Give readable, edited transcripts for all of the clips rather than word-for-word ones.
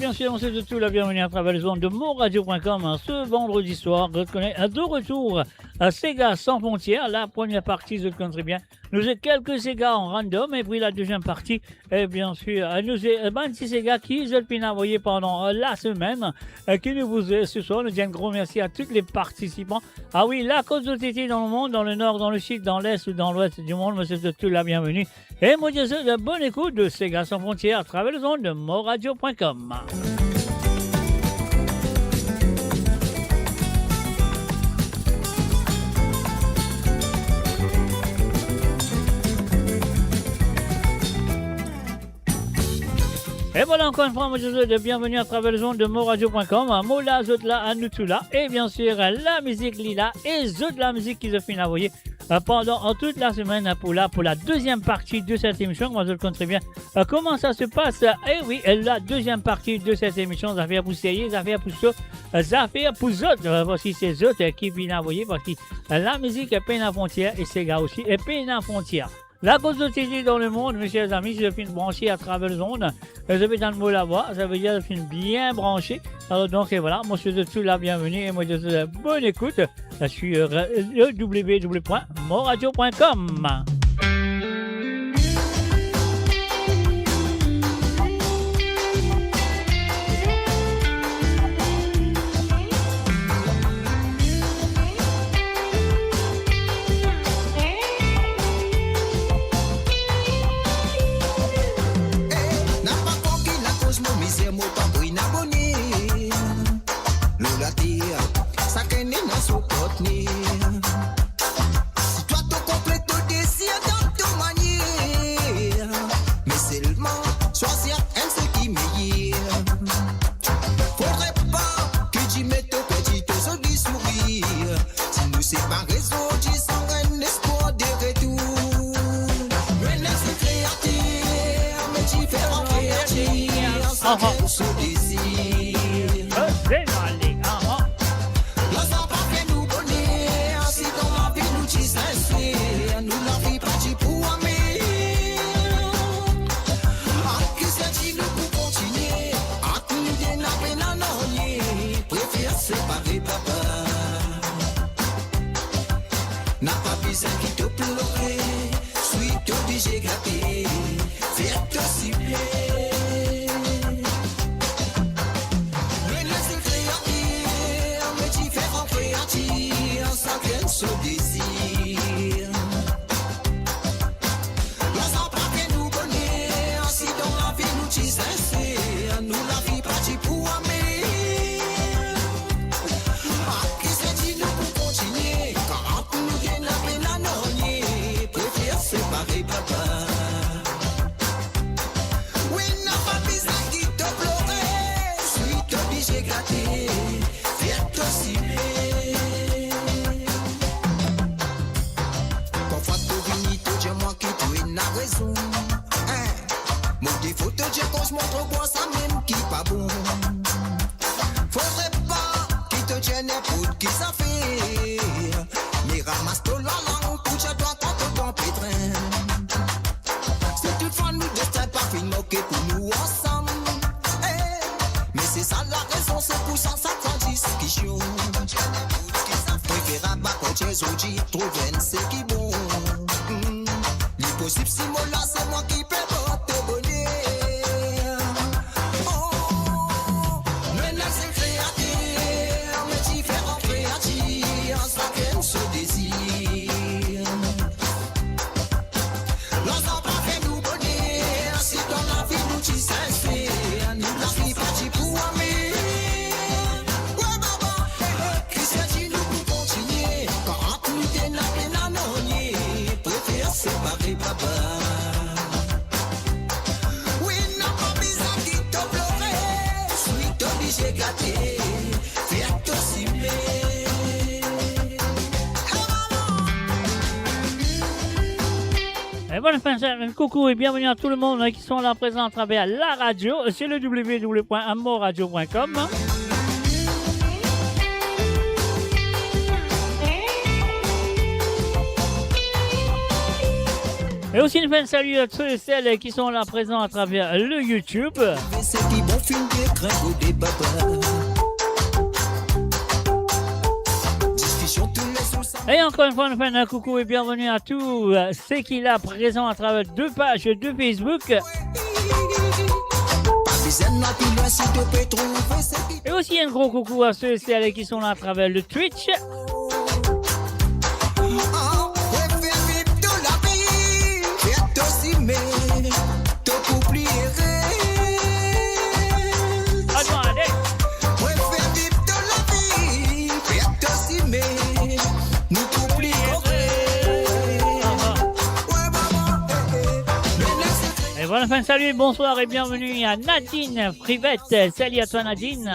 bien sûr, on souhaite tout la bienvenue à travers les ondes de monradio.com ce vendredi soir. Je connais de retour à Sega sans frontières. La première partie, je le connais très bien. Nous avons quelques Sega en random et puis la deuxième partie, et bien sûr, nous avons 26 Sega qui je le envoyé pendant la semaine. Qui nous vous ce soir. Nous disons un gros merci à tous les participants. Ah oui, la cause de TT dans le monde, dans le nord, dans le sud, dans l'est ou dans l'ouest du monde, je souhaite tout la bienvenue. Et moi, je vous souhaite de bonne écoute de Sega sans frontières à travers les ondes de monradio.com. Et voilà encore une fois, moi je vous souhaite bienvenue à travers les ondes de moradio.com. Mola, Zotla, Anutula et bien sûr la musique Lila et Zot la musique qui se finit à envoyer pendant toute la semaine pour la deuxième partie de cette émission. Moi je le connais très bien. Comment ça se passe? Eh oui, la deuxième partie de cette émission, ça fait pour Seyé, ça fait pour ça fait pour Zot. Voici ces Zot qui viennent envoyer parce que la musique est peine à frontière et Sega aussi est peine à frontière. La cause de TT dans le monde, mes chers amis, je suis branché à travers les ondes. Je vais dans le mot la voix, ça veut dire que je suis bien branché. Alors donc et voilà, moi je suis tout la bienvenue et moi je vous souhaite bonne écoute sur le www.monradio.com. Coucou et bienvenue à tout le monde qui sont là présents à travers la radio sur le www.moradio.com. Et aussi une fin salut à ceux et celles qui sont là présents à travers le YouTube. Et encore une fois, nous faisons un coucou et bienvenue à tous ceux qui sont là présents à travers deux pages de Facebook. Et aussi un gros coucou à ceux et celles qui sont là à travers le Twitch. Et voilà, fin salut, bonsoir et bienvenue à Nadine Frivette. Salut à toi Nadine.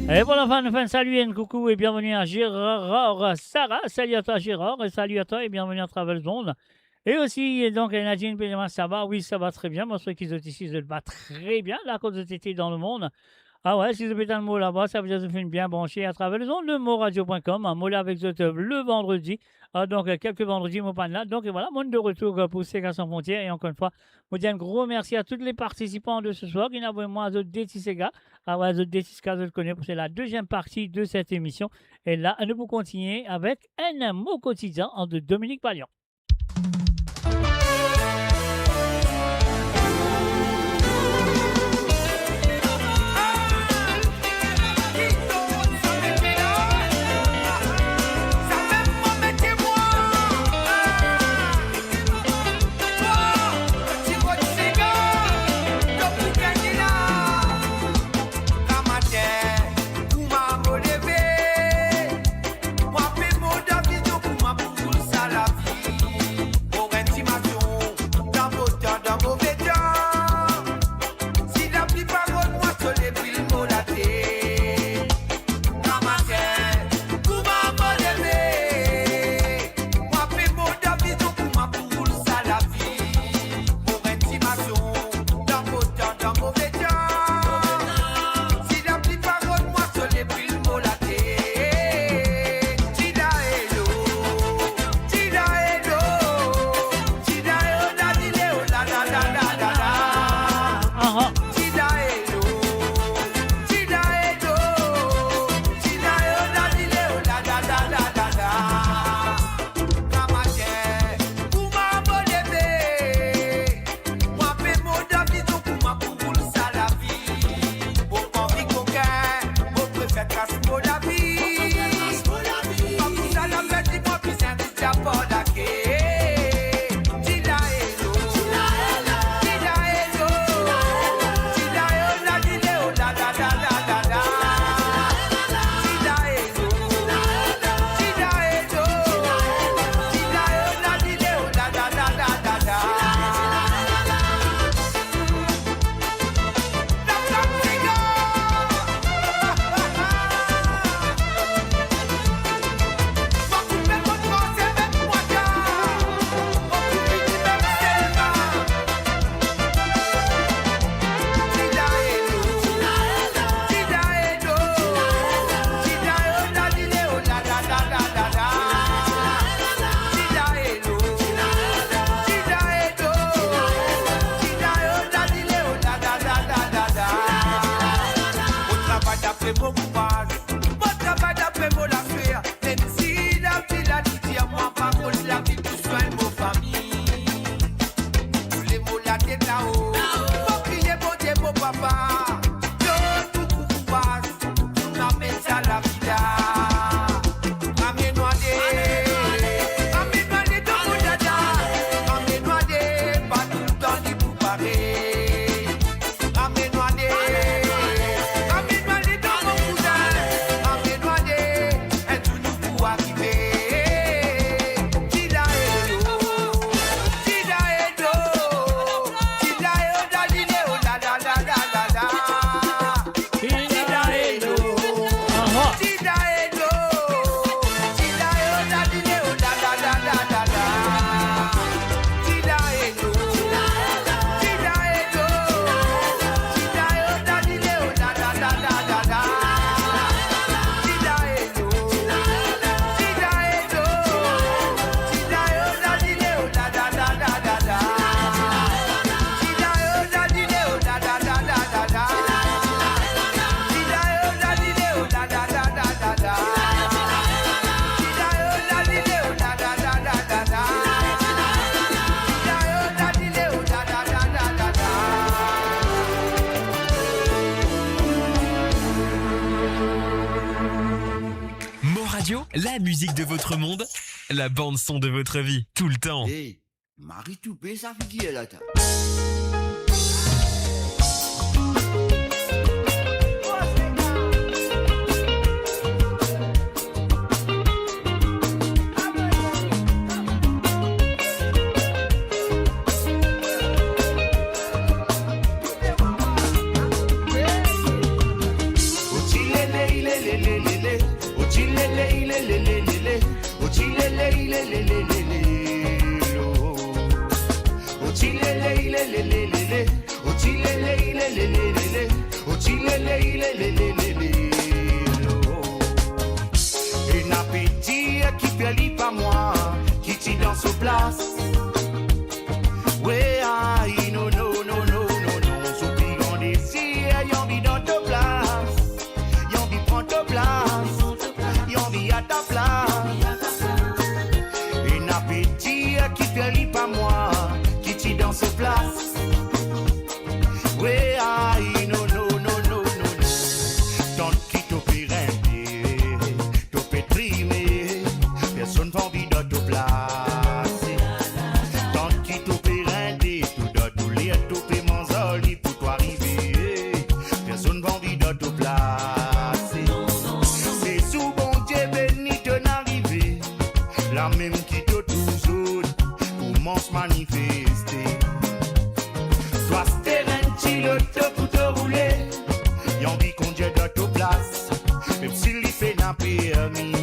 Et voilà, fin salut et un coucou et bienvenue à Gérard Sarah. Salut à toi Gérard et salut à toi et bienvenue à Travel Zone. Et aussi, donc, Nadine Péléma, ça va? Oui, ça va très bien. Moi, ceux qui sont ici, ça va très bien, là, quand vous étiez dans le monde. Ah ouais, si vous avez un mot là-bas, ça veut dire que vous êtes bien branché à travers le zone, le motradio.com, un mot là avec le vendredi. Donc, quelques vendredis, mon pan là. Donc, voilà, monde de retour pour Sega sans frontières. Et encore une fois, je dis un gros merci à tous les participants de ce soir qui n'avaient moins de DT Sega. Ah ouais, de DT Sega, je le connais, c'est la deuxième partie de cette émission. Et là, nous pouvons continuer avec un mot quotidien de Dominique Pallion. La musique de votre monde, la bande son de votre vie, tout le temps. Hey, Marie Toupé, ça fait qui est là, t'as? Un appétit qui fait lit pas moi, qui t'y dans sa place. Ouais, aïe, non, non, non, non, non, non. Sous plus grand désir, y'en vit dans ta place. Y'en vit prendre ta place. Y'en vit à ta place. Un appétit qui fait lit pas moi, qui t'y dans sa place. Ouais, aïe, non, non, non, non, non, non. Tant qui t'opère t'opère trimé, personne n'a envie de te placer. Tant qui t'opère tout doit tout lire, tout fait manzoli pour toi arriver. Personne n'a envie de te placer. C'est sous bon Dieu béni te n'arriver, la même qui te toujours commence manifester. Toi, le te pour te rouler, y'en vit qu'on dirait de ta place, même s'il y fait n'a permis.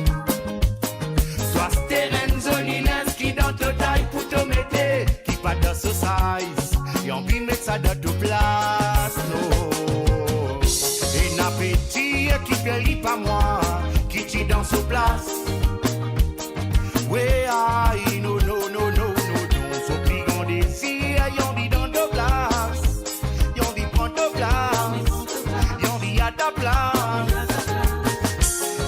Soit terrain zonines qui dans ta taille pour te mettre, qui pas dans ce size, y'en vit mettre ça dans ta place, no. Et n'appétit qui fait lit pas moi, qui t'y dans sa place. Ouais, aïe, no, no, no, no, no, no, so plus grand désir, y'en vit dans ta place. Y'en vit à ta place.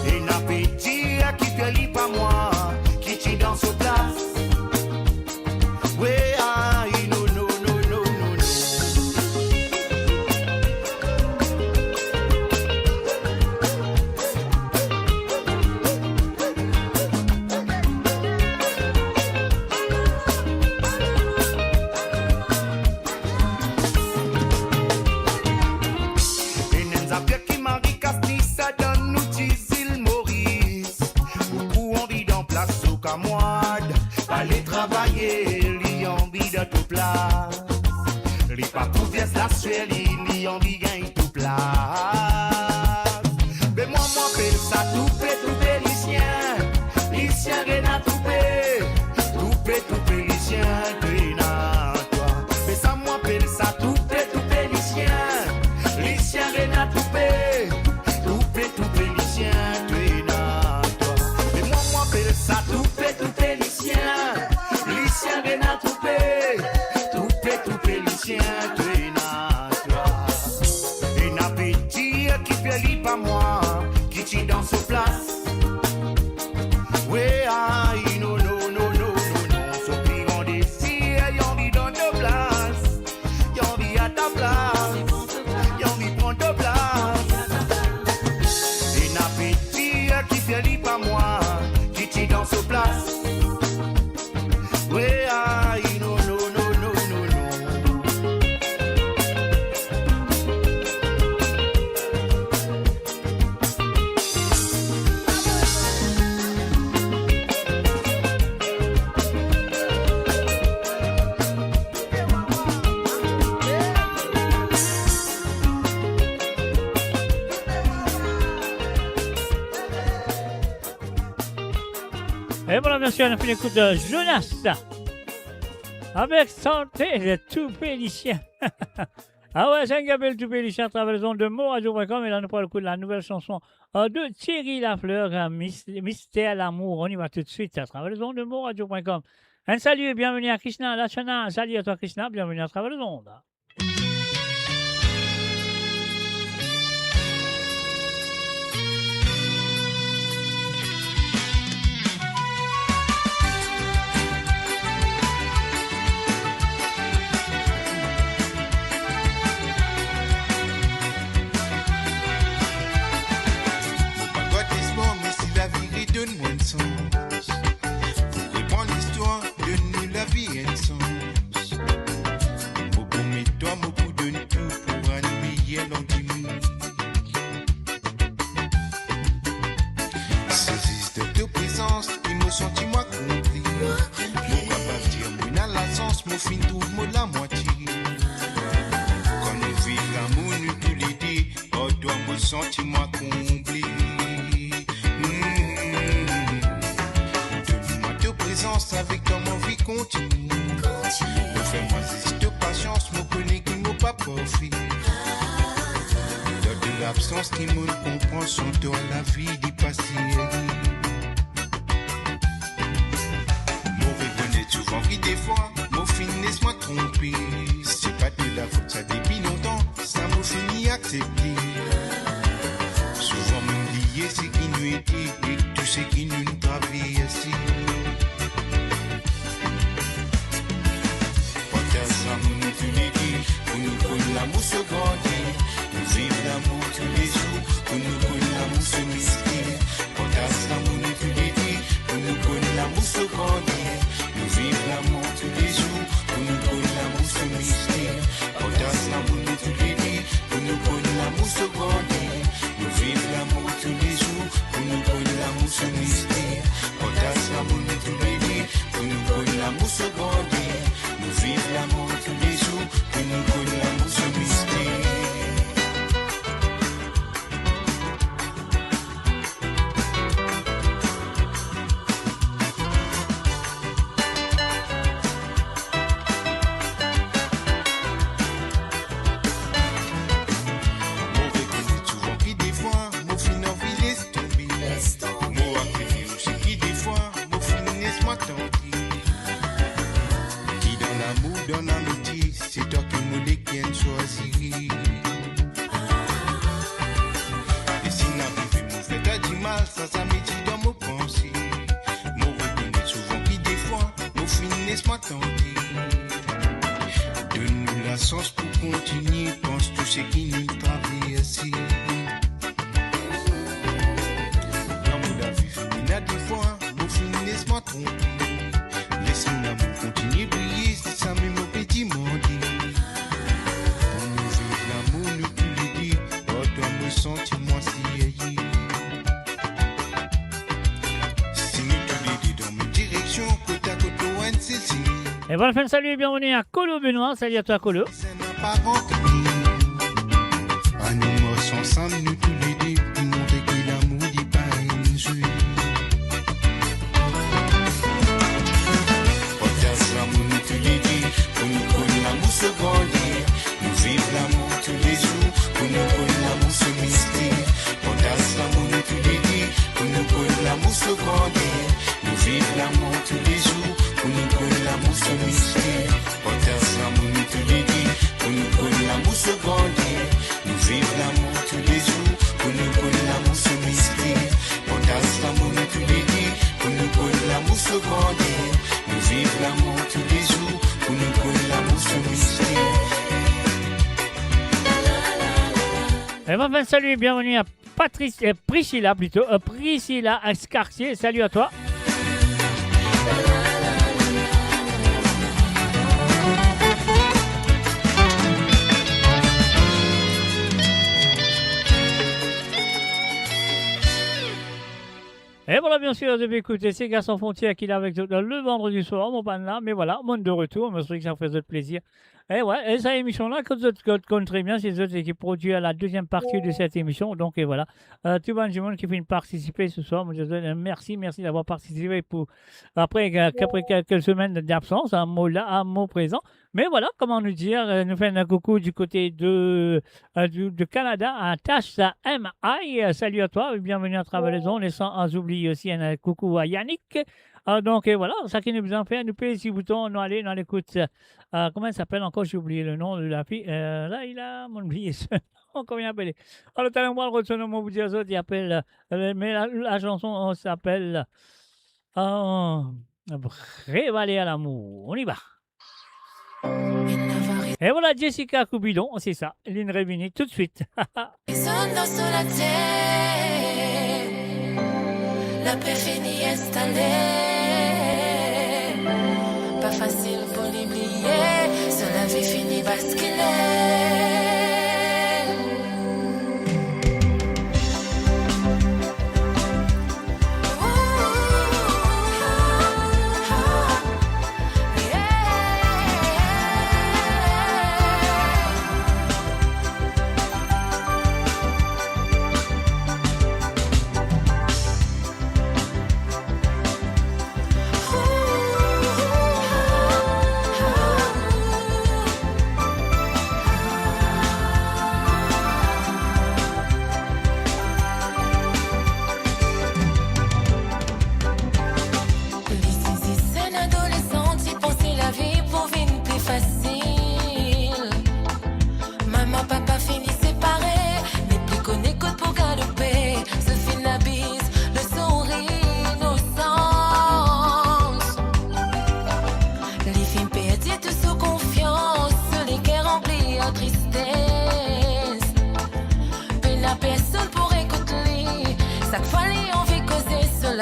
Et n'appétit qui fait lit pas moi, qui t'y dans sa place. Ouais, aïe, non, non, non, non, non, non. Aller travailler, li envie de tout place. Li pas tout bien la suelle, li envie gagne tout place. Mais moi m'appelle ça toupé, Lucien Rénat toupé, Lucien Rénat toi. Mais ça m'appelle ça toupé, Lucien Rénat toupé, Lucien Rénat toi. Mais moi m'appelle ça toupé, Lucien Rénat toupé, Lucien Rénat toi. Un appétit qui fait lit pas moi, qui t'y dans sa place. Ouais, aïe, non, non, non, non, non, non. So plus grand désir, y'en vit dans ta place. Y'en vit à ta place. Y'en vit prendre ta place. Un appétit qui fait lit pas moi, qui t'y dans sa place. Ouais, aïe, non, non, non, non, non, non. Et voilà, bien sûr, on a fait l'écoute de Jonas avec Santé, le tout pélicien. Ah ouais, Saint-Gabriel tout pélicien à travers les ondes de moradio.com. Et là, nous prenons le coup de la nouvelle chanson de Thierry Lafleur, Mystère l'amour. On y va tout de suite à travers les ondes de moradio.com. Un salut et bienvenue à Krishna Lachana. Salut à toi, Krishna. Bienvenue à travers les ondes. Donne-moi une mot la moitié. Quand nous vivons l'amour, nous tous les deux, on doit me sentir moi comblé. Donne-moi de présence avec toi, mon vie continue. Fais-moi juste de patience, me connais qui m'a pas profité. Dans de l'absence qui me comprend, son toi la vie d'y passer. Souvent qui des fois, mon finesse m'a trompé. C'est pas de la faute, ça depuis longtemps, ça m'a fini accepter. Souvent m'oublier ce qui nous était et tout ce qui nous traversait. Partage l'amour tous les deux, pour nous connaître l'amour se grandir. Nous vivons l'amour tous les jours, pour nous connaître l'amour se mystère. Partage l'amour tous les deux, pour nous connaître l'amour se grandir. Nous vivons l'amour tous les jours, pour nous connaître l'amour ce mystère. Audace l'amour tous les deux, pour nous connaître l'amour ce grandir. Nous vivons l'amour tous les jours, pour nous connaître l'amour ce mystère. Audace l'amour tous les deux, pour nous connaître l'amour ce grandir. Nous vivons l'amour tous les jours, pour nous connaître l'amour ce mystère. Dans l'amitié, c'est toi qui me lesquels choisirais. Et si n'arrive mon fait à du mal, ça m'étit dans mon pensée. Mon reconnais souvent qui des fois, mon finesse m'a tenté. Donne-nous la chance pour continuer, pense tout ce qui nous traverse. Dans mon la vie féminin des fois, mon finesse m'a trompé. Laisse mon amour continuer briller, ça me mon petit monde. Pour nous vivre l'amour, nous tous les deux, on doit me sentir moi si aillé. Si nous tous les deux dans mes directions, côte à côte, loin de celle-ci. Et voilà, fin de salut et bienvenue à Colo Benoît. Salut à toi, Colo. C'est n'a pas rentré. À nous morts ensemble, nous tous les deux, pour montrer que l'amour n'est pas un jeu. L'amour nous tous les deux, pour nous connaître l'amour se grandir. Nous vivons l'amour tous les jours, pour nous connaître l'amour se mystère. Partage l'amour nous tous les deux, pour nous connaître l'amour se grandir. Nous vivons l'amour tous les jours, pour nous connaître l'amour se mystère. Partage l'amour nous tous les deux, pour nous connaître l'amour se grandir. Nous vivons l'amour tous les jours, pour nous connaître l'amour se mystère. Partage l'amour nous tous les deux, pour nous connaître l'amour se grandir. Nous vivons l'amour tous les jours, pour nous connaître l'amour ce mystère. Et ben, salut et bienvenue à Priscilla plutôt. Priscilla Escartier, salut à toi. Et voilà, bien sûr, vous avez écouté ces gars sans frontières qu'il a avec le vendredi soir, mon pan là. Mais voilà, monde de retour, je me suis dit que ça fait plaisir. Et ouais, et cette émission-là, que vous connaissez très bien, c'est eux qui produit à la deuxième partie de cette émission. Donc, et voilà. Tout le monde qui vient participer ce soir, je vous dis merci d'avoir participé après quelques semaines d'absence, un mot là, un mot présent. Mais voilà, comment nous dire, nous faisons un coucou du côté de Canada, à Tasha MI. Salut à toi, bienvenue à travers les ondes, et sans oublier aussi un coucou à Yannick. Donc, et voilà, ça qui nous a fait, nous paye si bouton, nous aller dans l'écoute. Comment elle s'appelle encore? J'ai oublié le nom de la fille. Là, il a oublié ce nom. Comment il appelle? Alors, tout à l'heure, on va le retourner, vous dire ça, il appelle. Mais la chanson s'appelle Révaler à l'amour. On y va. Et voilà, Jessica Coubidon, c'est ça. Lynn Révini, tout de suite. Sonno sulla terre, la paix finit installée. Pas facile pour l'oublier, sur la vie finit basculer.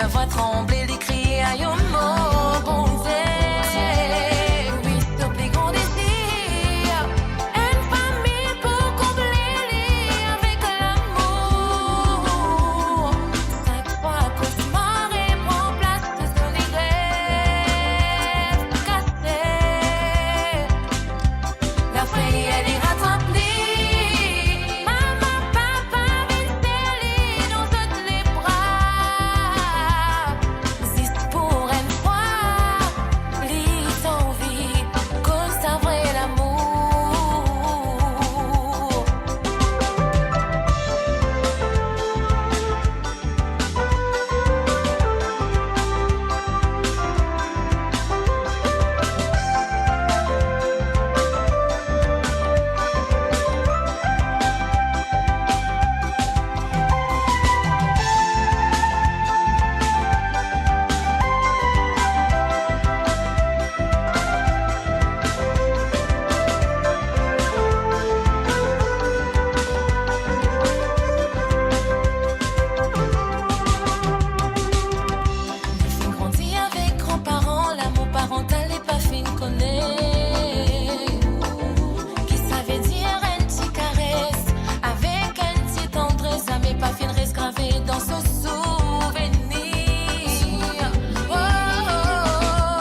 la voix trembler, les cris à un mot, bon Dieu. Oui, ce plus grand désir, une famille pour combler avec l'amour. Chaque fois que je m'arrête, prend place de son rêve cassé. La feuille, elle est rattrapée. Maman, papa, viennent dans toutes les bras. C'est pour une fois, les envies, comme ça vrai l'amour. Les filles grandissent avec grands-parents, l'amour parental est pas fin connaît. Qui savait dire une petite caresse, avec une petite tendresse, ça m'est pas fin reste gravé dans ce souvenir. Oh, oh,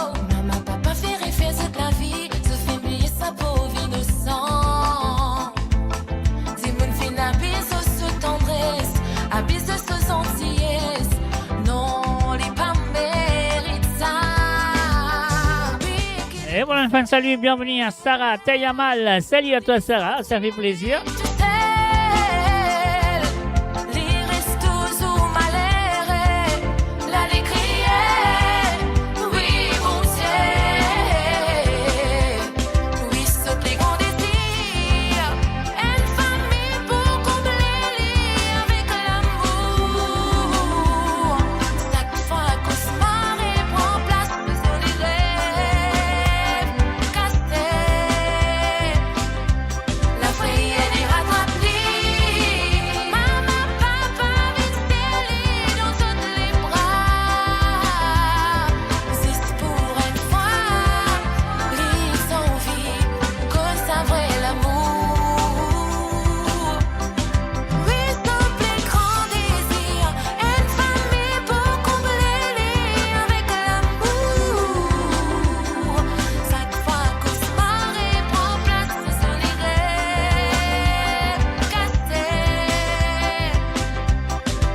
oh. Maman, papa fait référence de la vie, se fait oublier sa pauvre innocent. Si mon fin abuse sous tendresse, abuse de ce gentillesse, non, les pas mérite ça. Et voilà, une fin de salut, bienvenue à Sarah Tayamal. Salut à toi Sarah, ça fait plaisir. Tu sais, les restos ou malheur, la les crier, oui, bon Dieu. Oui, ce plus grand désir, une famille pour combler avec l'amour. Chaque fois qu'on se marie, prend place de son rêve cassé. La feuille, elle est rattrapée. Maman, papa, viennent dans toutes les bras. C'est pour une fois, les envies, que ça vrai l'amour. Oui, ce plus grand désir, une famille pour combler avec l'amour. Chaque fois qu'on se marie, prend place de son rêve cassé.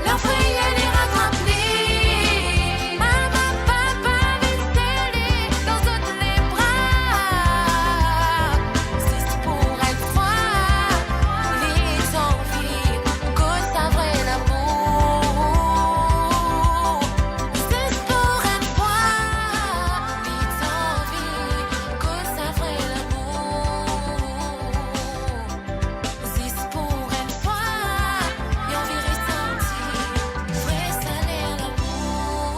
La feuille, elle est rattrapée. Maman, papa, viennent dans toutes les bras. C'est pour une fois, les envies, que ça vrai l'amour. C'est pour une fois, les envies, que ça vrai l'amour. C'est pour une fois, y'en verrait sentir, vrai salaire l'amour.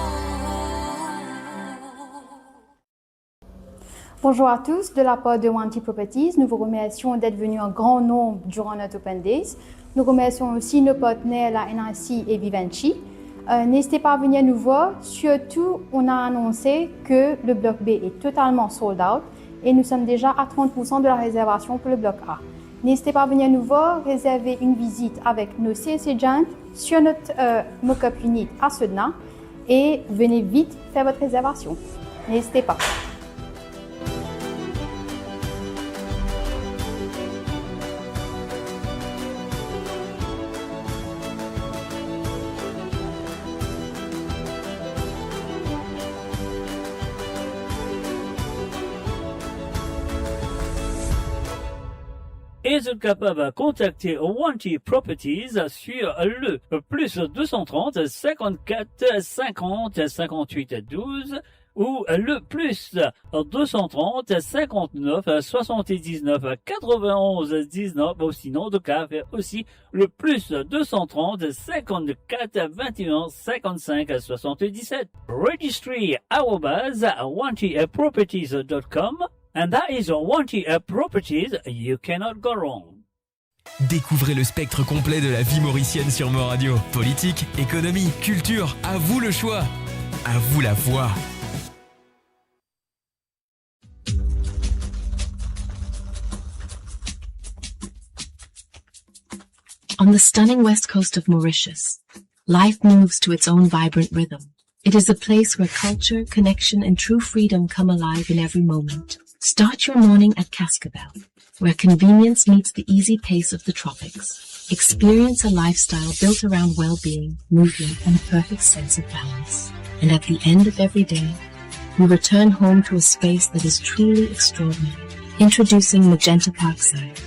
Bonjour à tous, de la part de Wanty Properties, nous vous remercions d'être venus en grand nombre durant notre Open Days. Nous remercions aussi nos partenaires, la NRC et Vivendi. N'hésitez pas à venir nous voir. Surtout, on a annoncé que le bloc B est totalement sold out et nous sommes déjà à 30% de la réservation pour le bloc A. N'hésitez pas à venir nous voir, réserver une visite avec nos sales agents sur notre mock-up unit à Sedna et venez vite faire votre réservation. N'hésitez pas. Et vous êtes capable de contacter Wanty Properties sur le plus 230 54 50 58 12 ou le plus 230 59 79 91 19 ou sinon de cas aussi le plus 230 54 21 55 77 registry@wantyproperties.com and that is Wanty Properties. You cannot go wrong. Découvrez le spectre complet de la vie mauricienne sur Mo Radio. Politique, économie, culture, à vous le choix. À vous la voix. On the stunning west coast of Mauritius, life moves to its own vibrant rhythm. It is a place where culture, connection, and true freedom come alive in every moment. Start your morning at Cascabel, where convenience meets the easy pace of the tropics. Experience a lifestyle built around well-being, movement, and a perfect sense of balance. And at the end of every day, we return home to a space that is truly extraordinary. Introducing Magenta Parkside,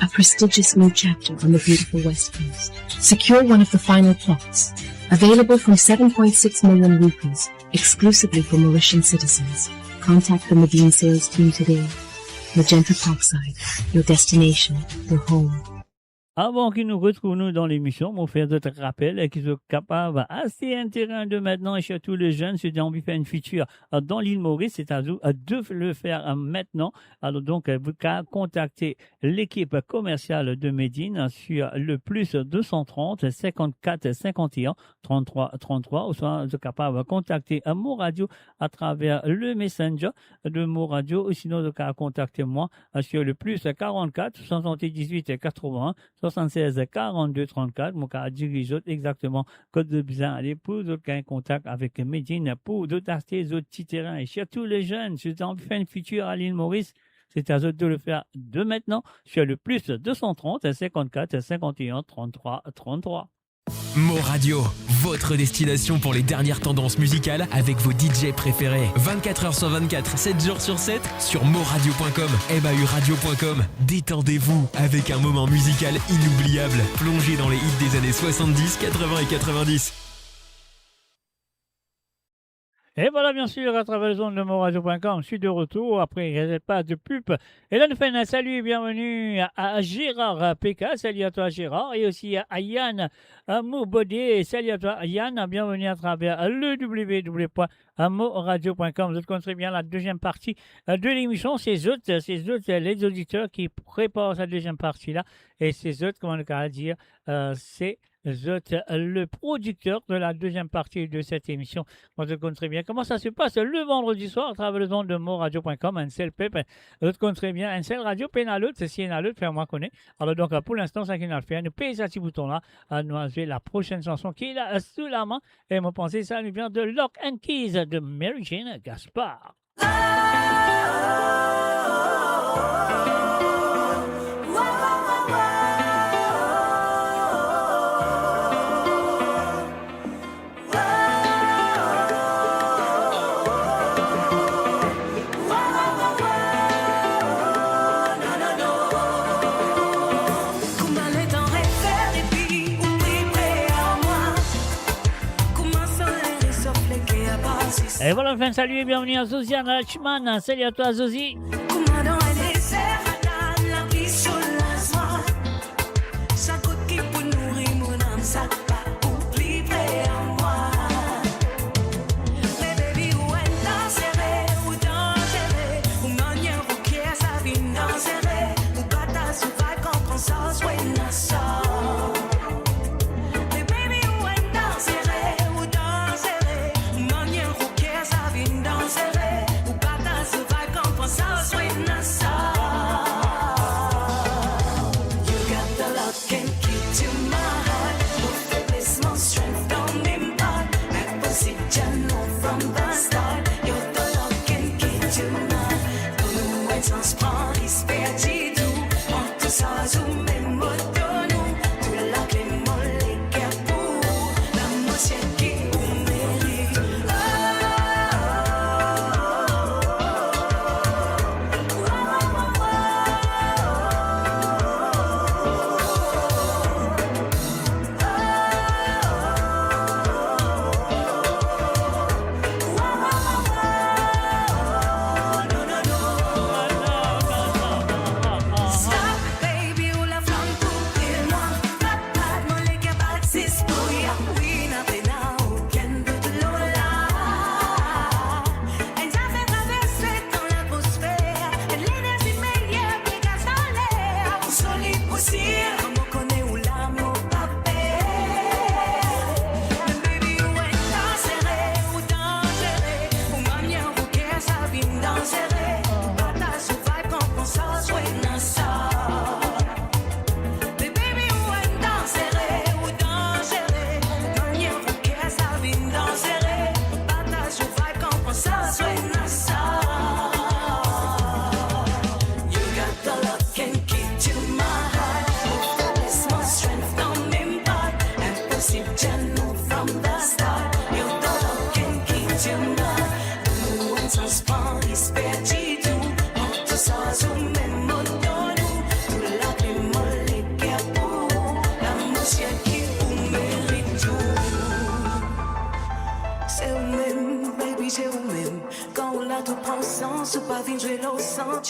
a prestigious new chapter on the beautiful West Coast. Secure one of the final plots, available from 7.6 million rupees, exclusively for Mauritian citizens. Contact the Medine sales team today. Magenta Parkside, your destination, your home. Avant qu'ils nous retrouvent nous dans l'émission, on fait d'autres rappels qu'ils sont capables assez un terrain de maintenant et surtout les jeunes, ceux qui ont envie de faire une feature dans l'île Maurice, c'est à vous de le faire maintenant. Alors donc, vous pouvez contacter l'équipe commerciale de Medine sur le plus 230 54 51 33 33 ou soit vous êtes capable de contacter Mo Radio à travers le Messenger de Mo Radio ou sinon vous pouvez contacter moi sur le plus 44 78 80 76 42 34. Mon cas dirige exactement code de besoin aller pour d'autres un contact avec Medine pour d'autres acheter d'autres petits terrains et surtout les jeunes si vous avez envie de faire une feature à l'île Maurice, c'est à eux de le faire de maintenant sur le plus 230 54 51 33 33. Mo Radio, votre destination pour les dernières tendances musicales avec vos DJ préférés. 24h sur 24, 7 jours sur 7 sur moradio.com, mauradio.com. Détendez-vous avec un moment musical inoubliable. Plongez dans les hits des années 70, 80 et 90. Et voilà, bien sûr, à travers les ondes de moradio.com, je suis de retour après il n'y a pas de pub. Et là, nous faisons un salut et bienvenue à Gérard PK. Salut à toi, Gérard. Et aussi à Yann Moubodé. Salut à toi, Yann. Bienvenue à travers le www.moradio.com. Vous connaissez bien la deuxième partie de l'émission. C'est eux, les auditeurs qui préparent cette deuxième partie-là. Et c'est eux, comment on va dire, c'est le producteur de la deuxième partie de cette émission. Moi, je connais très bien comment ça se passe le vendredi soir à travers le ondes de moradio.com, un seul pep. Je connais très bien un seul radio, pénalute, c'est si un autre, faire-moi connaître. Alors, donc, pour l'instant, ça qui nous fait, nous payons ce petit bouton-là, à nous jouer la prochaine chanson qui est là sous la main. Et moi, pensez, ça nous vient de Lock and Keys de Mary Jane Gaspard. Et voilà, enfin, salut et bienvenue à Zosiane Lachman. Salut à toi, Zosi.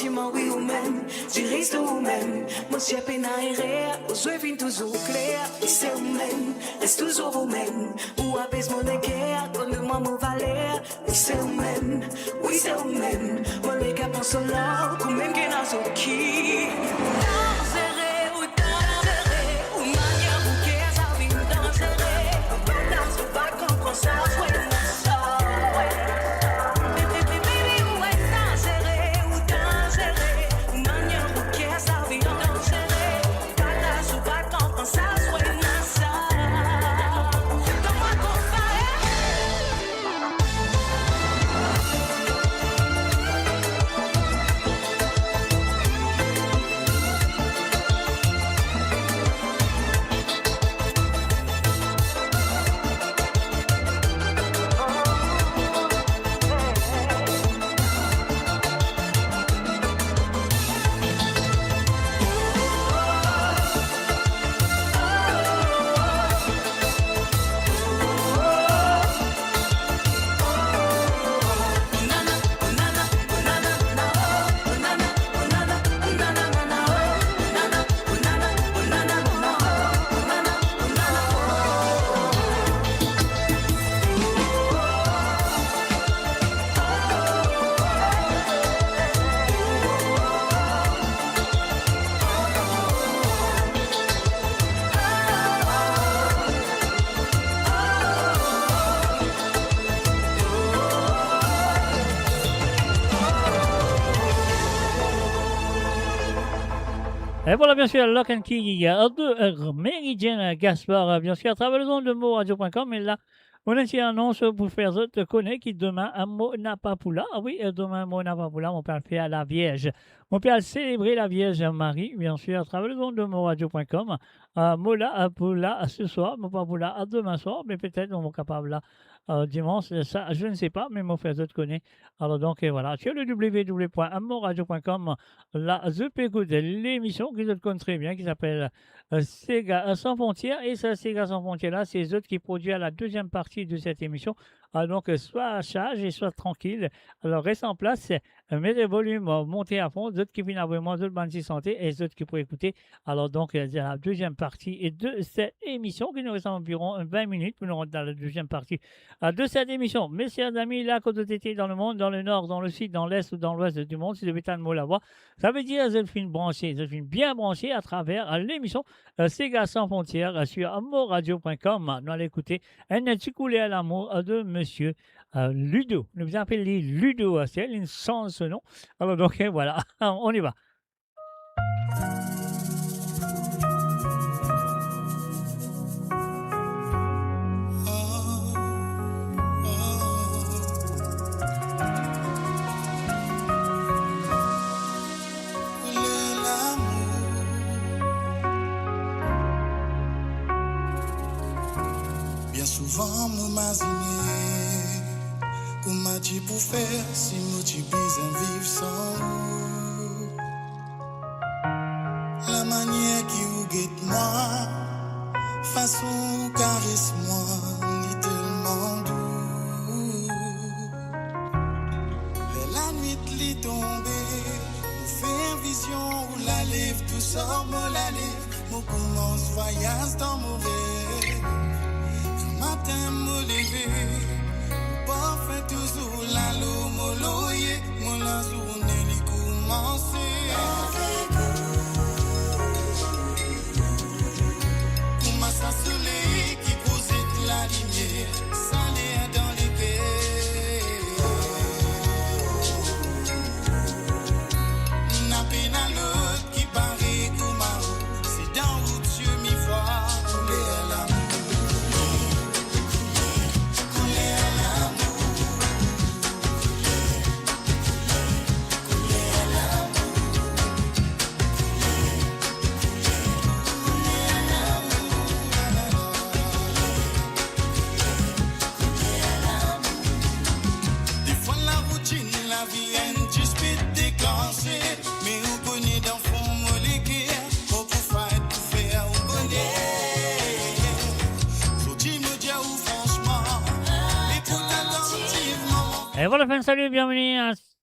sentiment, oui ou même, dirige ou même. Mon chien peine à errer, aux yeux fin toujours clair. Et c'est ou même, reste toujours ou même. Ou apaise mon équerre, donne-moi mon valeur. Et c'est ou même, oui c'est ou même. Mon légat pense au love, ou même qu'il n'a pas qui. Dangereux ou dangereux, ou manière ou qu'est ça vient dangereux. On va comprendre ça, ouais, ça. Et voilà, bien sûr, Lock and Key de Mary Jane Gaspard, bien sûr, à travers le nom de moradio.com. Et là, on a une annonce pour faire te connaître qui demain à Monapapula. Ah oui, demain à Monapapula, on peut faire la Vierge. On peut célébrer la Vierge Marie, bien sûr, à travers le nom de moradio.com. Mola Apula ce soir, Mopapula à demain soir, mais peut-être on va capable là. Dimanche, ça, je ne sais pas, mais mon frère te connaît. Alors donc, voilà, sur le www.amoradio.com, là, je peux écouter l'émission qui te connaît très bien, qui s'appelle Sega Sans Frontières. Et ça, Sega Sans Frontières, là, c'est eux qui produisent la deuxième partie de cette émission. Donc, soit à charge et soit tranquille. Alors, reste en place, mettez le volume, montez à fond, d'autres qui viennent vraiment, d'autres bandes de santé et d'autres qui pourraient écouter. Alors, donc, la deuxième partie de cette émission qui nous reste environ 20 minutes pour nous rendre dans la deuxième partie de cette émission. Mes chers amis, là, quand vous étiez dans le monde, dans le nord, dans le sud, dans l'est ou dans l'ouest du monde, si vous avez un mot là-bas, ça veut dire Zéphine branché, Zéphine bien branché à travers l'émission Sega Sans Frontières sur moradio.com. Nous allons écouter un petit coulé à l'amour de monsieur Ludo. Nous vous appelez Ludo, c'est une sans ce nom. Alors donc voilà, on y va. Souvent m'imaginer comment tu peux faire si nous tu besoin vivre sans nous. La manière qui vous guette moi, façon caresse moi, ni tellement doux. La nuit li tombée, nous fait vision où la lève, tout sort mon la lève, mon commence voyage dans mon rêve. Matin me lever, pas fait toujours la l'eau moloye, mon la journée li commence. Comment ça soleil qui pose la lumière, ça l'air dans les cœurs. N'a peine à l'autre qui paraît comme un haut, c'est dans où Dieu m'y voit, couler à l'amour. Mais on connaît dans fond molécule, on peut faire tout faire, on connaît. Faut dire me dire ou franchement, écoute attentivement. Et voilà, fin, salut, bienvenue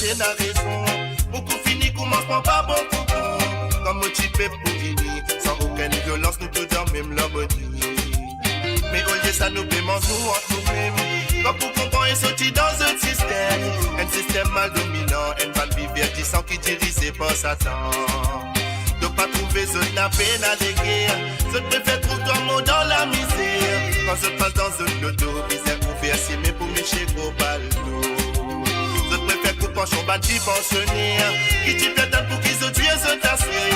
chercher la raison. Beaucoup fini, commencement pas bon coucou. Comme motivé pour finir, sans aucune violence, nous tous dans même l'harmonie. Mais au lieu ça nous paiement nous entre nous-mêmes. Comme pour comprendre et sortir dans un système mal dominant, un mal divertissant qui dirige par Satan. De pas trouver ce n'a peine à l'éguer. Je te fais trouver toi mot dans la misère. Quand je passe dans un loto, misère ouvert si mais pour mes chez gros baldo. Je préfère couper en chambre qui pensionnaire. Qui t'y plaît pour qu'ils se tuent se tasser.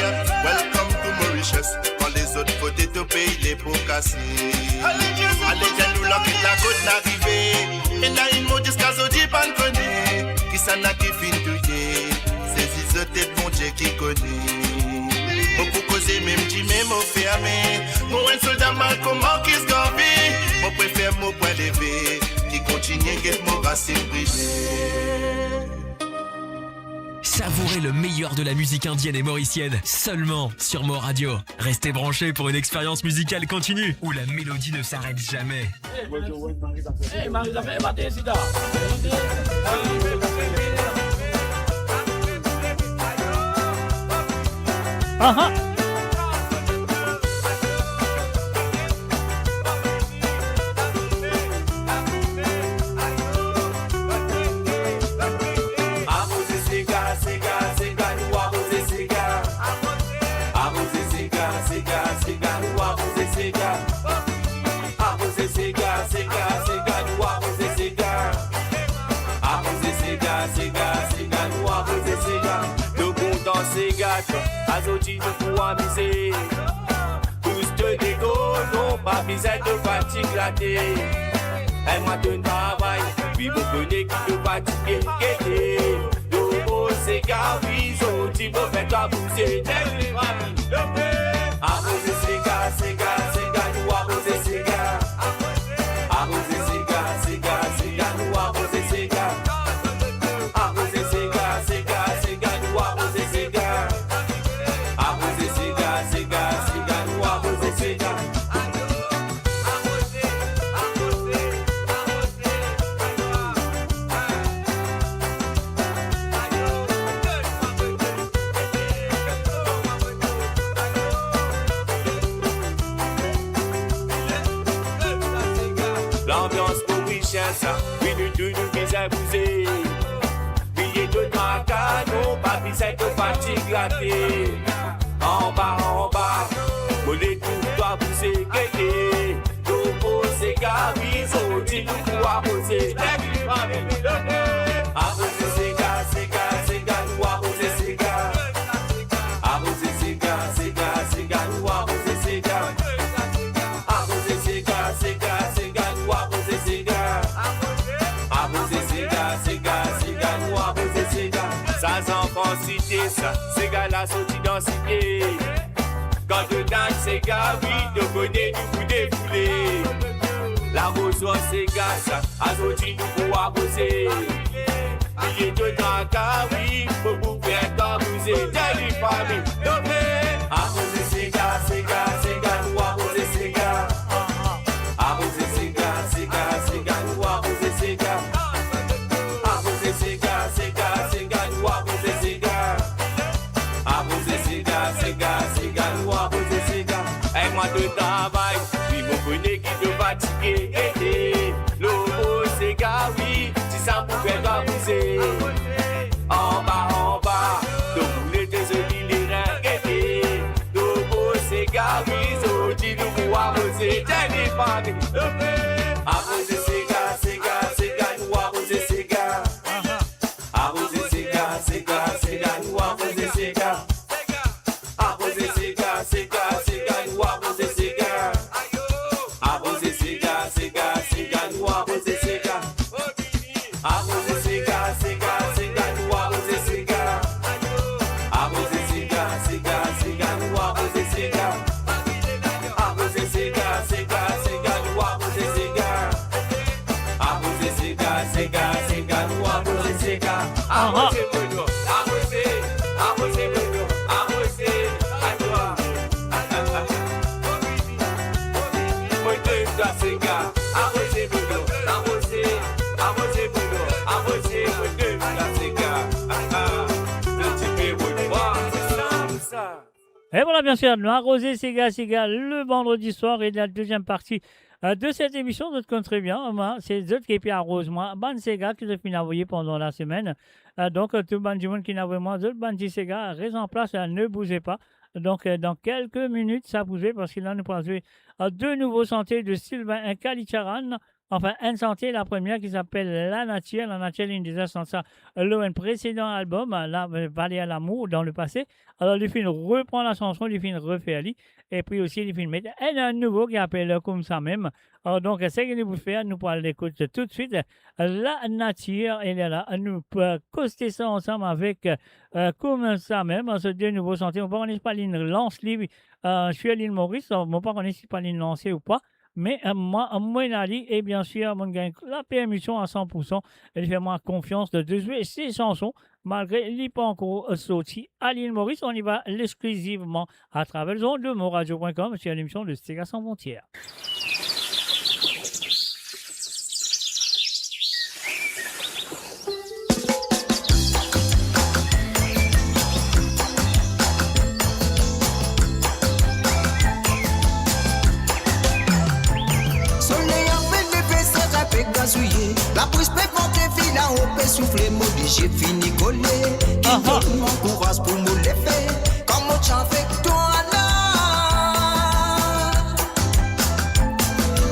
Welcome to Mauritius. Quand les autres côtés te payent les pots cassés. Allez, viens-nous là, quitte la côte l'arrivée. Et là, il m'a dit ce qu'à dit pas le connaît. Qui s'en a qui fin touillé. C'est Zizoté de bon Dieu qui connaît. Pour causer même dit même au fermé. Mon un soldat mal comment qui se gambit. Mon préfère mon point levé. Qui continue guette mon racine brisée. Savourez le meilleur de la musique indienne et mauricienne seulement sur Mo Radio. Restez branchés pour une expérience musicale continue où la mélodie ne s'arrête jamais. Azoti nous pour amuser. Tous te dégo, non pas besoin de fatigue la tête. Elle m'a donné travail, puis vous connaissez qui te fatigue. Kété, Domo, c'est Gavi, Zoti, vous faites à pousser. Arrosez ces gars, nous arrosez ces gars. Arrosez ces gars, nous arrosez ces gars. Arrosez ces gars, nous arrosez ces gars. L'ambiance pour Richard, minute de nous qui s'est bousé. Billet de tracas, non pas besoin de fatigue la tête. En bas, mollet tout doit pousser, kété. Domo, c'est Gavi, Zoti, nous pour arroser. Arroser ces gars, nous arroser ces gars. Arroser ces gars, nous arroser ces gars. Arroser ces gars, nous arroser ces gars. Arroser ces gars, nous arroser ces gars. Ça s'enfant cité, ça, ces gars-là sont identifiés. Quand de danse, ces gars, oui, de bonnet, du coup défoulé. L'arrosoir, ces gars, ça, Azoti, nous pour arroser. Billet de tracas, oui, pour vous faire t'amuser. Telle famille, arroser ces gars, nous arroser ces gars. Arroser ces gars, nous arroser ces gars. Arroser ces gars, nous arroser ces gars. Arroser ces gars, nous arroser ces gars. Et moi de travail, oui, vous connaissez qui te fatigue. L'eau, ces gars, oui, si ça pouvait t'amuser. En bas, de rouler tes œufs, les reins. L'eau, ces gars, oui, Zoti, nous pour arroser. Telle famille, arroser ces gars, nous arroser ces gars. Arroser ces gars, nous arroser ces gars. Arroser ces gars, nous arroser ces gars. Arroser ces gars, nous arroser ces gars. Arroser ces gars, nous arroser ces gars. Arroser ces gars, nous arroser ces gars. Arroser ces gars, nous arroser ces gars. Arroser ces gars, nous arroser ces gars. Arroser Bruno, arroser Bruno, arroser à toi. Moi deux dans ces gars, arroser Bruno, arroser Bruno, arroser moi deux dans ces gars. Et voilà, bien sûr, nous arroser Sega le vendredi soir et la deuxième partie de cette émission. Vous connaissez très bien, moi, c'est eux qui puis arrose moi. Ban Sega qui se finit envoyer pendant la semaine. Donc, tout ban du monde qui n'a vraiment d'autres ban Sega, reste en place, ne bougez pas. Donc, dans quelques minutes, ça bougeait parce qu'il en nous pourra jouer deux nouveaux sentiers de Sylvain Kalicharan. Enfin, un sentier, la première qui s'appelle La Nature. La Nature, une des ça un précédent album, la Vallée à l'amour, dans le passé. Alors, le film reprend la chanson, le film refait Ali. Et puis aussi, le film met un nouveau qui appelle comme ça même. Alors, donc, c'est ce que nous faire, nous pourrons l'écouter tout de suite. La Nature, elle est là. Nous pouvons coster ça ensemble avec comme ça même. Ce deux nouveaux sentiers. On ne connaît pas l'île Lance-Livre. Je suis à l'île Maurice. On ne connaît pas l'île Lancée ou pas. Mais moi, Ali, et bien sûr, mon gagne la permission à 100%. Elle fait moi confiance de jouer ces chansons, malgré les pas encore sortis à l'île Maurice. On y va exclusivement à travers le de moradio.com sur l'émission de Sega sans frontières. La prise peut porter fil à on peut souffler, maudit j'ai fini collé. Qui donne mon courage pour me lever, comme on chante avec toi là.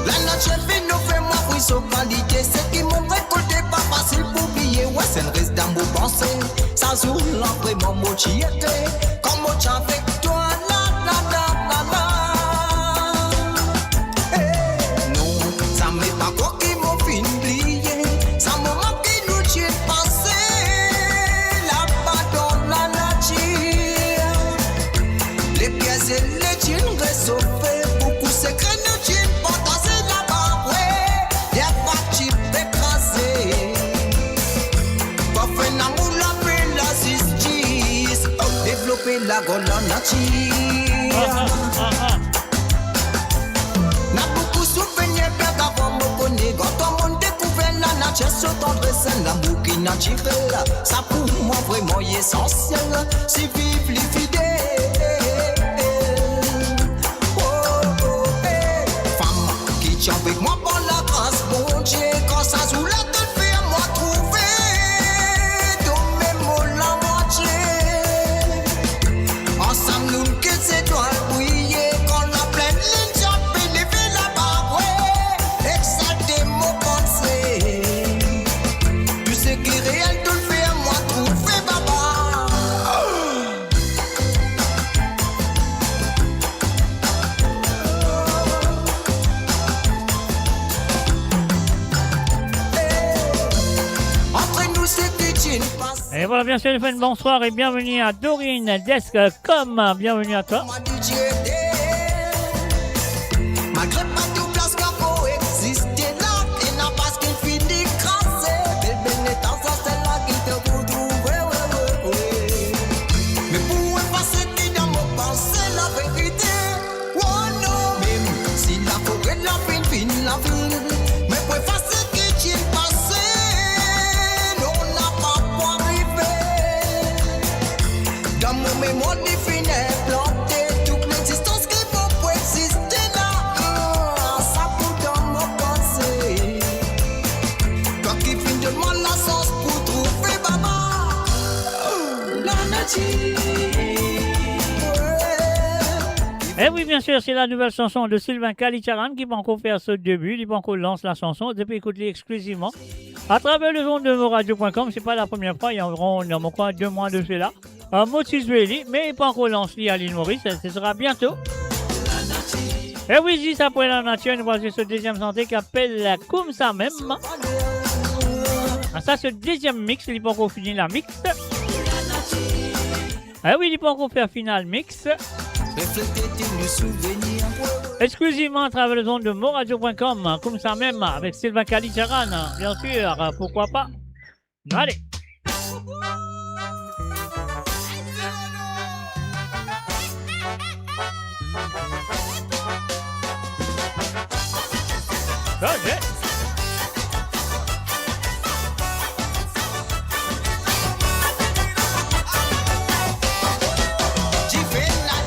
La nature fait nous fait moi pour son qualité. C'est qui m'ont récolté pas facile pour oublier. Ouais, c'est le reste dans mon pensée. Sans jour vraiment motivé, comme on chante avec toi là. Beaucoup secrets nous tiennent pas danser là-bas, ouais. Y'a pas de type écrasé. Pas fait l'amour, la paix, la justice. Développer la gueule en nature. N'a beaucoup souvenir bien qu'avant me connaît. Quand on monde découvert la nature, ce tendresse, l'amour qui naturel. Ça pour moi vraiment essentiel. Si vive les fidèles. Avec moi par la grâce, bon Dieu, quand ça joue la tête, fait à moi trouver dans mes mots la moitié. Ensemble, nous que ces doigts briller, quand la pleine ligne, j'ai pu lever la barre, ouais, exalter mon pensée. Tout ce qui est réel, tout le fait à moi trouver, baba. Et voilà, bien sûr, bonsoir et bienvenue à Dorine Desk.com. Bienvenue à toi. Malgré pas tout place qu'il faut exister là, et n'a pas ce qu'il finit crassé. Belle bénétance, c'est là qu'il te retrouve, ouais. Mais pour effacer qui dans mon pensée, la vérité, oh non, même si la forêt la fin, la ville, mais pour effacer qui t'y est passé. Dans mon mémoire définie, planté toute l'existence qui peut exister là. Ça pour dans mon pensée. Toi qui finis de moi la sauce pour trouver maman. La nature. Et oui, bien sûr, c'est la nouvelle chanson de Sylvain Kalicharan qui va encore faire ce début. Il va encore lancer la chanson. Depuis, écoutez exclusivement à travers le zone de moradio.com. C'est pas la première fois. Il y a environ 2 mois de cela. Motizueli, mais il n'est pas encore lancé à l'île Maurice, ce sera bientôt. Et oui, juste après la nature, nous voici ce deuxième santé qui appelle comme ça même. Ça, c'est le deuxième mix, il n'est pas encore fini la mix. Et oui, il n'est pas encore fait final mix. Exclusivement à travers le zone de moradio.com, comme ça même, avec Sylvain Kalicharan, bien sûr, pourquoi pas. Allez. Okay. J'ai fait la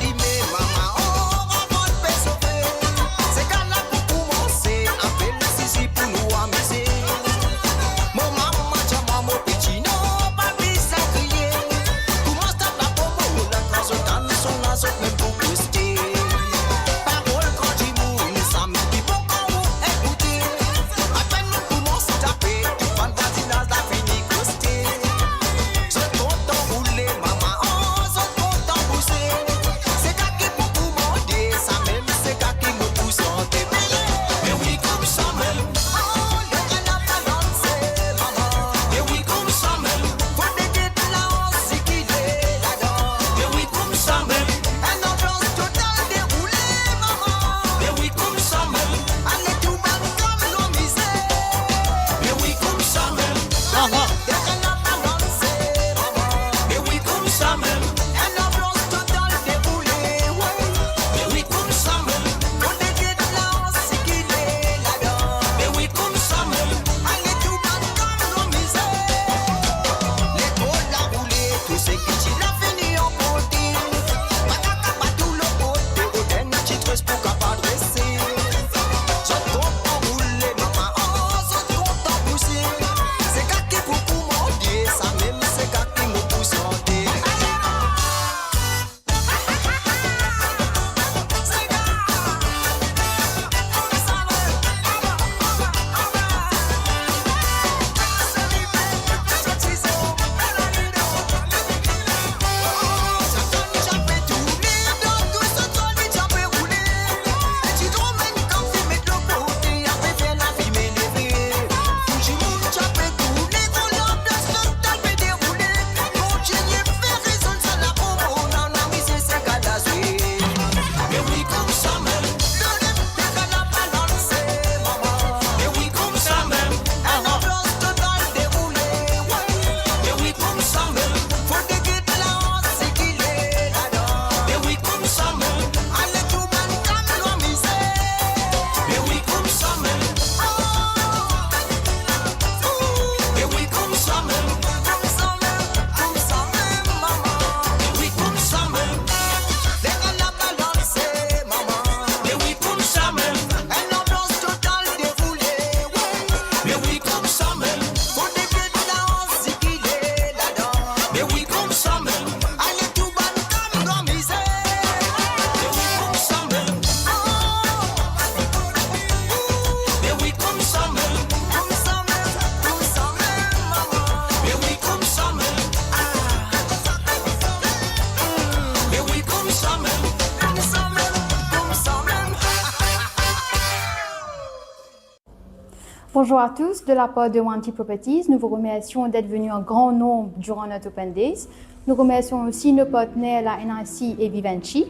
Bonjour à tous, de la part de Wanty Properties, nous vous remercions d'être venus en grand nombre durant notre Open Days. Nous remercions aussi nos partenaires, la NRC et Vivendi.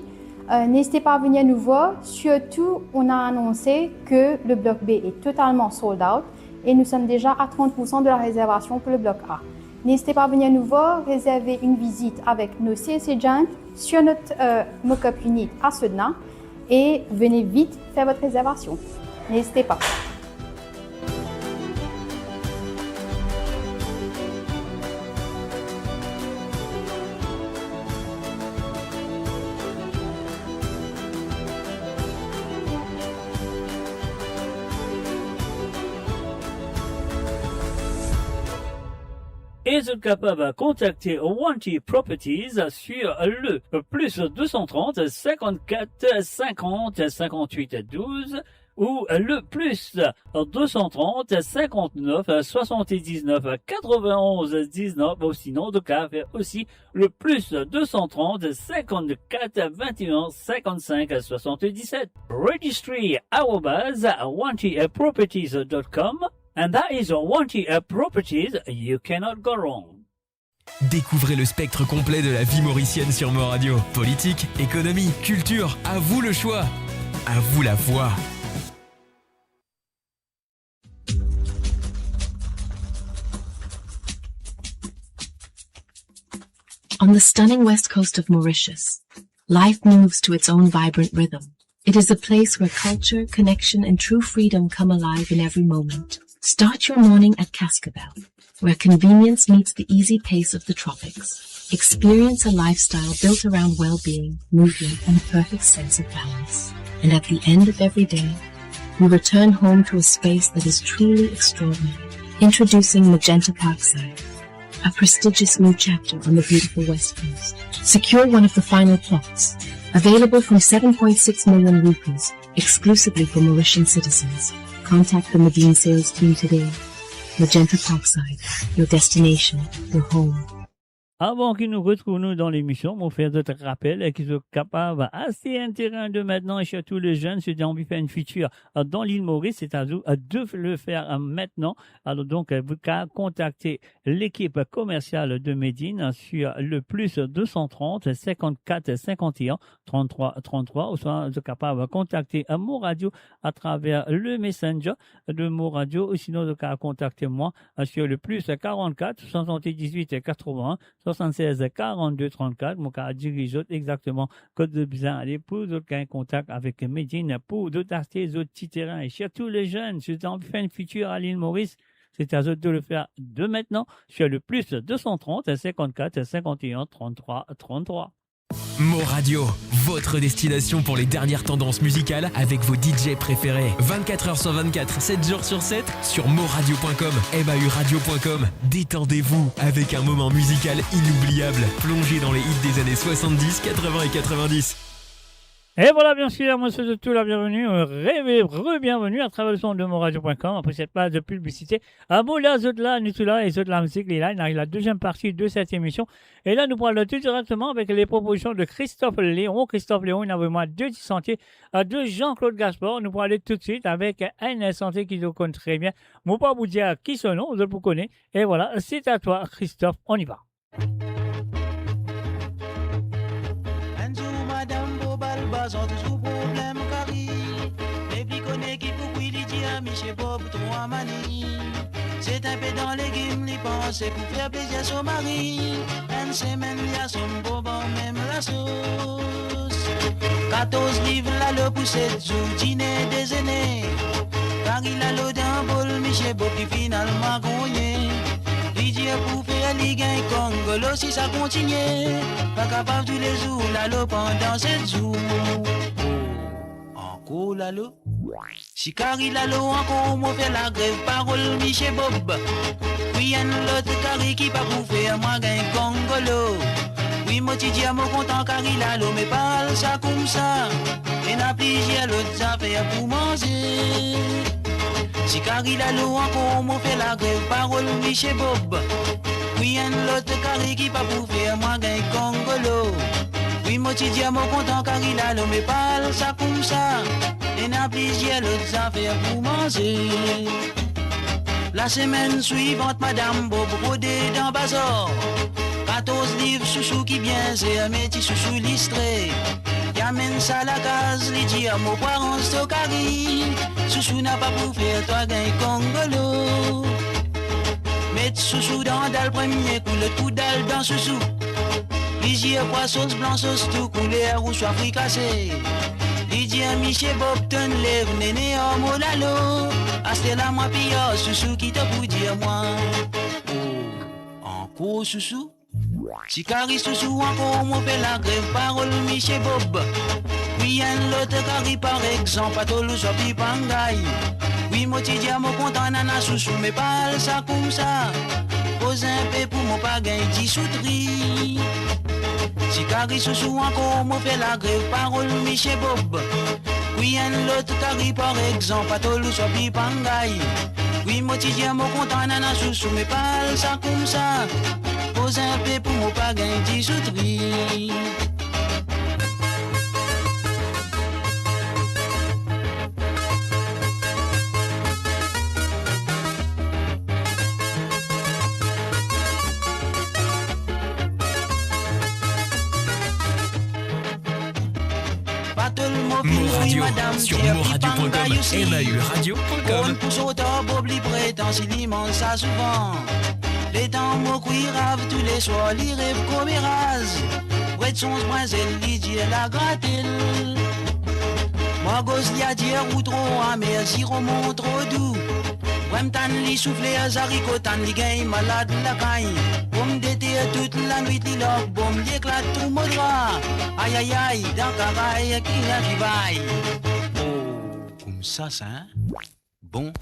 N'hésitez pas à venir nous voir. Surtout, on a annoncé que le bloc B est totalement sold out et nous sommes déjà à 30% de la réservation pour le bloc A. N'hésitez pas à venir nous voir, réserver une visite avec nos sales agents sur notre mock-up unit à Sedna et venez vite faire votre réservation. N'hésitez pas. Et vous êtes capable de contacter Wanty Properties sur le plus 230 54 50 58 12 ou le plus 230 59 79 91 19 ou sinon de cas aussi le plus 230 54 21 55 77 registry@wantyproperties.com. And that is Wanty Properties, you cannot go wrong. Découvrez le spectre complet de la vie mauricienne sur Mo Radio. Politique, économie, culture, à vous le choix. À vous la voix. On the stunning west coast of Mauritius, life moves to its own vibrant rhythm. It is a place where culture, connection, and true freedom come alive in every moment. Start your morning at Cascabel, where convenience meets the easy pace of the tropics. Experience a lifestyle built around well-being, movement, and a perfect sense of balance. And at the end of every day, we return home to a space that is truly extraordinary. Introducing Magenta Parkside, a prestigious new chapter on the beautiful West Coast. Secure one of the final plots, available from 7.6 million rupees, exclusively for Mauritian citizens. Contact the Medine sales team today. Magenta Parkside, your destination, your home. Avant qu'ils nous retrouvent nous dans l'émission, on fait d'autres rappels qu'ils sont capables assez intéressants de maintenant et surtout les jeunes, si on veut faire une feature dans l'île Maurice, c'est-à-dire de le faire maintenant. Alors donc, vous pouvez contacter l'équipe commerciale de Medine sur le plus 230 54 51 33 33 ou soit vous êtes capable de contacter Mo Radio à travers le messenger de Mo Radio ou sinon vous pouvez contacter moi sur le plus 44 78 81 76 42 34, mon cas dirige exactement code de besoin aller pour aucun contact avec Medine pour d'autres acheter d'autres petits terrains et surtout les jeunes, si vous avez fait une future à l'île Maurice, c'est à eux de le faire de maintenant sur le plus 230 54 51 33 33. Mo Radio, votre destination pour les dernières tendances musicales avec vos DJ préférés. 24h sur 24, 7 jours sur 7 sur moradio.com, mauradio.com. Détendez-vous avec un moment musical inoubliable. Plongez dans les hits des années 70, 80 et 90. Et voilà, bien sûr, moi, c'est tout la bienvenue, re-bienvenue à travers le son de moradio.com. Après cette page de publicité, à Moula, Zotla, Nutula et Zotla Musique, là, il arrive la deuxième partie de cette émission. Et là, nous parlons tout directement avec les propositions de Christophe Léon. Christophe Léon, il a vraiment deux sentiers de Jean-Claude Gaspard. Nous parlons tout de suite avec un santé qui nous connaît très bien. Je ne vais pas vous dire qui son nom, vous connaissez. Et voilà, c'est à toi, Christophe, on y va. Bazon toujours problème carré. Les bliconnes qui pour qui dit à Michel Bob trop à manie. C'est un peu dans les games, les pensées pour faire plaisir à son mari. Une semaine, il y a son beau bon, même la sauce. 14 livres, là, le poussé, jour, dîner, déjeuner. Car il a l'eau d'un bol, Michel Bob qui finalement gagné. Didier pour faire Ligue 1 Congolo si ça continue. Pas capable tous les jours, l'allo pendant 7 jours. Encore l'allo. Si Carrie l'allo encore, moi fait la grève, parole Michel Bob. Puis un l'autre Carrie qui pas pour faire moi gain Congolo. Oui, moi tu dis à mon content Carrie l'allo, mais parle ça comme ça. Et n'a plusieurs l'autre affaires pour manger. Si Carrie l'allo encore, moi fait la grève, parole Michel Bob. Oui, un l'autre Carrie qui pas pour faire moi gain Congolo. Oui, moi tu dis à mon content Carrie l'allo, mais parle ça comme ça. Et n'a plusieurs l'autre affaires pour manger. La semaine suivante, Madame Bob rodé dans bazar. 14 livres chouchou qui bien, c'est un métier chouchou listré. Qui amène ça à la case, les dit à mon parent Stokari. Chouchou n'a pas pour faire toi gain congolo. Mettre chouchou dans dalle premier coup, le coup dalle dans chouchou. Ligier quoi sauce blanc, sauce tout couleur ou soit fricassé. Ligier Michel Bob ton lève néné en molalo. Asté la moi pire, chouchou qui te pour dire moi. Oh, encore chouchou. Si Kari chouchou encore mon fait la grève, parole Michel Bob. Oui, un l'autre Kari par exemple, pas tout le sopi pangay. Oui, moi tu dis à mon content nana chouchou, mais pas ça comme ça. Pose un peu pour mon pagain, 10 soutri. Si Kari chouchou encore mon fait la grève, parole Michel Bob. Oui, un l'autre Kari par exemple, pas tout le sopi pangay. Oui, moi tu dis à mon content nana chouchou, mais pas ça comme ça. Pose un peu pour mon pagain, 10 soutri. Moradio sur moradio.com et mahuradio.com. Pour sauter, Bob li prétend, s'il immense ça souvent. Les temps mots qui ravent tous les soirs, li rêve comme rase. Près de son demoiselle, li dit la gratte-il. Moi gosse li a dire ou trop amer, si remonte trop doux. Wem tan li souffle à zaricot, tan li gagne malade la caille. Boum d'été toute la nuit li loque, boum li éclate tout mon droit. Aïe aïe aïe, dans cavaille qui a qui vaille. Oh, comme ça, hein? Bon.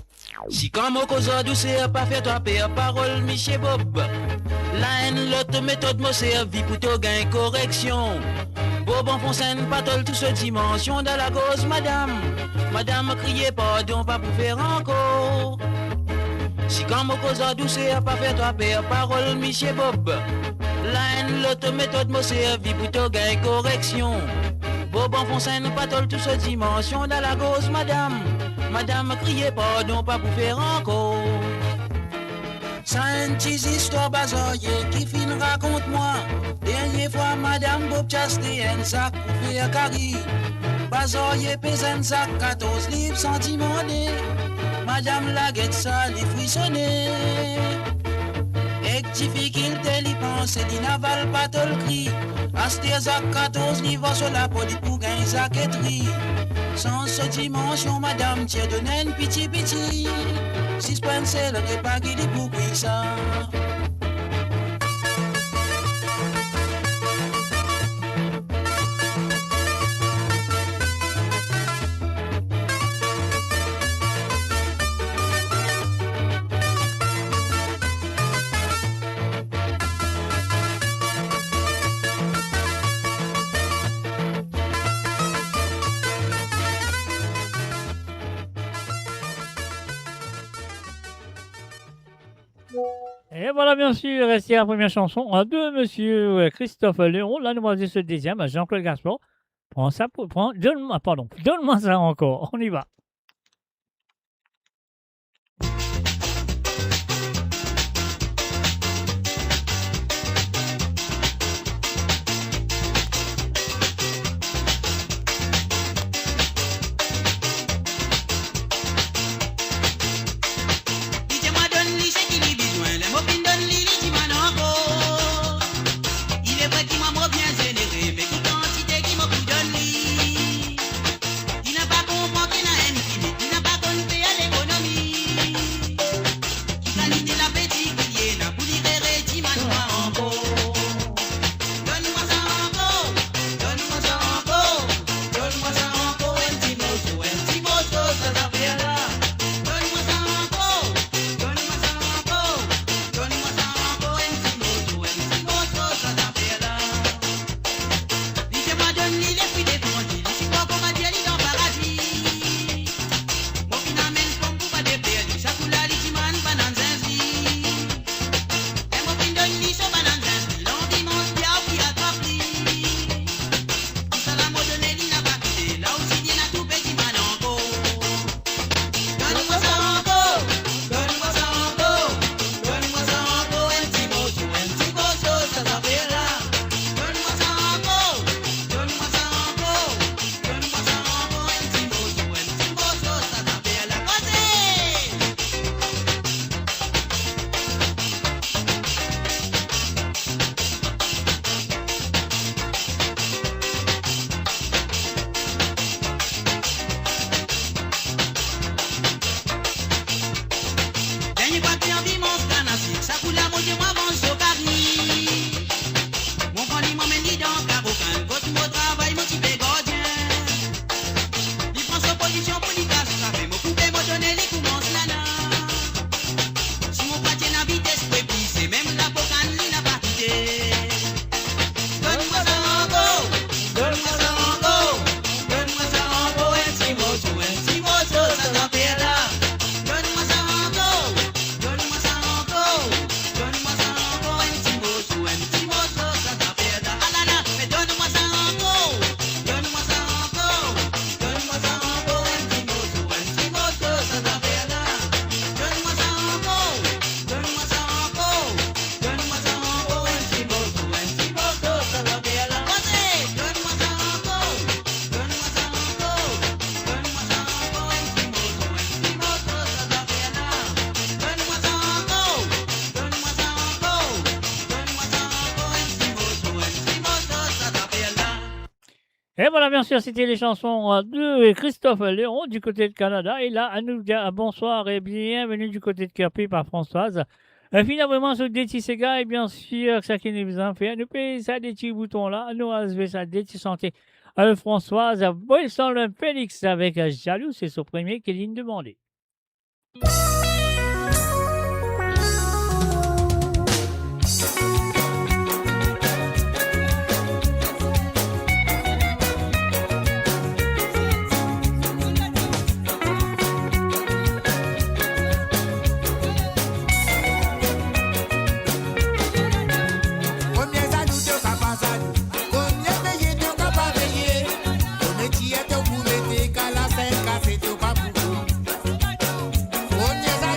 Si comme au cause douce, pas fait toi paix, parole Michel Bob. La haine, l'autre méthode me servi pour te gagner correction. Bob en fontaine, pas tout ce dimension de la cause, madame. Madame criez pardon, pas pour faire encore. Si comme au cause douce, pas fait toi paix, parole Michel Bob. La haine, l'autre méthode me servi pour te gagner correction. Bob en fontaine, pas tout ce dimension de la cause, madame. Madame criez pardon, pas pour faire encore. Ça une petite histoire basoye qui fin raconte-moi. Dernière fois, madame Bob chasté un sac pour faire carré. Basoye pèse un sac 14 livres sentimentés. Madame la guette ça, les frissonnait. Et difficulté, l'y pense, l'y n'avale pas tout le cri. Asté sac 14 livres sur la poli pour gagner sa quêterie. Sans ce dimension, madame, tire de naine, piti. Si c'est le repas qui dit pour ça. Et voilà, bien sûr, restez à la première chanson de monsieur Christophe Léon. Là, nous voici ce deuxième à Jean-Claude Gaspard. Prends ça pour prendre. Donne-moi ça encore. On y va. Il n'a pas compris qu'il a une Dernier pas de envie, mon canassi, ça coule la moitié, moi, avance au carni. Mon grand lit, m'emmène lit dans Carocan, côté mon travail, mon type gardien. Il prend sa position pour lui casser la fait, mon coupé, mon donné, les commence là, là. Si mon pratique n'a vitesse, c'est même la bocane, il n'a pas quitté. Donne-moi ça encore, donne-moi ça encore, donne-moi ça encore, un petit morceau, ça t'en fait là. Donne-moi ça encore, donne-moi ça encore, donne-moi ça encore, un petit morceau, ça t'en fait là. Ah là là, mais donne-moi ça encore, donne-moi ça encore, donne-moi ça encore, un petit morceau, ça t'en fait là. Donne-moi ça encore, donne-moi ça encore, donne-moi ça encore, un petit morceau, ça t'en fait là. Donne-moi ça encore, donne-moi ça encore, donne-moi ça encore, un petit morceau, ça t'en fait là. Donne-moi ça encore, donne-moi ça encore, donne-moi ça encore, un petit morceau, ça t'en fait là. Et voilà, bien sûr, c'était les chansons de Christophe Léon du côté de Canada. Et là, à nous dire bonsoir et bienvenue du côté de Kerpé par Françoise. Finalement, sur des petits Sega, et bien sûr, ça qui nous a fait, nous paye ça des petits boutons là, nous avons ça des petits santé. Françoise, Wilson Félix avec Jaloux, c'est son premier qu'Eline demandait. Combien ça nous te capace, combien veillé te capable veiller, combien tu es te pour mettre qu'à la scène café te pas pour. Combien ça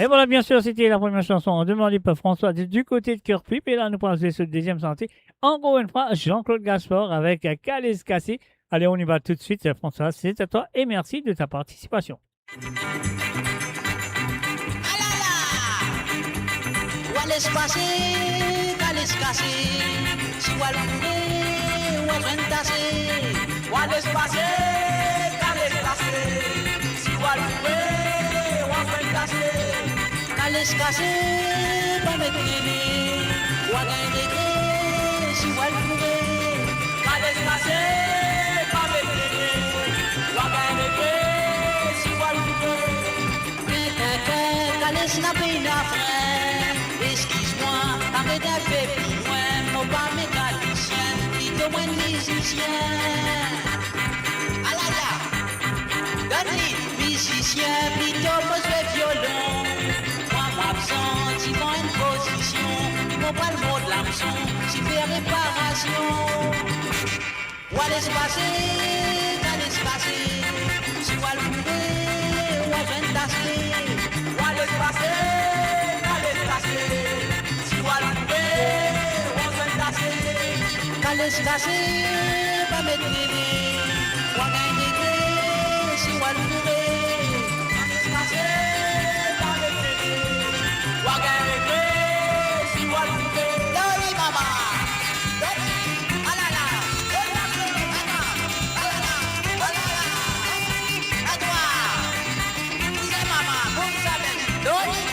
Et voilà, bien sûr, c'était la première chanson demandée par François du côté de Cœur Pipe. Et là, nous passons sur le deuxième santé. Encore une fois, Jean-Claude Gaspard avec Calais Cassé. Allez, on y va tout de suite. François, c'est à toi et merci de ta participation. Laisse passer, laisse casser, si on le couper, on va tasser. Laisse passer, laisse casser, si on le couper, on va tasser. Laisse casser, pas mettre les on va gagner, si on le couper. Laisse passer, pas mettre les on va gagner, si on le couper. Laisse la peine à faire. Excuse-moi, arrête un peu plus loin, mon pas mécanicien, plutôt moins musicien. Alaya, Dani, musicien, plutôt moi je fais violon. Moi m'absente, si prends une position, il faut pas le mot de l'hameçon, si fait réparation. Ou allez se passer, si on va le couper, ou à jeune tasser. Ou allez se passer. Si on le couper, on va tasser. Calais cassé, pas mettre les on va gagner, si on le couper. Calais cassé, pas mettre les on va gagner, si on le couper. Dori maman, Dori, alala, à toi, c'est maman, vous savez, Dori,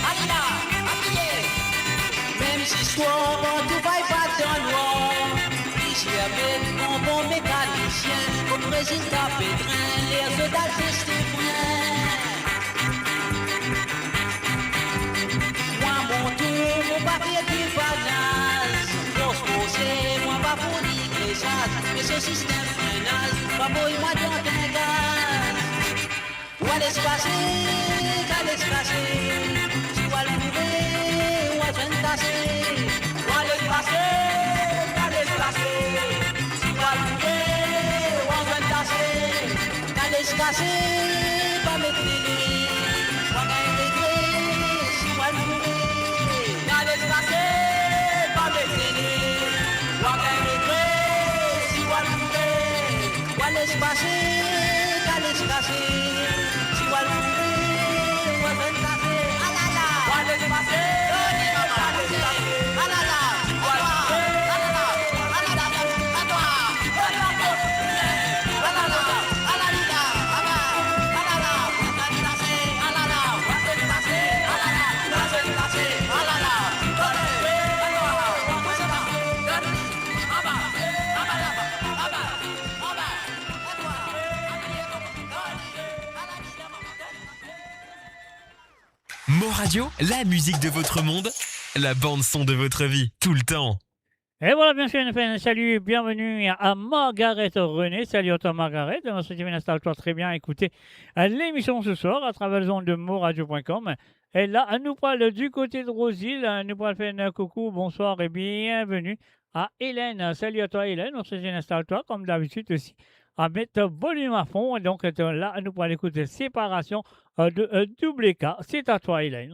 alala. Même si soir, tout va pas dans noir. Ici avec mon bon mécanicien, comme résultat pétrin, l'air se d'alteste moi mon tour, mon papier du balance. Pour se poser, moi pas pour l'églissage, mais ce système freinage, pas pour moi dans un gaz. Où allez se passer, qu'allez se passer, tu vas le trouver, où allez se passer. Où allez se passer, qu'allez se passer, tu vas le trouver, où allez se passer. Qu'allez se passer, pas mettre les lits, pas mettre les lits, si on va le trouver. Qu'allez se passer, pas mettre les lits, pas mettre les lits, si on va le trouver. Où allez se passer, qu'allez se passer. Radio, la musique de votre monde, la bande son de votre vie, tout le temps. Et voilà, bien sûr, salut et bienvenue à Margaret René. Salut à toi, Margaret. On se dit, installe-toi très bien à écouter l'émission ce soir à travers les ondes de moradio.com. Et là, elle nous parle du côté de Rosil. Elle nous parle faire un coucou, bonsoir et bienvenue à Hélène. Salut à toi, Hélène. On se dit, installe-toi comme d'habitude aussi à mettre volume à fond. Et donc là, elle nous parle écouter séparation de double K. C'est à toi, Hélène.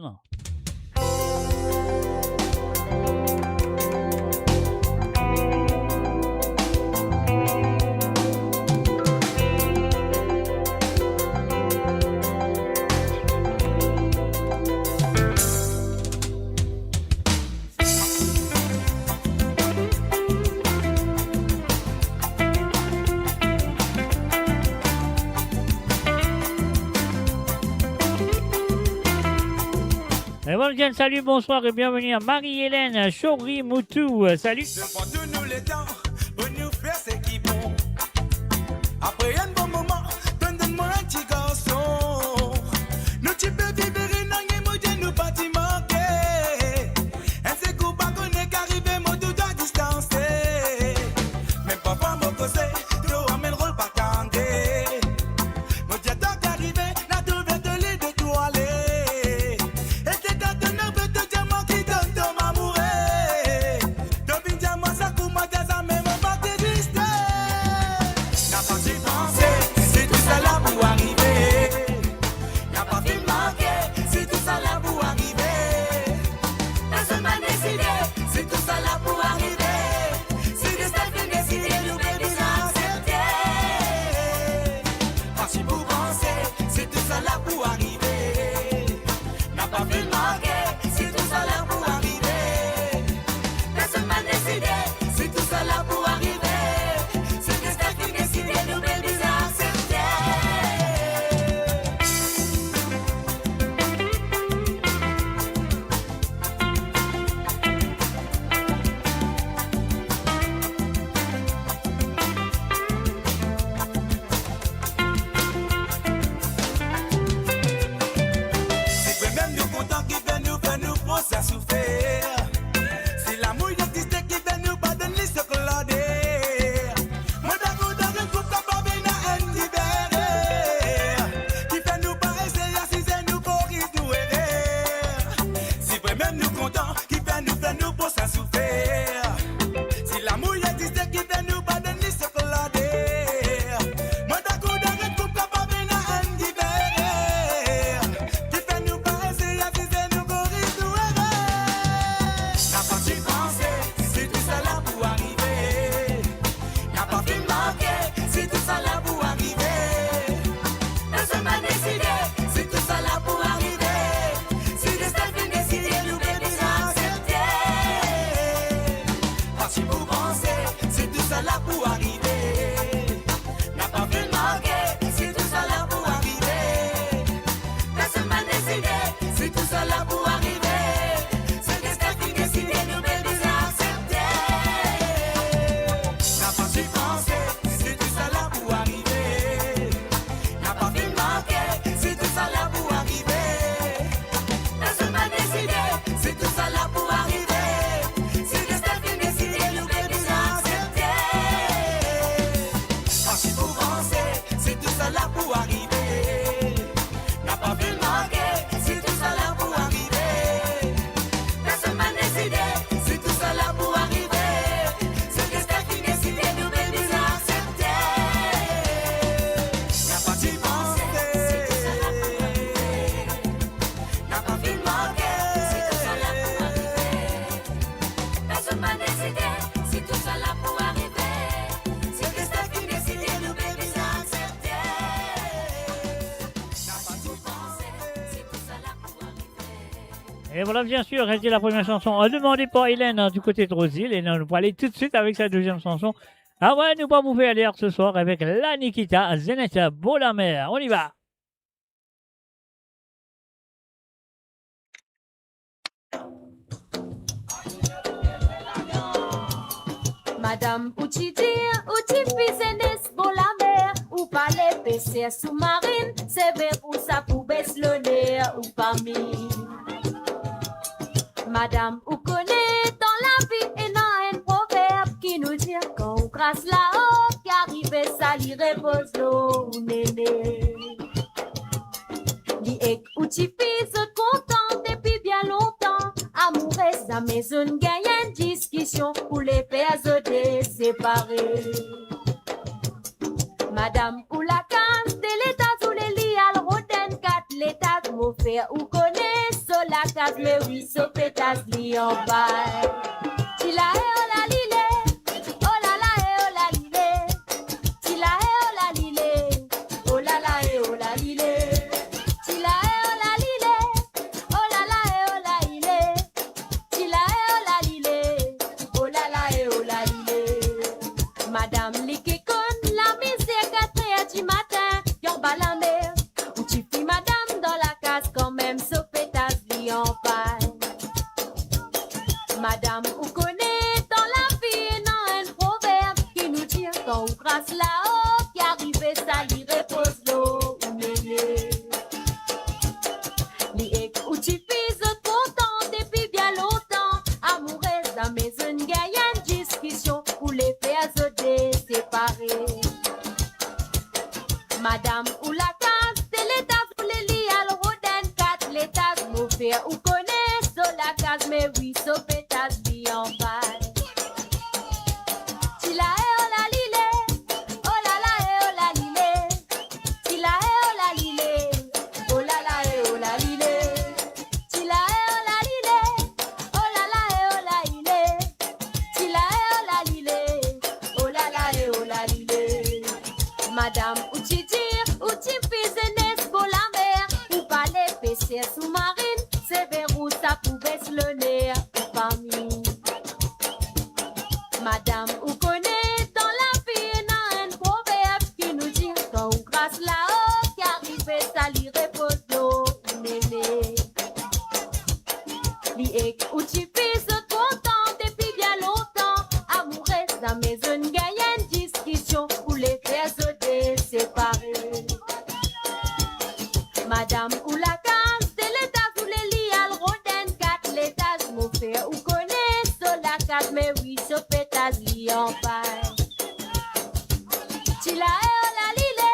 Et voilà, salut, bonsoir et bienvenue à Marie-Hélène Chori Moutou. Salut. Demande-nous les temps pour nous faire ce qui bon. Après un bon moment, donne-moi un petit garçon. Nous tu peux vivre dans les mots de nous pas t'y manquer. Un c'est coup pas qu'on est qu'arrivé, mon tout doit distancer. Mais papa m'a causé, tu amènes le rôle pas candé. Mon dieu t'as qu'arrivé, n'a trouvé de lit de toilette. Qui donne ton amour, ton diamant ça coûte ma tête, mais mon pas te dit. pas si pensé, c'est tout ça là pour arriver. N'a pas fait manquer, c'est tout ça là pour arriver. Personne m'a décidé, c'est tout ça là pour arriver. Si le destin fait décider, nous bébés accepter. Pas si vous pensez, c'est tout ça là pour arriver. N'a pas fait manquer, c'est tout ça là pour arriver. Personne m'a décidé, c'est tout ça là pour arriver. C'est le destin qui décide, nous bébés accepter. N'a pas si pensé, c'est tout ça là pour arriver. N'a pas fait manquer, c'est tout ça là pour arriver. Personne m'a décidé, c'est tout ça là pour arriver. C'est le destin qui décide, nous bébés accepter. Pas si vous pensez, c'est tout ça là pour arriver. N'a pas fait manquer, c'est tout ça là pour arriver. Personne m'a décidé, c'est tout ça là pour arriver. C'est le destin qui décide, nous bébés accepter. N'a pas si pensé, c'est tout ça là pour arriver. N'a pas fait manquer, c'est tout ça là pour arriver. Personne m'a décidé, c'est tout ça là pour arriver. C'est le destin qui décide, nous bébés accepter. N'a pas si pensé, c'est tout ça là pour arriver. Et voilà, bien sûr, c'était la première chanson demandée par Hélène du côté de Rosil. Et nous va aller tout de suite avec sa deuxième chanson. Ah ouais, nous pas bouffer à l'air ce soir avec la Nikita Zeneta Beau la mer. On y va. Madame, ou tu dire, ou tu fais pour la mer, ou pas les PC sous-marine, c'est vrai pour ça pour baisser le nez, ou pas mis. Madame, ou connaît dans la vie, et dans un proverbe qui nous dit, quand on crasse là-haut, qu'arrive ça, l'y repose l'eau, ou néné. Li ek ou ti fils content depuis bien longtemps. Amoureux sa maison gagne une discussion pour les pères de séparés. Madame ou la case de l'état ou les lits al roden 4 l'état mon frère ou connaît so la case mais oui so pétas li en bas. Ti la oh la lile, oh la la oh la lile. Ti la oh la lile, oh la la oh la lile. Madame Likekon, la misère 4h du matin, yon bas la mer. Ou tu fis madame dans la case quand même, sauf pétas li en paille. Madame, ou connaît dans la vie, non un proverbe qui nous dit quand on crasse là-haut, qui arrive ça li repose l'eau, ou méné. Li ek ou tu fis content depuis bien longtemps, amoureuse à maison gagne une discussion pour les faire séparés. Madame ou la case, c'est l'état pour les lits al roden 4 l'état mon frère ou connaît so la case mais oui so pétas li en bail. Ti la oh la lile, oh la la oh la lile. Ti la oh la lile, oh la la oh la lile. Ti la oh la lile, oh la la oh la lile. Ti la oh la lile, oh la la oh la lile. Madame ou tu dire, ou tu fais pour la mer, ou pas les PC sous-marine, c'est vers où ça pouvait se le nez, ou pas mis. Madame ou connaît dans la vie, non un proverbe qui nous dit, quand on crasse là-haut, qui arrive ça li repose l'eau, néné. Li ek ou tu fais content depuis bien longtemps, amoureuse dans maison gagne une discussion pour les faire de séparés. Madame ou la case de l'état ou les lits al roden 4 l'étage mon frère ou connaît so la case mais oui so pétas li en paille. Ti la oh la lile,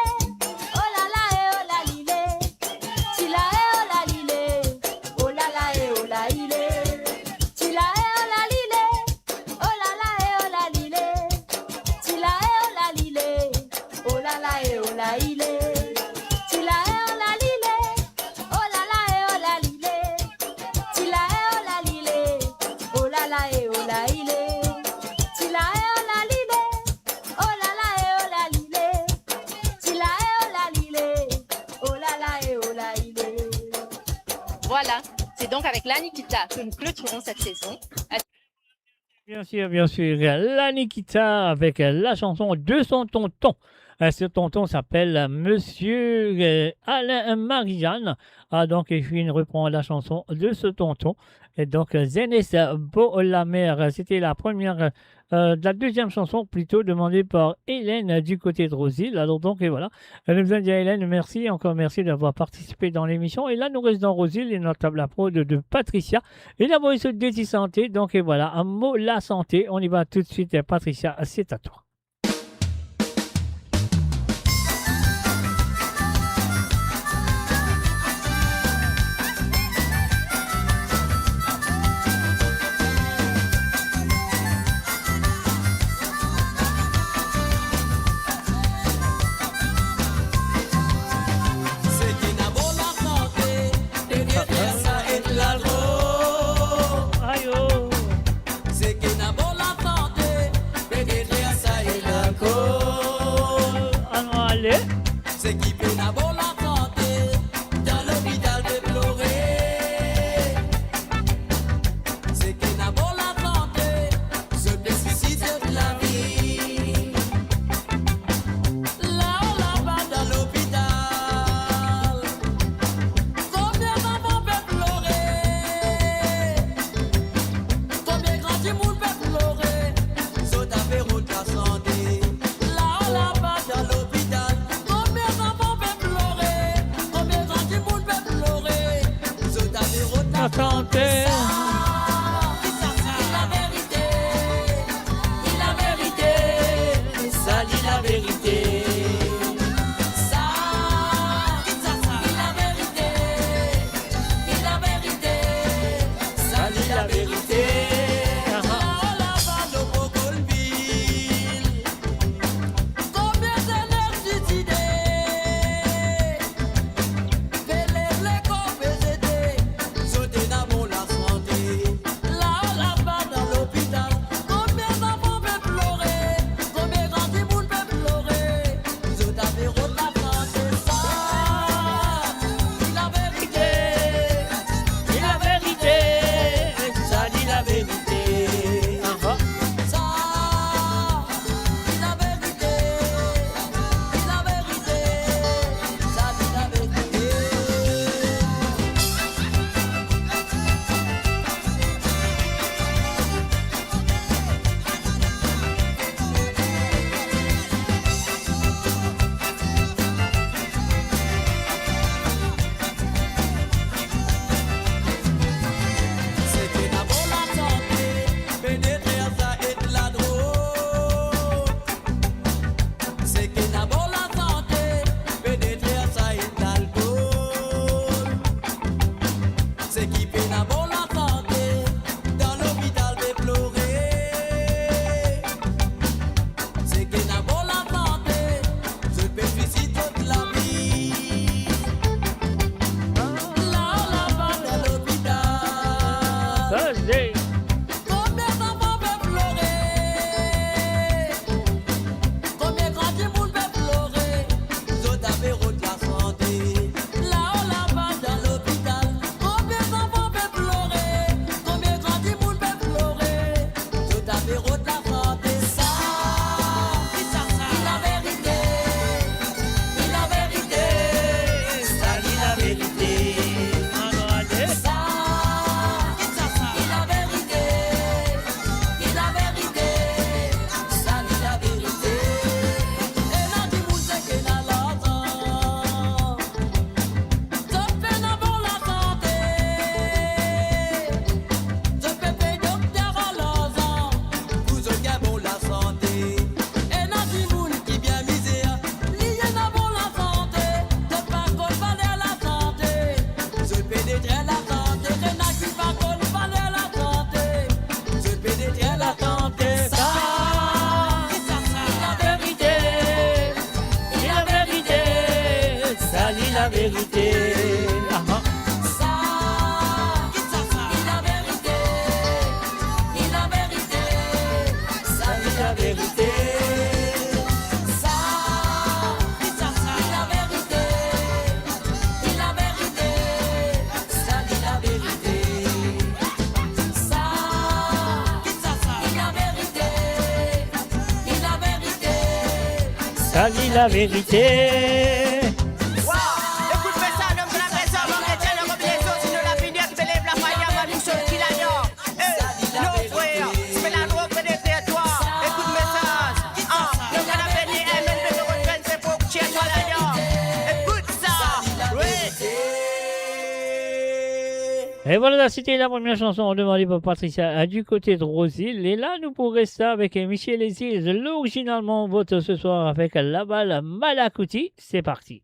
oh la la oh la lile. Ti la oh la lile, oh la la oh la lile. Ti la oh la lile, oh la la oh la lile. Ti la oh la lile, oh la la oh la lile. Ti la oh la lile, oh la la oh la lile. Ti la oh la lile, oh la la oh donc avec la Nikita que nous clôturons cette saison. Bien sûr, la Nikita avec la chanson de son tonton. Ce tonton s'appelle Monsieur Alain Marianne. Donc, il reprend la chanson de ce tonton. Et donc, Zénès Beau la mer, c'était la deuxième chanson plutôt demandée par Hélène du côté de Rosil. Alors donc, et voilà. Nous vous dire Hélène, merci, encore merci d'avoir participé dans l'émission. Et là, nous restons dans Rosil et notre table à prod de Patricia. Et la voix de Santé. Donc, et voilà, un mot la santé. On y va tout de suite, Patricia, c'est à toi. C'est qui fait d'abord la santé, dans l'hôpital de pleurer. C'est qui d'abord la santé, se déficit de la vie. Là on la va dans l'hôpital, combien d'enfants peuvent pleurer, combien grands petits peuvent pleurer, saute à faire route la santé. Là on la va dans l'hôpital. La santé. La vérité, ça dit la vérité. Ça, la vérité, ça dit la vérité. La ça dit la vérité. Écoute-moi ça, l'homme de la maison, mon Étienne, la combinaison, sinon la finière qui bélève la faille, ma douce qui la yor. Non, frère, c'est la loi près des territoires. Écoute-moi ça, l'homme de la béni, même de rejoindre, c'est pour que tu aies toi la yor. Écoute ça, oui. Et voilà, c'était la première chanson demandée par Patricia du côté de Rosil. Et là, nous pourrons rester avec Michel Aziz, l'originalement vote ce soir avec la balle Malakuti. C'est parti.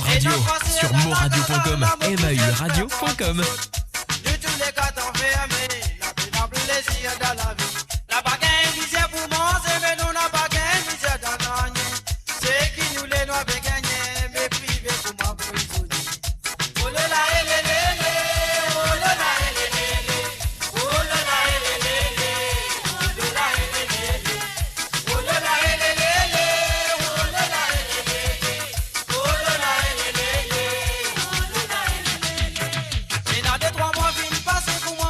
Radio sur moradio.com, mauradio.com. De tous les cas, t'en fais aimer. La plus dans plaisir dans la vie. La baguette misère pour manger, mais nous n'a pas gagné misère dans l'année. C'est qui nous les noirs veut gagner, mais privé pour ma prisonnier. Oh là là, oh là là, oh là là, oh là là, oh là là, oh là là, et dans 2-3 mois, vite passer pour moi,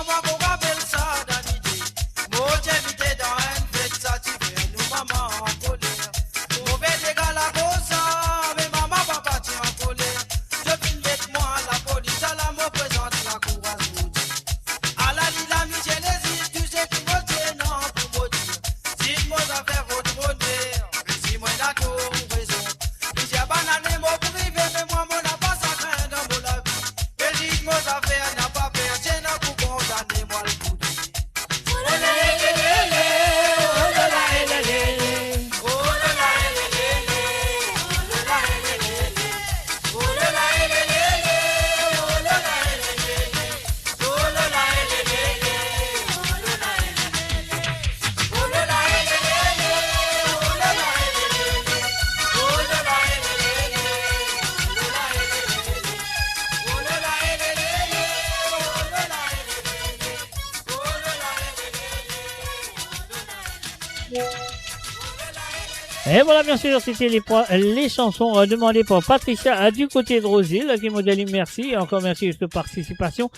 Et voilà, bien sûr, c'était les chansons demandées par Patricia du côté de Rosil, qui modèle merci. Encore merci de votre participation.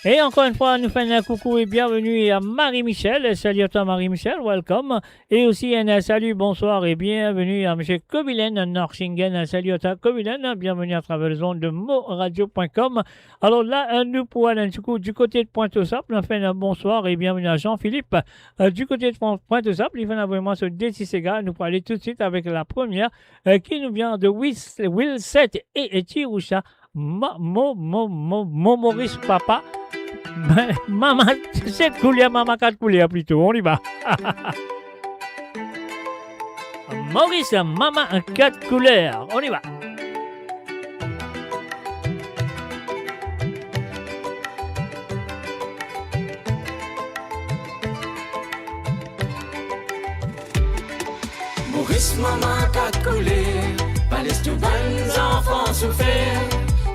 Et encore une fois, nous faisons un coucou et bienvenue à Marie-Michel. Salut à toi Marie-Michel, welcome. Et aussi un salut, bonsoir et bienvenue à M. Kobilen Norchingen. Salut à toi Kobilen, bienvenue à travers les ondes de moradio.com. Alors là, nous pour aller du côté de Pointe-aux-Saples, on fait un bonsoir et bienvenue à Jean-Philippe. Du côté de Pointe-aux-Saples, il fait un vraiment sur Desi Sega. Nous pour aller tout de suite avec la première qui nous vient de Will 7 et Tiroucha. Maurice Papa. Maman, 7 couleurs, maman 4 couleurs plutôt, on y va. Maurice, maman 4 couleurs, on y va. Maurice, maman, 4 couleurs, pas laisse tout bonnes enfants souffrir.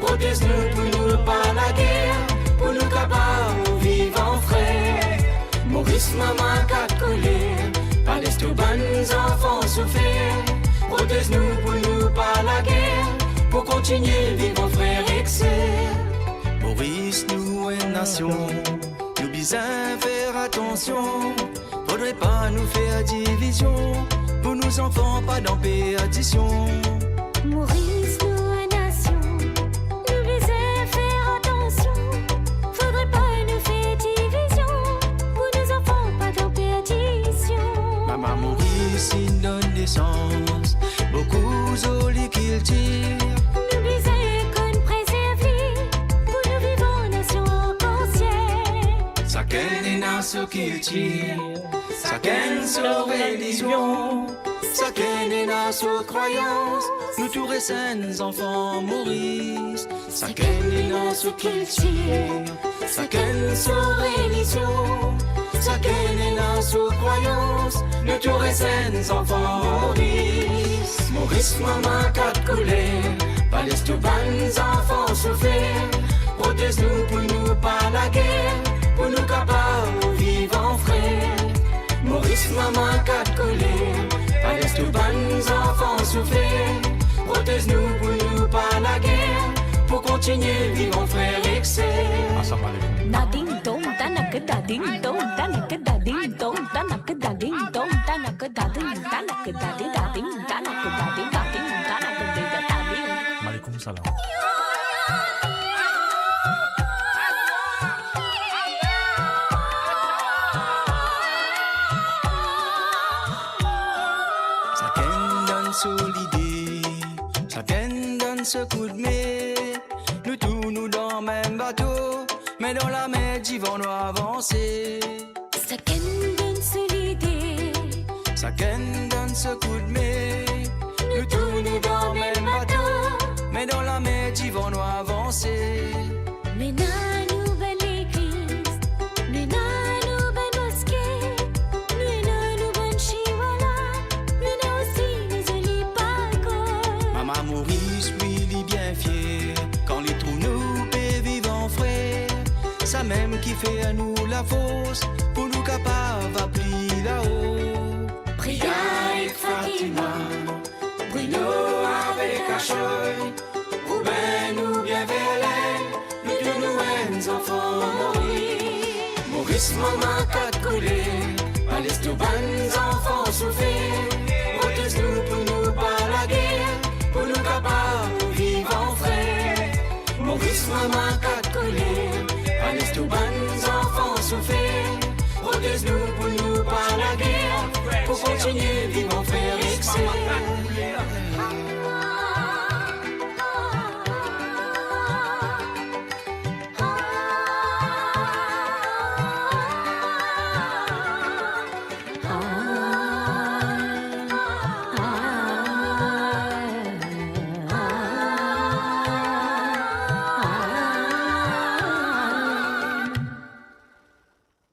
Protège-nous pour nous pas la guerre, pour nous capables vivre en frère. Maurice, maman, 4 couleurs, pas laisse tout bonnes enfants souffrir. Protège-nous pour nous pas la guerre, pour continuer vivre en frère excès. Maurice, nous une nation, nous besoin faire attention. Faudrait pas nous faire division, pour nos enfants pas dans perdition. Maurice, nous une nation, nous besoin faire attention. Faudrait pas nous faire division, pour nos enfants pas dans perdition. Maman Maurice, il donne naissance, beaucoup jolis qu'il tire. Nous besoin qu'on préserve, pour nous vivre en nation consciente. Chacun des nations qu'il tire, chacun sa religion, chacun des nations croyances. Nous tous les saints enfants Maurice, chacun des nations qu'il tire, chacun sa religion, chacun des nations croyances. Nous tous les saints enfants Maurice. Maurice, maman, 4 couleurs, pas laisse tous bonnes enfants souffrir. Protège-nous pour nous pas la guerre, pour nous capables vivre en frère. Maurice, maman, 4 couleurs, pas laisse tous bonnes enfants souffrir. Protège-nous pour nous pas la guerre, pour continuer vivre en frère excès. Da ding dong, da nak da ding dong, da nak da ding dong, da nak da ding dong, da nak da ding, da nak da ding, da ding, da nak da ding, da ding, da nak da ding, da ding. Maaleykum salaam. Chacun donne son idée, chacun donne ce coup de main. Nous tous nous dans le même bateau, mais dans la mer d'Yvon nous avancer. Chacun donne son idée, chacun donne ce coup de main. Nous tous nous dans le même bateau, mais dans la mer d'Yvon nous avancer. mais na nous belle église, mais na nous belle mosquée, mais na nous bonne chihuahua, mais na aussi nous jolis parcours. Maman Maurice, lui, il est bien fier quand les trous nous peut vivre en frère. Ça même qui fait à nous la fosse pour nous capables à plier là-haut. Priya avec Fatima, Bruno avec Achoy, Rouben ou bien Vélène, nous tous nous uns enfants Maurice. Maurice, maman, 4 couleurs, pas laisse tous bonnes enfants souffrir. Protège-nous pour nous pas la guerre, pour nous capables vivre en frère. Maurice, maman, 4 couleurs, pas laisse tous bonnes enfants souffrir. Protège-nous pour nous pas la guerre, pour continuer vivre en frère excès.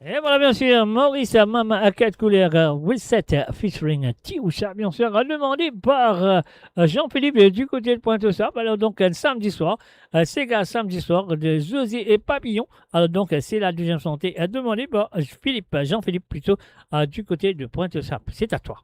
Et voilà, bien sûr, Maurice Mama à 4 couleurs, Wilset featuring Tioucha, bien sûr, demandé par Jean-Philippe du côté de Pointe-aux-Sables. Alors, donc, samedi soir, Sega samedi soir de José et Papillon. Alors, donc, c'est la deuxième santé demandée par Jean-Philippe plutôt, du côté de Pointe-aux-Sables. C'est à toi.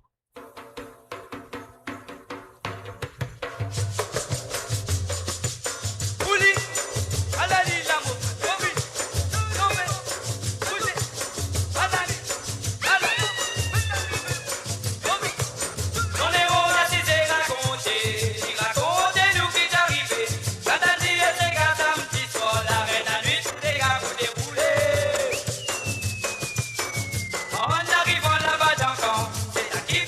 En arrivant là-bas d'enfant, c'est là qui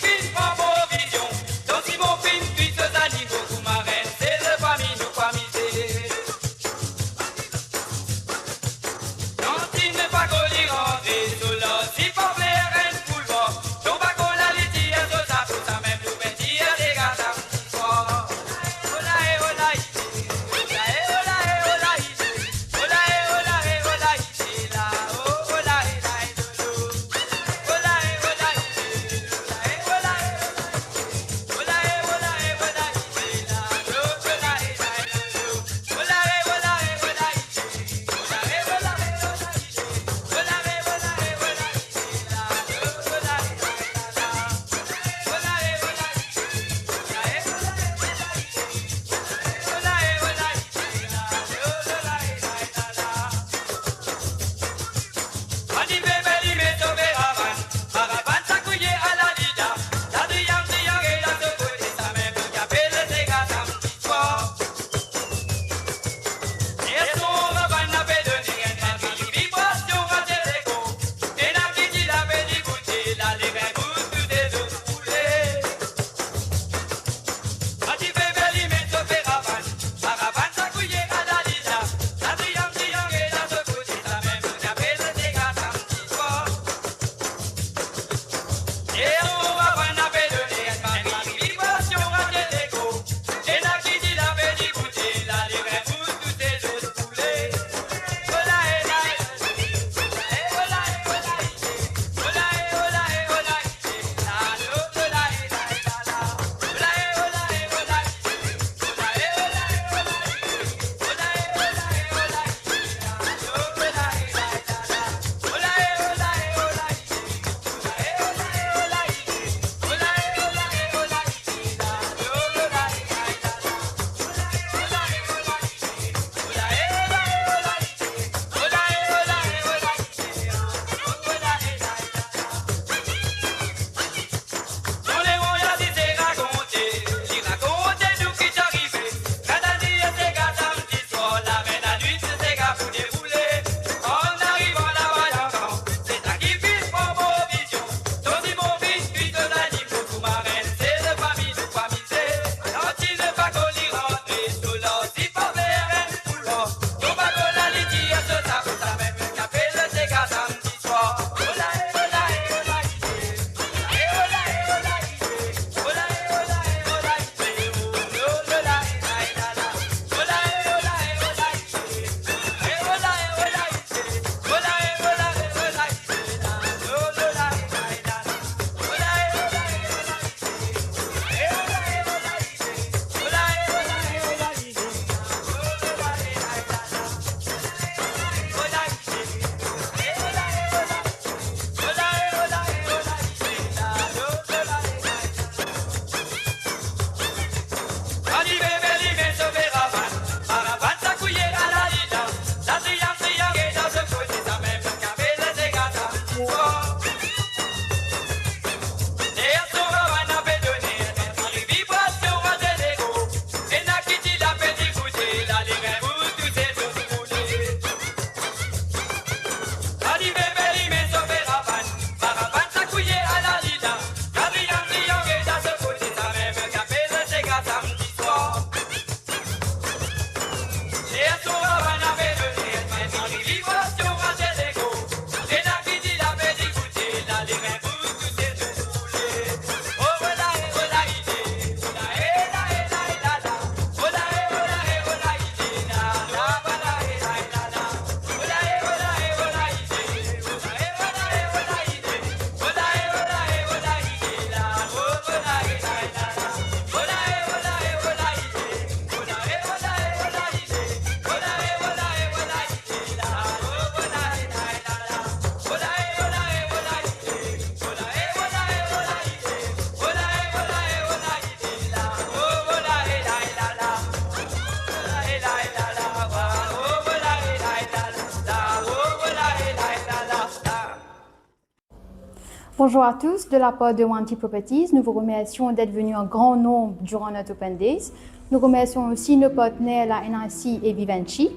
Bonjour à tous, de la part de Wanty Properties, nous vous remercions d'être venus en grand nombre durant notre Open Days. Nous remercions aussi nos partenaires, la NRC et Vivendi.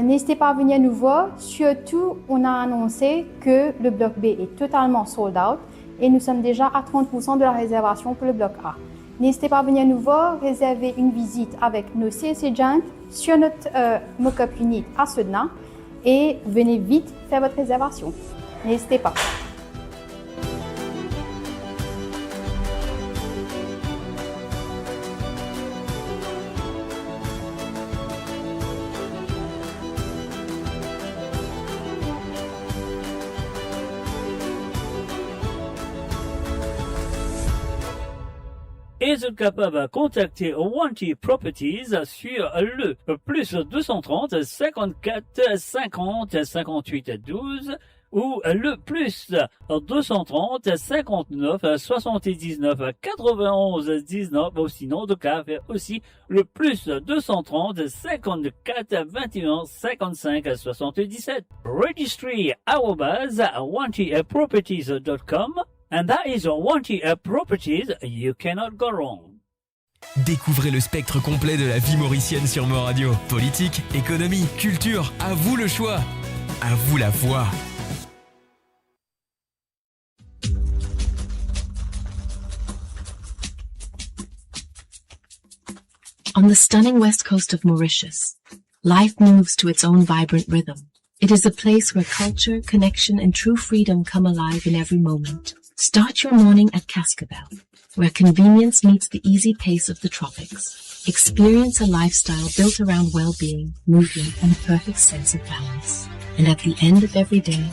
N'hésitez pas à venir nous voir. Surtout, on a annoncé que le bloc B est totalement sold out et nous sommes déjà à 30% de la réservation pour le bloc A. N'hésitez pas à venir nous voir, réserver une visite avec nos sales agents sur notre mock-up unit à Sedna et venez vite faire votre réservation. N'hésitez pas. Et vous êtes capable de contacter Wanty Properties sur le plus 230 54 50 58 12 ou le plus 230 59 79 91 19 ou sinon de cas aussi le plus 230 54 21 55 77 registry@wantyproperties.com. And that is Wanty Properties, you cannot go wrong. Découvrez le spectre complet de la vie mauricienne sur Mo Radio. Politique, économie, culture, à vous le choix. À vous la voix. On the stunning west coast of Mauritius, life moves to its own vibrant rhythm. It is a place where culture, connection, and true freedom come alive in every moment. Start your morning at Cascabel, where convenience meets the easy pace of the tropics. Experience a lifestyle built around well-being, movement, and a perfect sense of balance. And at the end of every day,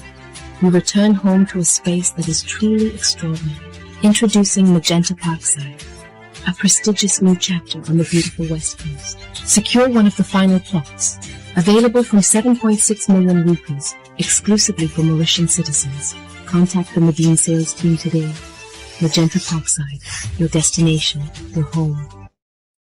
we return home to a space that is truly extraordinary. Introducing Magenta Parkside, a prestigious new chapter on the beautiful West Coast. Secure one of the final plots, available from 7.6 million rupees, exclusively for Mauritian citizens. Contact the Medine sales team today. Magenta Parkside, your destination, your home.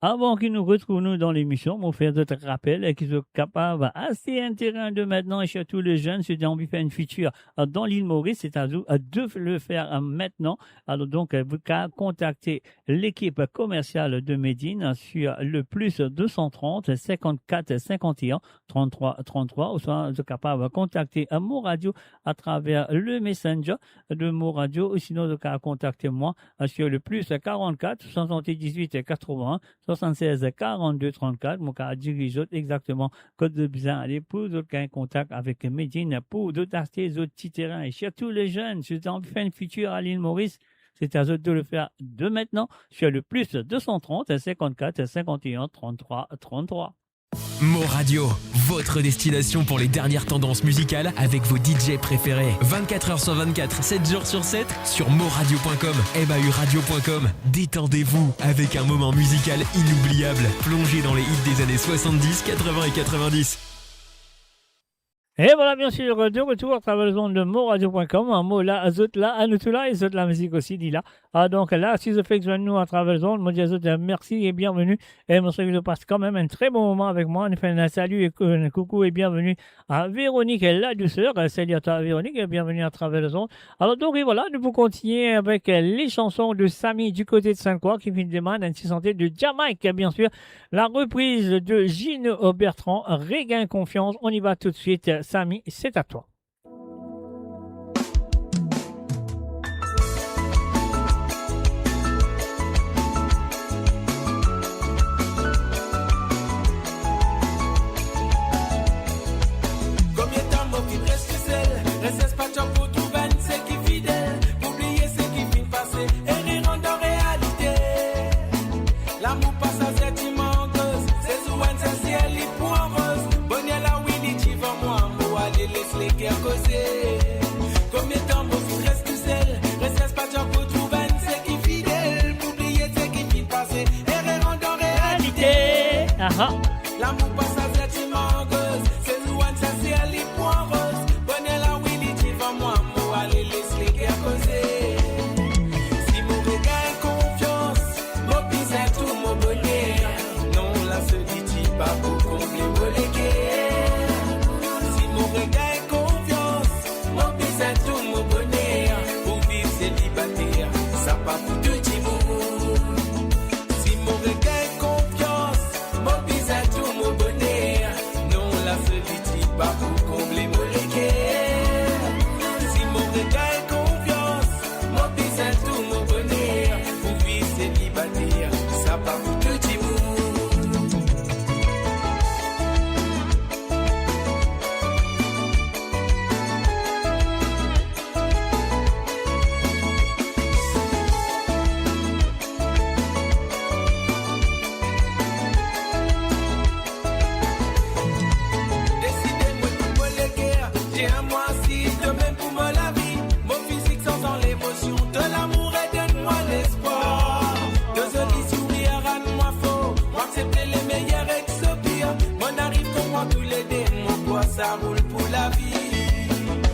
Avant qu'ils nous retrouvent nous dans l'émission, on fait d'autres rappels qu'ils sont capables assez intéressants de maintenant et surtout les jeunes se disent on veut faire une feature dans l'île Maurice, c'est à vous de le faire maintenant. Alors donc vous pouvez contacter l'équipe commerciale de Medine sur le plus 230 54 51 33 33 ou soit vous êtes capable de contacter Mo Radio à travers le messenger de Mo Radio ou sinon vous pouvez contacter moi sur le plus 44 78 81 76 42 34, mon cas dirige exactement code de besoin aller pour aucun contact avec Medine pour d'autres acheter d'autres petits terrains et surtout les jeunes, si vous avez fait une future à l'île Maurice, c'est à eux de le faire de maintenant sur le plus 230 54 51 33 33. Mo Radio, votre destination pour les dernières tendances musicales avec vos DJ préférés. 24h sur 24, 7 jours sur 7 sur moradio.com, MAUradio.com. Détendez-vous avec un moment musical inoubliable. Plongez dans les hits des années 70, 80 et 90. Et voilà, bien sûr, de retour à travers le zone de moradio.com. Un mot là, azot là, anutu là, et zot la musique aussi, dit là. Ah, donc là, si vous faites nous à travers le zone, moi, je dis merci et bienvenue. Et moi, je passe quand même un très bon moment avec moi. On fait un salut et un coucou et bienvenue à Véronique, la douceur. Salut à toi, Véronique, et bienvenue à travers le zone. Alors, donc, et voilà, nous pouvons continuer avec les chansons de Samy du côté de Saint-Croix, qui fait une demande ainsi santé de Jamaïque, bien sûr. La reprise de Gino Bertrand, Regain Confiance. On y va tout de suite. Samy, c'est à toi. Combien de temps mon fille reste seul, reste pas de pour tout ben, c'est qui fidèle, oublier ce qui vient passer, et rire en réalité. L'amour passe à cette immense, c'est souvent c'est ciel, il poireuse, bonne la Willy, tu vas moi. Laisse les guerres causer. Combien de temps mon fils reste seul, reste pas de pour trouver c'est qui fidèle, pour oublier ce qui vient passer, et rendre en réalité. L'amour passe à cette immense, c'est loin de ça, c'est à l'hypoireuse. Bonne la Willy, tu vas moi, aller laisse les guerres causer. Si mon regain confiance, mon pis tout mon bonheur. Non, la solitude, pas pour combler mon guerres. Mon regard confiance, mon baiser tout mon bonheur. Pour vivre c'est regard confiance, mon fils est tout mon bonheur. Pour vivre célibataire, ça pas pour tout le monde. Décidez-moi pour me le guerre, j'ai un mois si demain pour me la vie. Mon physique sans l'émotion de l'amour et donne-moi l'espoir. De jolis sourires à moi faux, moi accepter les meilleurs ex-pires. Mon arrive qu'on voit tous les démons, quoi ça roule pour la vie.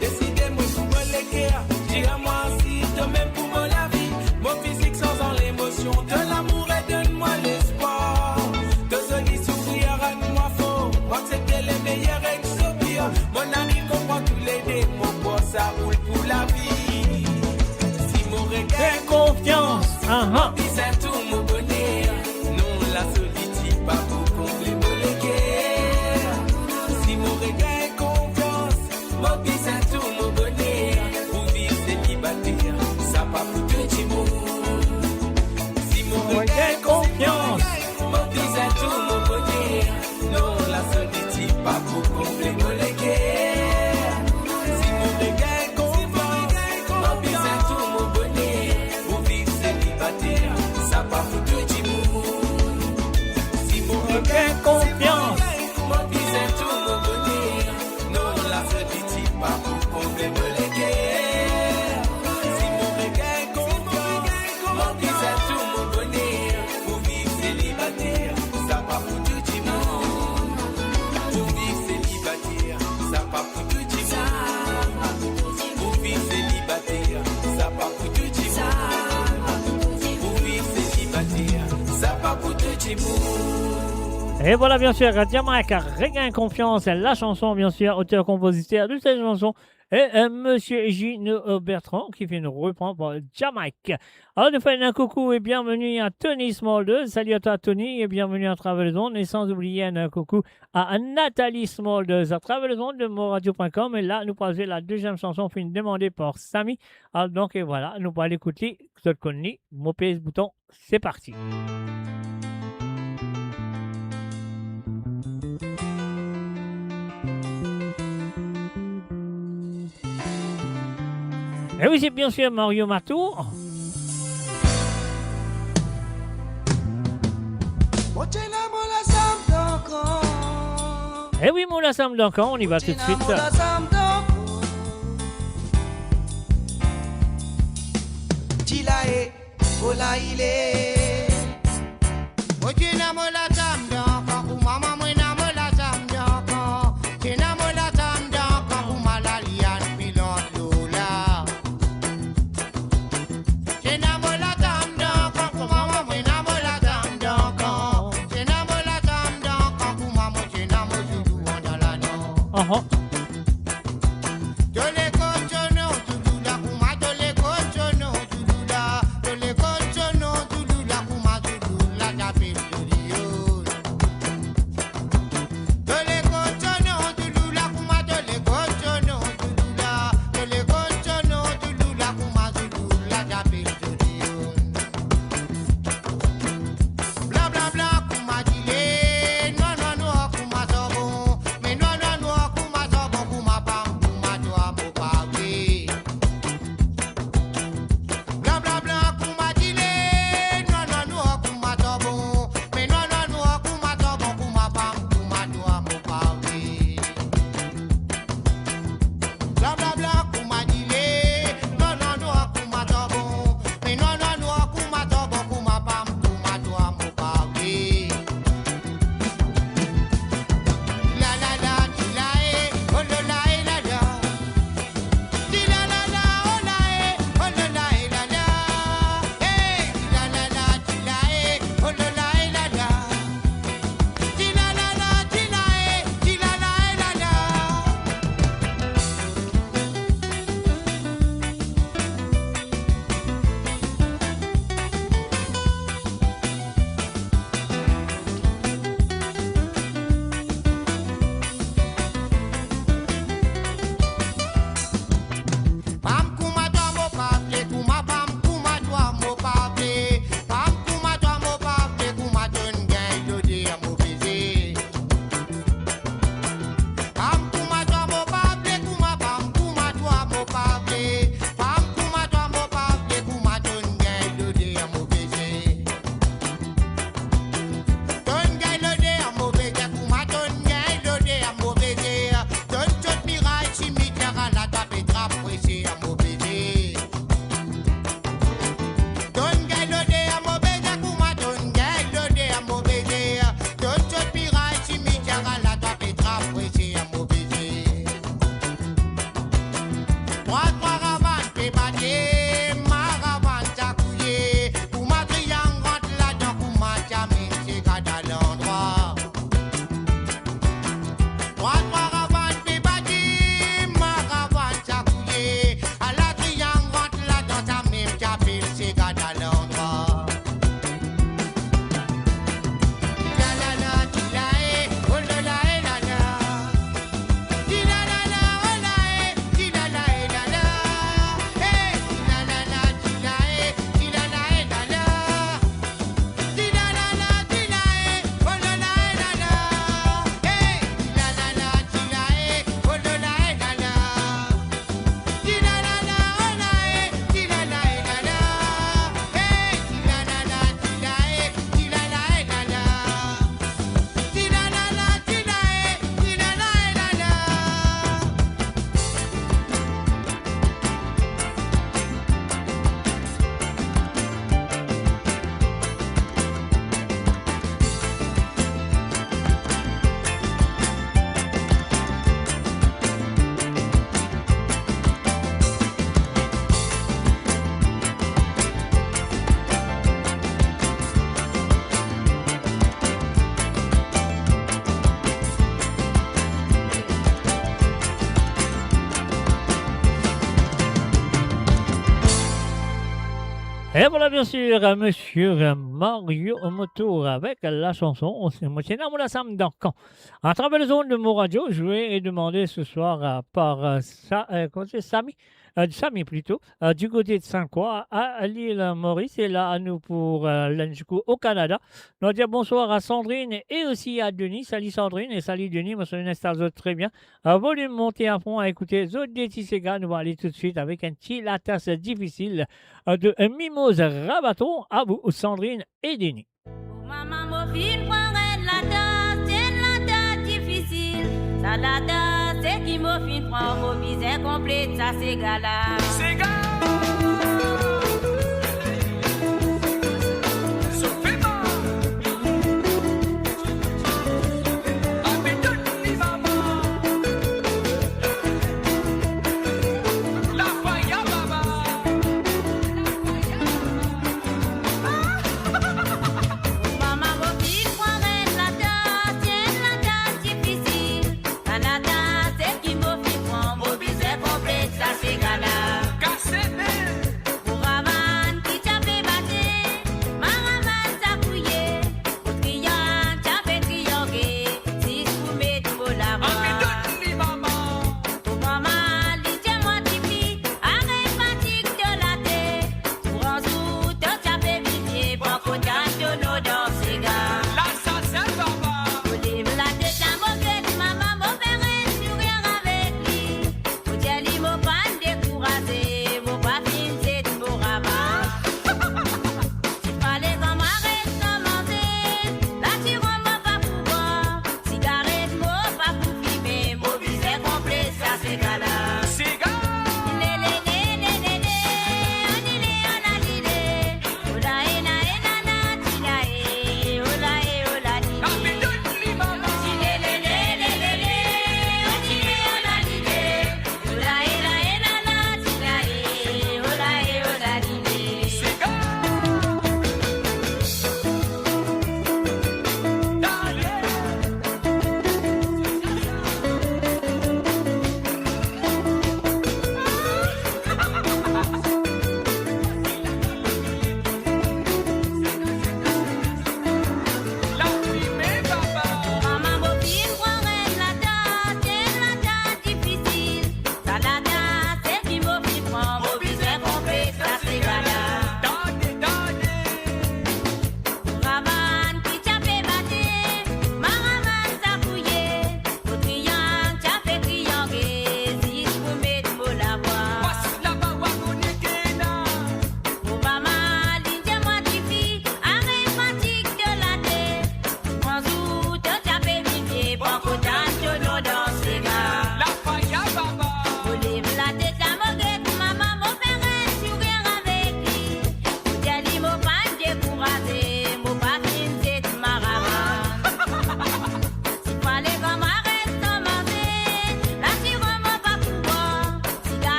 Décidez-moi pour me le guerre, j'ai un mois si demain pour me la vie. Mon physique sans l'émotion de l'amour et donne-moi l'espoir. De jolis sourires à moi faux, moi accepter les meilleurs ex-pires. Mon ami comprend tous les démons, quoi ça roule pour la vie. Si mon regard confiance, c'est tout mon bonheur. Non, la solitude pas pour combler mon guerre. Si mon regard est confiance, mon vie c'est tout mon bonheur. Pour vivre célibataire, ça pas pour tout le monde. Si mon regard est confiance, mon vie c'est tout mon bonheur. Non, la solitude pas pour combler mon guerre. Si mon regard est confiance, mon vie c'est tout mon bonheur. Pour vivre célibataire, ça pas pour tout le monde. Si mon regard est confiance, mon vie c'est tout mon bonheur. Non, la solitude pas pour combler mon guerre. Si mon regard est confiance, mon vie c'est tout mon bonheur. Pour vivre célibataire, ça pas pour tout le monde. Pour vivre célibataire, ça pas pour tout le monde. Pour vivre célibataire, ça pas pour tout le monde. Pour vivre célibataire, ça pas pour tout le monde. Et voilà, bien sûr, Jamaica regagne confiance. La chanson, bien sûr, auteur-compositeur de cette chanson est Monsieur Gino Bertrand qui fait une reprendre pour Jamaïque. Alors, nous faisons un coucou et bienvenue à Tony Smolder. Salut à toi, Tony, et bienvenue à Travel Zone. Et sans oublier un coucou à Nathalie Smolder à Travel Zone de moradio.com. Et là, nous passons la deuxième chanson, fin demandée par Samy. Alors, donc, et voilà, nous allons l'écouter. Vous êtes connus, mon PS bouton, c'est parti. Et oui, c'est bien sûr Mario Matour. Et oui, Moula Sam Duncan, on y va tout de suite. Et voilà, bien sûr, monsieur Mario Moto avec la chanson C'est moitié Namoula Sam Dankan. À travers les ondes de mon radio, je vais demander ce soir par Samy plutôt, du côté de Saint-Croix, à l'île Maurice, et là à nous pour l'Anjoukou au Canada. On va dire bonsoir à Sandrine et aussi à Denis. Salut Sandrine et salut Denis, moi je installe très bien. Volume monté à fond à écouter Zod Détisséga. Nous allons aller tout de suite avec un petit latas difficile de Mimose Rabaton à vous, Sandrine et Denis. Maman, mon fils, prendrait la tasse, c'est la tasse difficile. Ça la tasse, c'est qui mon fils prend, mon misère complète, ça c'est gala. C'est gala.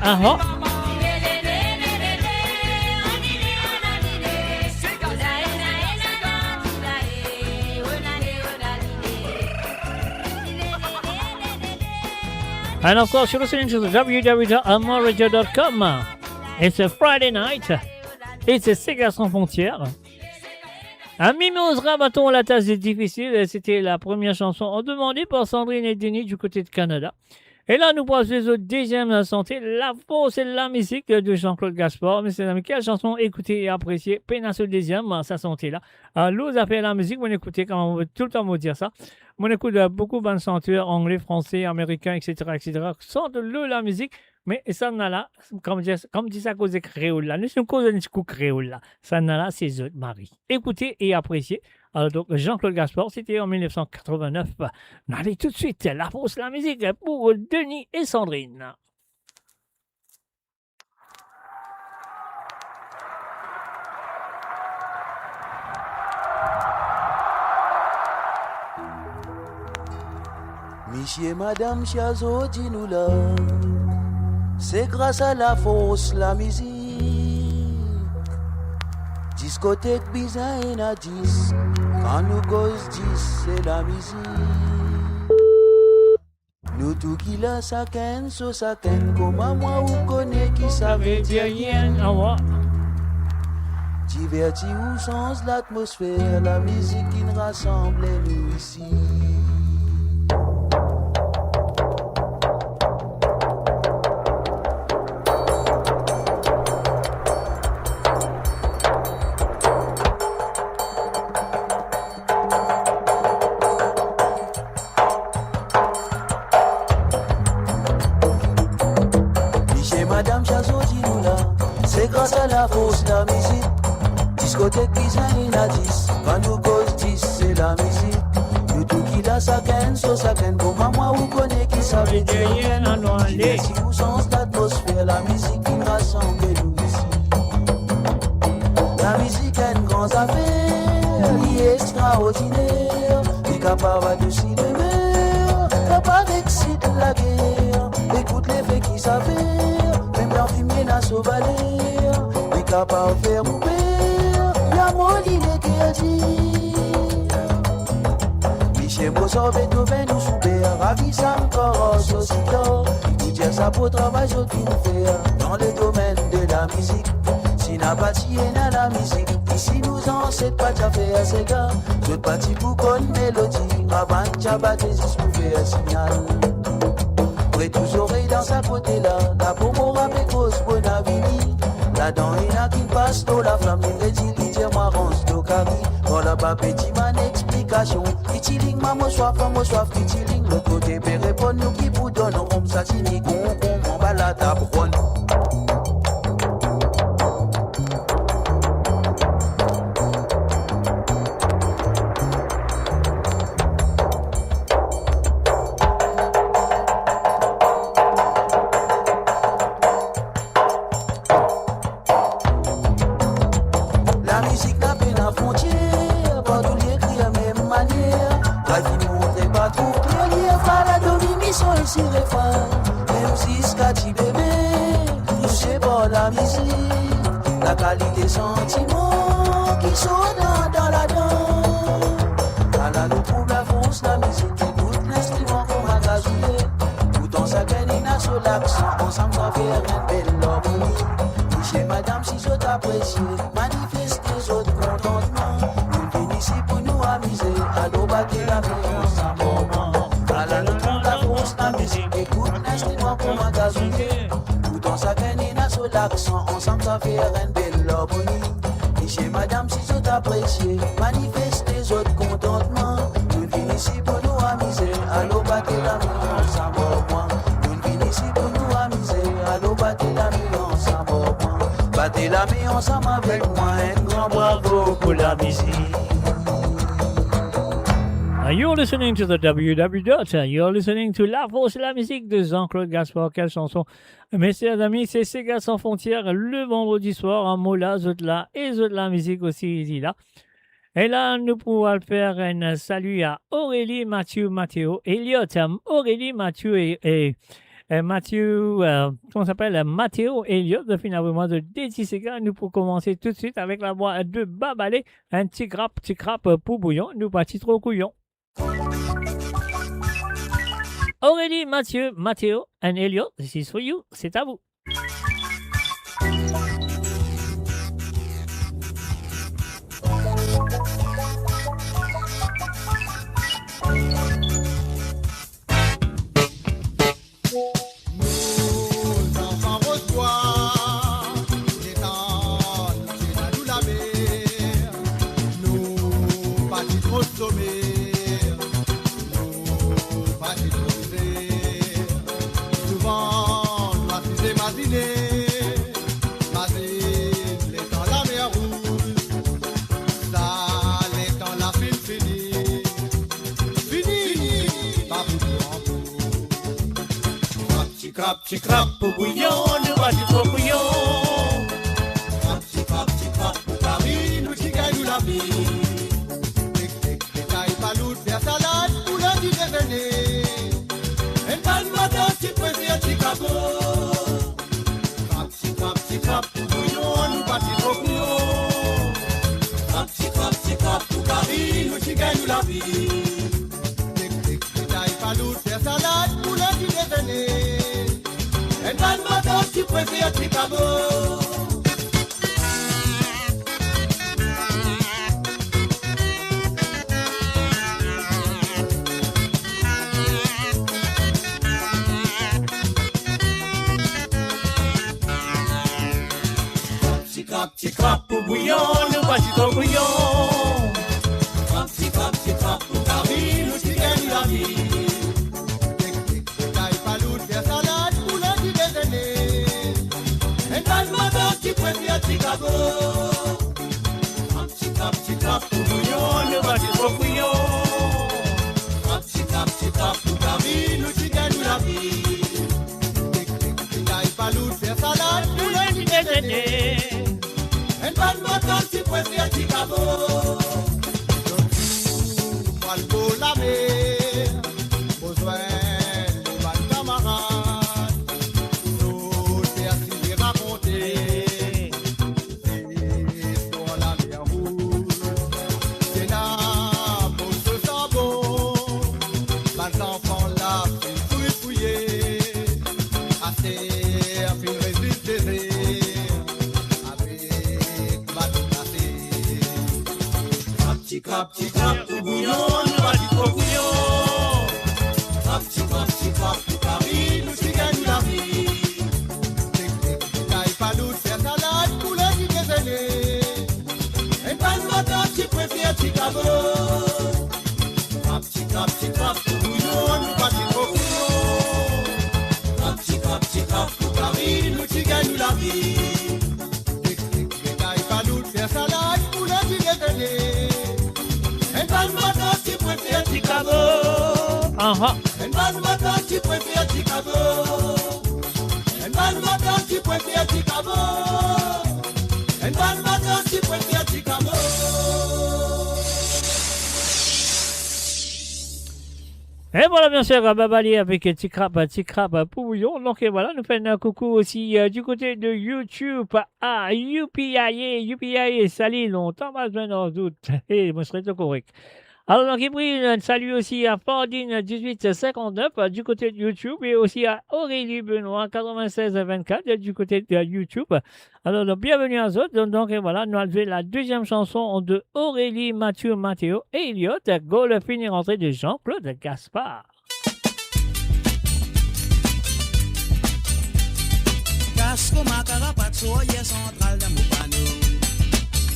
Aha. And of course, you're listening to the www.amoradio.com. It's a Friday night. It's a Sega sans frontières. Un Mimose Rabaton, la tasse est difficile. C'était la première chanson demandée par Sandrine et Denis du côté de Canada. Et là, nous passons aux deuxième santé. La fausse et la musique de Jean-Claude Gaspard. Mais c'est quelle chanson écoutée et appréciée. Pénasse au deuxième, sa santé là. L'autre appelle la musique, vous écoutez quand on veut tout le temps vous dire ça. On écoute beaucoup de bandes chanteurs anglais, français, américains, etc., etc. Sortent la musique. Mais ça n'a là, comme dit ça, cause créole là. Nous sommes cause de coup créole là. Ça n'a là, c'est eux, Marie. Écoutez et appréciez. Alors donc, Jean-Claude Gaspard, c'était en 1989. Allez tout de suite, la fausse la musique pour Denis et Sandrine. Monsieur et madame Chazo, dis-nous là, c'est grâce à la force, la musique. Discothèque bizarre et na 10, quand nous cause 10, c'est la musique. Nous tout qui la saken, so saken, comme moi ou connaît qui savait dire rien. Diverti ou sens l'atmosphère, la musique qui nous rassemble nous ici. C'est grâce à la force de la musique. Discothèque bizarre et na 10, quand nous cause 10, c'est la musique. Nous tout qui la saken, so saken, comme moi ou connaît qui savait dire rien en noir. Si vous sens l'atmosphère, la musique qui nous rassemble nous ici. La musique a une grande affaire, elle est extraordinaire. Elle est capable de s'y demeure, capable d'exciter la guerre. Écoute les faits qui s'avèrent, même dans le film il y a sauvalé. Elle est capable de faire mourir, la molly les dit. Michel Mozart, Beethoven ou Schubert, ravissant encore Sosito. Tout dire ça pour travail, je tout faire dans le domaine de la musique. Si n'a pas tié dans la musique, ici nous en cette pas déjà fait à ces gars. Je parti pour une mélodie, avant déjà battre si je fais un signal. Près tous oreilles dans sa côté là, la pomme avec cause bonne avenue. Là-dedans il y a qui passe dans la flamme, il dit l'idée marrance d'Okari. Voilà pas petit man explication. Titiling maman soif, titiling. L'autre côté peut répondre nous qui vous donne. On s'attini, on va la tabronne. La qualité des sentiments qui sont dans la danse. À la nous trouve la force, la musique écoute l'instrument qu'on a gazouillé. Tout en s'accanique sur l'accent, ensemble ça fait une belle harmonie. Chez madame, si je t'apprécie, manifeste les autres contentement. Nous venons ici pour nous amuser, à l'eau battre la violence à moment. À la nous trouve la force, la musique écoute l'instrument qu'on a gazouillé. Tout en s'accanique sur l'accent, ensemble ça fait une belle harmonie. Et chez madame, si je t'apprécie, manifeste les autres contentement. Nous venons ici pour nous amuser, allô battre la violence à moment. Nous venons ici pour nous amuser, allô battre la violence à moment. Battez la main ensemble avec moi, un grand bravo pour la musique. You're listening to the WW. You're listening to La Force la musique de Jean-Claude Gaspard. Quelle chanson. Messieurs amis, c'est Sega sans frontières le vendredi soir en Mola, Zotla et Zotla musique aussi ici là. Et là, nous pouvons faire un salut à Aurélie, Mathieu, Elliot, Aurélie, Mathieu et Mathieu, comment s'appelle, Mathéo Elliot, finalement de Déti Sega. Nous pour commencer tout de suite avec la voix de Babalé, un petit crap pour bouillon, nous partis trop couillon. Aurélie, Mathieu, Mathéo and Elliot, this is for you, c'est à vous. Petit crap pour bouillon, nous va du trop bouillon. Petit crap pour Paris, nous t'y gagne la vie. Décaille pas l'autre, faire salade pour lundi déjeuner. Chicago. Petit crap, pour bouillon, nous bâtis trop bouillon. Petit crap, pour Paris, nous qui gagnons la vie. Pas l'autre, faire salade pour lundi déjeuner. Et dans le matin, tu préfères Chicago. Petit crap pour bouillon, nous bâtis trop bouillon. Petit crap pour Paris, nous qui gagnons la vie. Chicago. Petit crap pour bouillon, le bâti trop bouillon. Petit crap pour Paris, nous qui gagnons la vie. T'aille pas l'eau, faire salade, pour lundi déjeuner. Un pas de moteur, tu préfères Chicago. Moi le beau la mer, besoin de ma camarade. Nous faire si j'ai raconté. Petit crap pour bouillon, nous bâtis trop bouillon. Petit crap pour Paris, nous qui gagnons la vie. T'aille pas nous faire salade pour lundi déjeuner. Et pas le matin, tu préfères Chicago. Petit crap pour bouillon, nous bâtis trop bouillon. Petit crap pour Paris, nous qui gagnons la vie. T'aille pas nous faire salade pour lundi déjeuner. Un bon matin, tu préfères Chicago. Un bon matin, tu préfères Chicago. Un bon matin, tu préfères Chicago. Un bon matin, tu préfères Chicago. Et voilà, bien sûr, Babali avec petit crap pour bouillon. Donc, et voilà, nous faisons un coucou aussi du côté de YouTube à UPIA, salut, longtemps, pas besoin de doute. Et moi, je serais tout correct. Alors, donc, il prie un salut aussi à Fordine 1859 du côté de YouTube et aussi à Aurélie Benoît 9624 du côté de YouTube. Alors, donc, bienvenue à eux. Donc, et voilà, nous avons la deuxième chanson de Aurélie, Mathieu, Mathéo et Elliot. Go le finir entrée de Jean-Claude Gaspard. Casco, ma carapace, soyez central de mon panneau.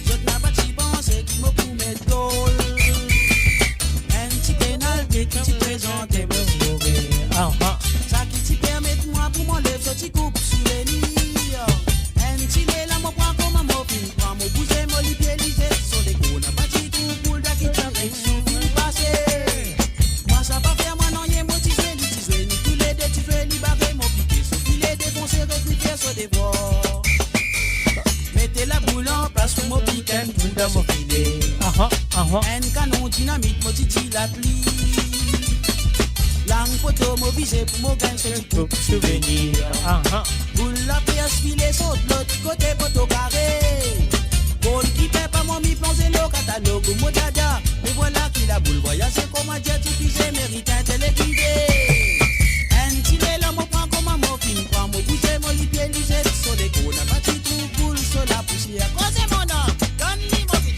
Je n'ai pas si pensé qu'il me pouvait mettre goal. Qui t'y présente et me sauver. Ça qui t'y permet de moi pour m'enlever ce petit coupe souvenir. Un petit lait là, mon point comme un mopin. Prends mon bouset, mon lipier, lisé. Sur les coups, n'a pas dit tout pour le qui t'avait souffle passé. Moi, ça va faire, moi, non, y'a mon petit jouet, ni tous les deux, tu veux libérer mon piqué. Sauf qu'il est défoncé, répliqué sur des bords. Mettez la boule en place pour mon piquet, pour dans mon filet. Un canon dynamite, mon titi la plie. Langue photo, mon visé pour mon gain, c'est du coupe souvenir. Boule la pièce filée, saute l'autre côté, poteau carré. Boule qui paie pas mon mi plongé le catalogue, mon dada. Mais voilà qui la boule voyage, comme un jet utilisé, mérite un téléguidé. Un petit là, mon point comme un morphine, prends mon bouger, mon lipier, lisette, sur les coups, n'a pas du tout, boule sur la poussière. Quoi c'est mon nom? Donne-lui mon vie.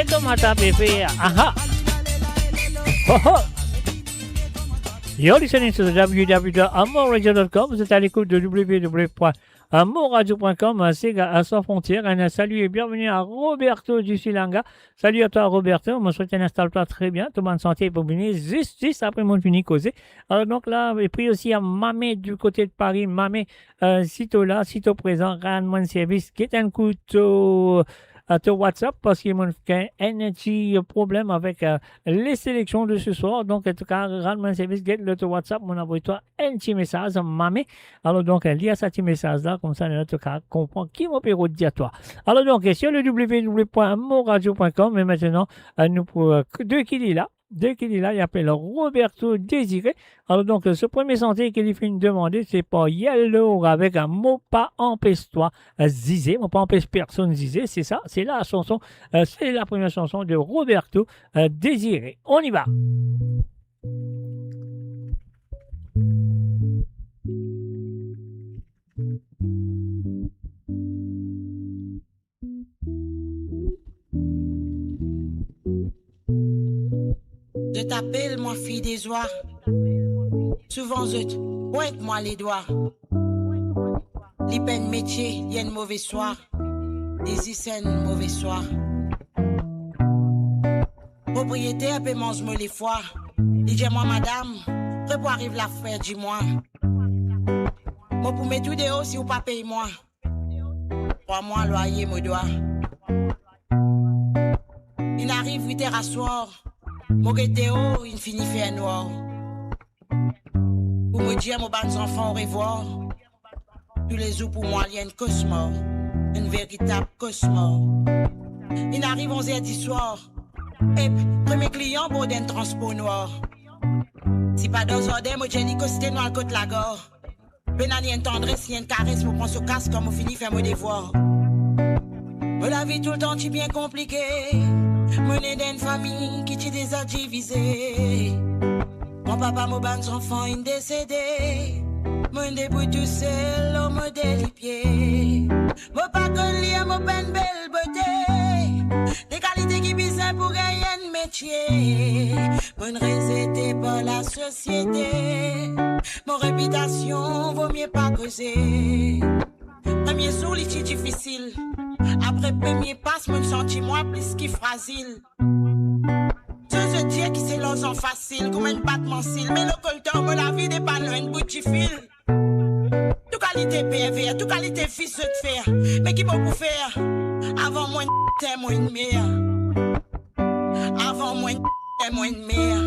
les tomates à pépé. Aha. Ho ho. You're listening to the www.amoradio.com. Vous êtes à l'écoute de www.amoradio.com. C'est à sans frontières. Un salut et bienvenue à Roberto du Silanga. Salut à toi, Roberto. On me souhaite un installe-toi très bien. Tout bonne santé pour venir juste après mon fini causé. Alors, donc là, et puis aussi à Mamé du côté de Paris. Mamé, sitôt là, sitôt présent, rends-moi service qui est un couteau. À ton WhatsApp parce qu'il y a un petit problème avec les sélections de ce soir. Donc, en tout cas, rends-moi un service, get le WhatsApp, mon envoie-toi un petit message, mamé. Alors, donc, lis à ce petit message-là, comme ça, en tout cas, comprends qui mon péro dit à toi. Alors, donc, sur le www.moradio.com, et maintenant, nous pour deux qui dit là. Dès qu'il est là, il appelle Roberto Désiré. Alors donc, ce premier santé qu'il fait demander, c'est pas Yellow avec un mot pas empêche-toi zizé, mot pas empêche personne zizé, c'est ça, c'est la chanson, c'est la première chanson de Roberto Désiré. On y va. Je t'appelle moi fille des oies. Souvent je te pointe moi les doigts. Les peines métiers, y a une mauvaise soir. Des icènes, mauvais soir. Propriétaire, paie mange-moi les foires. Dis-moi madame, repos arrive la frère, dis-moi. Moi pour mettre tout de haut si ou pas paye moi. 3 mois loyer me doit. Il arrive 8h à soir. Mon haut, il finit fait noir. Pour me dire, mon bons enfants au revoir. Tous les jours pour moi, il y a une cosmos. Une véritable cosmos. Il arrive 11h du soir. Et premier client, pour d'un transport noir. Si pas dans ordre, moi, j'ai dit que c'était noir côte la gorge. Benani, une tendresse, il y a une caresse, moi, prends ce casque comme on finit faire mon devoir. Mais la vie tout le temps, c'est bien compliqué. Mener d'une famille qui t'y déjà divisé. Mon papa, mon bons enfants, ils décédé. Mon début tout seul, au modèle les pieds. Mon pas connu, mon peine belle beauté. Des qualités qui visent pour gagner un métier. Mon résété par la société. Mon réputation vaut mieux pas causer. Premier jour, c'est difficile. Après premier passe, me senti moi plus qu'il fragile. Je dis qui c'est l'os facile, comme un battement cil. Mais le colton, me la vie des panneaux, une bout de fil. Tout qualité PV, tout qualité fils de faire. Mais qui peut vous faire? Avant moi, t'es moins une mère. Avant moi, t'es moins une mère.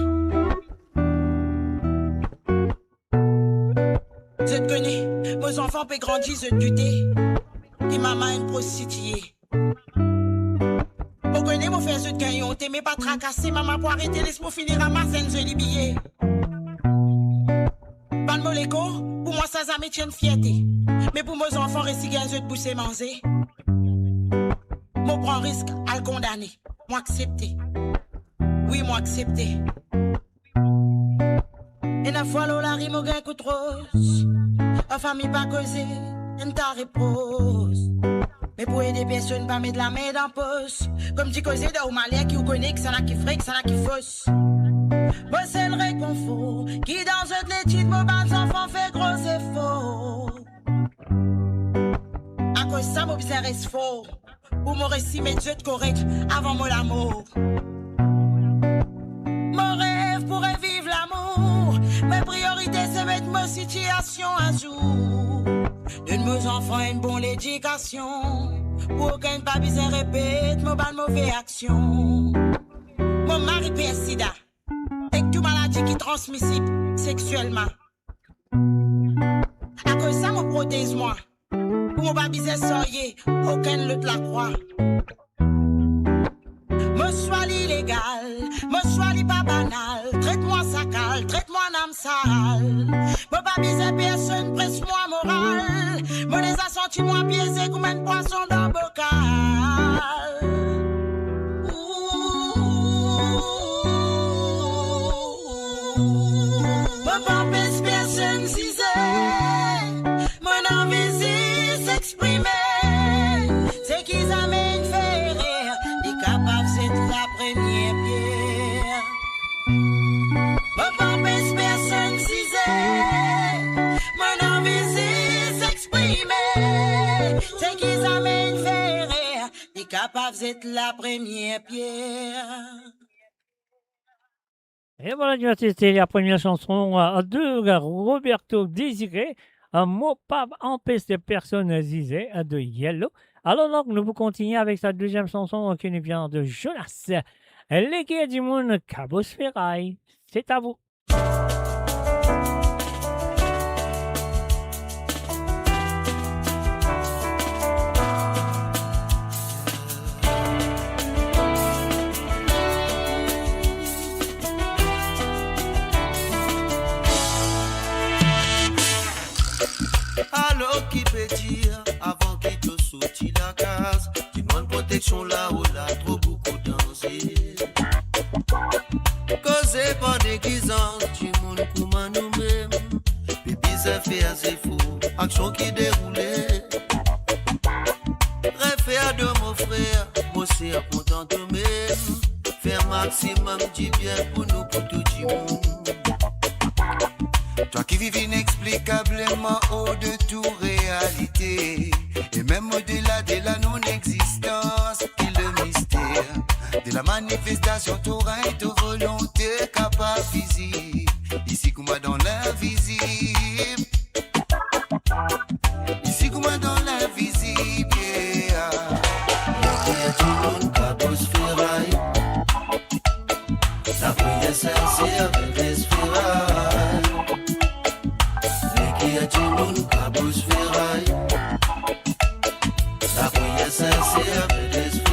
Je te connais, mes enfants peuvent grandir, je te douter. Qui maman une prostituée. Vous connaissez mon frère, je te gagne, t'aimais pas tracasser, maman pour arrêter, laisse-moi finir à ma scène, je lis billet. Ban moléco, pour moi ça me tient fierté. Mais pour mes enfants, réciter un jeu de pousser manger. Moi prends risque à le condamner, moi accepter. Oui, moi accepter. Et la fois l'eau la rime au gain coup de rose. La famille pas causée. une ta repose. Mais pour aider personne, pas mettre la main dans poche. Comme tu causais de Malais qui vous connaît, que ça n'a qui frais, que ça n'a qui fausse. Moi c'est le réconfort, qui dans un l'étude, mon bas enfant fait gros efforts. À cause ça, mon bizarre reste fort. Pour mon récit, mes dieux correct, avant mon amour. Mon rêve pourrait vivre l'amour. Mes priorités, c'est mettre ma situation à jour. De nos enfants une bonne éducation. Pour qu'un pas bizarre répète, mon bal mauvaise action. Mon mari perd sida. Avec toute maladie qui est transmissible sexuellement. À cause ça, mon protège moi. Pour mon pas bizarre soyez, aucun l'autre la croix. Me sois l'illégal, me sois li pas banal. Traite-moi sacal, traite-moi n'âme sale. Me pas bizarre personne, presse-moi moral. Me les a senti moi piégé comme un poisson dans bocal. Me pas pèse personne si c'est. Mon envie s'exprimer. C'est qu'ils amènent faire rire. Les capables c'est de qui capable d'être la première pierre. Et voilà, c'était la première chanson de Roberto Désiré, un mot pas empêche de personnes disait de Yellow. Alors donc, nous continuons avec sa deuxième chanson qui nous vient de Jonas. Les gars du monde, Cabos Ferraille, c'est à vous. Alors qui peut dire avant qu'il te sorti la case, tu demandes protection là où là trop beaucoup dansé. Causé par déguisance, tu monde comment nous-mêmes. Bébé ça fait assez fou, action qui déroulait. Réfère de mon frère, moi c'est content de même. Faire maximum du bien pour nous, pour tout le monde. Toi qui vis inexplicablement hors de toute réalité, et même au-delà de la non-existence, qui est le mystère de la manifestation, t'auras et ta volonté capable visible, ici comme dans l'invisible, ici comme dans l'invisible, yeah. La prière du monde cabos ferraille, la prière sincère de l'espérance. Du monde cabos ferraille, la prière sincère de l'espérance.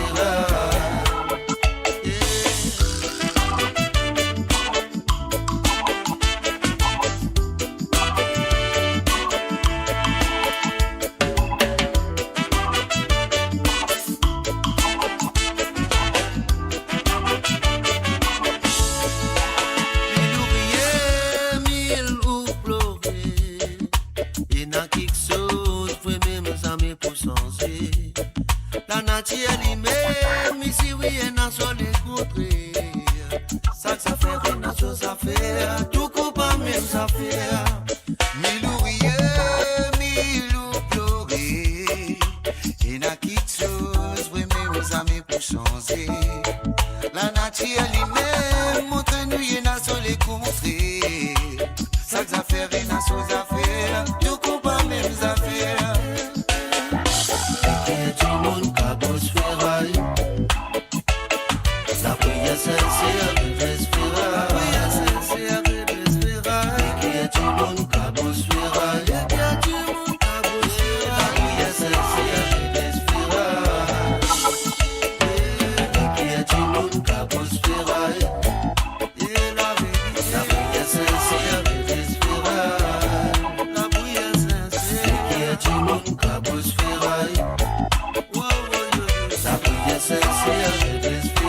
La nature elle-même, ici oui, elle n'a pas les contraires. Ça fait rien, n'a pas faire. Tout coupe pas même ça faire. Mille ouvriers, mille pleurer. Et n'a quelque chose, oui, même amis pour changer. La nature elle-même, montre-nous, il n'a pas les contraires. Ça fait rien, n'a pas faire. Tout coupe pas même ça faire. La prière sincère de l'espérance. La prière sincère de l'espérance. Qui est du monde cabos ferraille. Qui est du monde cabos ferraille. La prière sincère de l'espérance. Qui est du monde cabos ferraille. La prière sincère de l'espérance. La prière sincère. Qui est du monde cabos ferraille. La prière sincère de l'espérance.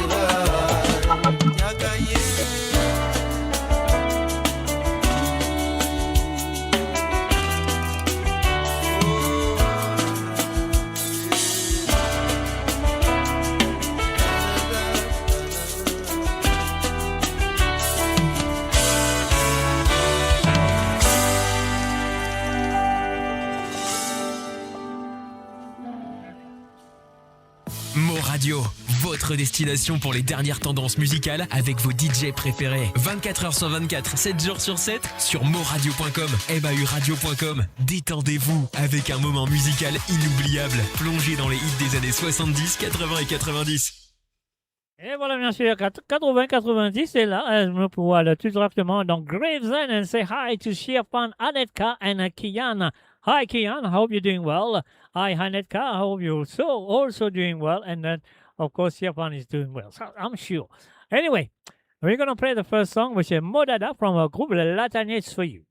Mo Radio, votre destination pour les dernières tendances musicales avec vos DJ préférés. 24h sur 24, 7 jours sur 7 sur moradio.com, mahuradio.com. Détendez-vous avec un moment musical inoubliable, plongé dans les hits des années 70, 80 et 90. Et voilà, bien sûr, 80-90, c'est là, nous pouvons aller tout directement dans Gravesend and say hi to Shirpan, Anetka and Kian. Hi Kian, I hope you're doing well. Hi Anetka, I hope you're also doing well. And then, of course, Shirpan is doing well, so I'm sure. Anyway, we're going to play the first song, which is Modada from a group Latanets for you.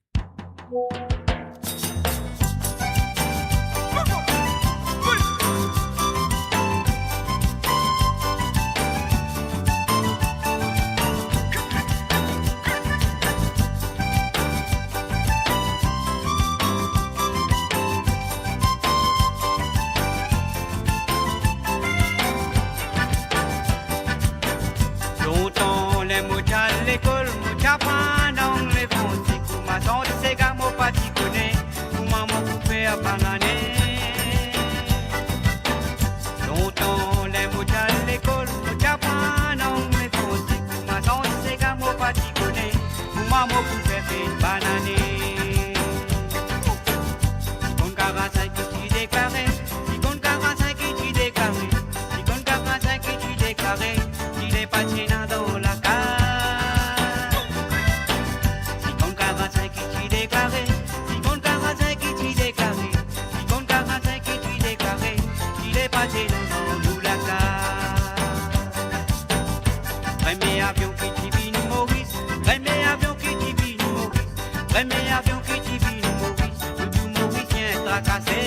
L'école, mon chapin dans les bons coups, ma tante c'est gars, mon pati connaît, pour maman coupé à bananer. Longtemps les maman pour faire une banane. Si compte 45 qui tu déclaré, si compte 45 qui tu déclaré, si compte 45 qui tu déclaré, il est passé dans la case. Si compte 45 qui tu déclaré, si compte 45 qui tu déclaré, si compte 45 qui tu déclaré, il est passé dans la case. Premier avion qui tu vine Maurice, premier avion qui tu vine Maurice, premier avion qui tu vine Maurice, tout Mauricien tracassé.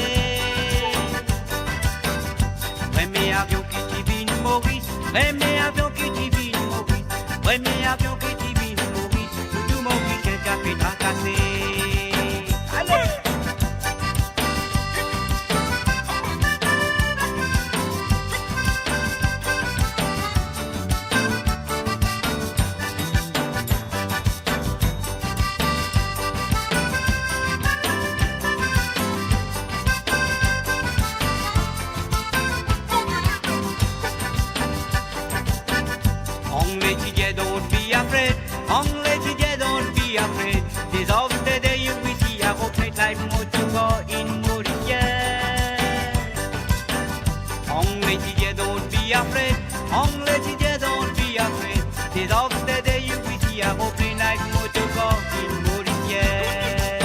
Premier avion qui tu vine Maurice, premier avion qui tu vine Maurice, premier avion qui tu vine Maurice, tout Mauricien qui a fait tracasser. Allez! Don't be afraid. Only today, don't be afraid. This of the day you will see a rocket like Motugo in Mauritius. Only today, don't be afraid. Only today, don't be afraid. This of the day you will see a rocket like Motugo in Mauritius.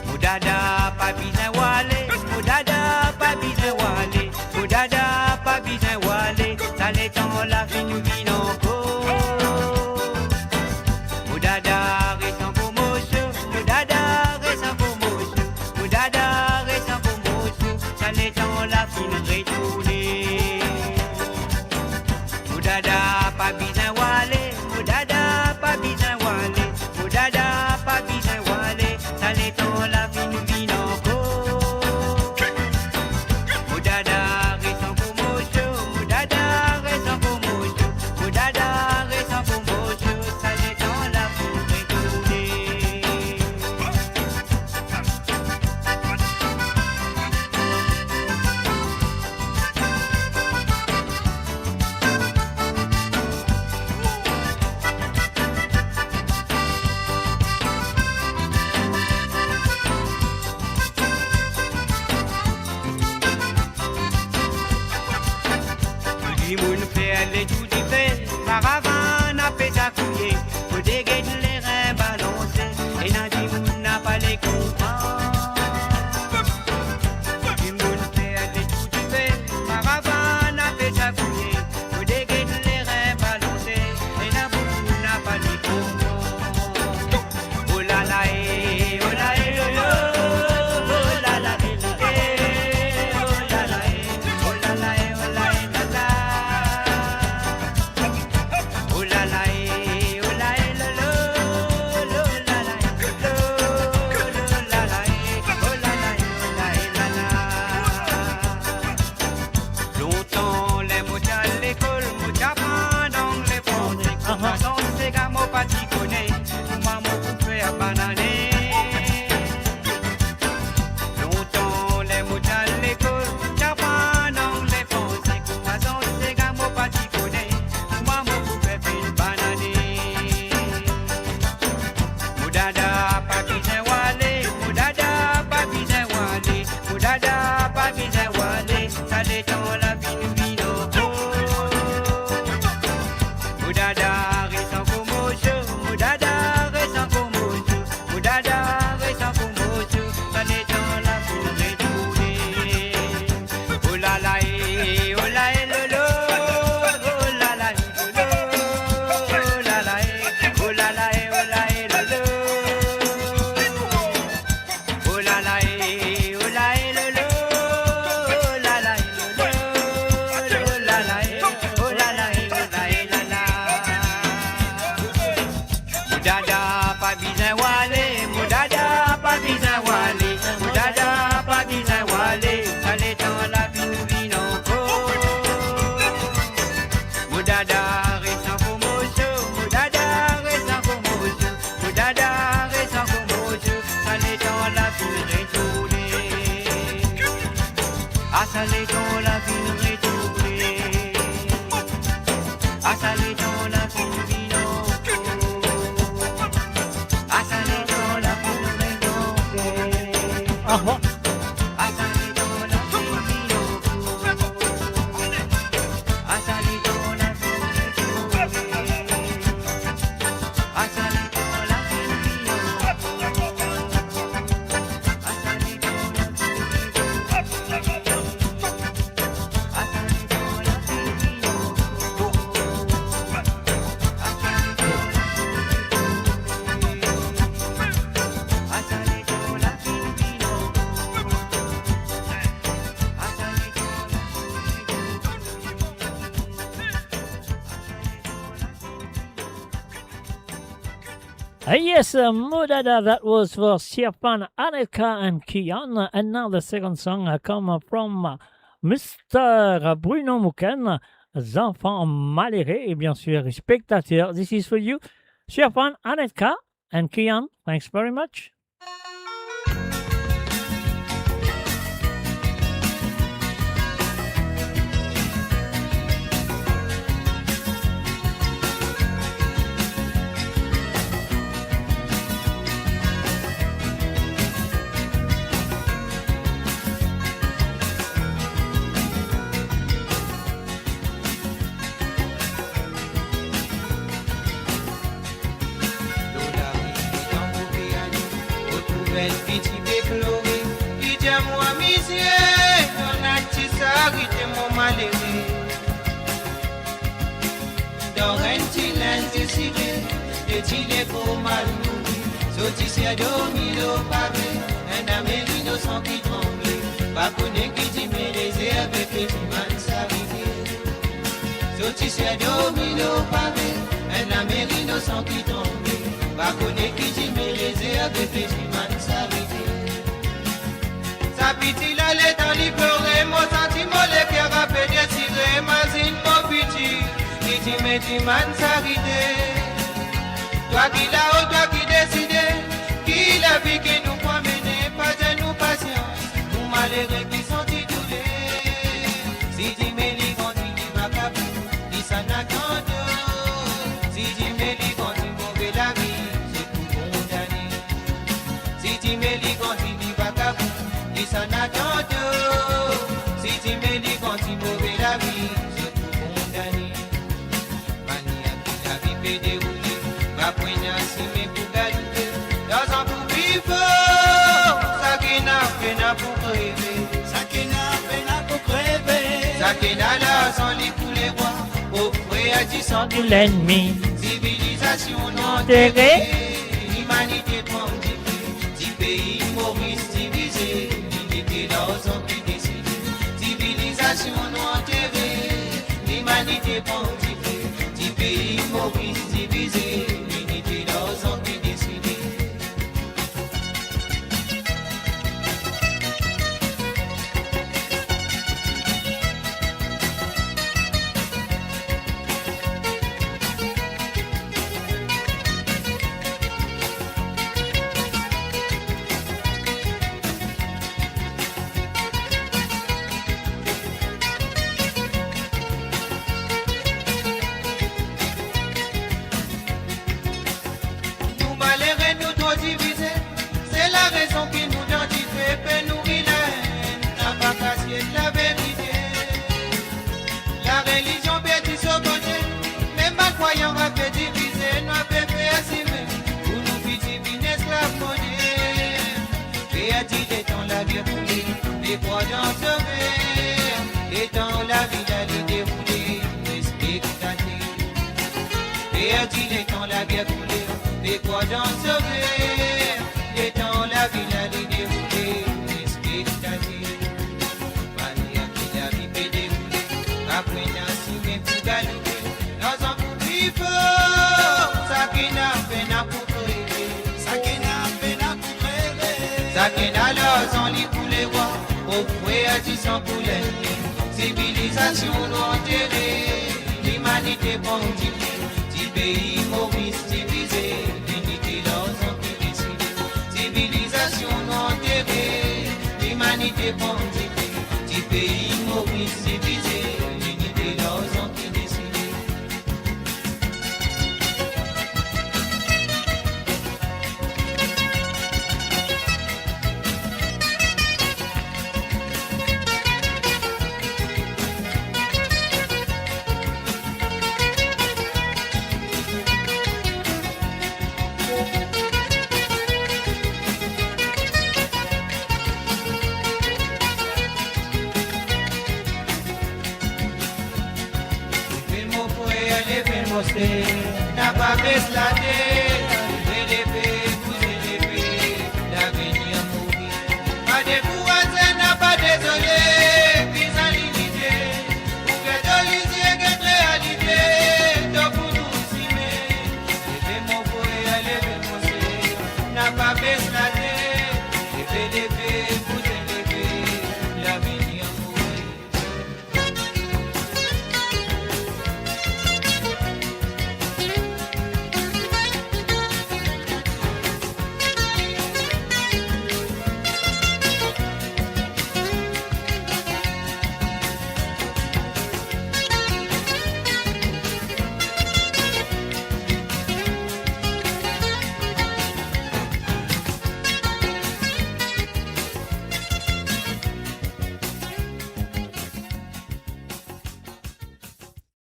Mudada, papi, wale. Mudada, papi, wale. Mudada, papi, wale. Ça les temps la vie nous vit encore. Moudada récent pour mocho, Moudada récent pour mocho, Moudada récent pour mocho, ça les temps la vie nous retourner. Moudada pas besoin walé, Moudada pas besoin walé, Moudada pas besoin walé, ça les temps la vie nous vit encore. Moudada récent pour mocho, Moudada récent pour mocho, Moudada récent pour mocho, ça les temps la vie nous retourner. Tout le monde fait aller tout y fait, caravane a fait sa couiller, faut dégainer les reins balancés, et n'a dit moun n'a pas les comprendre. Tout le monde fait aller tout y fait, caravane a fait sa couiller, faut dégainer les reins balancés, et n'a moun n'a pas les comprendre. Oh la la eh, oh la eh, oh la. Oh la la eh, oh la la eh, oh la la eh, oh la eh, la la. Oh la la eh, oh la eh, lo lo, lo la la eh, lo, lo la la eh, oh la la eh, oh la eh, la la. Longtemps les mots à l'école, mots à dans les français, comment dans ces gars mots pas t'y connais, comment mots pour faire bananer. Longtemps les mots à l'école, Japan dans les français, comment dans ces gars mots pas t'y connais, comment mots pour faire une bananer. Moudada pas besoin walé, Moudada pas besoin walé, Moudada pas besoin walé, ça détend la vie nous vit encore. Moudada récent pour mocho, Moudada récent pour mocho, Moudada récent pour mocho, ça détend la vie nous retourner. Oh la la eh, oh la eh, lo lo, oh la la eh, lo lo, oh la la eh, oh la la eh, oh la eh, lo lo. Oh la la eh, oh la eh, lo lo, oh la la eh, lo lo, Yes, Mudada, that was for Siapan, Anelka, and Kian. And now the second song comes from Mr. Bruno Mouken, Enfants Malérés, et bien sûr, spectateurs. This is for you, Siapan, Anelka, and Kian. Thanks very much. Toi qui là-haut, toi qui décidez, qui la vie qui nous promène, pas de nous patience, nous malheureux qui sont titulés. Si tu me lis quand tu dis ma capou, dis ça n'a qu'un dos. Si tu me lis quand tu mauvais la vie, c'est pour condamner. Si tu me lis quand tu dis ma capou, dis ça n'a qu'un dos. Si tu me lis quand tu mauvais la vie, c'est pour condamner. Mania qui la vie peut dérouler. Après si mes pour gagner, dans un pour vivre, ça qui n'a peine pour crever, ça qui n'a peine pour crever, ça qui n'a l'argent pour les rois, au près à 10 de l'ennemi, civilisation enterrée, l'humanité prend du pays Maurice divisé, l'unité l'argent qui décide, civilisation enterrée, l'humanité prend du pays Maurice divisé. Les croix dans ce verre, et dans la vie d'aller dérouler, respectateur. Et a dit les temps la guerre coulée, les croix dans ce verre, et dans la vie d'aller dérouler, respectateur. Mania qui la vie peut dérouler, après n'a signé pour galoper, dans un coup vivre, ça qui n'a peine pour crever, ça qui n'a peine pour crever, ça qui n'a l'argent li pour les rois. Au fouet à 10 ans pour l'ennemi, civilisation enterrée, l'humanité pontifiée, du pays Maurice divisé, l'unité l'argent qui décide, civilisation enterrée, l'humanité pontifiée, du pays Maurice divisé, l'unité l'argent qui décide. N'a pas baissé la tête, vous élevez, l'avenir mourir. Pas de courage, n'a pas désolé, vis à limité. Pour que de l'isier, que réalité, donc pour nous s'y met. Levez mon poids, levez mon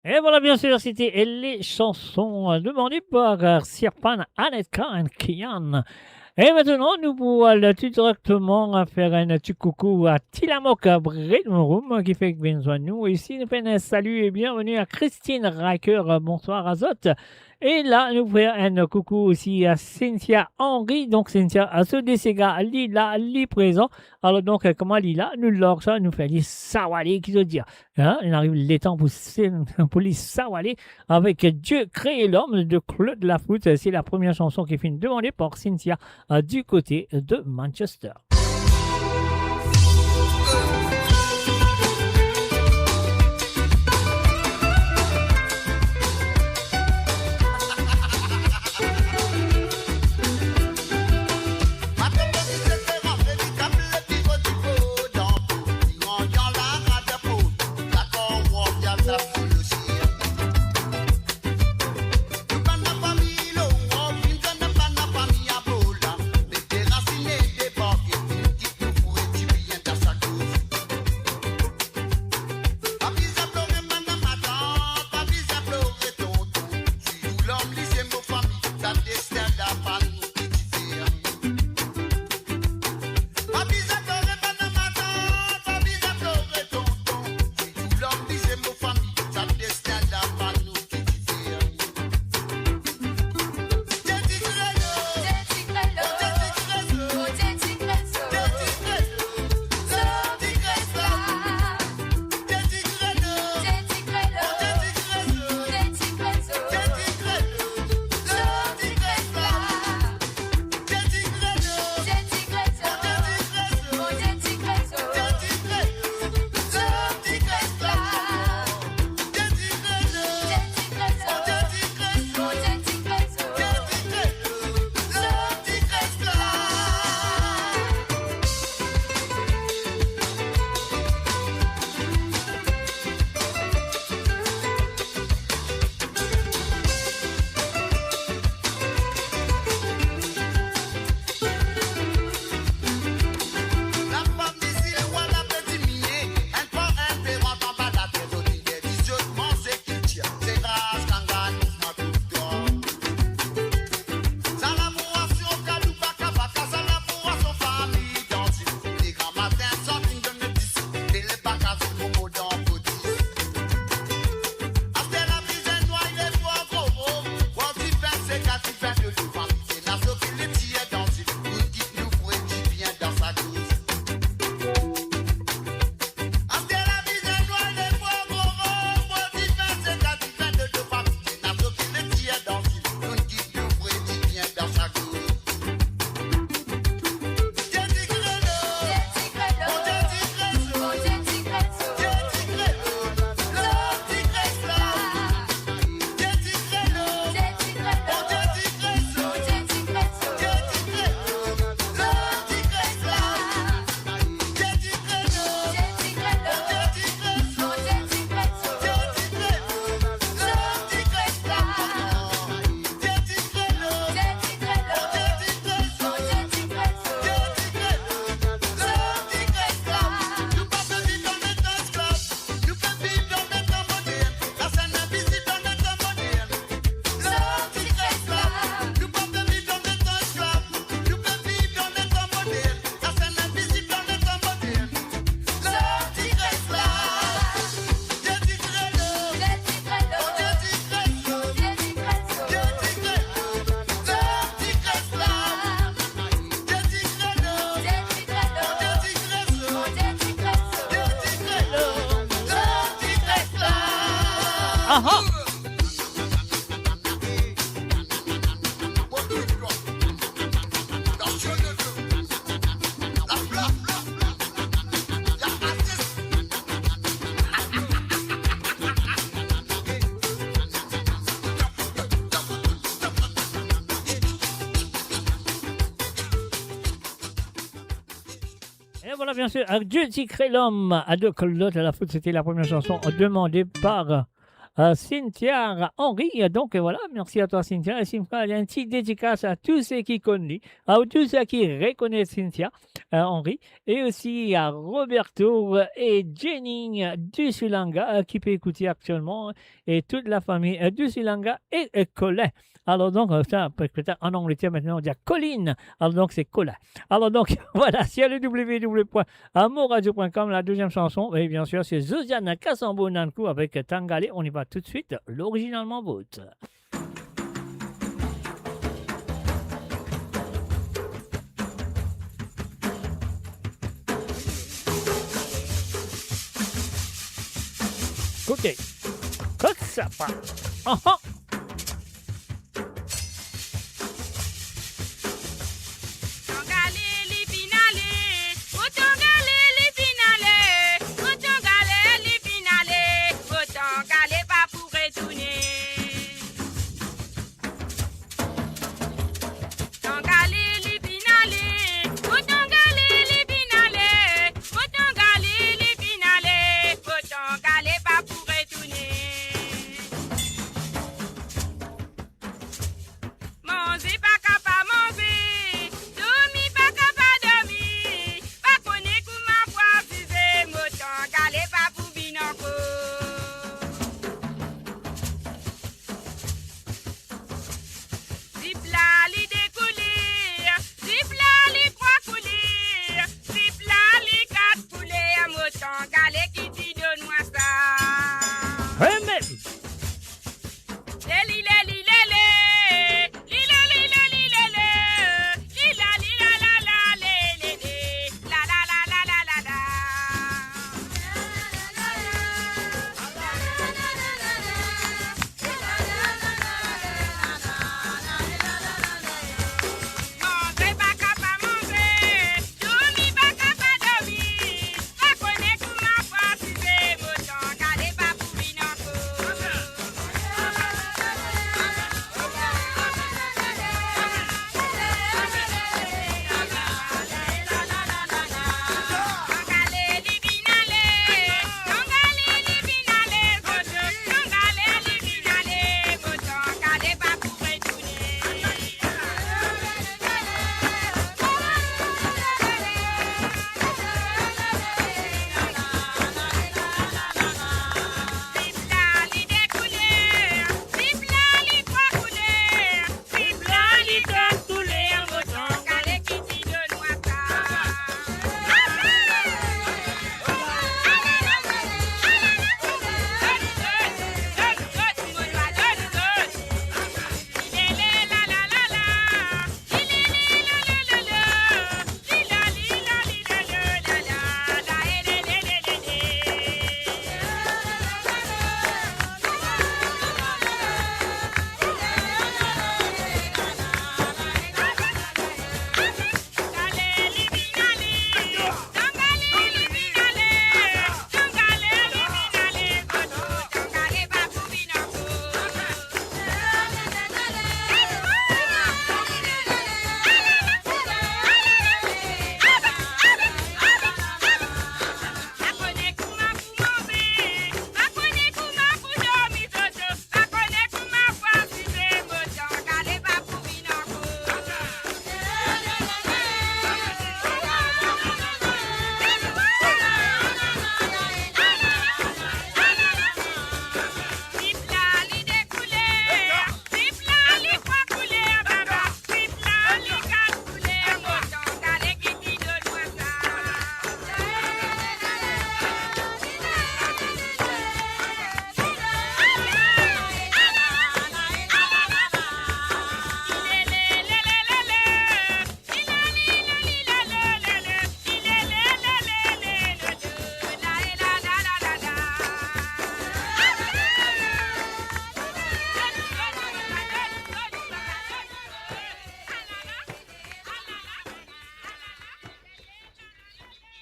Et voilà, bien sûr, c'était les chansons demandées par Sirpan, Anetka et Kian. Et maintenant, nous pouvons tout directement faire un petit coucou à Tilamok Bredmorum qui fait besoin de nous. Ici, nous faisons un salut et bienvenue à Christine Riker. Bonsoir Azot. Et là, nous faisons un coucou aussi à Cynthia Henry. Donc, Cynthia, à ce Dessega, Lila, li présent. Alors, donc, comment Lila, nous l'or ça, nous fait les Sawali, qui se dire. Hein, il arrive les temps pour les Sawali avec Dieu créé l'homme de Claude Lafoutte. C'est la première chanson qui est demandée par Cynthia du côté de Manchester. Voilà, bien sûr, Dieu qui crée l'homme à deux colottes à la foot, c'était la première chanson demandée par Cynthia Henry. Donc voilà, merci à toi Cynthia. Et Cynthia, il y a une petite dédicace à tous ceux qui connaissent, à tous ceux qui reconnaissent Cynthia Henry, et aussi à Roberto et Jenny du Sulanga qui peut écouter actuellement, et toute la famille du Sulanga et Colin. Alors donc, ça, peut-être en Angleterre maintenant, on dit Colline. Alors donc, c'est Colin. Alors donc, voilà, c'est le www.amoradio.com, la deuxième chanson. Et bien sûr, c'est Zosiane Kassambo Nankou avec Tangale. On y va tout de suite, l'originalement vôtre. Écoutez, comme ça part.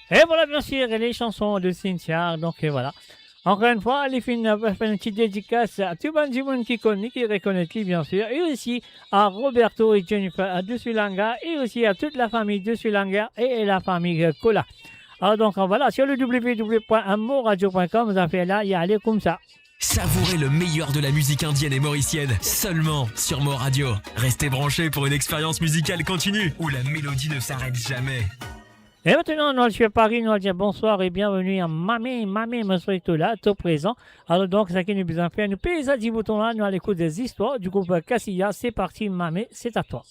Et voilà, bien sûr, les chansons de Cynthia. Donc, et voilà. Encore une fois, les filles fait une petite dédicace à tout le monde qui connaît, qui reconnaît, bien sûr. Et aussi à Roberto et Jennifer de Sulanga. Et aussi à toute la famille de Sulanga et la famille Kola. Alors, donc, voilà, sur le www.amoradio.com, vous avez fait là, il y a aller comme ça. Savourez le meilleur de la musique indienne et mauricienne, seulement sur Mo Radio. Restez branchés pour une expérience musicale continue, où la mélodie ne s'arrête jamais. Et maintenant, nous allons Paris, nous allons dire bonsoir et bienvenue à Mamé, monsieur tout là, tout présent. Alors donc, ça qui nous besoin faire, nous payons à 10 boutons là, nous allons écouter des histoires du groupe Cassia. C'est parti, Mamé, c'est à toi.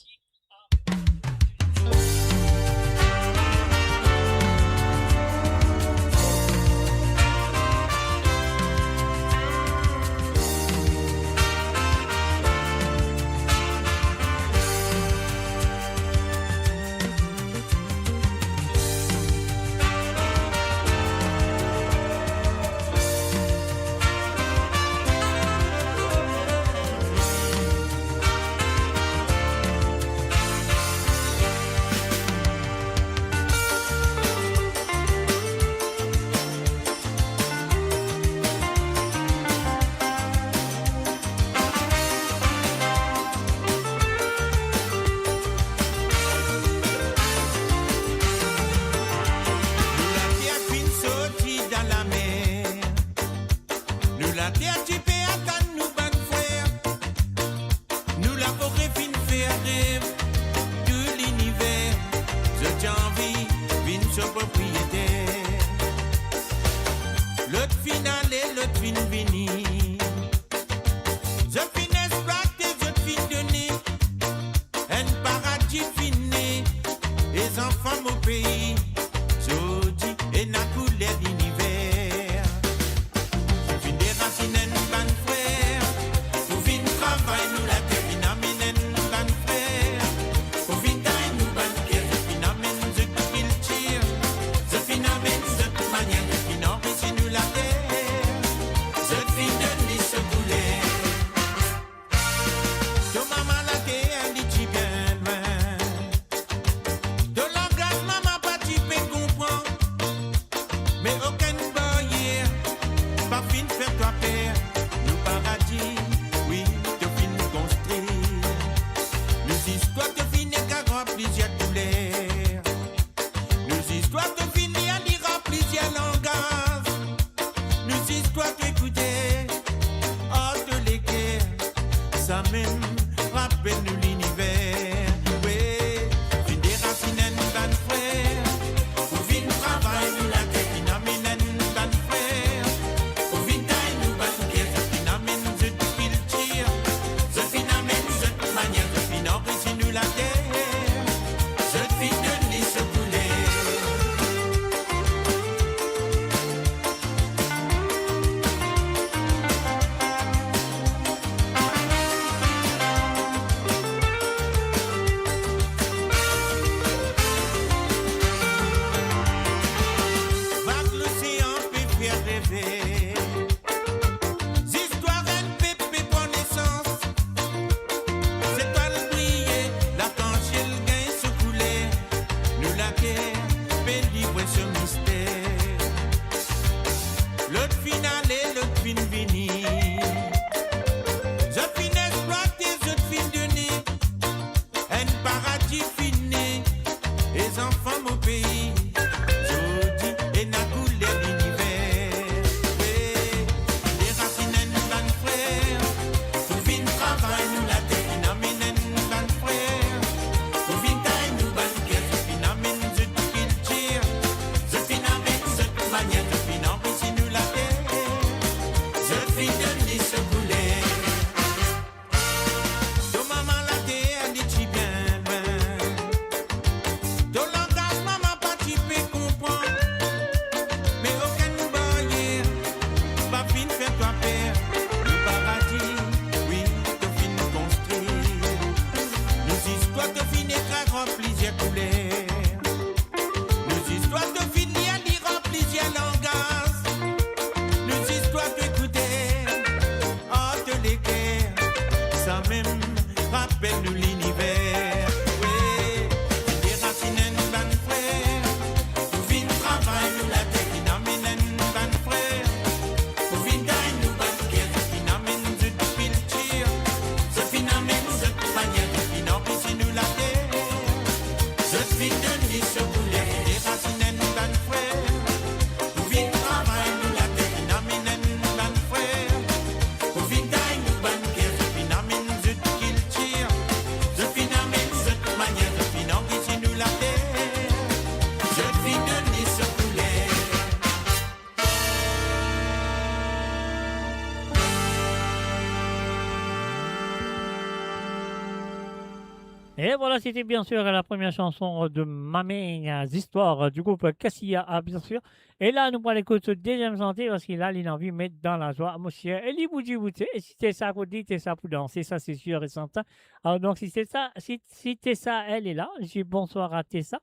Et voilà, c'était bien sûr la première chanson de Mamé Histoires du groupe Cassia, bien sûr. Et là, nous prenons l'écoute de deuxième santé parce qu'il a l'envie de mettre dans la joie, monsieur. Et lui, vous dit, et si c'est ça pour dire, c'est ça pour danser, ça c'est sûr et certain. Alors donc, si c'est ça, si t'es ça, elle est là. Je dis bonsoir à Tessa.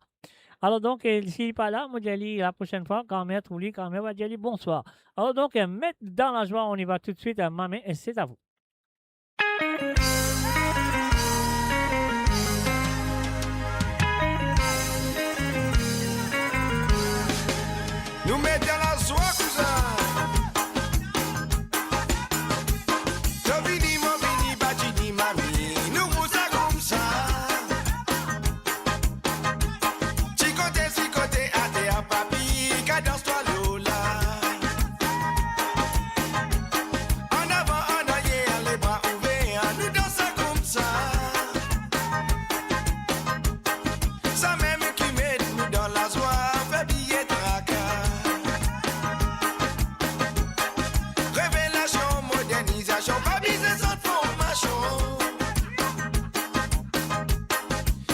Alors donc, s'il n'est pas là, moi, je dis la prochaine fois, quand même, ou lui, quand même, je dis bonsoir. Alors donc, mettre dans la joie, on y va tout de suite à Mamé, et c'est à vous. Nous mettons la joie, cousin. Tobini, momini, batini, mami. Nous vous comme ça. Chicoté, ate à papi. Cadence-toi, Lola. En avant, en arrière, les bras ouverts. Nous dansons comme ça. Ça même qui met nous dans la joie. Fait billet tracas. Révélation, modernisation, pas business sans formation.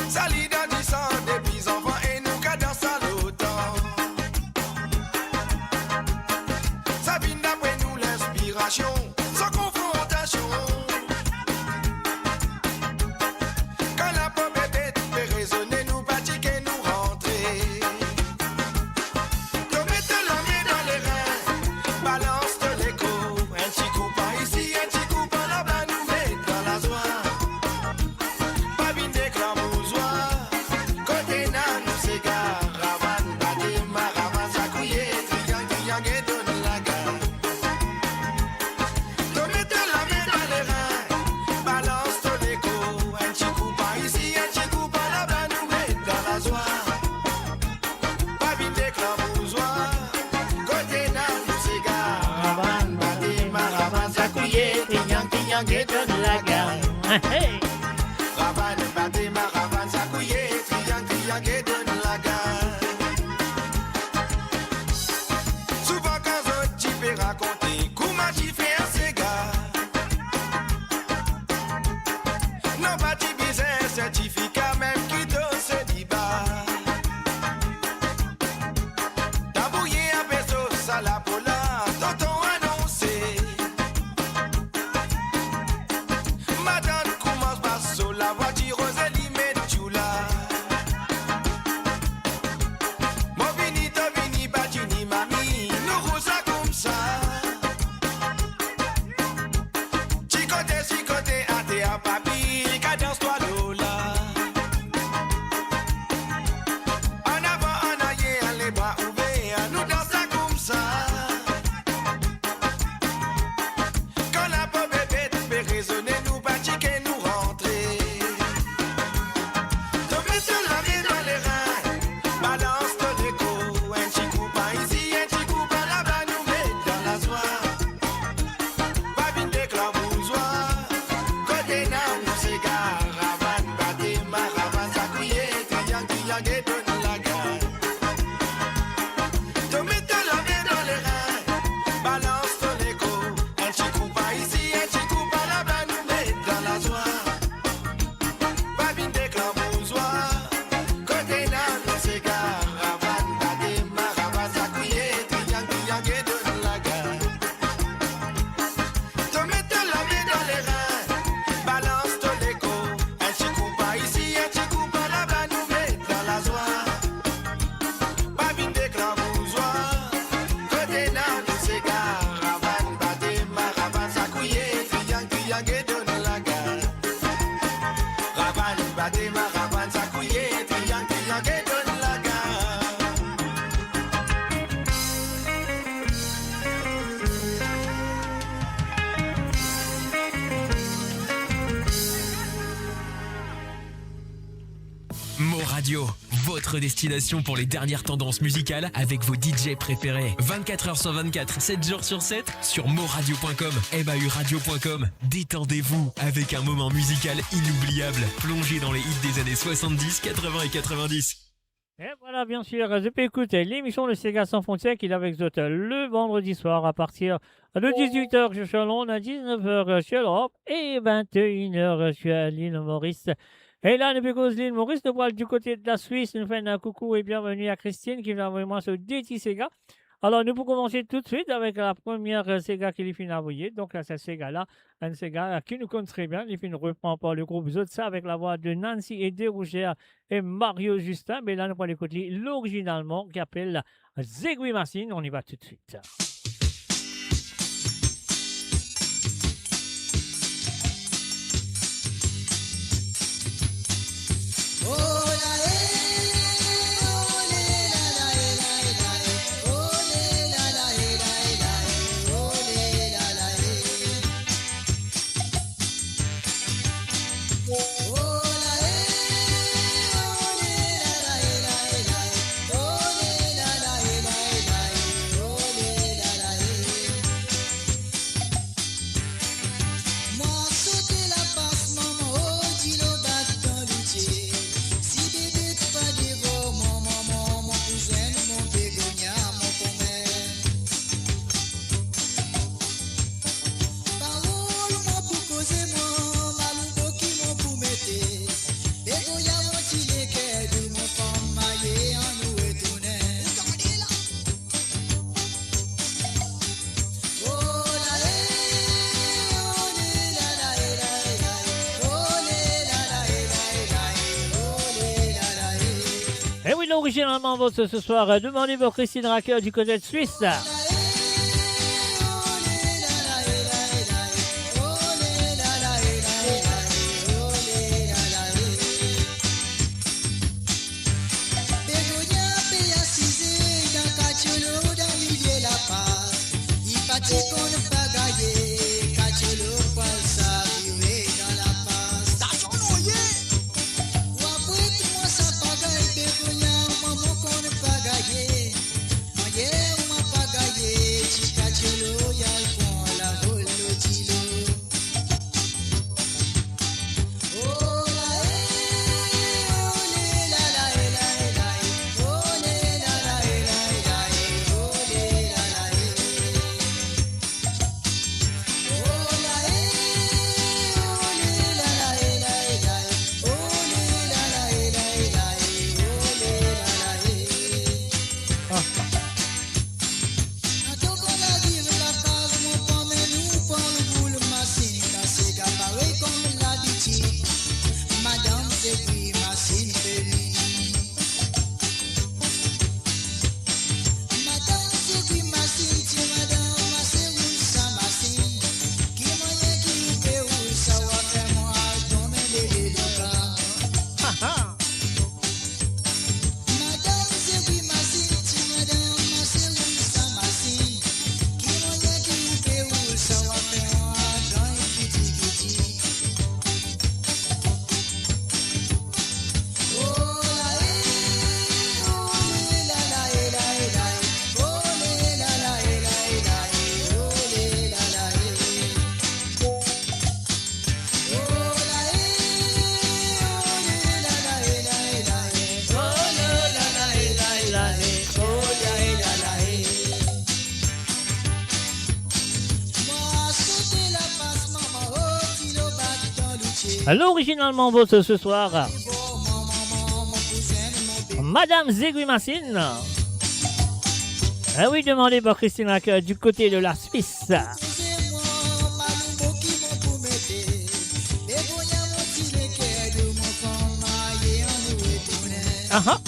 Ça lit dans du sang des petits enfants et nous cadence à l'automne. Ça vient d'après nous l'inspiration, sans confrontation. Quand la pop est fait résonner, nous pratiquer, nous rentrer. Donc mettez la main dans les reins, balance de l'écho. Un petit coup par ici, un petit coup par là-bas, nous met dans la joie. Pas bien d'éclamousoir, côté nan, nous s'égare. Ravan, bâti, maravan, sakouye, triang, et donne la gare. Donc mettez la main dans les reins, balance de l'écho. Un petit coup par ici, un petit coup par là-bas, nous met dans la joie. Pas bien d'éclamousoir, côté nan, nous s'égare. Ravan, bâti, maravan, sakouye, triang, et donne la gare. Ravan, bâti, maravan, sakouye, triang, et donne la gare. Souvent quand tu peux raconter comment tu fais un cigare. Non pas tu bises un certificat même qui te se dit bas. T'as bouillé un peso, ça la pola, tonton annoncé. Madame commence par sur la voiture, Rosalie Medjula. Mon vini, to vini, batini, mami, nous roule ça comme ça. Chicoté, ate à papi, cadence-toi Lola. En avant, en arrière, les bras ouverts, nous dansons comme ça. Quand la pop est fait résonner, nous pratiquer, nous rentrer. Donc mettez la main dans les reins, balance de l'écho. Un petit coup par ici, un petit coup par là-bas, nous met dans la joie. Pas bien d'éclamousoir, côté nan, nous s'égare. Ravan, bâti, maravan, sakouye, triang, et donne la gare. Donc mettez la main dans les reins, balance de l'écho. Un petit coup par ici, un petit coup par là-bas, nous met dans la joie. Pas bien d'éclamousoir, côté nan, nous s'égare. Ravan, bâti, maravan, sakouye, triang, et donne la gare. Donc mettez la main dans les reins, balance de l'écho. Un petit coup par ici, un petit coup par là-bas, nous met dans la joie. Pas bien d'éclamousoir, côté nan, nous s'égare. Ravan, bâti, maravan, sakouye, triang, et donne la gare. Ravan, bâti, maravan, sakouye, triang, et donne la gare. Mo Radio, votre destination pour les dernières tendances musicales avec vos DJ préférés. 24h sur 24, 7 jours sur 7 sur moradio.com, mahuradio.com. Détendez-vous avec un moment musical inoubliable, plongé dans les hits des années 70, 80 et 90. Et voilà, bien sûr, je peux écouter l'émission de Sega Sans Frontières qui est avec vous le vendredi soir à partir de 18h sur Londres, à 19h sur l'Europe et 21h sur l'île Maurice. Et là, depuis cause l'île Maurice, nous parlons du côté de la Suisse. Nous faisons un coucou et bienvenue à Christine qui vient vraiment sur DT Sega. Alors, nous pouvons commencer tout de suite avec la première Sega qui est fin envoyée. Donc, là, cette Sega-là, un Sega qui nous connaît très bien. Il fin reprend par le groupe Zotsa avec la voix de Nancy et Rougère et Mario Justin. Mais là, nous allons écouter l'originalement qui appelle Zegui Machine. On y va tout de suite. Et oui, l'originalement votre ce soir, demandez pour Christine Racker du côté de Suisse. L'originalement votre ce soir, Madame Zegui Machine. Ah oui, demandez pour Christine Racker du côté de la Suisse. Ah.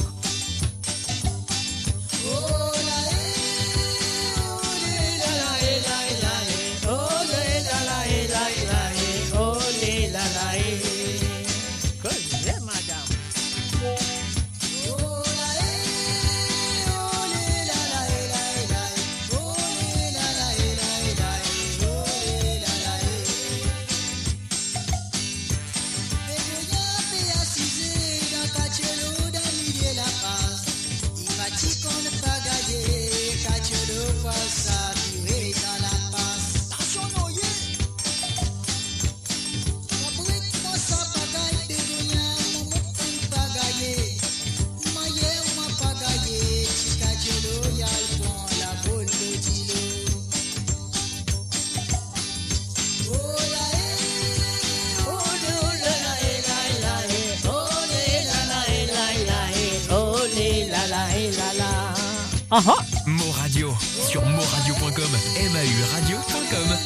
Moradio sur moradio.com, MAU radio.com.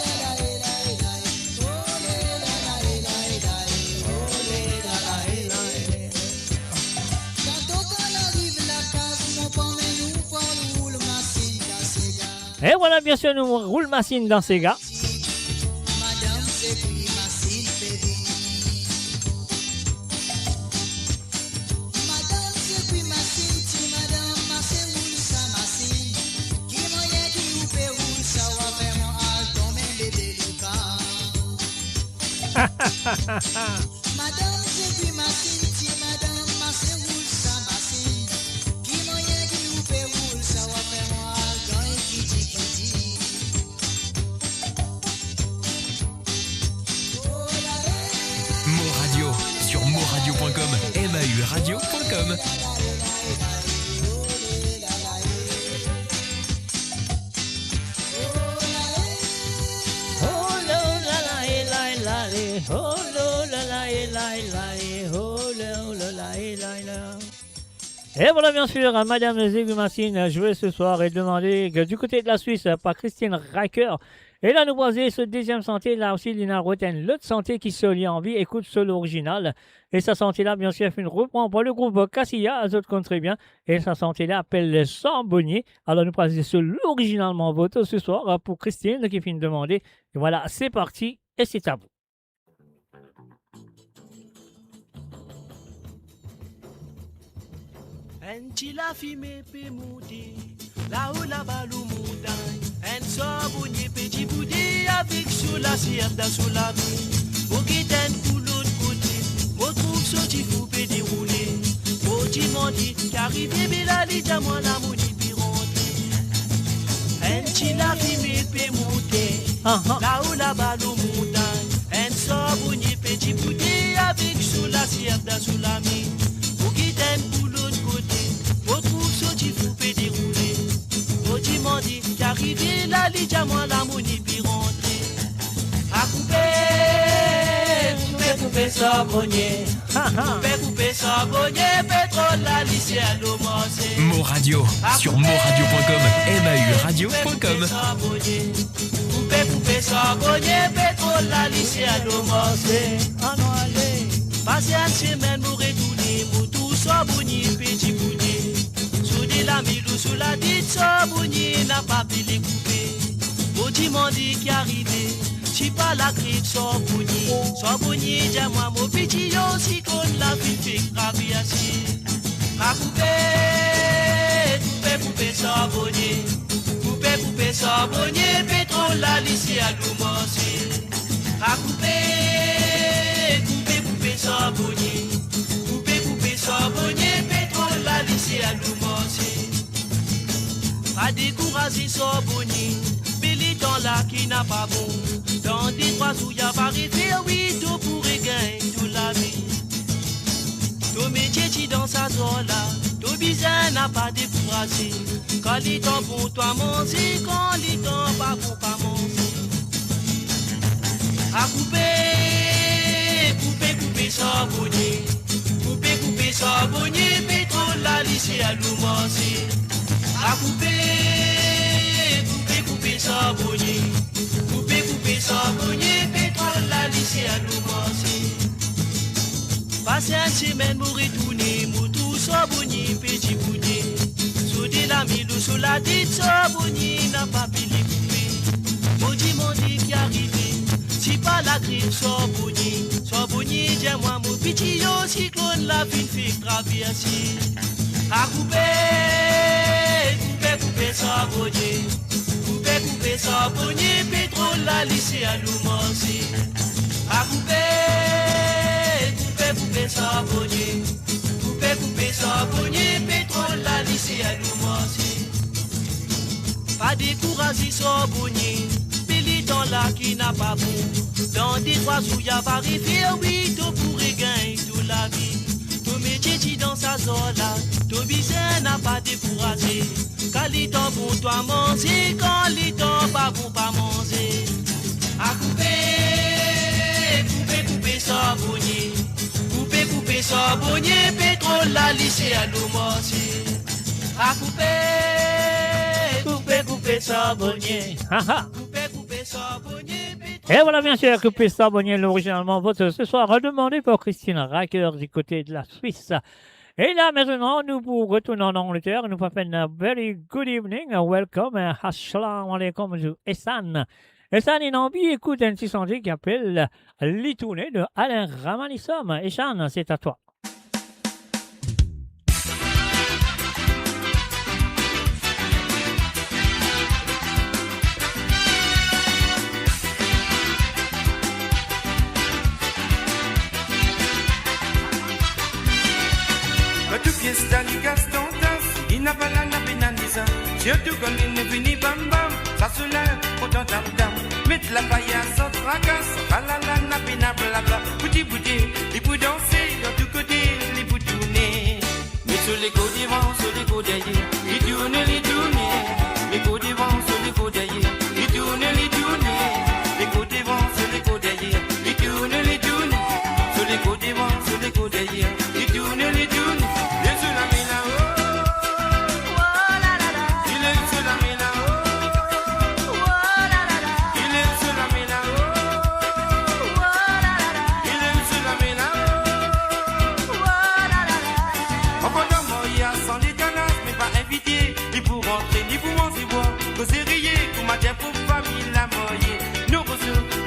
Et voilà, bien sûr, nous roule machine dans ces gars. Moradio sur moradio.com, MAU radio.com. Et voilà, bien sûr, Madame Zégumassine jouée ce soir et demandée que du côté de la Suisse par Christine Riker. Et là, nous voisons ce deuxième santé, là aussi, Lina Roten, l'autre santé qui se lie en vie, écoute seul original. Et sa santé-là, bien sûr, fait une reprend pour le groupe Cassia, les autres comptent très bien. Et sa santé-là appelle Sambonnier. Alors, nous passons sur l'originalement vote ce soir pour Christine qui finit de demander. Et voilà, c'est parti et c'est à vous. En la fumée peut monter, là où la balle montagne. En sabonnier petit boudé avec sous la sierre sous la vie. Au guitain pour l'autre côté, au trouve sorti pour dérouler. Au dimandi, qu'arrivé Bélali, moi la monnaie puis rentrer. En la fumée peut monter, là où la balle montagne. En sabonnier petit boudé avec sous la sierre sous la vie. Au guitain pour l'autre côté. Retrouve ce qui vous peut dérouler. Au dimandi, qu'arrivé la lija, moi la monnaie puis rentrer. À couper sabonnier. Couper sabonnier, pétrole, la lycée à l'omancé. Moradio sur moradio.com, MAU radio.com. Couper sabonnier, pétrole, la lycée à l'omancé. Ah non, allez. Passez une semaine, vous retournez, vous tous sabonnier, petit boudé. La milou sous la dite, Sabonnier n'a pas pu les couper. Au dimandi qui arrivait, si pas la grippe, Sabonnier, dis-moi mon petit yo, si qu'on la vie fait rabiasser. À couper Sabonnier. Couper Sabonnier, pétrole, la lycée à l'omancé. À couper Sabonnier. Couper Sabonnier, pétrole, la lycée à l'omancé. A décourager Sabonnier, Billy dans la qui n'a pas bon. Dans des trois où y'a pas arrêté, oui, tout pourrait gagner toute la vie. Ton métier qui dans sa zone là, ton bizarre n'a pas découragé. Quand il temps bon, toi manger, quand il temps pas bon, pas manger. À couper Sabonnier. Couper Sabonnier, pétrole, la lycée à l'omancé. À couper Sabonnier. Couper Sabonnier, pétrole, la lycée à l'omancé. Passez une semaine, vous retournez, vous tout Sabonnier, petit boudé. Soudez la milou sous la dite, Sabonnier n'a pas pu les couper. Mon dimandi qui arrivait, si pas la grippe, Sabonnier, dis-moi mon petit yo, cyclone, la fine fait traverser. À couper Sabonnier. Couper Sabonnier, pétrole, la lycée à l'omancé. À couper Sabonnier. Couper Sabonnier, pétrole, la lycée à l'omancé. Pas décourager Sabonnier, Billy dans la qui n'a pas bon. Dans des trois où y'a pas arrivé, oui, tout pourrait gagner toute la vie. Ton métier qui dans sa zone là, ton bizarre n'a pas découragé. Quand il temps bon, toi manger, quand il temps pas bon, pas manger. À couper Sabonnier. Couper Sabonnier, pétrole, la lycée à l'omancé. À couper coupé charbonnier. Et voilà, bien sûr, coupé charbonnier, l'originalement votre ce soir, redemandé par Christine Racker du côté de la Suisse. Et là, maintenant, nous vous retournons en Angleterre. Nous passons un very good evening, welcome, assalamu alaikum, Essan. Essan est en vie, écoute un petit sondier qui appelle Litourné de Alain Ramanissom. Essan, c'est à toi. Dali Gaston Tas, Inabala Nabinanisa, surtout quand il ne finit bam bam, ça se lève, pourtant tam tam, mettre la paillasse sans tracasse, alala nabina blabla, bouti bouti, il peut danser de tous côtés, il peut tourner, mais sur les côtes devant, sur les côtes derrière, il tourne, les côtes devant, sur les côtes derrière, il tourne, les côtes devant, sur les côtes derrière, il tourne, sur les côtes devant, sur les côtes derrière, il tourne,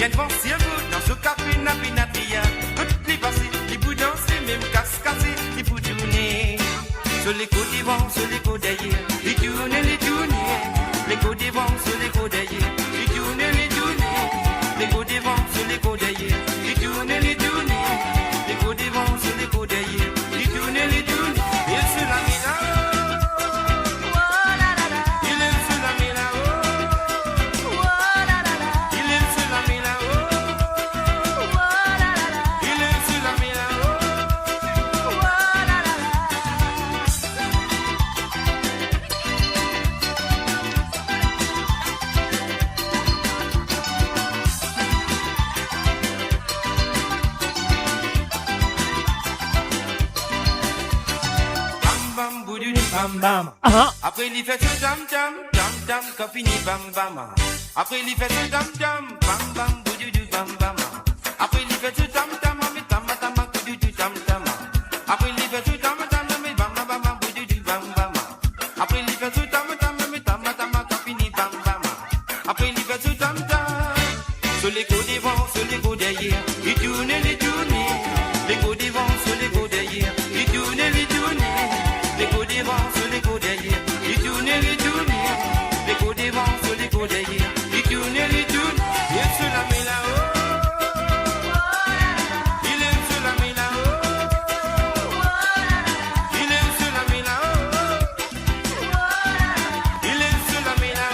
devant cerveau dans ce café napinatria, toutes les passées, les bouts dansés, même casse-cassés, les bouts tournés. Sur les côtes devant, sur les côtes derrière, les tournent, les côtes devant, sur les côtes derrière, les tournent, les côtes devant, sur les côtes derrière, les tournent, les côtes devant, sur les côtes derrière, les tournent, et c'est la mina. Bam bam. Après il fait ce dam dam, dam dam, quand fini bam bam. Après il fait ce dam dam, bam bam, boudu bam bam. Après il fait ce dam dam, mais tam tam, boudu tam tam. Après il fait ce dam dam, mais bam bam, boudu bam bam. Après il fait ce dam dam, mais tam tam, quand fini bam bam. Après il fait ce dam dam, sur les côtes devant, sur les côtes derrière, il tourne, les côtes devant, sur les côtes derrière, il tourne, les côtes devant, sur les côtes derrière, il tourne, les côtes devant, sur les côtes derrière, il tourne, il est sur la méla, il est sur la méla, il est sur la méla, il est sur la méla,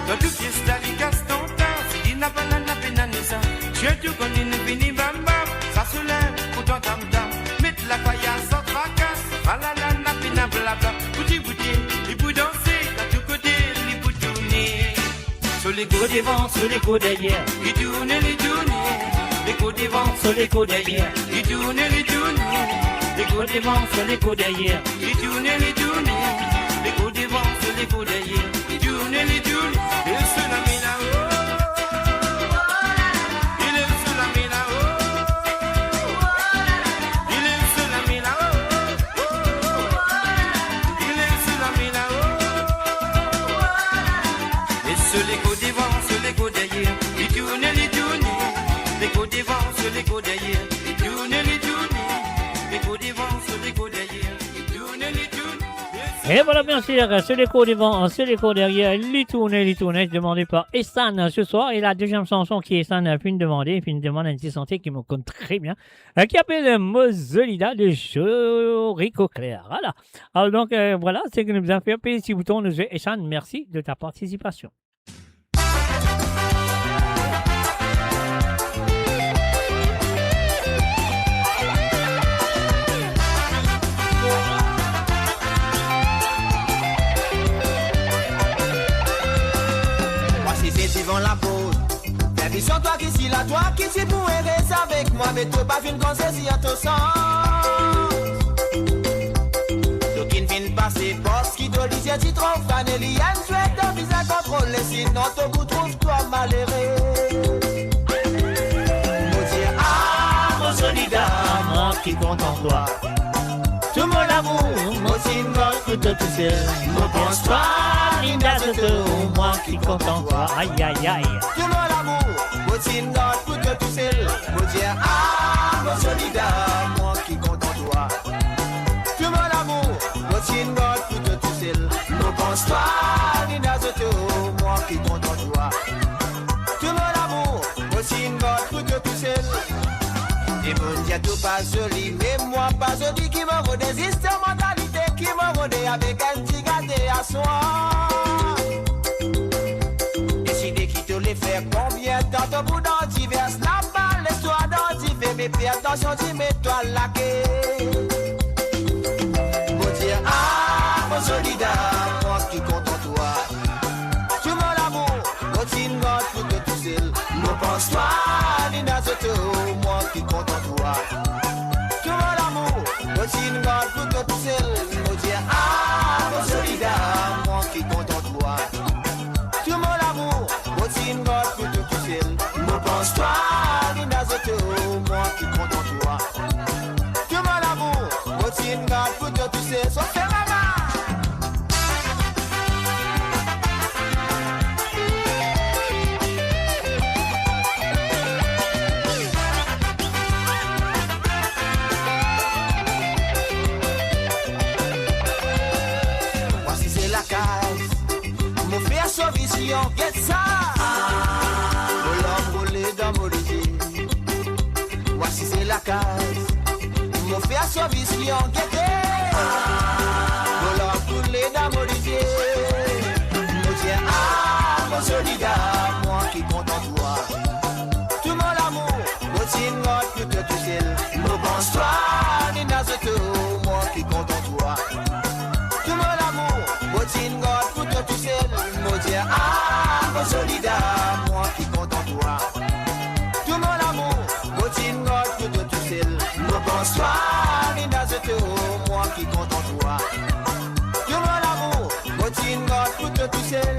dans tout pièce d'Ali Gaston Tas, il n'a pas la pénanisa, tu es tout qu'on ne finit bam bam, ça se lève, pourtant tam tam. La paillasse sans tracasse, alala napina blabla, bouti bouti, il peut danser, dans tous côtés, il peut tourner. Sur les côtes devant, sur les côtes derrière, il tourne, les côtes devant, sur les côtes derrière, il tourne, les côtes devant, sur les côtes derrière, il tourne, les côtes devant, sur les côtes derrière, il tourne, et sur la méla, il est sur la méla. Sur les côtes devant, sur les côtes derrière, il tourne, les côtes devant, sur les côtes derrière, il tourne, les côtes devant, sur les côtes derrière, il tourne, Et voilà, bien sûr, sur les côtes devant, sur les côtes derrière, les tournées, demandé par Essan ce soir. Et la deuxième chanson qui est Essan a pu me demander, et puis une demande à une santé qui me compte très bien, qui appelle Mosolida de Jorico Claire. Voilà. Alors donc, voilà, c'est ce que nous avons fait. Puis si vous tournez, Essan, merci de ta participation. Devant la pause, fais sur toi qui si la toi qui si pour rester avec moi, mais toi pas fin qu'on saisit à ton sens. Donc il vient passé poste qui te lisait si trop fanélien, tu es ton visa contrôlé, sinon te vous trouve toi malheureux. Mon Dieu, ah, mon solidaire, moi qui compte en toi. Tout mon amour, mon signe, tout tout seul. Mon pense-toi, Linda Zoto, moi qui compte en toi. Aïe, aïe, aïe. Tout mon amour, mon signe, tout tout seul. Mon Dieu, ah, mon solidaire, moi qui compte en toi. Tout mon amour, mon signe, tout tout seul. Mon pense-toi, Linda Zoto, moi qui compte en toi. Tout mon amour, mon signe, tout tout seul. Et mon Dieu, tout pas joli, mais moi pas joli qui me redésiste mentalité qui me redé avec un petit gâté à soi. Décider qui te les fait combien de temps au bout d'un divers la balle, l'histoire d'un divers, mais fais attention, tu mets-toi laqué. Mon Dieu, ah, mon solidaire, moi qui compte en toi. Tout mon amour, mon signe, tout que tout seul. Mon pense-toi, Lina Zoto, moi qui compte en toi. Tout mon amour, mon signe, tout que tout seul. Mon Dieu, ah, mon solidaire, moi qui compte en toi. Tout mon amour, mon signe, tout que tout seul. Mon pense-toi, Lina Zoto, moi qui compte en toi. Tout mon amour, mon signe, tout que tout seul. So fais maman. Vision, get ça. Mon roulé dans mon lit. Voici c'est la case. Mon frère sur vision, get Mon roulé dans mon lit. Mon Dieu, ah, mon solidaire, moi qui compte en toi. Tout mon amour, mon signe, plus que tout seul. Mon bonsoir, Nina Zoto, moi qui compte en toi. Tout mon amour, mon signe, plus que tout seul. Mon Dieu, ah, mon solidaire, moi qui compte en toi. Tout mon amour, mon signe, plus que tout seul. Mon bonsoir, Nina Zoto, moi qui compte en toi. Tout mon amour, mon signe, plus que tout seul.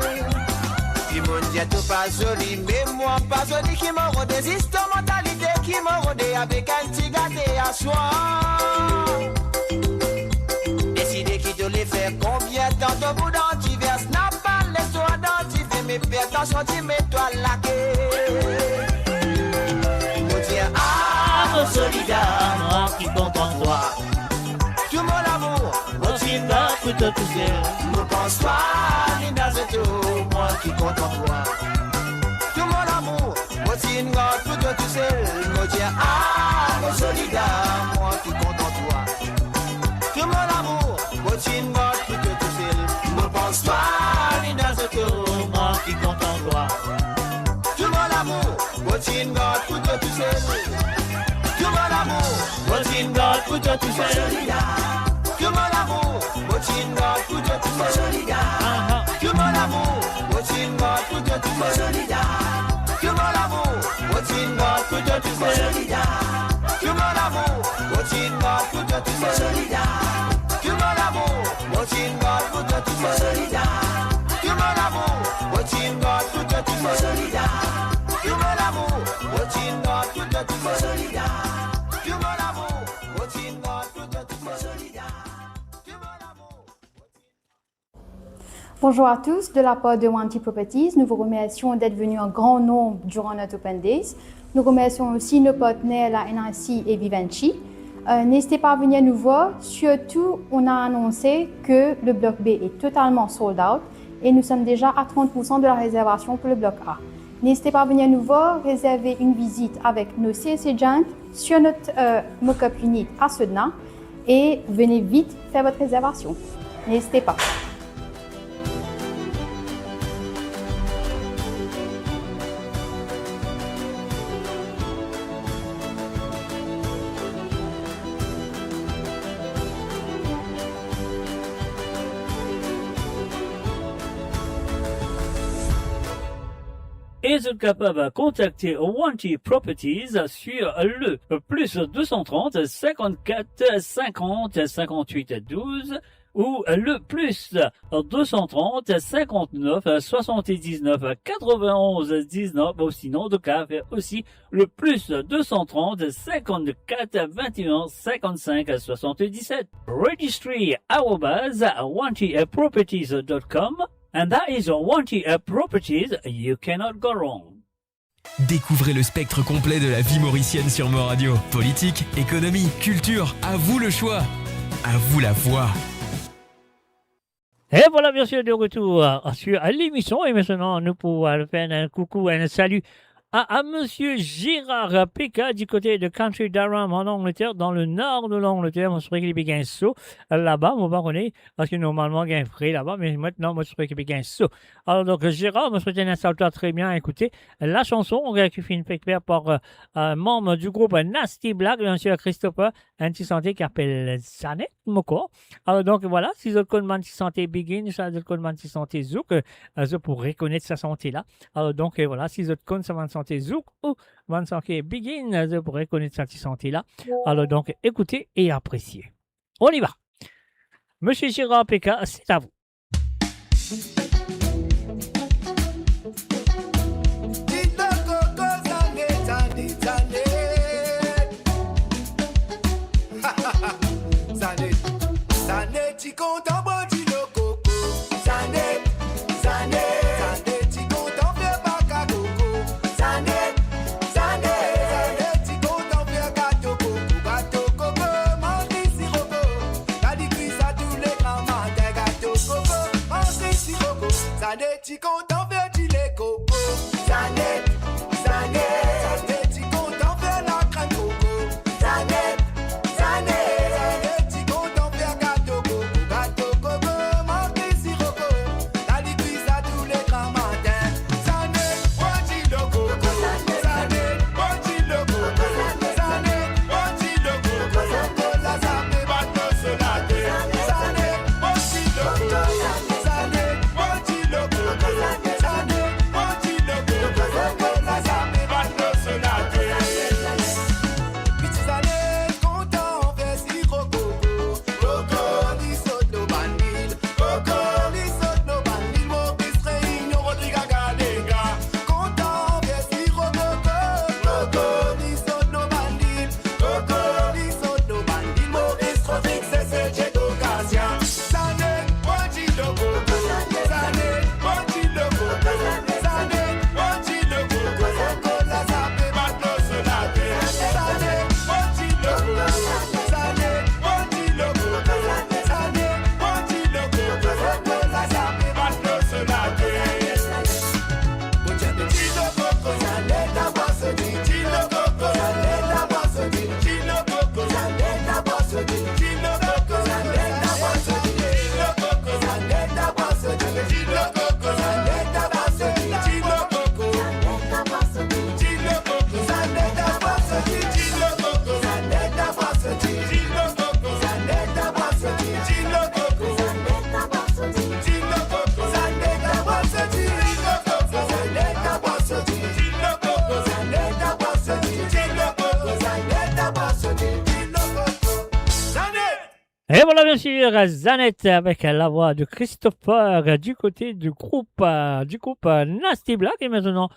Puis mon Dieu, tout pas joli, mais moi pas joli qui me redésiste mentalité qui me redé avec un petit gâté à soi. Décider qui te les fait combien de temps au bout d'un divers n'a pas l'histoire d'un divers, mais fais attention, tu mets-toi laqué. Mon Dieu, ah, mon solidaire, moi qui compte en toi. Tout mon amour, mon signe, tout te toucher. Mon pense-toi, Linda Zoto, moi qui compte en toi. Tout mon amour, mon signe, tout te toucher. Mon Dieu, ah, mon solidaire, moi qui compte en toi. Tout mon amour, mon signe, tout te toucher. Mon pense-toi, Linda Zoto, moi qui compte en toi. Tout mon amour, mon signe, tout te toucher. Tout mon amour, mon signe, tout te toucher. Tout mon amour, mon signe, tout te toucher. Tout mon amour, mon signe, tout te toucher. Tout mon amour, mon signe, tout te toucher. Tout mon amour, mon signe, tout te toucher. Tout mon amour, mon signe, tout te toucher. Tout mon amour, mon signe, tout te toucher. Tout mon amour, mon signe, tout te toucher. Tout mon amour, mon signe, tout te toucher. Bonjour à tous, de la part de Wanty Properties, nous vous remercions d'être venus en grand nombre durant notre Open Days. Nous remercions aussi nos partenaires, la NRC et Vivendi. N'hésitez pas à venir nous voir. Surtout, on a annoncé que le bloc B est totalement sold out et nous sommes déjà à 30% de la réservation pour le bloc A. N'hésitez pas à venir nous voir, réserver une visite avec nos sales agents sur notre mock-up unit à Sedna et venez vite faire votre réservation. N'hésitez pas. Et vous êtes capable de contacter Wanty Properties sur le plus 230 54 50 58 12 ou le plus 230 59 79 91 19 ou sinon de cas aussi le plus 230 54 21 55 77. registry@wantyproperties.com and that is Wanty Properties. You cannot go wrong. Découvrez le spectre complet de la vie mauricienne sur Mo Radio. Politique, économie, culture, à vous le choix. À vous la voix. Et voilà bien sûr de retour sur l'émission et maintenant nous pouvons faire un coucou et un salut à Monsieur Gérard Péka du côté de Country Durham en Angleterre, dans le nord de l'Angleterre. On se qu'il y a un saut là-bas, on va connaître, parce que normalement il y a un frais là-bas, mais maintenant on se qu'il y a un saut. Alors donc Gérard, on se souhaite un installateur très bien. Écoutez la chanson qui finit faire par un membre du groupe Nasty Black, bien sûr Christopher, un petit santé qui appelle Zanet Moko. Alors donc voilà, si vous avez un petit santé Begin, si vous avez un petit santé Zouk, vous pourrez reconnaître sa santé là. Alors donc voilà, si vous avez un santé Zouk ou Van Santé Begin, vous pourrez connaître cette santé-là. Alors donc, écoutez et appréciez. On y va. Monsieur Gérard Péka, c'est à vous. Ti content faire du Lego, Zanet, Zanet, ti content faire la crème coco, Zanet, Zanet, ti content faire gâteau coco, manqué sirop, la liquide à tous les grands matins, Zanet, wanti logo, Zanet, wanti logo, Zanet, wanti logo, la zappe bat no solade, Zanet, wanti logo, Zanet, wanti logo. Et voilà bien sûr Zanet avec la voix de Christopher du côté du groupe Nasty Black. Et maintenant,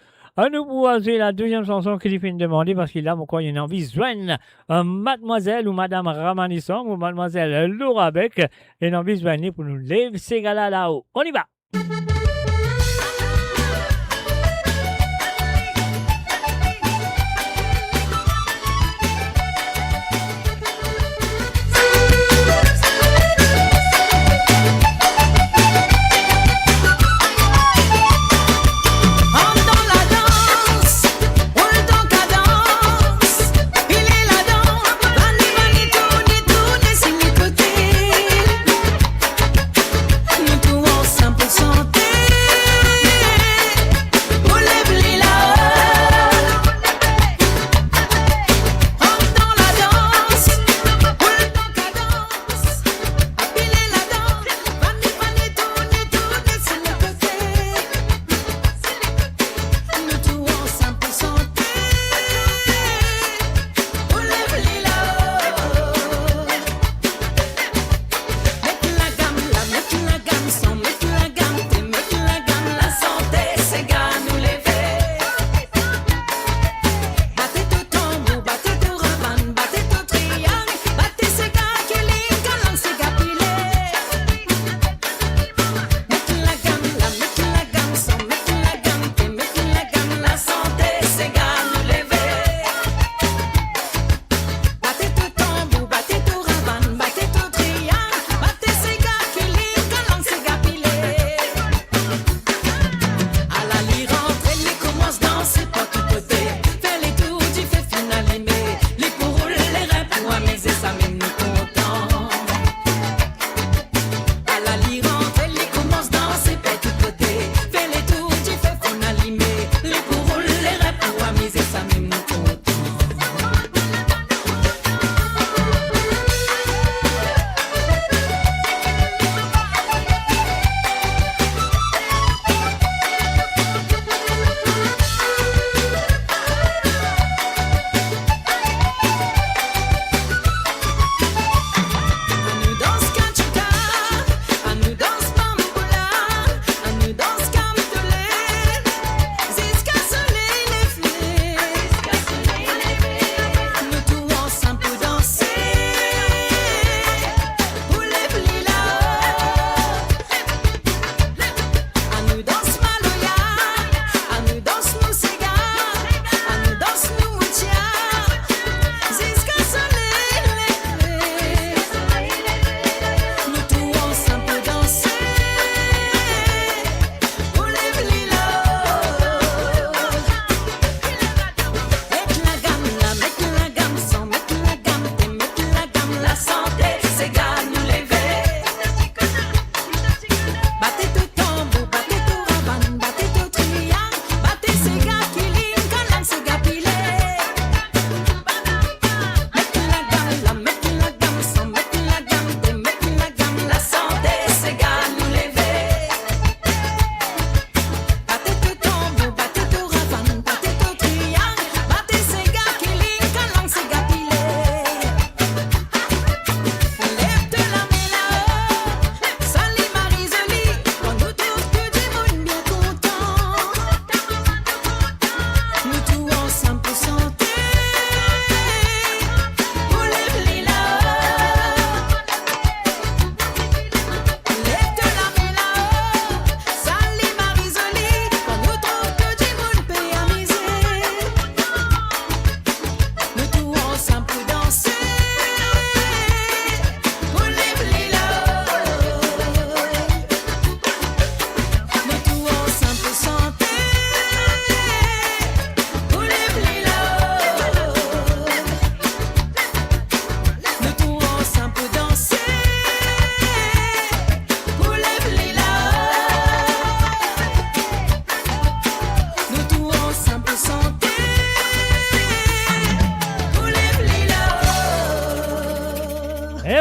nous voici la deuxième chanson que j'ai fait demander parce qu'il a encore une envie de joindre Mademoiselle ou Madame Ramanisson ou Mademoiselle Laura Beck. Et une envie de joindre pour nous lever ces gars-là là-haut. On y va! Nous tous ensemble pour chanter.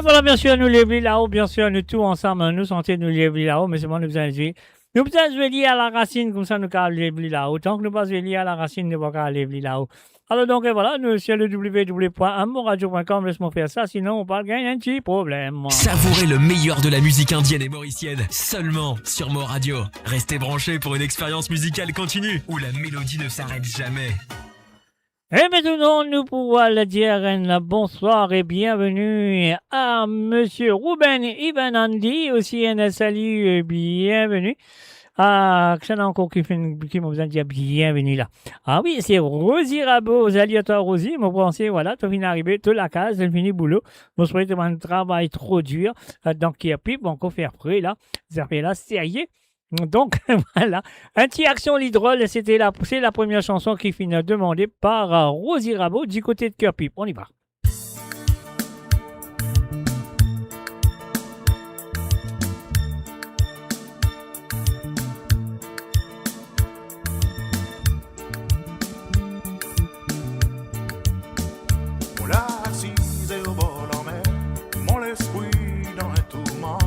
voilà, bien sûr, nous les là-haut, bien sûr, nous tous ensemble, nous sentons nous les là-haut, mais c'est bon, nous besoin de jouer. Nous besoin de jouer à la racine, comme ça, nous pouvons les là-haut. Tant que nous pas jouer à la racine, nous ne pouvons pas les là-haut. Alors, donc, voilà, nous, sur le www.amoradio.com, laisse-moi faire ça, sinon, on parle gagner un petit problème. Savourez le meilleur de la musique indienne et mauricienne, seulement sur Mo Radio. Restez branchés pour une expérience musicale continue, où la mélodie ne s'arrête jamais. Et maintenant, nous pouvons le dire un bonsoir et bienvenue à Monsieur Ruben Ivanandi, aussi un salut et bienvenue. Ah, que ça n'a encore qui m'a besoin de dire bienvenue là. Ah oui, c'est Rosie Rabot. Salut à toi, Rosie. Moi, pensez, voilà, tu viens d'arriver, tu la case, elle finit boulot. Moi, je souhaite un travail trop dur. Donc, il y a plus, bon, qu'on fait après là. Ça fait là, sérieux. Donc, voilà. Un petit action l'hydrole, c'est la première chanson qui finit demandée par Rosie Rabot du côté de Cœur Pipe. On y va. Mon assise au bord de la mer, mon esprit dans un tourment,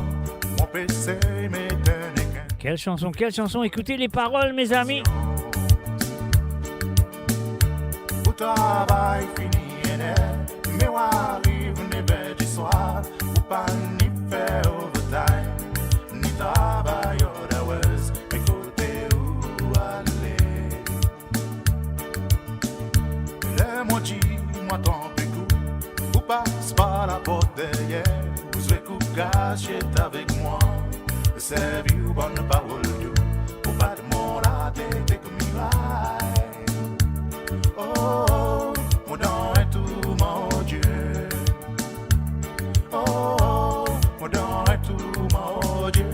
mon PC m'éteint. Quelle chanson, écoutez les paroles, mes amis. Au travail fini, mais on arrive 9h du soir, ou pas ni faire overtime, ni travail d'hours, mais côté où aller. Les dis, moi tant pis coup, ou passe par la porte derrière, vous souhaitez coup caché avec moi. C'est vieux, bonne parole, pour pas de mon la tête comme il va. Oh, mon don est tout, mon Dieu. Oh, mon don est tout, mon Dieu.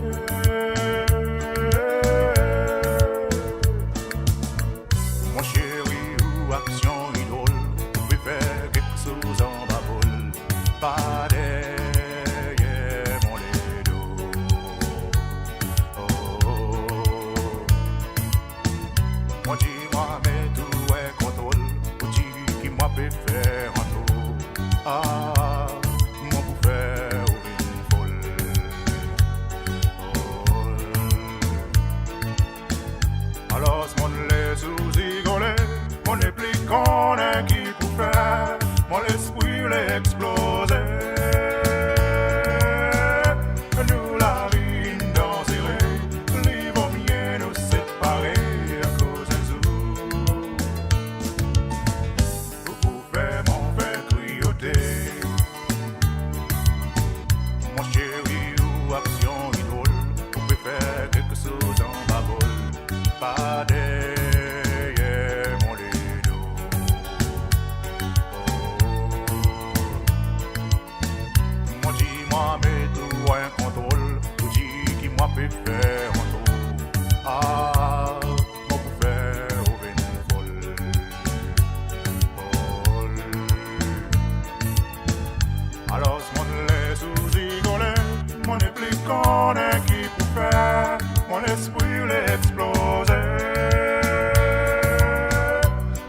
Mon chéri, ou action idole, vous pouvez faire quelque chose en bas vol. Pas derrière mon ledo. Moi dis-moi mais tout est contrôle, ou dis qui moi peut faire un tour. Ah, moi pour faire une folle. Alors ce monde les sous-rigolés, on est plus qu'on est qui pour faire, mon l'esprit l'exploser. Nous la vie danserait, les vont bien nous séparer. Mon chéri ou action idole, on peut faire quelque chose en bas vol, pas derrière mon ledo. Moi dis-moi mais tout un contrôle, vous dis qui moi peut faire un tour. Ah, moi pour faire une folle. Alors ce monde les sous-rigolés, mon est plus qu'on est qui pour faire, mon esprit l'exploser.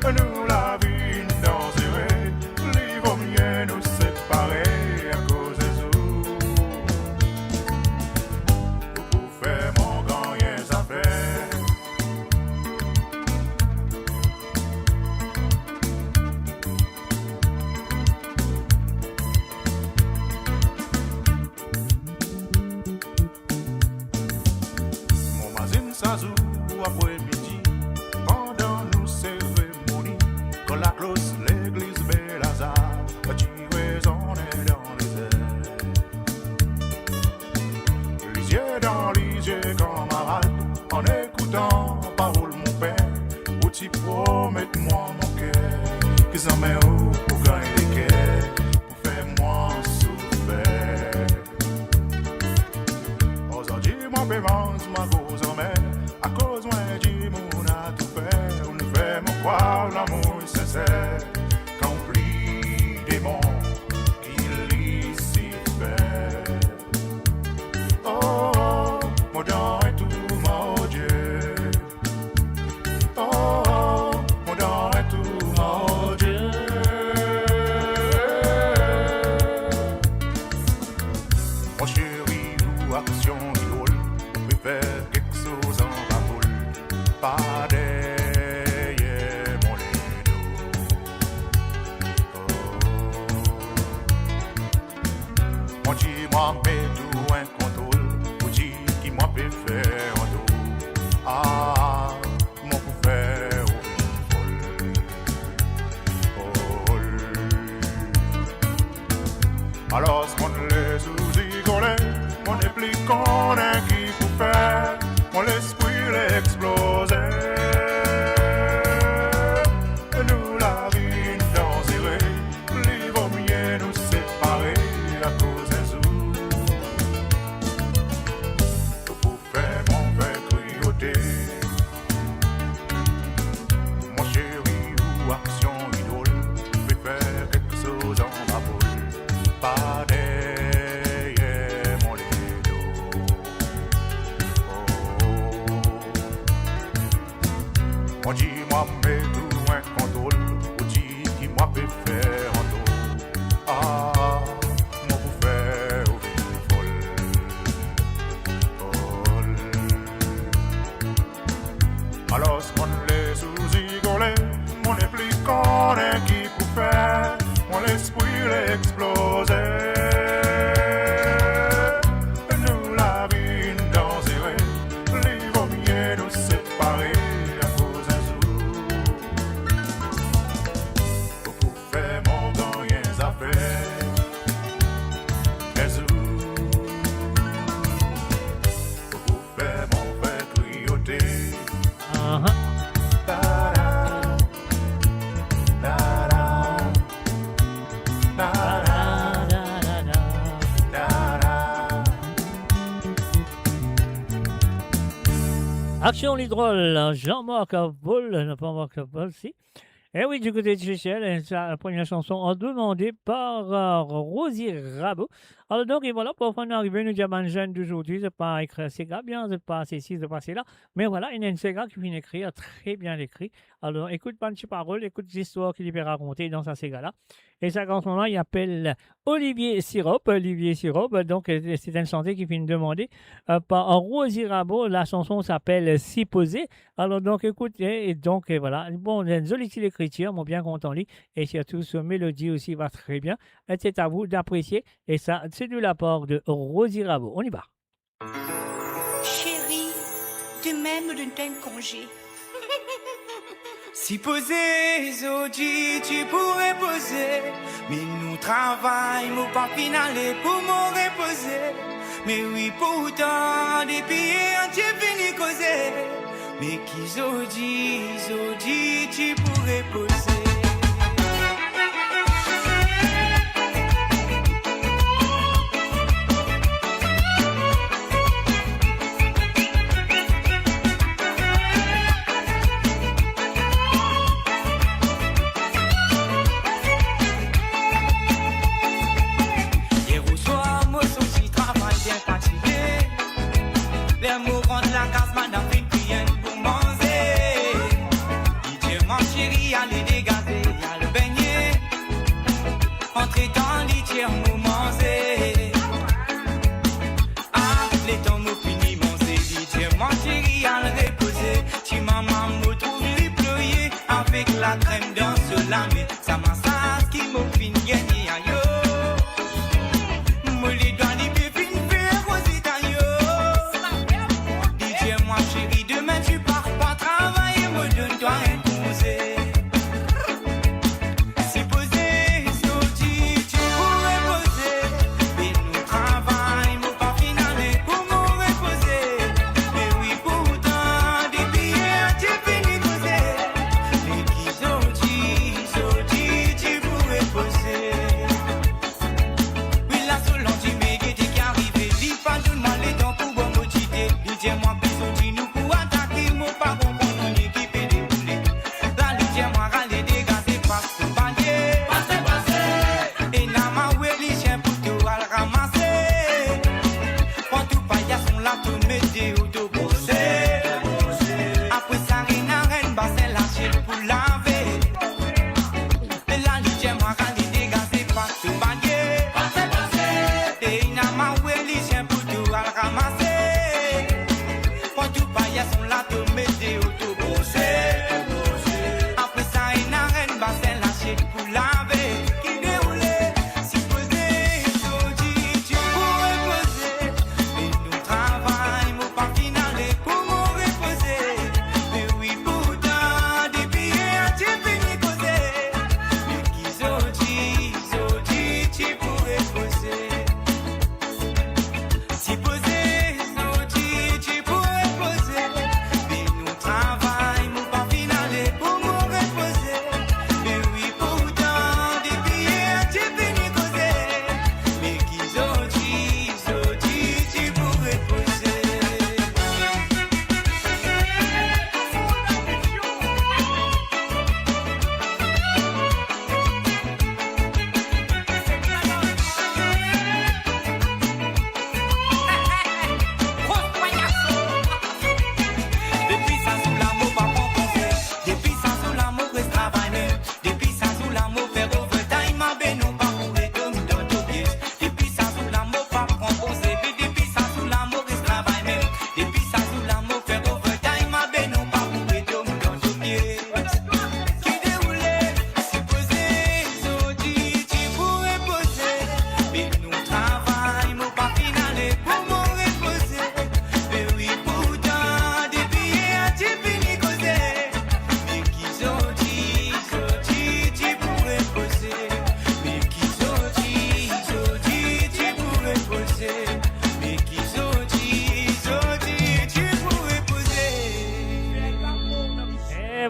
Nous la vie danserait, les vaut mieux nous séparer à cause des eaux. Pour faire mon grand rien à faire. Sazou après-midi, pendant nos cérémonies, quand la cloche l'église Bel-Hazard, tu résonnait dans les airs. Les yeux dans les yeux, camarade, en écoutant parole mon père, où tu promets moi mon cœur, que ça met haut pour gagner les quais, pour faire moi souffrir. Aujourd'hui, mon paiement, ma cause en mer. À cause moi du monde a tout fait, on ne fait mon croire l'amour sincère, qu'emplit des bons qu'il y s'y fait. Oh, mon don est tout, mon Dieu. Oh, mon don est tout, mon Dieu. les faire en dos. Ah, moi vous faire au folle. Alors, mon les sous-igolés, mon épliquant qui pour faire, mon l'esprit l'exploser. Nous la vie danser, les vommiers nous séparer à cause d'un sou. Pour faire mon dans rien à faire, les sous. Pour faire mon fait crioter. Action l'hydrole, Jean-Marc Vol, non pas Marc Vol, si. Eh oui, du côté de Chechel, la première chanson demandée par Rosie Rabot. Alors donc, et voilà, pour en arriver, nous disons, ben, jeune d'aujourd'hui, c'est pas écrire ces gars bien, c'est pas ces ci, c'est pas là. Mais voilà, il y a une Sega qui vient écrire, très bien écrit. Alors, écoute pas de paroles, écoute l'histoire qu'il peut raconter dans sa Sega là. Et ça, en ce moment, il appelle Olivier Sirop. Donc, c'est une chanson qui vient demander par Rosie Rabot. La chanson s'appelle Si posé. Alors, donc, écoutez, et donc, et voilà. Bon, une jolie écriture, mon bien content lit. Et surtout, ce mélodie aussi va très bien. Et c'est à vous d'apprécier. Et ça, c'est de la part de Rosie Rabot. On y va. Chérie, demain me donne un congé. Si poser, Zodi, tu pourrais poser. Mais nous travaillons, pas finaler pour m'en reposer. Mais oui, pourtant, des billets entiers finis causer. Mais qui Zodi, tu pourrais poser. La casse, madame, fait rien pour manger. Il dit, ma chérie, allez dégazer, allez baigner. Entrez dans l'itière, nous manger. Ah, les temps nous finis, manger. Il dit, ma chérie, allez reposer. Si maman me trouve déployé avec la crème dans ce lamé. Ça massage qui me finit gagner aïe. Me les doigts, les pieds finis faire aux Italiens. Chérie, demain tu pars pas travailler, me donne-toi un conseil. Si posé, Zodi, tu pourrais poser. Mais nous travaillons, pas finaler pour me reposer. Mais oui, pourtant, des billets, tu finis causer. Mais qui Zodi, tu pourrais poser.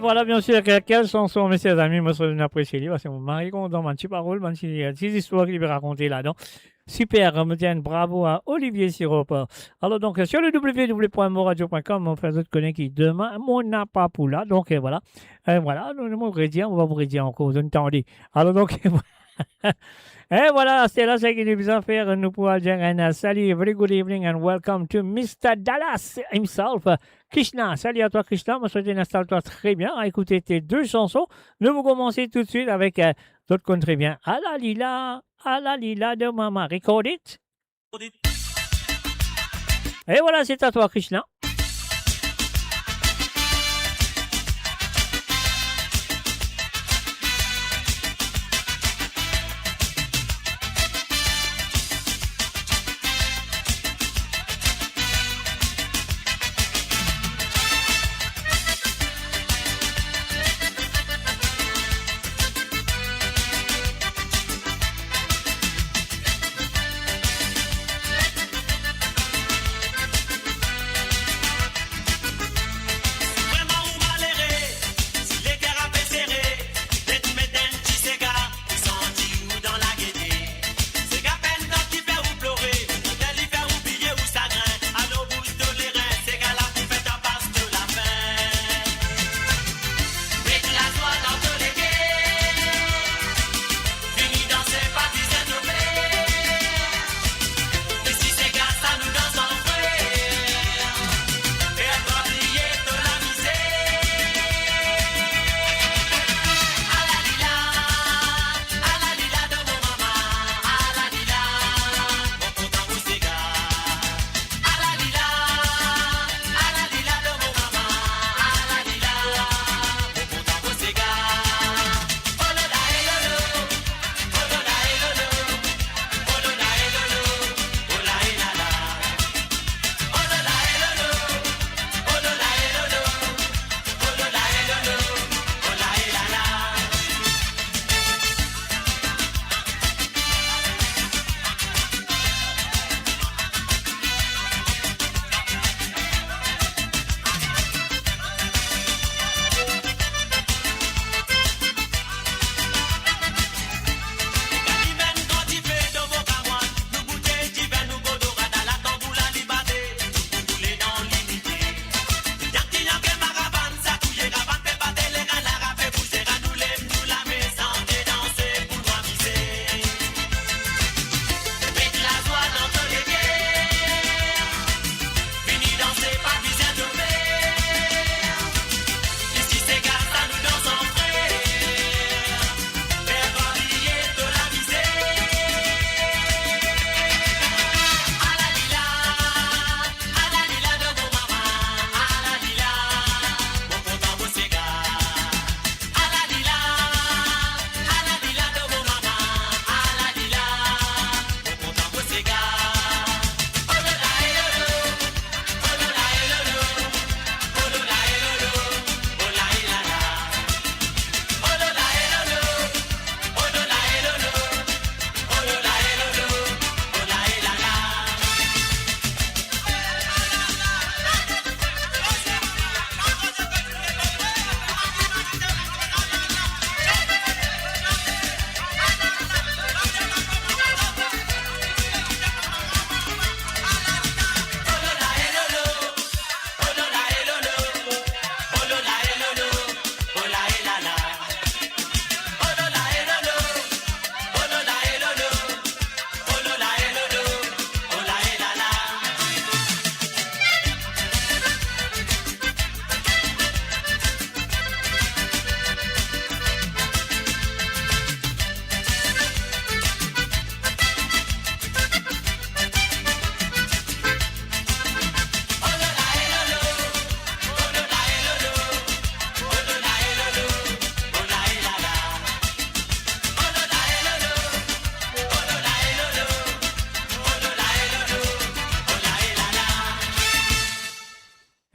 voilà, bien sûr, quelles chansons, mes chers amis, moi, je apprécie, parce que mon mari, quand on donne une petite parole, une petite histoire qu'il veut raconter là-dedans. Super, me tiens, bravo à Olivier Sirop. Alors, donc, sur le www.moradio.com, mon frère d'autres connaît qui demain, mon n'a pas pour là. Donc, voilà. Voilà, on va vous redire encore, vous entendez. Alors, donc, et voilà, c'est là ce qu'il nous a faire. Nous pourrons dire un salut, very good evening and welcome to Mr. Dallas himself. Krishna, salut à toi Krishna, moi je souhaite installe-toi très bien à écouter tes deux chansons. Nous vous commencer tout de suite avec d'autres qu'on très bien. À la lila de maman, record it. Et voilà, c'est à toi Krishna.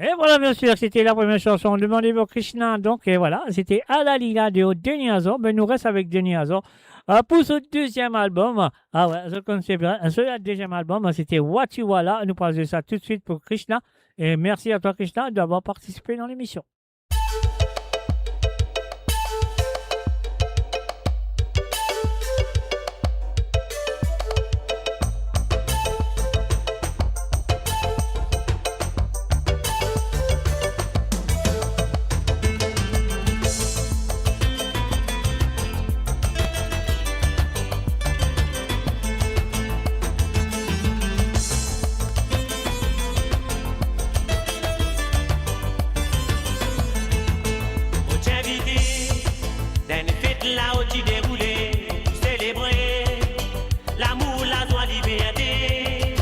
Et voilà, bien sûr, c'était la première chanson demandée pour Krishna. Donc, et voilà, c'était Alalila de Denis Hazard. Ben, nous reste avec Denis Hazard. Pour ce deuxième album, ah ouais, je connaissais bien. Ce deuxième album, c'était What You Wala. Nous parlons de ça tout de suite pour Krishna. Et merci à toi, Krishna, d'avoir participé dans l'émission. là où tu déroulé, célébrer l'amour, la joie, liberté.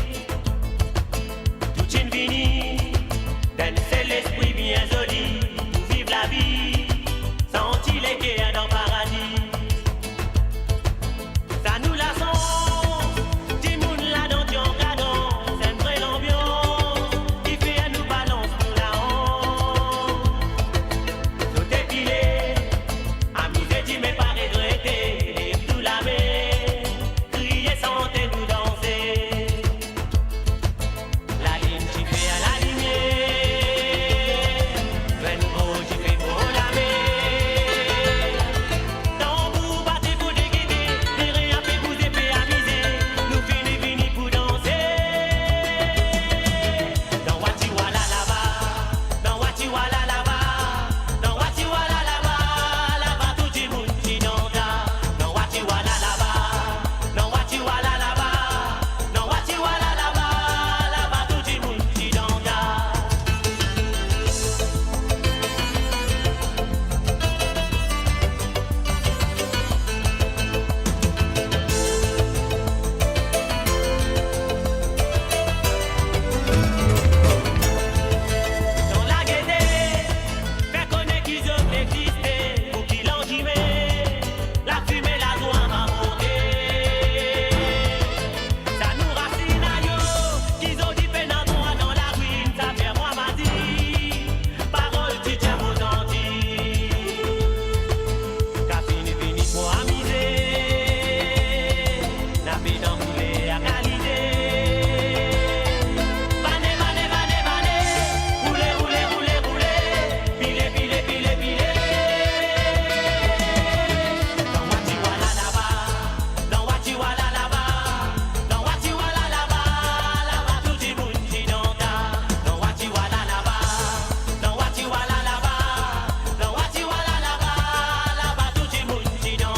Tout une fini, c'est l'esprit bien joli, pour vivre la vie, sentir les guerres dans le paradis. Ça nous la sent, petit monde là dans ton cadon, c'est une vraie ambiance, qui fait nous balance nous la honte. Tout épilé, amusé, dis mais pas regretter, et tout la mer, crier, santé, nous danser. La ligne qui fait à la lumière, ben beau, j'y fais beau la mer. Tambour, batté pour déguider, les rien fait pour épée amuser, nous fini pour danser. Dans Watiwala là-bas, dans Watiwala là-bas, dans Watiwala là-bas, là-bas tout le monde qui danse. Dans Watiwala là-bas, dans Watiwala là-bas, dans Watiwala là-bas, là-bas tout le monde qui danse. Dans la gaieté, faire connaître qu'ils ont existé, pour qu'ils l'enjimé, la fumée, la joie m'a monté. Ça nous racine à yo, qu'ils ont dit peine à moi dans la ruine, ça fait moi m'a dit, parole tu tiens aux Antilles. Qu'a fini pour amuser, la paix dans couler à qualité. Bané, bané, bané, bané, roulez, roulez, roulez, roulez, pilez, pilez, pilez, pilez. Dans Watiwala là-bas, dans Watiwala là-bas, dans Watiwala là-bas, là-bas tout le monde qui danse. Dans Watiwala là-bas, dans Watiwala là-bas, dans Watiwala là-bas, là-bas tout le monde qui danse.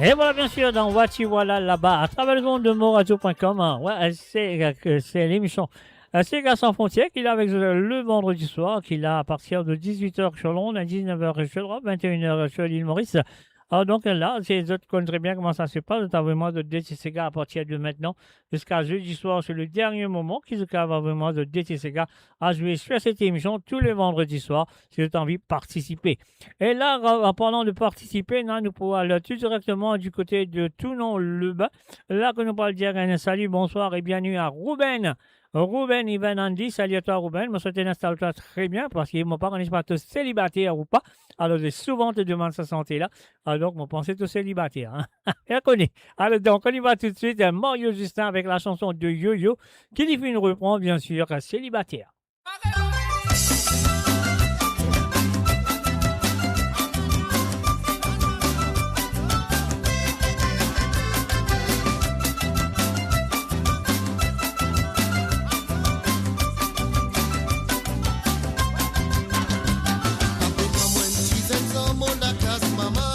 Et voilà, bien sûr, dans Watiwala là-bas, à travers le monde de moradio.com, hein, ouais, c'est l'émission Sega sans frontières qu'il a avec le vendredi soir, qu'il a à partir de 18h sur Londres, à 19h sur l'Europe, 21h sur l'île Maurice. Alors donc là, les autres connaissent très bien comment ça se passe, notamment de DT Sega à partir de maintenant jusqu'à jeudi soir, c'est le dernier moment qu'ils ont vraiment de DT Sega à jouer sur cette émission tous les vendredis soirs si vous avez envie de participer. Et là, en parlant de participer, là, nous pouvons aller tout directement du côté de Toulon-le-Bain. Là, que nous pourrons dire un salut, bonsoir et bienvenue à Ruben. Ruben Ivan Andy, salut à toi Ruben, je me souhaite installe-toi très bien parce que mon parent n'est pas célibataire ou pas, alors j'ai souvent te demande sa santé là, alors donc mon pensée est célibataire, hein? Elle connaît. Alors donc on y va tout de suite, Mario Justin avec la chanson de Yo-Yo, qui lui fait une reprend bien sûr, célibataire. Mama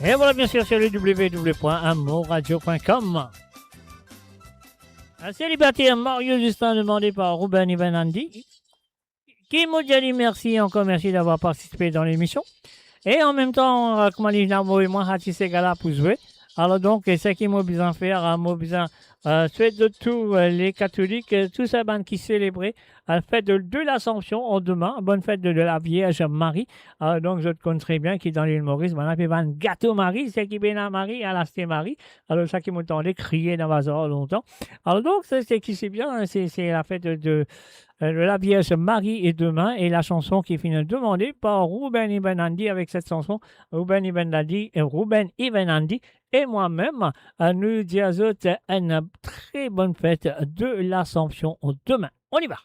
Et voilà, bien sûr, sur le www.amoradio.com. Un célibataire Mario Justin demandé par Ruben Ibn Andy. Qui m'a dit merci, encore merci d'avoir participé dans l'émission. Et en même temps, comment dire, moi, Hati Segala pour jouer. Alors donc, ce qui m'a besoin de faire, m'a besoin souhaite de tous les catholiques, tous ces bandes qui célébraient la fête de l'Assomption demain, bonne fête de la Vierge Marie. Alors donc, je te connais très bien qui dans l'île Maurice, on appelle un gâteau Marie, c'est qui vient à Marie, à la Sté Marie. Alors ça qui m'entendait crier dans ma oreille longtemps. Alors donc, c'est qui c'est bien, c'est la fête de la Vierge Marie est demain et la chanson qui finit demandée par Ruben Ibn Andy avec cette chanson Ruben Ibn Andy et moi-même nous disons une très bonne fête de l'Assomption demain. On y va.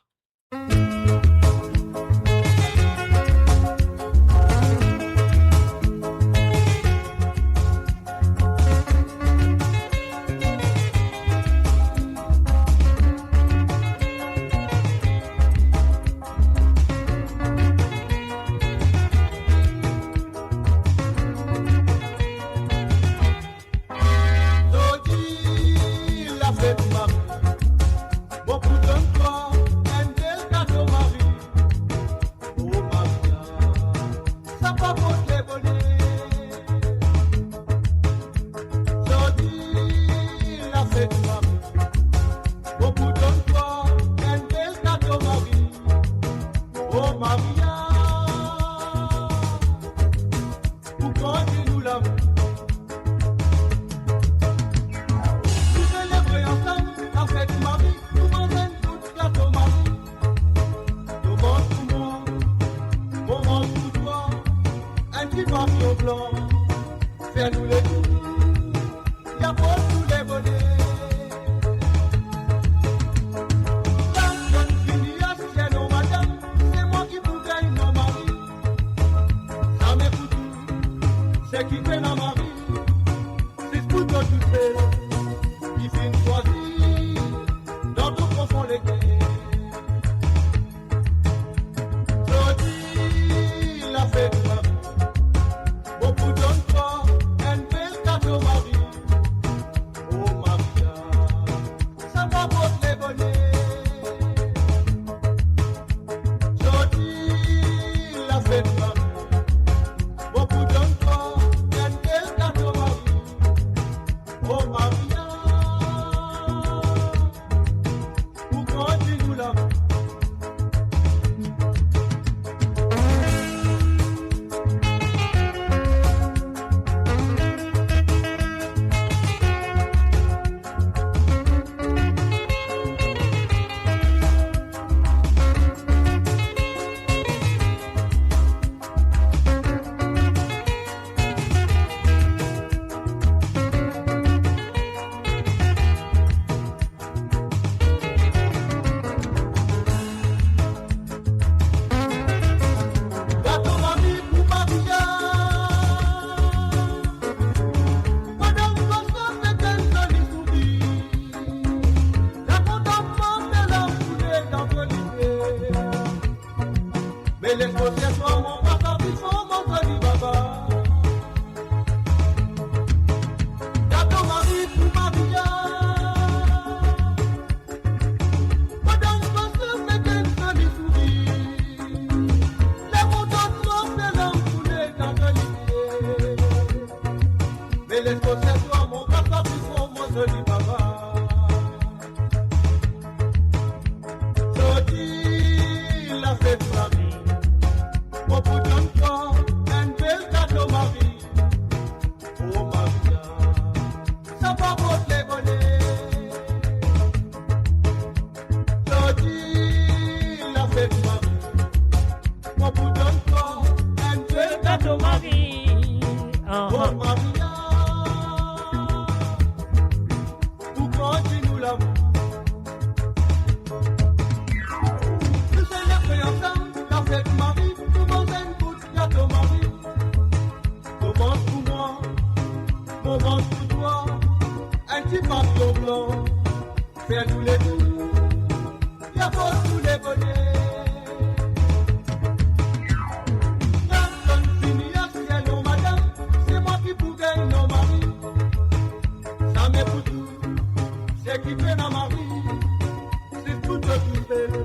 plus belle,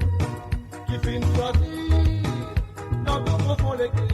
qui finit choisie dans tout profond l'église.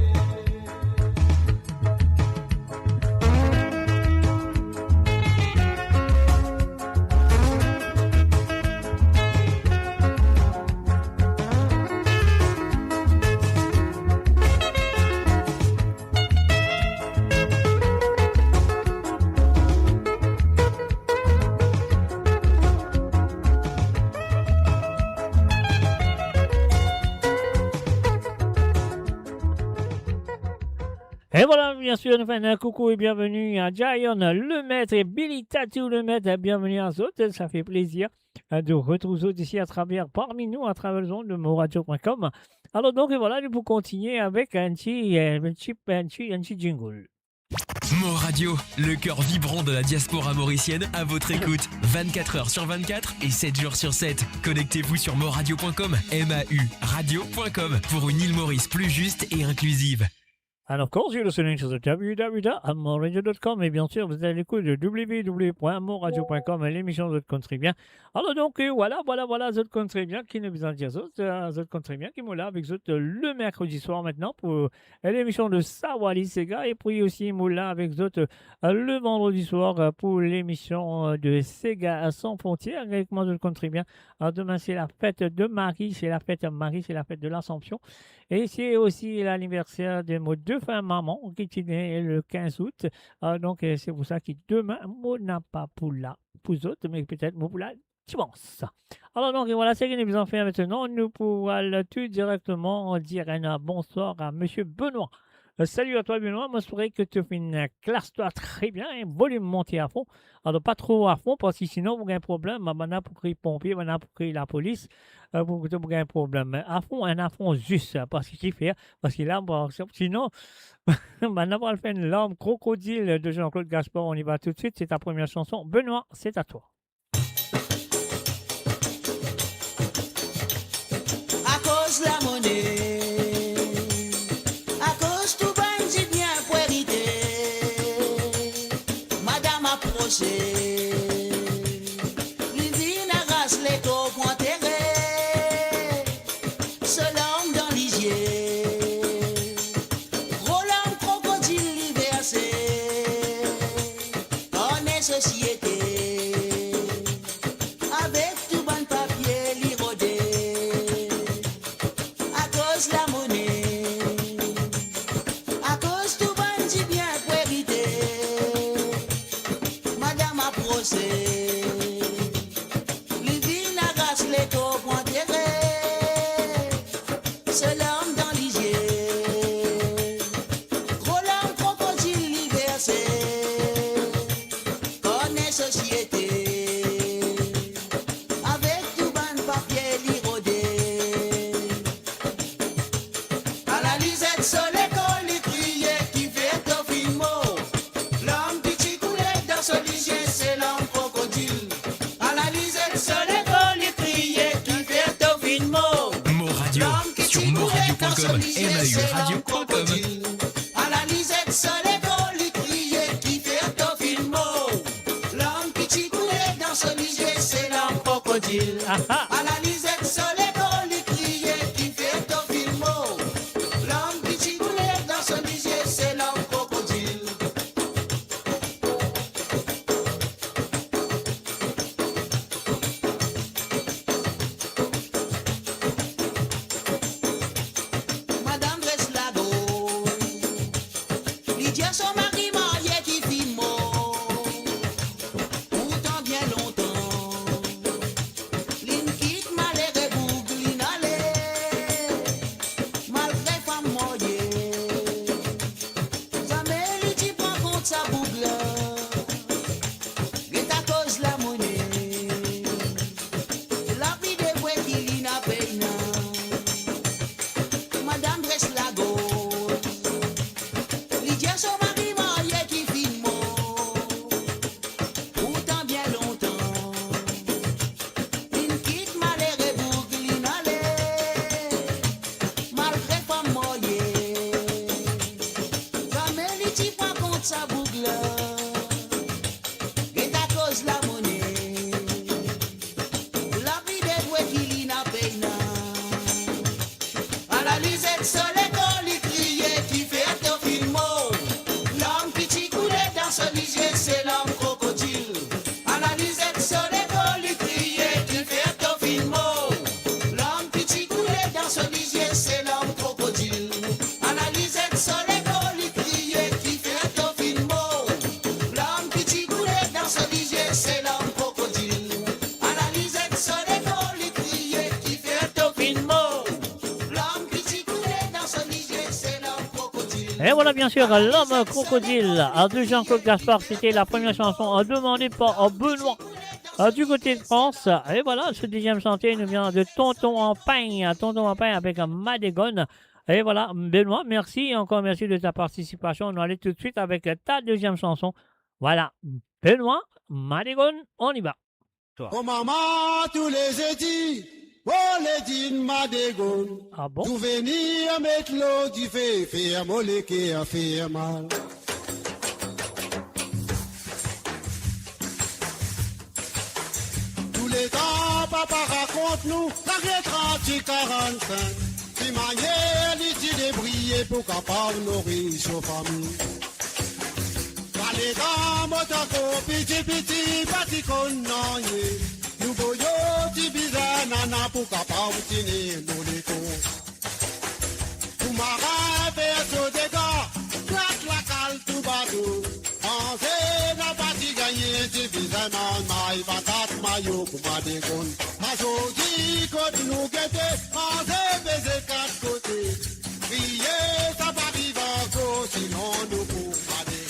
Et voilà, bien sûr, nous faisons un coucou et bienvenue à Jayon, le maître, et Billy Tattoo, le maître. Bienvenue à Zot, ça fait plaisir de retrouver Zot ici à travers, parmi nous, à travers le zone de moradio.com. Alors donc, et voilà, nous pouvons continuer avec un petit jingle. Mo Radio, le cœur vibrant de la diaspora mauricienne à votre écoute. 24 heures sur 24 et 7 jours sur 7. Connectez-vous sur moradio.com, MAU radio.com pour une île Maurice plus juste et inclusive. Alors, quand you're listening to the www.moradio.com, et bien sûr, vous êtes à l'écoute de www.moradio.com, l'émission Zot Country Bien. Alors, donc, voilà, Zot Country Bien, qui nous besoin de dire Zot Country Bien, qui est là avec Zot le mercredi soir maintenant pour l'émission de Sawali Sega, et puis aussi, là avec Zot le vendredi soir pour l'émission de Sega sans frontières, avec moi Zot Country Bien. Alors, demain, c'est la fête de Marie, c'est la fête de l'Assomption. Et c'est aussi l'anniversaire de mon deux femmes maman qui est né le 15 août. Donc, c'est pour ça que demain, moi n'a pas pour là, pour les autres, mais peut-être moi pour la dimanche. Alors, donc, voilà, c'est ce que nous allons faire maintenant. Nous pourrons tout directement dire un bonsoir à Monsieur Benoît. Salut à toi, Benoît. Moi, je souhaiterais que tu fais une classe, toi, très bien, un volume monté à fond. Alors, pas trop à fond, parce que sinon, vous avez un problème. Maintenant, pour créer pompiers, maintenant, pour créer la police, vous avez un problème. Mais à fond juste, parce qu'il fait, parce que là, bon, sinon, maintenant, on va faire une larme crocodile de Jean-Claude Gaspard. On y va tout de suite. C'est ta première chanson. Benoît, c'est à toi. À cause de la monnaie. L'usine arrache les taux pour enterrer ce l'homme dans l'isier. Roland crocodile l'y versé. On est société avec tout bon papier l'y rodé. À cause de la monnaie, à cause tout bon dit bien pour hériter. Madame a procès. L'usine arrache les taux pour enterrer ce l'homme dans l'isier. Gros l'homme crocodile l'y versé. Connaît société avec tout bon papier l'y rodé. À la lisette sur l'école l'y criait qui fait au film. L'homme petit coulait dans ce lycée, c'est l'homme crocodile. À la lisette sur l'école l'y criait qui fait au film. Mo Radio sur moradio.com, MAU radio.com. À la lisette sur l'école l'y criait qui fait au film. L'homme petit coulait dans ce lycée, c'est l'homme crocodile. À la lisette sur l'école l'y criait qui fait au film. L'homme petit coulait dans ce lycée, c'est l'homme crocodile. Madame Breslado, Lydia son mari marié qui fit mort. Pourtant bien longtemps, l'ine quitte malheur et boug. Et voilà, bien sûr, l'homme crocodile de Jean-Claude Gaspard. C'était la première chanson demandée par Benoît du côté de France. Et voilà, ce deuxième chantier nous vient de Tonton en pain. Tonton en pain avec Madégone. Et voilà, Benoît, merci. Et encore merci de ta participation. On va aller tout de suite avec ta deuxième chanson. Voilà, Benoît, Madégone, on y va. Oh maman, tous les jeudis, oh les dînes Madégone. Ah bon? Tout venir mettre l'eau du fait, faire moléquer à faire mal. Tous les temps, papa raconte-nous, la guerre 30-45. Si manière, l'idée de briller pour capable nourrir sa famille. Les dames, otako, piti, pati konanye. Nous voyons ti bizanana pour capable tenir nous les cons. Tout marin fait ce dégât, claque la cale tout bateau. Pensez n'a pas ti gagné, ti bizanana, maï, patate, maillot, pour ma déconne. Azodi, côte nous guetter, pensez baiser quatre côtés. Priez, ça va vivre encore, sinon nous pour ma déconne.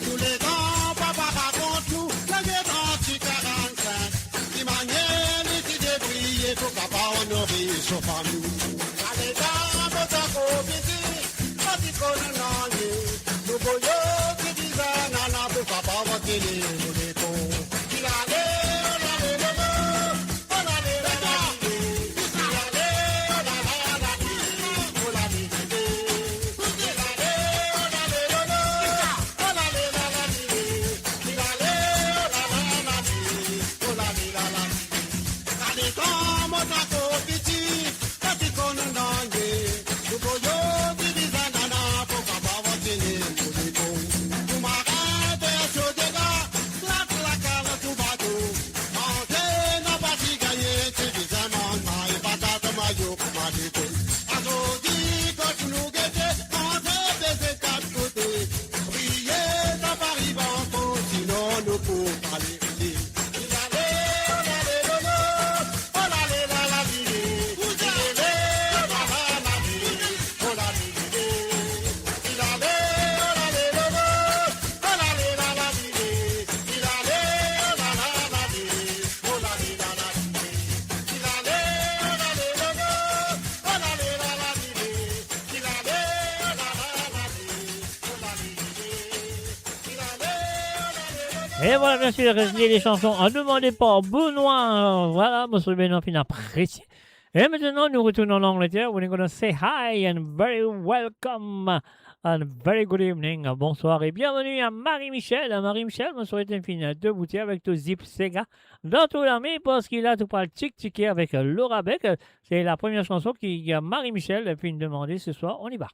Tous les temps, papa raconte-nous la guerre 30-45. Qui manière l'idée de briller pour capable nourrir sa famille. Allez, dans votre petit, petit colonel, nous voyons qui disent nana pour capable tenir nous les cons. Il allait. Et voilà, bien sûr, les chansons demandées par Benoît. Voilà, monsieur Benoît, puis apprécié. Et maintenant, nous retournons en Angleterre. We're going to say hi and very welcome and very good evening. Bonsoir et bienvenue à Marie-Michel. Marie-Michel, me souhaite une fine deux bouteilles avec tout Zip Sega dans tout l'armée parce qu'il a tout pas le tic-tiqué avec Laura Beck. C'est la première chanson qui a Marie-Michel puis demandé ce soir. On y va.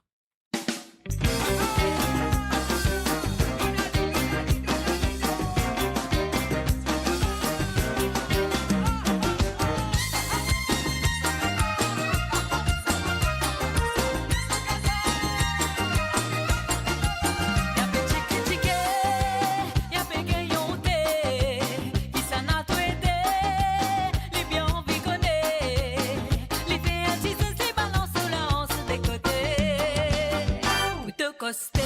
Costé.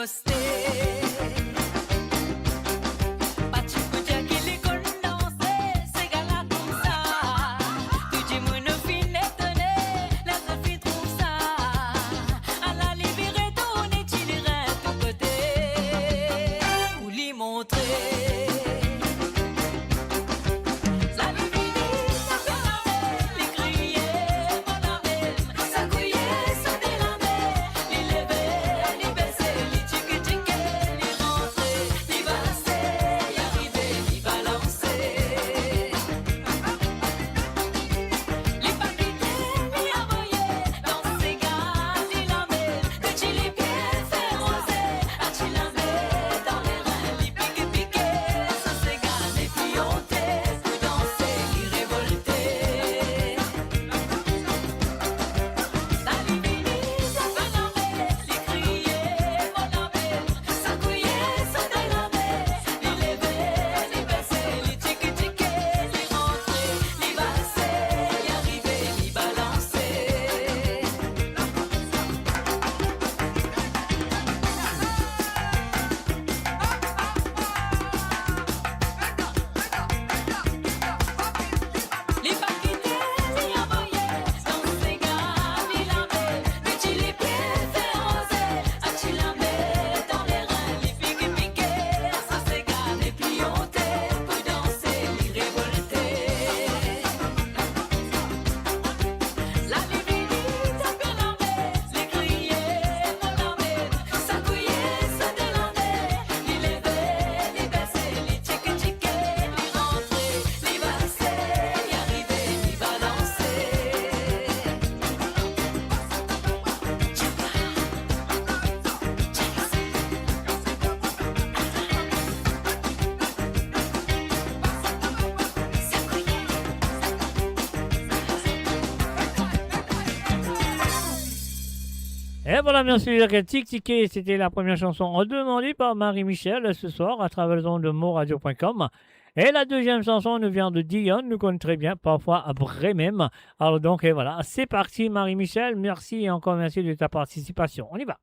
posté. Pas de dire qu'il est condensé, c'est gala comme ça. Tout le monde fin étonné, les filles trouvent ça. À la libérée, on est tiré tout côté. Pour lui montrer. Et voilà, bien sûr, Tic Tiquet, c'était la première chanson demandée par Marie-Michel ce soir à travers le de moradio.com. Et la deuxième chanson nous vient de Dion, nous connaissons très bien, parfois après même. Alors donc, et voilà, c'est parti Marie-Michel, merci et encore merci de ta participation. On y va.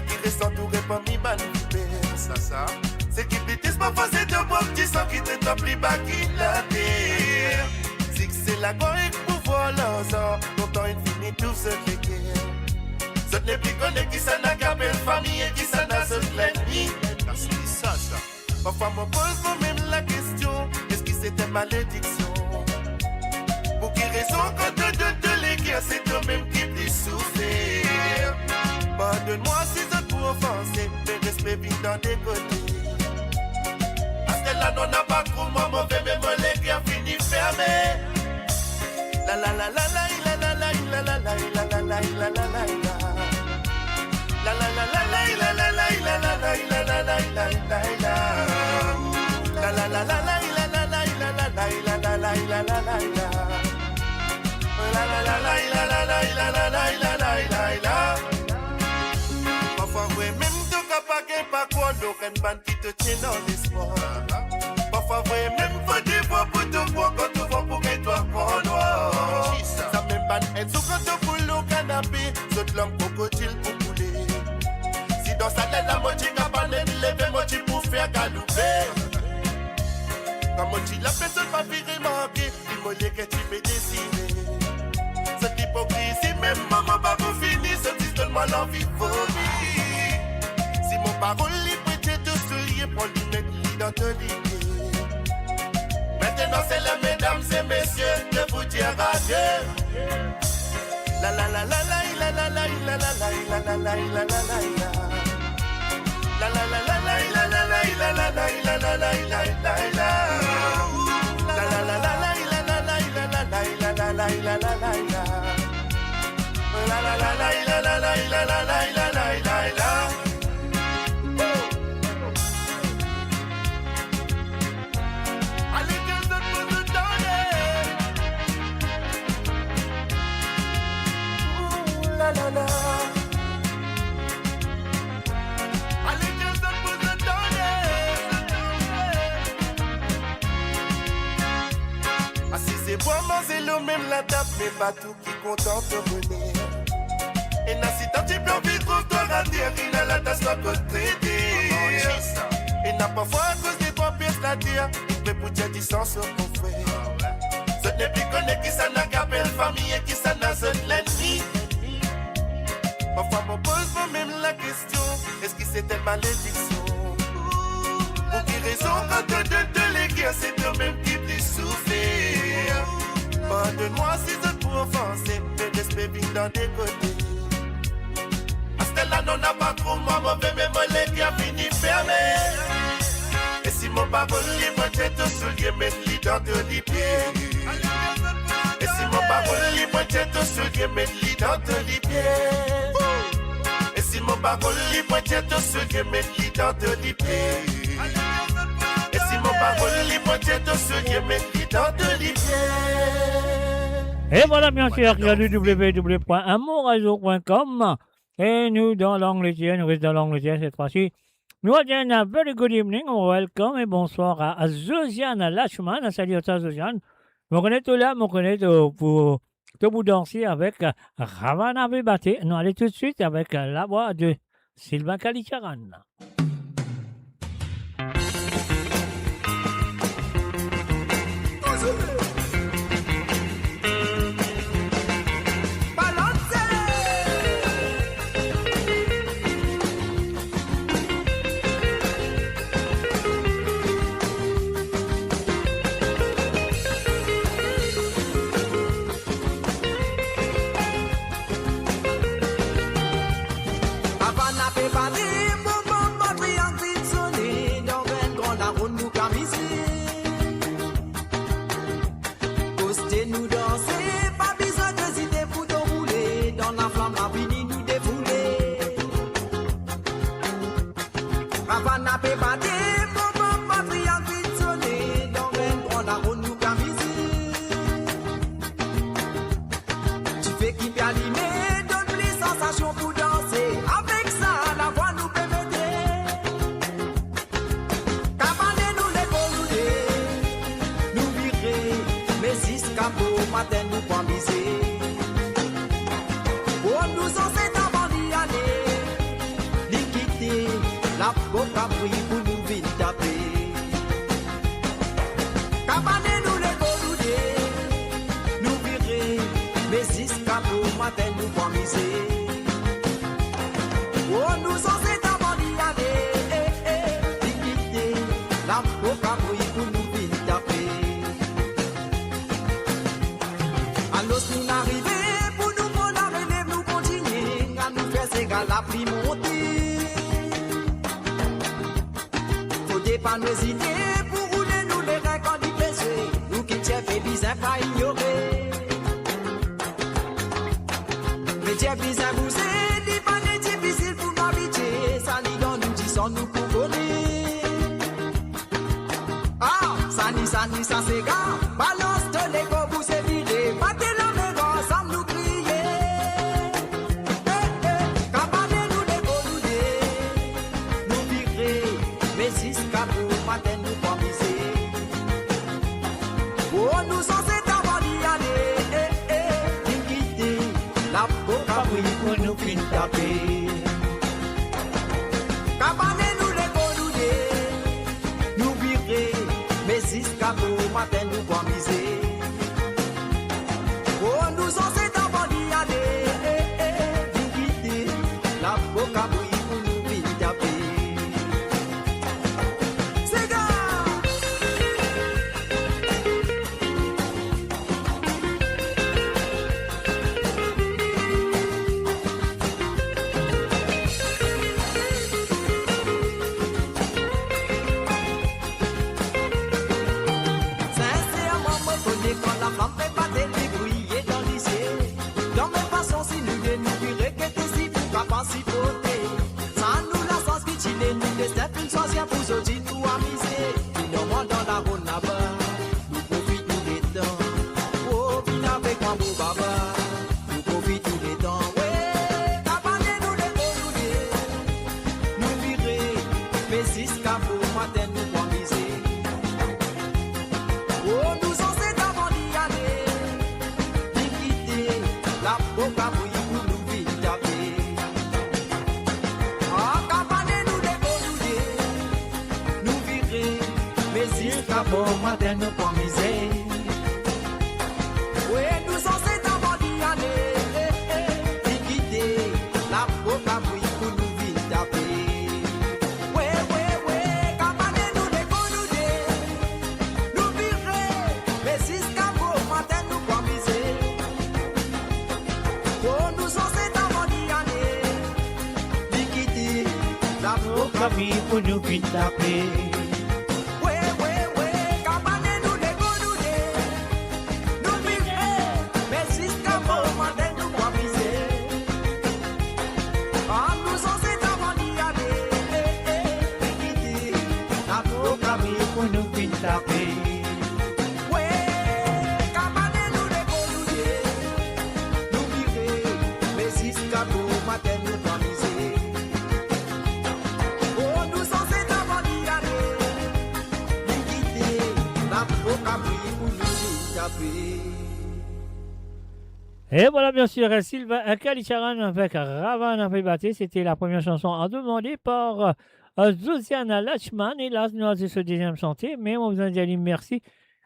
Qui reste entouré par mi manipulé. Ça. C'est qui bêtise parfois c'est de beaux petits sangs qui te tapent plus bas qui la terre. Si c'est la gloire et le pouvoir l'ensemble, longtemps il finit tout se féquer. Ce n'est plus connu qui s'en a gardé une famille et qui s'en a ce l'ennemi. C'est ça. Parfois me pose moi-même la question, est-ce que c'était malédiction? Pour qui raison quand de les guerres, c'est toi-même qui plus souffrir. Pardonne-moi si je peux offenser, mais respect vite dans des côtés. Parce que là, on n'a pas trop moi mauvais, mais mon leg a fini fermé. La la la la la la la la la la la la la la la la la la. La la la la la la la la la la la la la la la la. La la la la la la la la la la la la la la la la. La la la la la la la la la la la la. Parfois, ouais, même tu n'as pas quoi, donc un band qui te tient dans l'espoir. Parfois, ouais, même faut des voix pour te voir quand tu vois pour que toi, pour noir. Ça même band, elle sous quand tu fous le canapé, saute l'homme crocodile pour couler. Si dans sa tête, la moitié capable de lever, moitié pour faire galouper. Quand moitié la personne va virer manquer, il faut que tu peux décider. Cette hypocrisie, même maman, pas vous finir, ce disque donne-moi l'envie de vomir. Si mon parole est prêté de soulier pour lui mettre l'identité. Maintenant c'est les mesdames et messieurs de vous dire adieu. La la la la la la la la la la la la la la la la. La la la la la la la la la la la la la la la la. La la la la la la la la la la la la la la la. La la la la la la la la la la la la. Allez, c'est le même la table, mais pas tout qui content de mener. Et n'a si tant tu peux vivre trop toi la terre, il a la tasse à côté d'elle. Et n'a parfois à cause des trois pièces la terre, il peut pour dire distance sur ton frère. Ce n'est plus connu qui ça n'a qu'appelle famille et qui ça n'a zone l'ennemi. Parfois me pose moi-même la question, est-ce que c'est une malédiction? Pour quelle raison quand on donne de les guerres, c'est eux-mêmes qui plus souffrir? Pardonne-moi si je peux offenser, mais l'esprit vient dans des côtés. Là, non, n'a pas trop moi, mauvais, mais moi, les gars, fini fermé. Et si mon parole est moi, j'ai tout soulier, mais leader de l'hyper. Et si mon parole est moi, j'ai tout soulier, mais leader de l'hyper. Et si mon parole est moi, j'ai tout soulier, mais leader de l'hyper. Et si mon parole est moi, j'ai tout soulier, mais leader de l'hyper. Et voilà, bien sûr, il y a le www.amourradio.com. Et nous, dans l'Angleterre, nous restons dans l'Angleterre cette fois-ci. Nous avons un very good evening, welcome et bonsoir à Josiane Lachman. Salut à toi, Josiane. Vous connaissez là, vous connaissez pour vous danser avec Ravana Bebate. Nous allons tout de suite avec la voix de Sylvain Kalikaran. capot, matin nous promisé. Oui, nous sommes ces amants d'année, liquidé, la boca brille pour nous vite taper. Oui, campagne nous déconnuder, nous virer, mais si ce capot, matin nous promisé. Oh, nous sommes ces amants d'année, liquidé, la boca brille pour nous vite taper. Et voilà, bien sûr, Sylvain Kalicharan avec Ravan Pébate. C'était la première chanson à demander par Zosiana Lachman. Et là, nous avons ce deuxième chantier. Mais on vous a dit merci.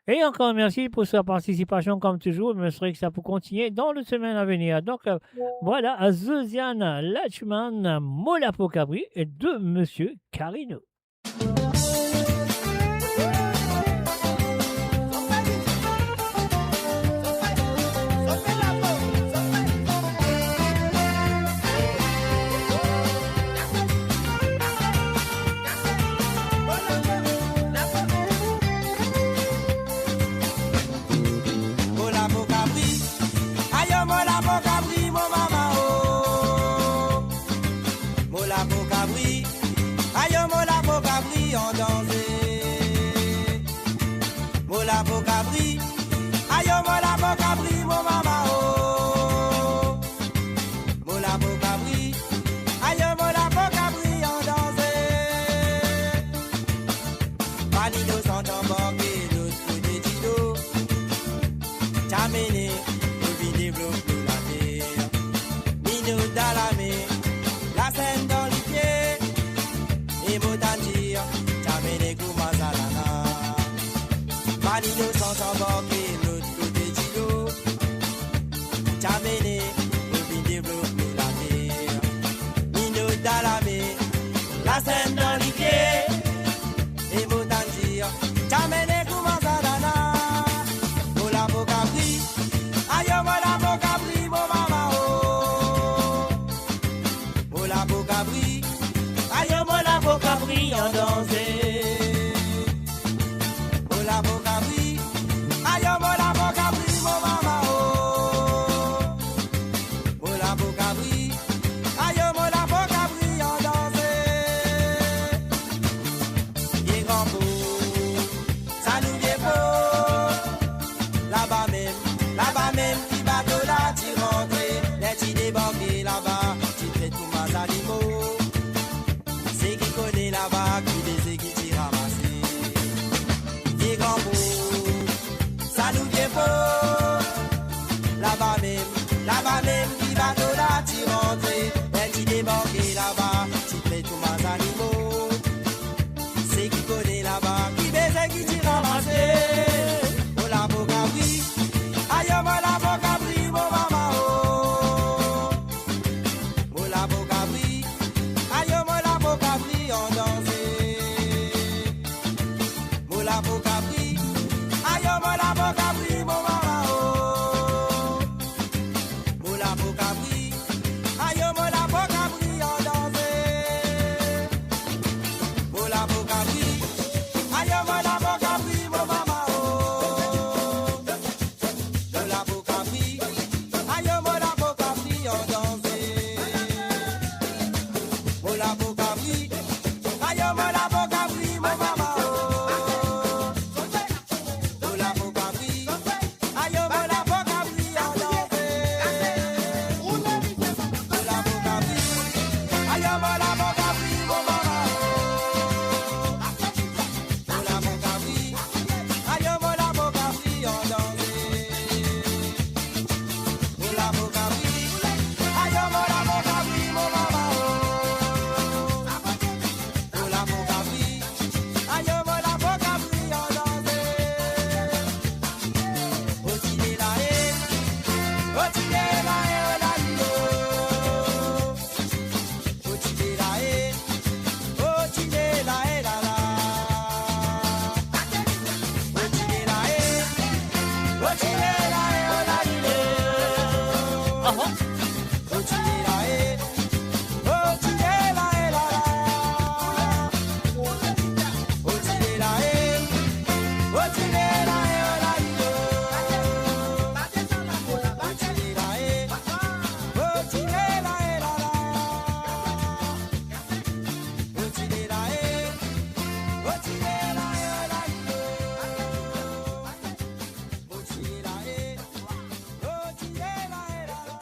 Et encore merci pour sa participation, comme toujours. Je me serais que ça peut continuer dans les semaines à venir. Donc, voilà, Zosiana Lachman, Molapo Cabri et de Monsieur Carino.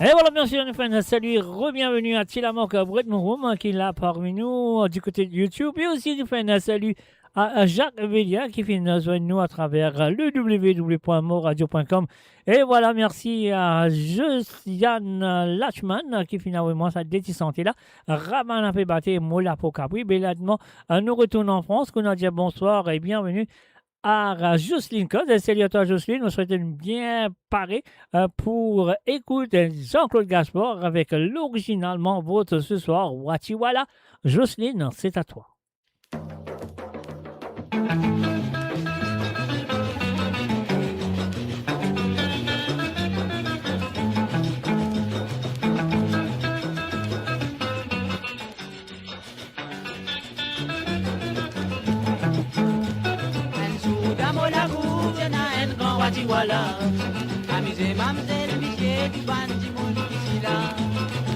Et voilà, bien sûr, nous faisons un salut, re-bienvenue à Tilamok Brett Mouroum qui est là parmi nous du côté de YouTube. Et aussi, nous faisons un salut à Jacques Bélia qui fait nous à travers le www.moradio.com. Et voilà, merci à Josiane Lachman qui finalement sa détissante là. Raman a fait battre Mola Pokabri. Béladement, nous retournons en France. Qu'on a dit bonsoir et bienvenue à Jocelyne Code. Salut à toi Jocelyne, nous souhaitons bien paré pour écouter Jean-Claude Gaspard avec l'originalement vôtre ce soir. Watiwala. Jocelyne, c'est à toi. Watiwala, amusez mamselle, michier, du ban, du monde ici là.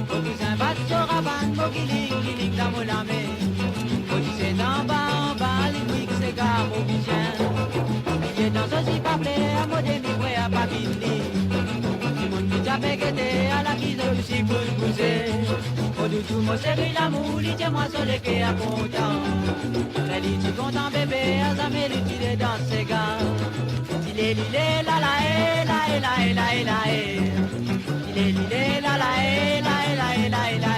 Au cousin bat, soraban, mogiling, giling, dans mon lame. Au disait en bas, les briques, c'est gare, au bichien. Il est dans ce si pas plaît, à modé, mi ouais, à pas bindi. Du monde qui t'a pégueté, à la qui de si bousé. Au doutou, moi, c'est l'amour, il tient moi, sur les quais à content. Elle dit, tu content, bébé, à sa mérite, il est dans ses gars. Il est l'île la la la la la la la. Il est l'île la la la la la la.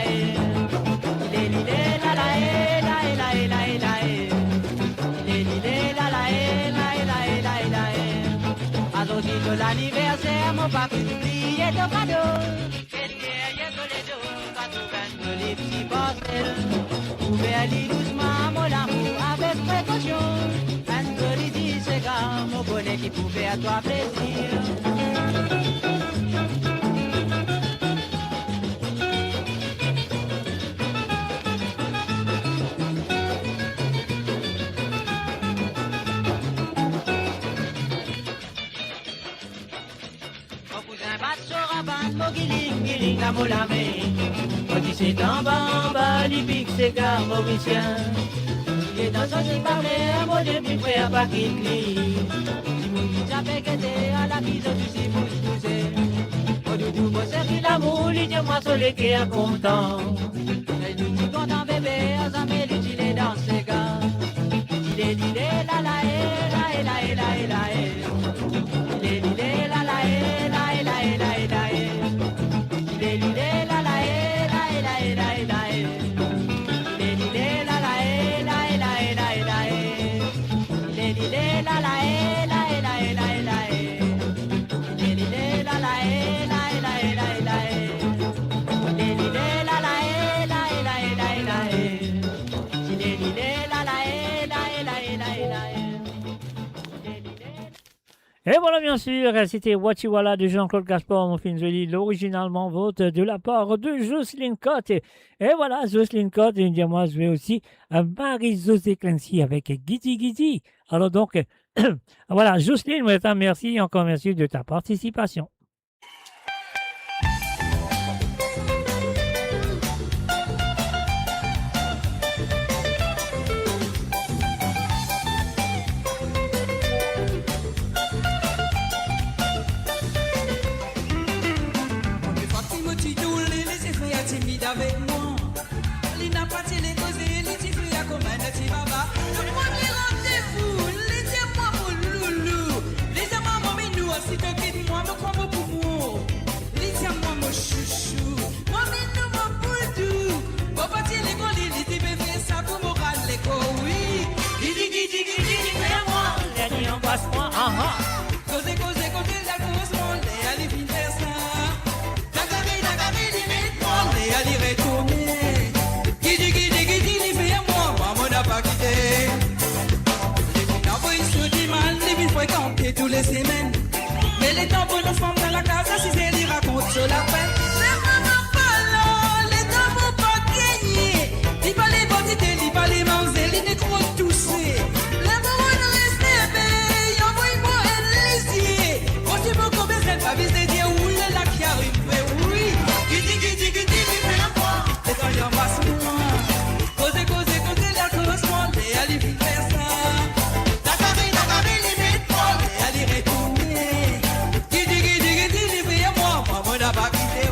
Il est l'île la la la la la la. Il est l'île la la la la la la. À l'automne de l'anniversaire, mon papa oubliait de cadeau. Quel guerrier de les deux, quand tu viens de les petits bordels. Pouvez aller doucement, mon amour, avec précaution. Mon bonnet qui pouvait à toi plaisir. Mon cousin bat sur un ban, mon guiling, guiling, la molamé. Quand il s'est en bas, il pique ses gars mauriciens. Il est dans son petit parler, un mot de plus près à pas qu'il lit. Si mon qui j'avais guetté à la bise du si bousé. Au doudou, moi c'est l'amour, il dit moi sur les quais à content. Et tout petit content bébé, à sa mère, il est dans ses gars. Il est la la la la la la la. Il est la la la la la la la. Il est la la la la la la. Et voilà, bien sûr, c'était Watiwala de Jean-Claude Gaspard, mon film joli, l'originalement vote de la part de Jocelyne Cotte. Et voilà, Jocelyne Cotte, et moi, je vais aussi à Marie-Josée Clancy avec Guidi Guidi. Alors donc, voilà, Jocelyne, merci, encore merci de ta participation. Avec moi, il n'a pas tiré causé, il t'y fait à comme un petit baba. Le premier rendez-vous, laissez-moi mon loulou. Laissez-moi mon minou, si tu quittes moi, me crois pour moi. Laissez-moi mon chouchou, mon minou, mon boudou. Bon, pas tiré l'école, il dit bébé, ça pour moral l'école, oui. Gidi, gidi, gidi, fais-moi, il dit embrasse-moi, Causez, causez, causez, la cause, mon lait, allez, fin faire ça. Allez retourner, guidi, guidi, guidi, libère moi, maman n'a pas quitté. Les filles n'envoient sur du mal, les filles fréquenter tous les semaines. Mais les temps pour nos femmes dans la casa, si c'est les raconte sur la peine. Les mamans pas là, les temps vont pas gagner. Dis pas les quantités, dis pas les manger, les nécros toussés. Les mamans ne restent mais envoie-moi un lisier. Quand tu veux combien c'est pas visé, dire où le lac qui arrive, oui. Guidi, guidi, guidi. Causez, causez, causez la cause, moi, et allez vite faire ça. Dakari, limite, moi, et allez retourner. Guidi, guidi, guidi, livrez-moi, maman n'a pas quitté,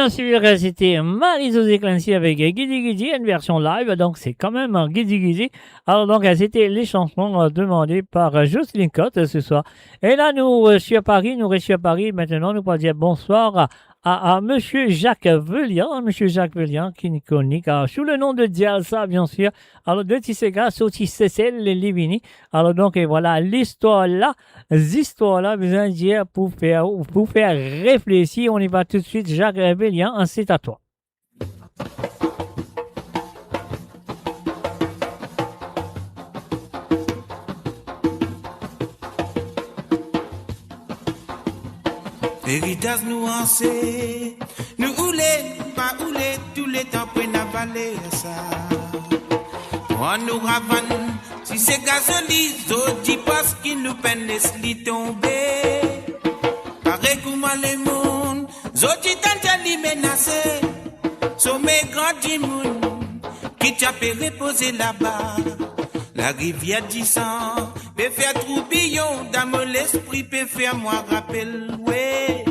bien sûr, c'était Marie-Josée Clancy avec Guidi Guidi, une version live, donc c'est quand même un Guidi Guidi. Alors donc, c'était les chansons demandées par Jocelyne Cotte ce soir. Et là, nous restons à Paris, maintenant, nous allons dire bonsoir à Monsieur Jacques Velian, qui nous connaît, sous le nom de Dialsa, bien sûr. Alors, de Tissega, Soti Cécile, les Livini. Alors, donc, et voilà, l'histoire là, besoin de dire pour faire réfléchir. On y va tout de suite, Jacques Velian, c'est à toi. Héritage nuancé, nous oulé, pas oulé, tous les temps pour n'avaler ça. On nous ravane, si c'est gasoline, zodi parce qu'il nous peine laisse-li tomber. Pareil comme les mondes, zodi tant li menacé, sommet grand du monde, qui t'a fait reposer là-bas. La rivière du sang, peut faire troubillon, dans l'esprit, peut faire moi rappel, ouais.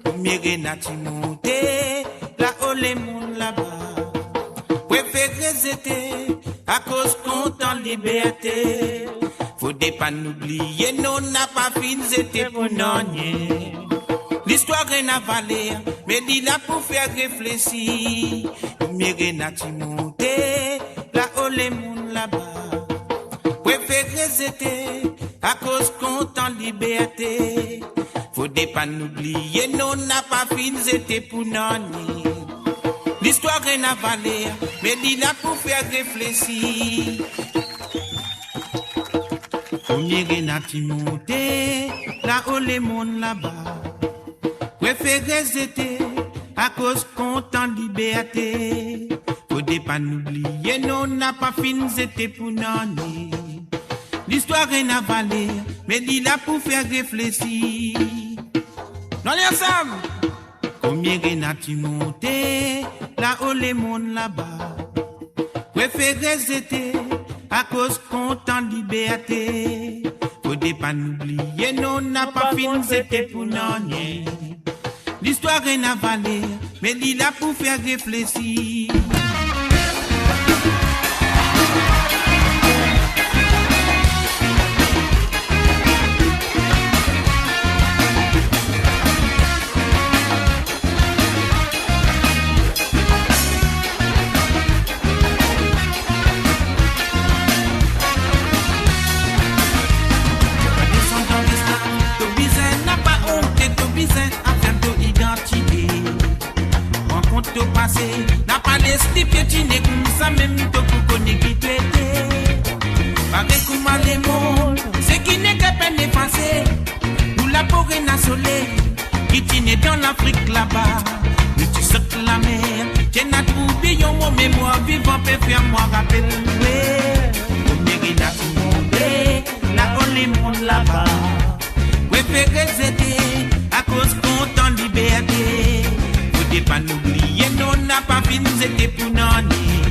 Combien nati monté, là-haut les mondes là-bas. Préférez c'était, à cause qu'on en liberté. Faut pas n'oublier, non, n'a pas fini, c'était pour n'ennier. L'histoire est avalée, mais dit là pour faire réfléchir. Combien nati monté, là-haut les mondes là-bas. Préférez était, à cause qu'on en liberté. Faut pas n'oublier, non, n'a pas fini, c'était pour n'ennier. L'histoire est avalée, mais dit là pour faire réfléchir. Combien n'a-t-il monté, là-haut les mondes là-bas. Préférez était, à cause qu'on en liberté. Faut pas n'oublier, non, n'a pas fini, c'était pour n'ennier. L'histoire est avalée, mais dit là pour faire réfléchir. Non, les ensemble. Combien n'a-t-il monté, là-haut les mondes là-bas. Préférez était, à cause qu'on en liberté. Faut pas n'oublier, non, n'a pas fini, c'était pour n'ennier. L'histoire est avalée, mais dit là pour faire réfléchir. N'a pas laissé piétiner comme ça même te pour connaître qui tu étais. Pareil comme les mondes, c'est qui n'est qu'à peine effacé. Nous la porée n'a soleil, qui t'inait dans l'Afrique là-bas. Nous tu sautes la mer, t'es n'a trouvé mon mémoire vivant, peut faire moi rappeler. Combien il a tout monté, là-haut les mondes là-bas. Préférez aider, à cause qu'on en liberté. Pas n'oublier, non, n'a pas fini, c'était pour n'ennier.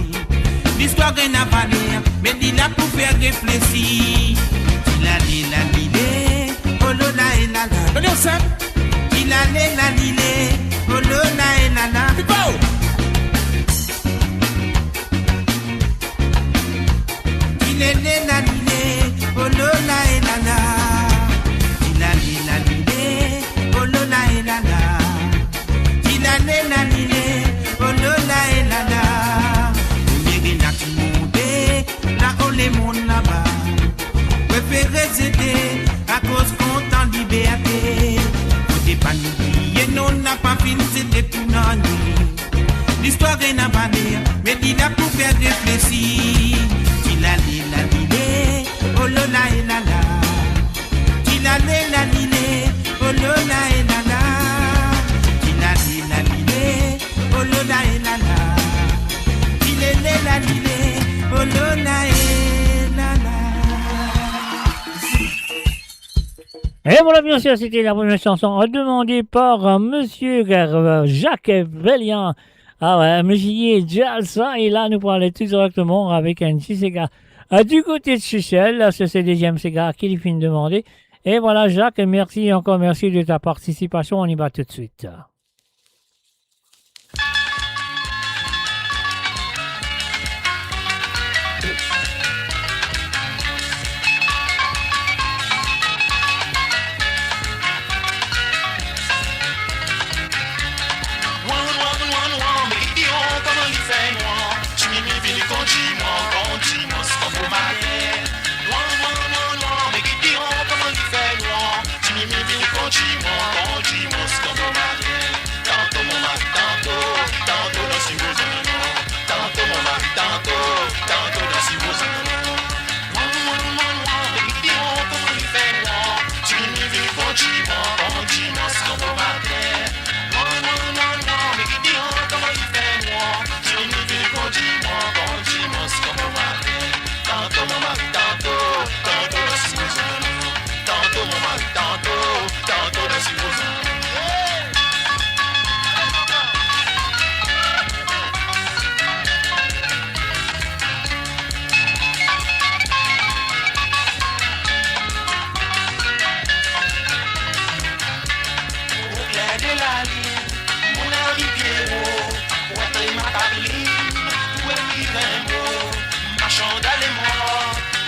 L'histoire est avalée, mais dit là pour faire réfléchir. Tilale la lile, oh la et la la. Venez ensemble. Tilale la lile, oh la et la la. Tilale la lile, oh la et la la. Tilale la lile, oh la et la la. La lile, oh la et la la. Combien n'a-t-il monté, là-haut les mondes là-bas. Préférez aider, à cause qu'on en liberté. Faut pas n'oublier, non, n'a pas fini, c'était pour n'ennier. L'histoire est avalée, mais dit là pour faire réfléchir. Tilale la lile, oh la et la la. Tilale la lile, oh la et la la. Oh la et la la, il est la lile, oh la et la la. Et voilà, bien sûr, c'était la première chanson demandée par Monsieur Jacques Velian. Ah ouais, Monsieur Jalsa, et là, nous parlons tout directement avec un petit cigare du côté de Chichel. C'est le deuxième cigare qu'il finit de demander. Et voilà, Jacques, merci, encore merci de ta participation. On y va tout de suite. fait noir. Chimimi vini condiments, comme au matin. Noir, mais qui diront comment il fait noir. Chimimi vini condiments, comme au matin. Tantôt mon mari, tantôt dans si vos amours. Tantôt mon mari, tantôt dans si vos amours. Noir, mais qui diront comment il fait noir. Chimimi vini condiments, comme au matin. Noir, mais qui diront comment il fait noir. Chimimi vini condiments, comme au matin. Tantôt mon mari, tantôt dans si vos amours. Tantôt mon mari, tantôt dans si vos amours.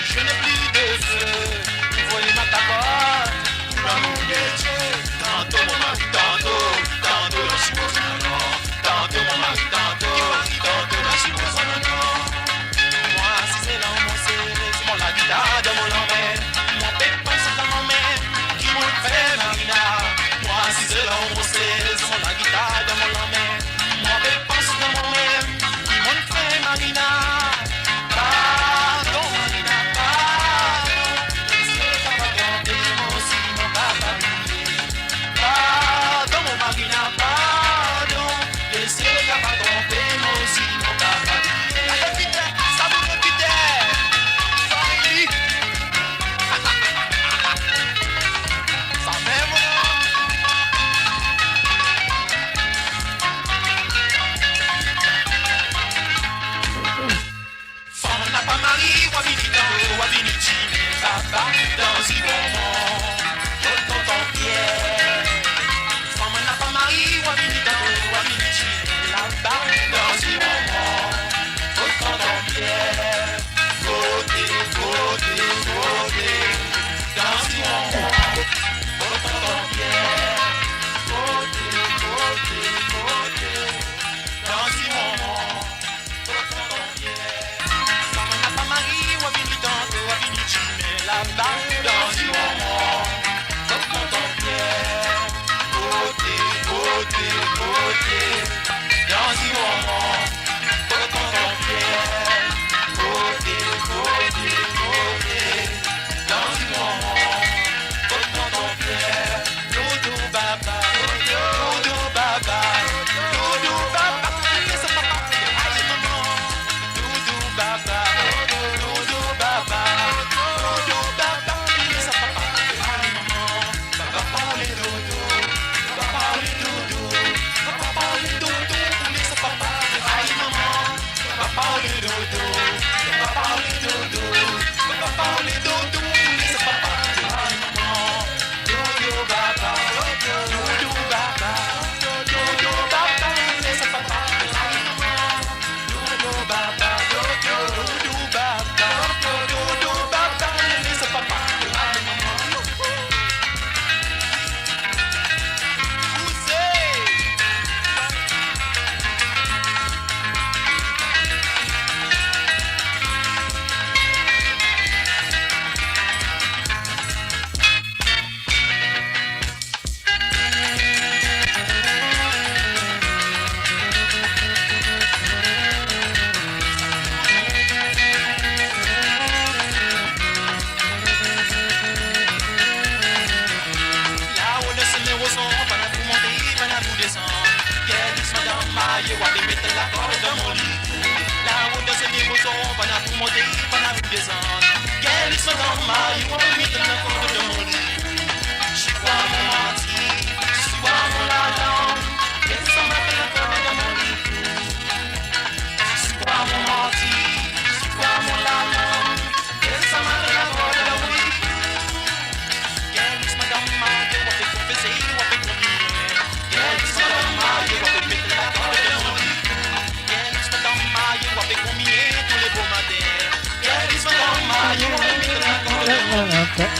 Je n'ai plus de feu, vous voyez ma capote, l'amour de Dieu. Tantôt mon mari, tantôt dans si vos amours. Tantôt mon mari, tantôt dans si vos amours. Moi si c'est l'amour, c'est mon la guitare de mon lambert. Mon pépin c'est dans mon main, qui m'en fait marina. Moi si c'est l'amour, c'est mon la guitare de mon lambert. Mon pépin c'est dans mon main, qui m'en fait marina.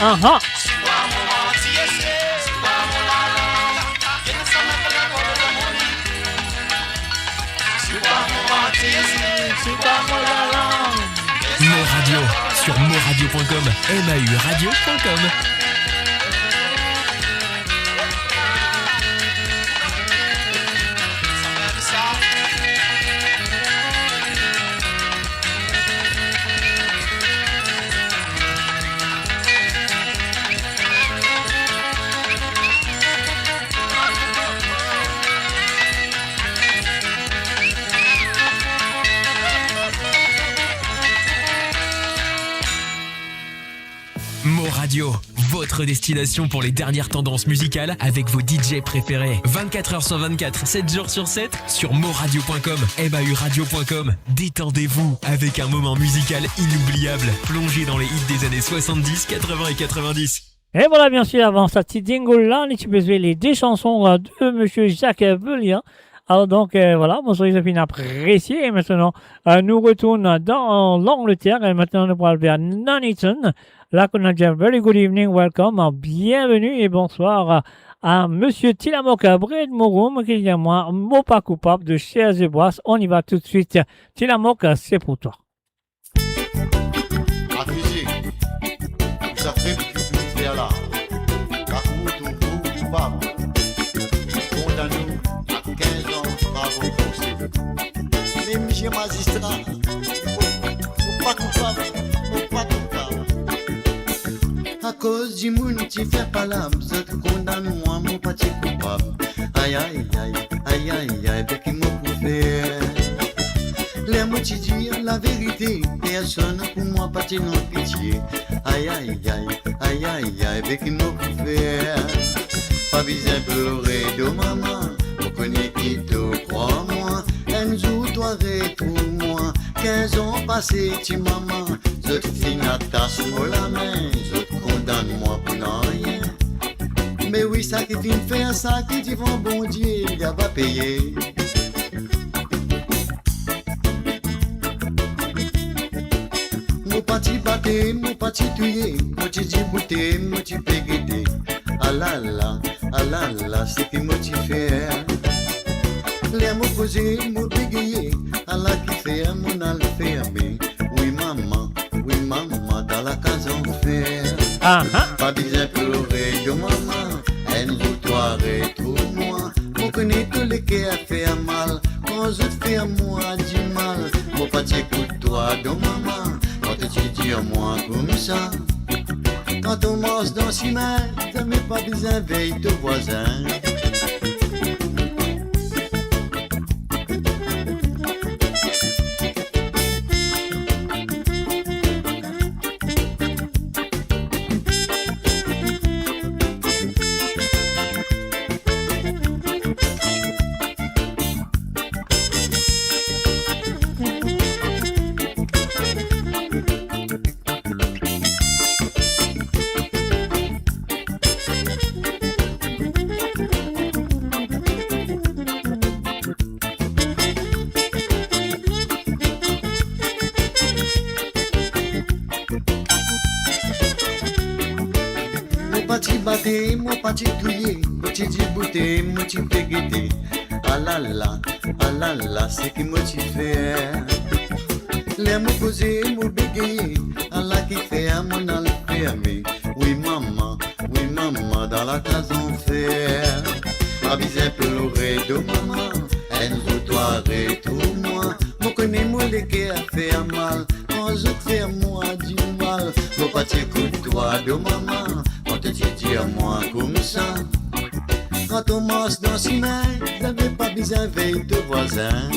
Aha. c'est pas moi la langue. Mo Radio sur moradio.com, MAU radio.com. Mo Radio, votre destination pour les dernières tendances musicales avec vos DJ préférés. 24h sur 24, 7 jours sur 7 sur moradio.com, MAU radio.com. Détendez-vous avec un moment musical inoubliable, plongé dans les hits des années 70, 80 et 90. Et voilà, bien sûr, avant ça, petit jingle là, on a besoin les deux chansons de Monsieur Jacques Bellion. Alors donc, voilà, bonsoir Joséphine apprécié. Et maintenant, nous retournons dans l'Angleterre. Et maintenant, nous parlons vers Nuneaton. Là, qu'on a dit very good evening, welcome, bienvenue et bonsoir à Monsieur Tillamook Bred Mouroum, qui dit à moi, mot pas coupable de Chers et Bois. On y va tout de suite. Tillamook, c'est pour toi. Accusé, vous avez pu faire là. Kakou, tout coupable. Condamné à 15 ans, bravo forcé. Mais monsieur magistrat, vous pas coupable, vous pas coupable. À cause du monde qui fait pas l'âme, je te condamne moi, mon petit coupable. Aïe aïe aïe, aïe aïe aïe, mais qui m'a coupé. Les mots qui disent la vérité, personne pour moi pas de non pitié. Aïe aïe aïe, aïe aïe aïe, mais qui m'a coupé. Pas besoin de pleurer de maman, vous connaissez qui te croit moi. Un jour toi pour moi, 15 ans passés, tu maman. Je te finis à tasse moi la main, je te condamne moi pour rien. Mais oui, ça qui vient faire ça, qui dit bon bon Dieu, il va payer. Mon petit batté, mon petit tué, mon petit bouté, mon petit pégueté. Ah là là, c'est qui m'a fait. Les mots posés, mots bégayés, à la qui fait, mon al fermé. Oui maman, dans la case en fer. Pas besoin de pleurer de maman, elle nous doit retrouve-moi. Pour connaître tous les qui a fait mal, quand je te fais moi du mal. Mon petit coup de toi de maman, quand tu dis à moi comme ça. Quand on mange dans si mal, t'as même pas besoin de veille de voisin. Mon petit touillé, mon petit bouté, mon petit pégueté. Ah là là, c'est qui m'a fait. Les mots posés, mots bégayés, ah là qui fait à mon alphéamé. Oui maman, dans la case en fer. Pas besoin de pleurer de maman, elle nous doit retrouve-moi. Mon connaît moi les qui a fait mal, quand je fais moi du mal. Mon petit coup de toi de maman. Quand tu dis à moi comme ça, quand on mange dans si mal, t'avais pas besoin de veille de voisin.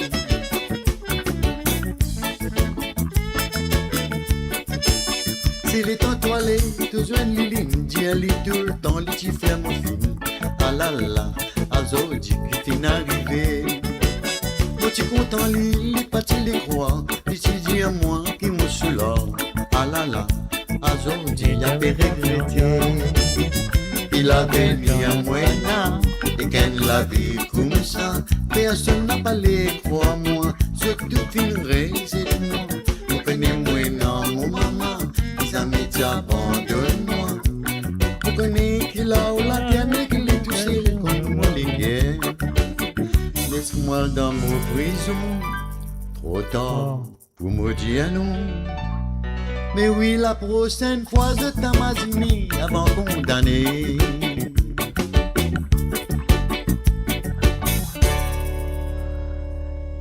Si les temps toilés, te joignent les lignes, dis à lui tout le temps, les tu fais mon film. Ah là là, à Zordi qui t'est arrivé. Moi tu content les petits les croix, les tu dis à moi qui me suis là. Ah là là. Aujourd'hui, il avait regretté. Il avait mis un moyen. Et quand la vie comme ça, personne n'a pas les crois-moi. Je te filmerai, c'est moi. Vous connaissez moi, mon maman. Les amis t'abandonnent-moi. Vous connaissez qu'il a ou la terre, mais qu'il est touché comme moi les guerres. Laisse-moi dans mon prison. Trop tard pour me dire non. Mais oui, la prochaine fois, je t'amazini avant condamné.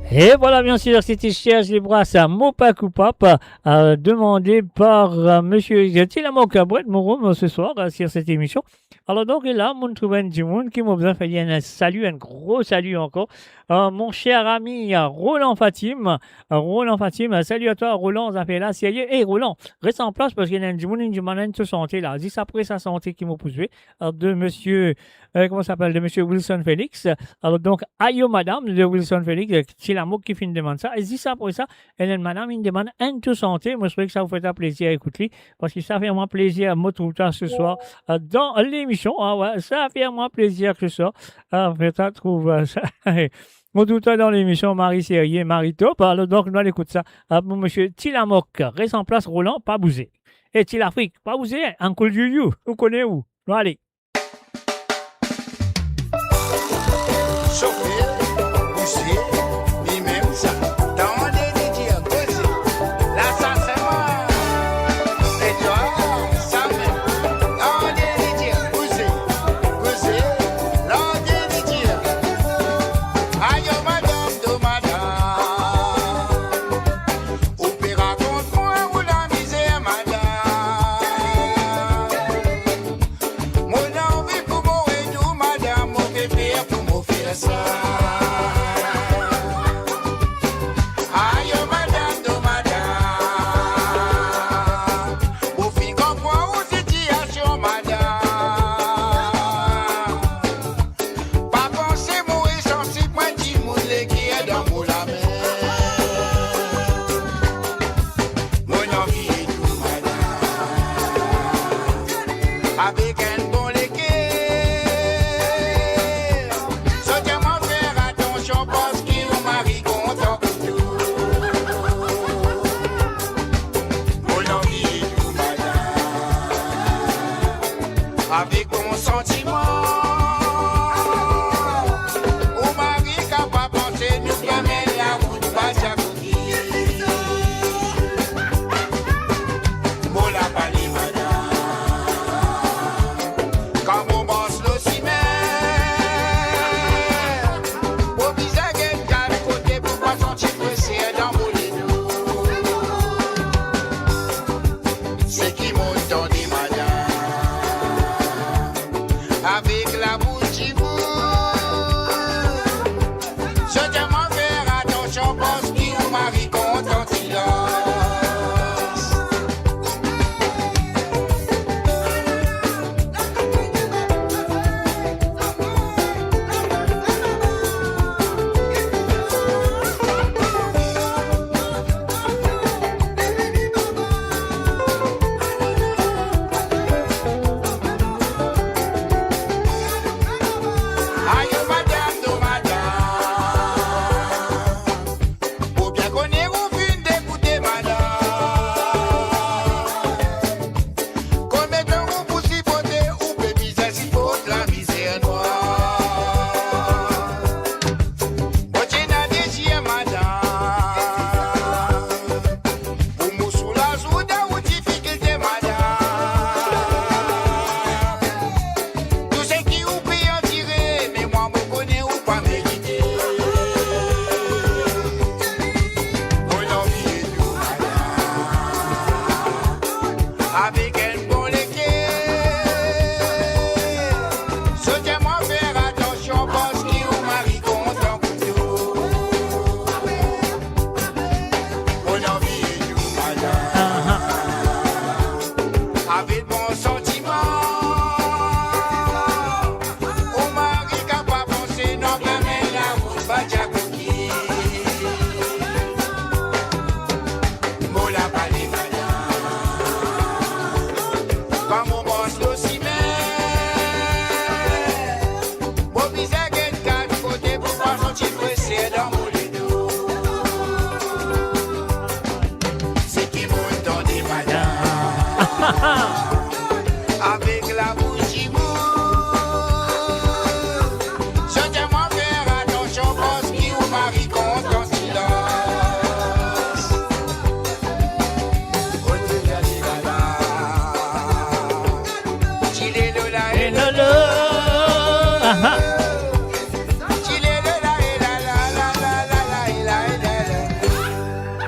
Et voilà, bien sûr, c'était Serge Libras à Mopa Coupap, demandé par monsieur Tilamok Abouet Mouroum ce soir sur cette émission. Alors donc là, mon trouve du monde qui m'a besoin de faire un salut, un gros salut encore. Mon cher ami Roland Fatim, salut à toi Roland, ça fait là, sérieux. Et Roland, reste en place parce qu'il y a du monde qui demande de santé là. Dis après sa santé qui m'a posé de monsieur, comment ça s'appelle, de monsieur Wilson Félix. Alors donc, aïe madame de Wilson Félix, c'est la mot qui finit de demander ça. Et dis ça après ça, et là, madame, il demande un de santé. Moi, je crois que ça vous fait un plaisir à écouter parce que ça fait moi plaisir à me trouver ce soir dans l'émission. Ah ouais, ça fait moi plaisir que ça. Fait trouve ça. Moi, tout le temps dans l'émission Marie Sérieux, Marie Top. Alors, donc, nous allons écouter ça. Mon monsieur Tilamok, reste en place, Roland, pas bouger. Et Tilafrique, pas bouger, Uncle Juju, vous connaissez où? Nous allez. Chauffer, pousser, ni même ça. Dans des dire, causer. Là, ça c'est moi. Et toi, ça même. Dans des dire, pousser, pousser. Dans des dire. Aïe, madame, de madame. Opéra contre moi ou la misère, madame. Mon envie pour mourir, tout, madame. Mon bébé pour m'offrir ça. Aïe, madame, de madame. Au fin, comprends où situation, madame. Pas penser mourir sans si point de monde qui est dans mon la mer. Mon envie est tout, madame. Avec un bon légué. Ce que m'en fait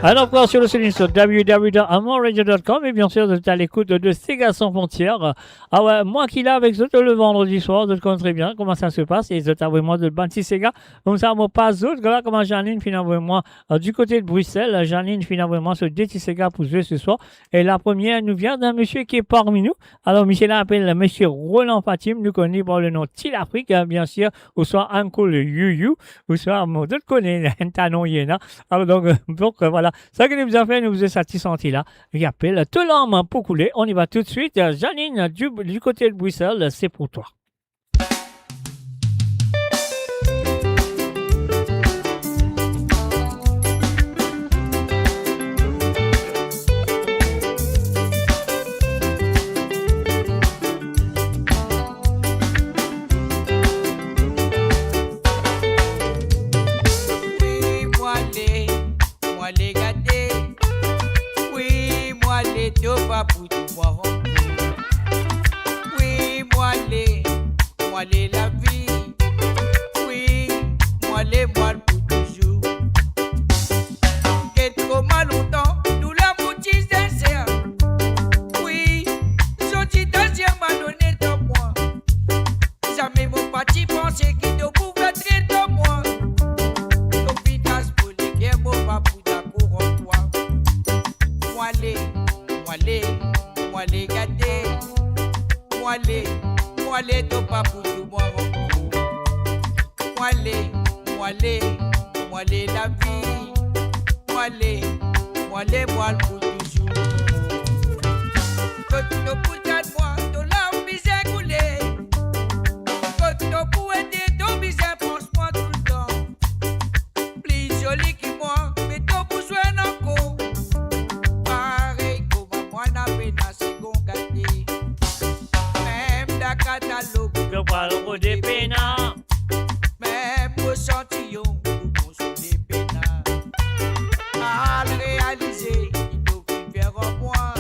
Alors, encore sur le site sur www.amoradio.com et bien sûr, vous êtes à l'écoute de Sega sans frontières. Ah ouais, moi qui l'ai avec eux le vendredi soir, je connais très bien comment ça se passe et je t'avoue moi de Banti Sega. Comme ça, moi pas d'autres, là, comment Janine finalement moi du côté de Bruxelles. Janine finalement moi sur Déti Sega pour jouer ce soir. Et la première nous vient d'un monsieur qui est parmi nous. Alors, Michel appelle monsieur Roland Fatim, nous connaît par le nom Til Afrique, bien sûr, ou soit Uncle Yu, ou soit, moi, je le connais, Tanon Yena. Alors, donc voilà. Ça que nous a fait, nous vous a satisfait là. Il appelle tout l'homme pour couler. On y va tout de suite. Janine, du côté de Bruxelles, c'est pour toi. Les gâtés, oui, moi les deux papous du moi. Oui, moi les la vie, oui, moi pour toujours. Qu'est trop mal longtemps, nous la moutise sincère. Oui, sorti d'ancien m'a donné de moi. Jamais mon parti pensait qu'il te pouvait traiter de moi. Confiance pour les guerres, mon papou. Moi les gâtés, moi les deux papous du moi. Moi les la vie, moi les pour toujours. Quand tu poutres moi, ton larme misère coulée. Quand tu pour aider ton misère, pense-moi tout le temps. Plus joli que moi, mais ton besoin encore. Je parle de pena. Même au chantillon, pour consoler pena. À le réaliser, il doit faire en moi.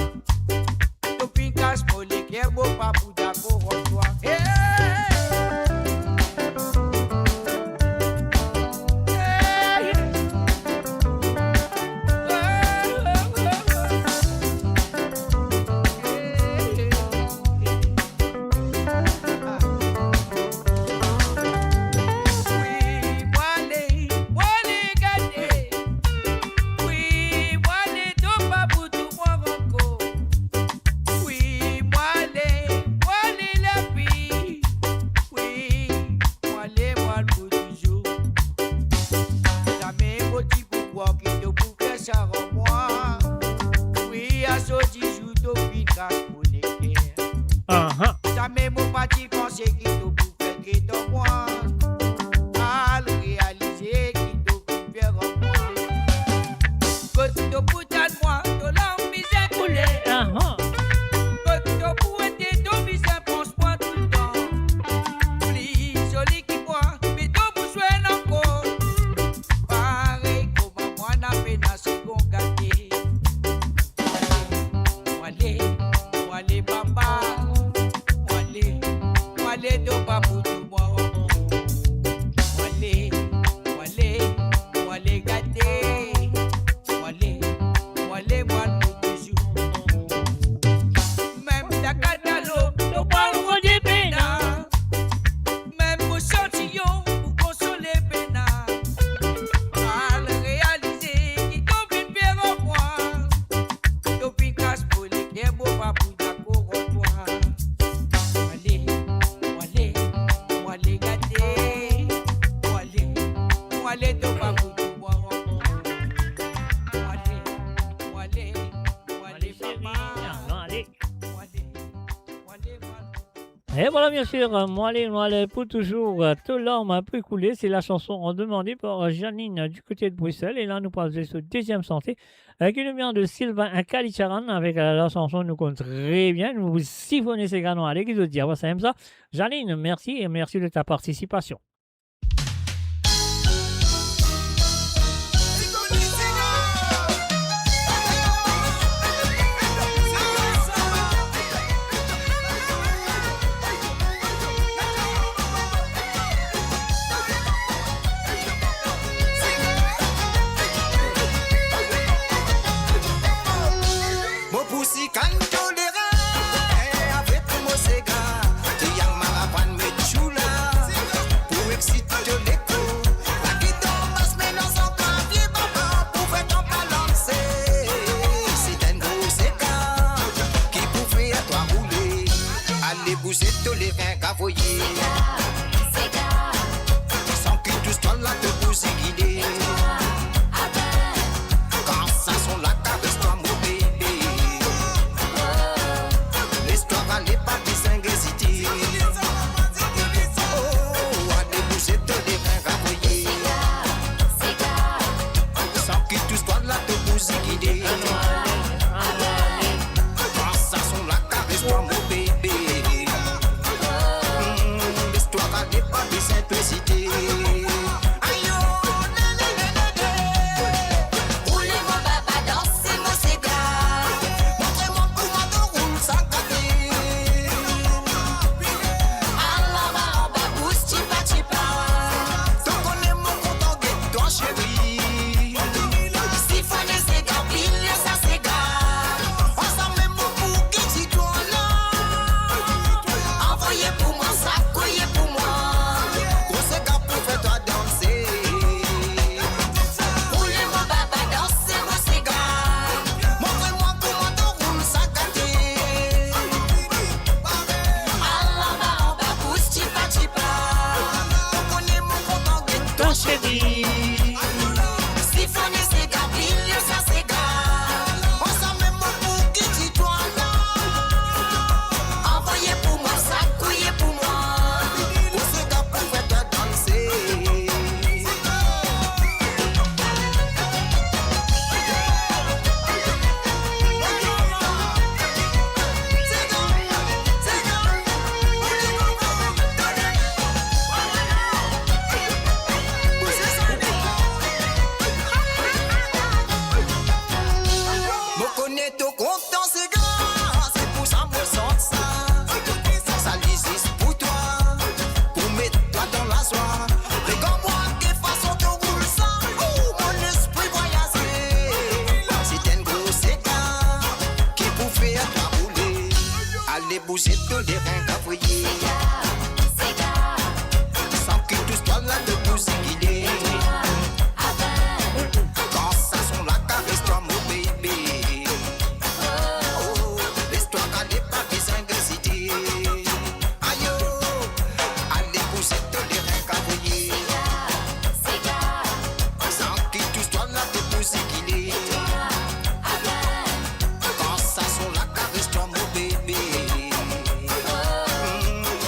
Tout fin casse pour les guerres, mon papou d'accord en toi. Jamais mon parti pensait qu'il te pouvait créer de moi. À le réaliser qu'il te pouvait faire en moi. Que tu te poutres de moi, de l'homme misère coulée. Que tu te pourrais aider ton misère, pense-moi tout le temps. Plus joli que moi, mais ton besoin encore. Pareil comme moi, n'a peine à se gâter. Moi les bamba. Wale do papu du moi. Wale gâté. Wale moi pour toujours. Même ta catalogue, le parle de pena. Même au chantillon pour consoler pena. À le réaliser, il t'oublie bien en moi. T'oublie casse pour les guerres, beau papu d'accord en toi. Et voilà, bien sûr, moi les pour toujours, tout l'homme a pu couler. C'est la chanson demandée par Janine du côté de Bruxelles. Et là, nous passons sur deuxième santé, qui nous vient de Sylvain Kalicharan avec la chanson nous compte très bien. Nous vous siphonnez ces gars noirs. Allez, qui te dit, ça aime ça. Janine, merci et merci de ta participation. chérie. Siphonner c'est gabille, ça c'est gars. On s'en met mon pour qui dit toi là. Envoyez pour moi ça, couillez pour moi. Pour ce gars pour faire te danser. Me connais tout content c'est gars, c'est pour ça me sens ça. Ça l'existe pour toi, pour mettre toi dans la soie. Regarde-moi quelle façon te roule ça, oh mon esprit voyager. Si t'es un gros séquin, qui pour faire ta rouler. Allez bouger tous les reins cavouillés. Sans que tout soit là de bouger guidé. Quand ça son la caresse-toi mon bébé. Oh, laisse-toi caler par tes ingressités. Aïe oh, allez bouger tous les reins cavouillés. Sans que tout soit là de bouger guidé. Quand ça son la caresse-toi mon bébé.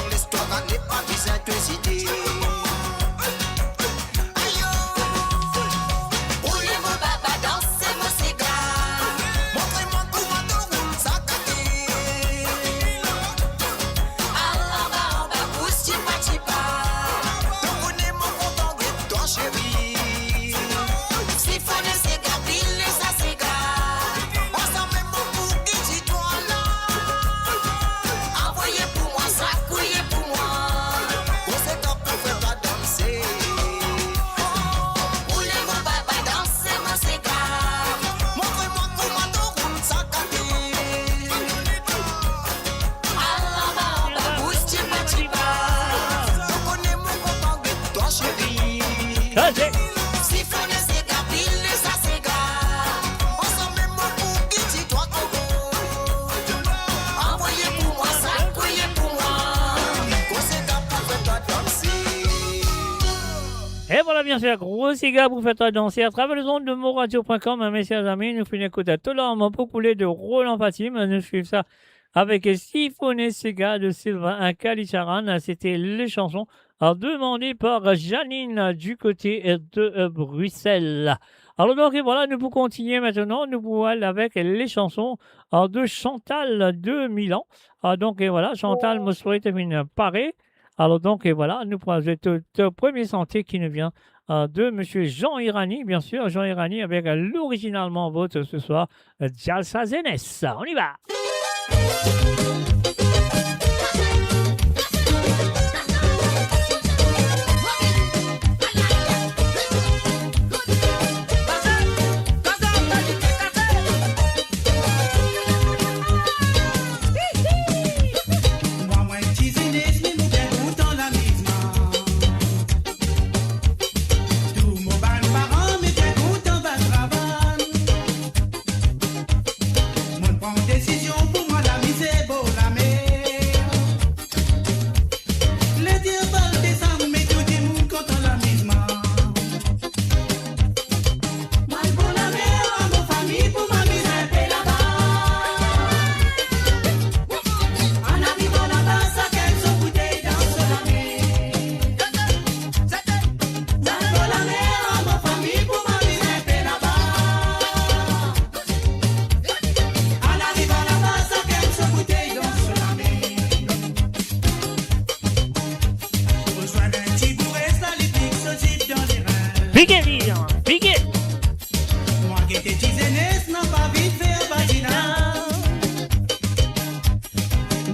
Laisse-toi caler par tes ingressités. Roulez vos babas, dansez vos cigares. Montrez-moi comment te roule ça gâté. Allah va en bas, pousse chipa chipa. Te connais mon content de toi chérie. Siphonner c'est gabille, ça c'est gars. On s'en met mon pour qui dit toi là. Envoyez pour moi ça, couillez pour moi. Pour ce gars pour faire toi danser. Roulez vos babas, dansez vos cigares. Montrez-moi comment te roule ça gâté. Allah va en bas, pousse chipa chipa. Te connais mon content de toi chérie. Siphonner c'est gabille, ça c'est gars. On s'en met mon pour qui dit toi envoyez pour moi ça, couillez pour moi. Pour ce gars pour faire toi danser. Et voilà, bien sûr, gros cigare pour faire toi danser à travers les ondes de moradio.com. Mes chers amis, nous finissons écouter tout l'homme pour couler de Roland Fatim. Nous suivons ça avec Siphonner Cigare de Sylvain Kalicharan. C'était les chansons demandées par Janine du côté de Bruxelles. Alors donc, et voilà, nous pouvons continuer maintenant. Nous pouvons aller avec les chansons de Chantal de Milan. Donc, et voilà, Chantal me souhaite une parée. Alors donc, et voilà, nous prenons le premier santé qui nous vient de M. Jean Irani, bien sûr, Jean Irani avec l'originalement vote ce soir, Jalsa Zenes. On y va. Moi, petit Zénès, mais nous bien content la misma. Tout mon ban parent, mais bien content va travail. Moi, prends décision pour moi, la misère, beau la mer. Le Dieu va descendre, mais tout le monde content la misma. Mal pour la mer, à mon famille, pour ma misère, paix là-bas. En arrivant là-bas, ça qu'elle se bouteille dans la mer. Mal pour la mer, à mon famille, pour ma misère, paix là-bas. En arrivant là-bas, ça qu'elle se bouteille dans la mer. Rejoins d'un petit bourré, ça les pique, se zip dans les reins. Piquez, Lilian, piquez. Moi qui étais tisaneuse, non pas vite faire vagina.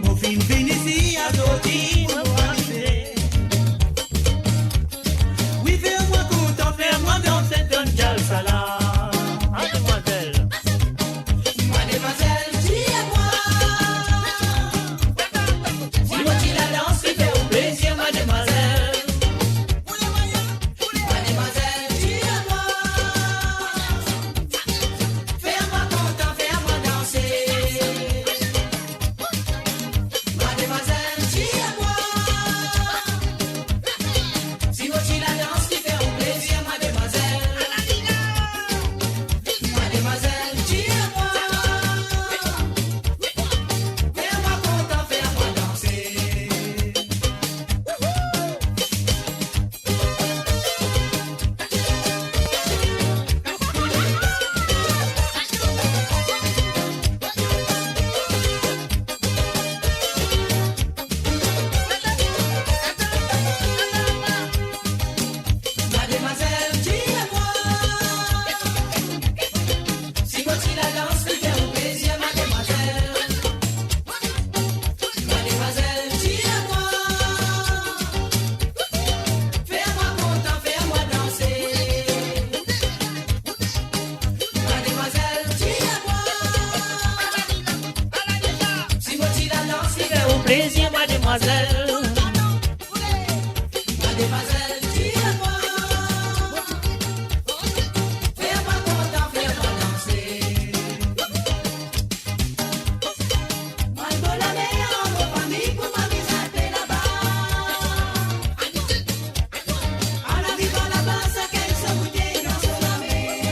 Mon film finit ici à Doti, mon arrivé. Oui, fais-moi content, fais-moi danser dans Jalsa là. Mademoiselle. Mademoiselle, dis-moi. Si moi qui la danse, qui fait au plaisir, mademoiselle. Mademoiselle, dis-moi. plaisir, mademoiselle. Mademoiselle, dis-moi. Fais-moi content, fais-moi danser. Moi, je veux la mer en nos familles pour m'amuser là-bas. En arrivant là-bas, c'est qu'elle se bouteille dans son amie.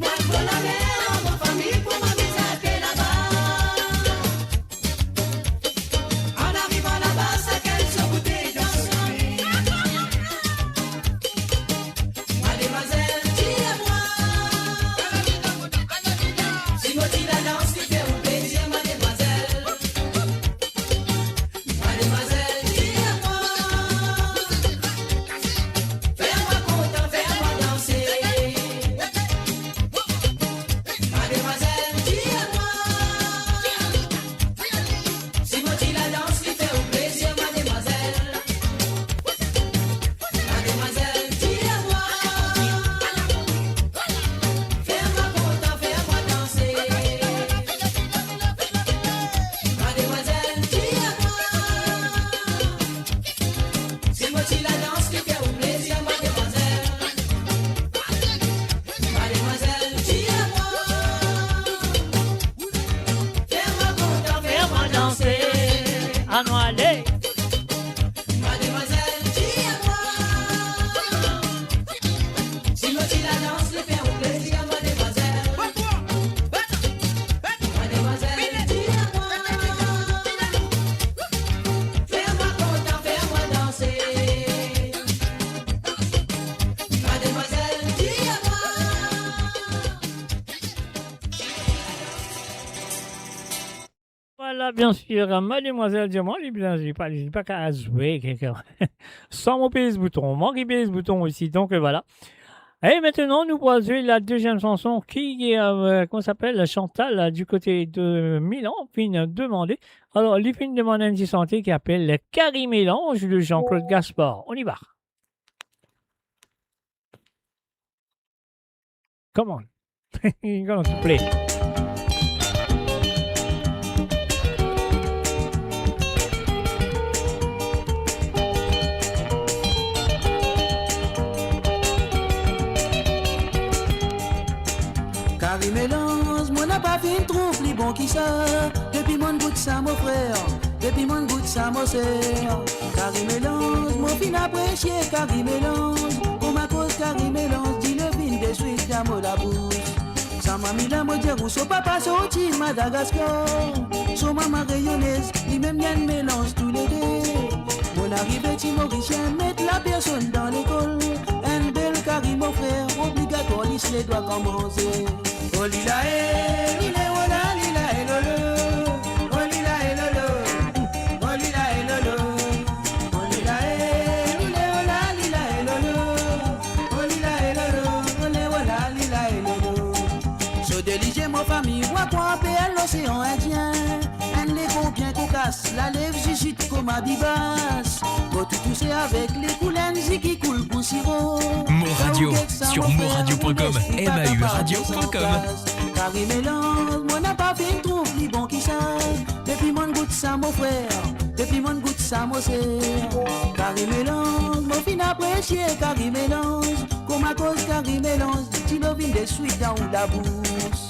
Moi, je veux la mer en nos familles pour m'amuser là-bas. En arrivant là-bas, c'est qu'elle se bouteille dans son amie. Mademoiselle, dis-moi. Si moi dis la danse qui fait au plaisir, mademoiselle. Mademoiselle, dis-moi. Fais-moi content, fais-moi danser. Mademoiselle, dis-moi. Si moi dis la danse qui fait au plaisir, mademoiselle. Mademoiselle, dis-moi. Fais-moi content, fais-moi danser. Mademoiselle, dis-moi. Si moi dis la danse qui fait au plaisir, mademoiselle. Mademoiselle, dis-moi. Fais-moi content, Fais-moi danser. Ah non, allez. Mademoiselle, dis-moi. Si moi dis la danse, le fait au plaisir, mademoiselle. Mademoiselle, dis-moi. Fais-moi content, fais-moi danser. Mademoiselle, dis-moi. Voilà, bien sûr, mademoiselle Diamant, je n'ai pas qu'à jouer quelqu'un. Sans mon pays ce bouton, manquer ce bouton aussi, donc voilà. Et maintenant, nous pourrons jouer la deuxième chanson qui est, comment s'appelle, Chantal, du côté de Milan, fin demandé. Alors, les filles demandent un petit santé qui appelle Carrie Mélange de Jean-Claude Gaspard. On y va. Come on. Comment tu plais? Carré mélange, moi n'a pas fait une troupe, li bon qui ça. Depuis mon goût ça, mon frère. Depuis mon goût ça, mon sœur. Carré mélange, mon fin apprécié, carré mélange. Comme à cause carré mélange, dit le vin des suites d'amour la bouche. Sa mamie la me dire où son papa sorti Madagascar. Son maman rayonnaise, lui même y a un mélange tous les deux. Mon arrivée timoricien, mettre la personne dans l'école. Un bel carré mon frère, obligatoire, lisse les doigts commencer. Oh lila eh, lila oh la lila eh lolo. Oh lila eh lolo. Oh lila eh lolo. Oh lila eh, lila oh la lila eh lolo. Oh lila eh lolo. Oh lila oh la lila eh lolo. So délige mon famille, moi quoi appelle l'océan Indien. Un légo bien cocasse, la lèvre jujute comme à bibas. Quand tout c'est avec les coulins qui coulent pour sirop. Moradio sur moradio.com, MAU-radio.com. Carré mélange, moi n'a pas fait une troupe, ni bon qui ça. Depuis mon goût ça, mon frère. Depuis mon goût ça, mon sœur. Carré mélange, mon fin apprécié, carré mélange. Comme à cause carré mélange, tu le vins des suites dans la bourse.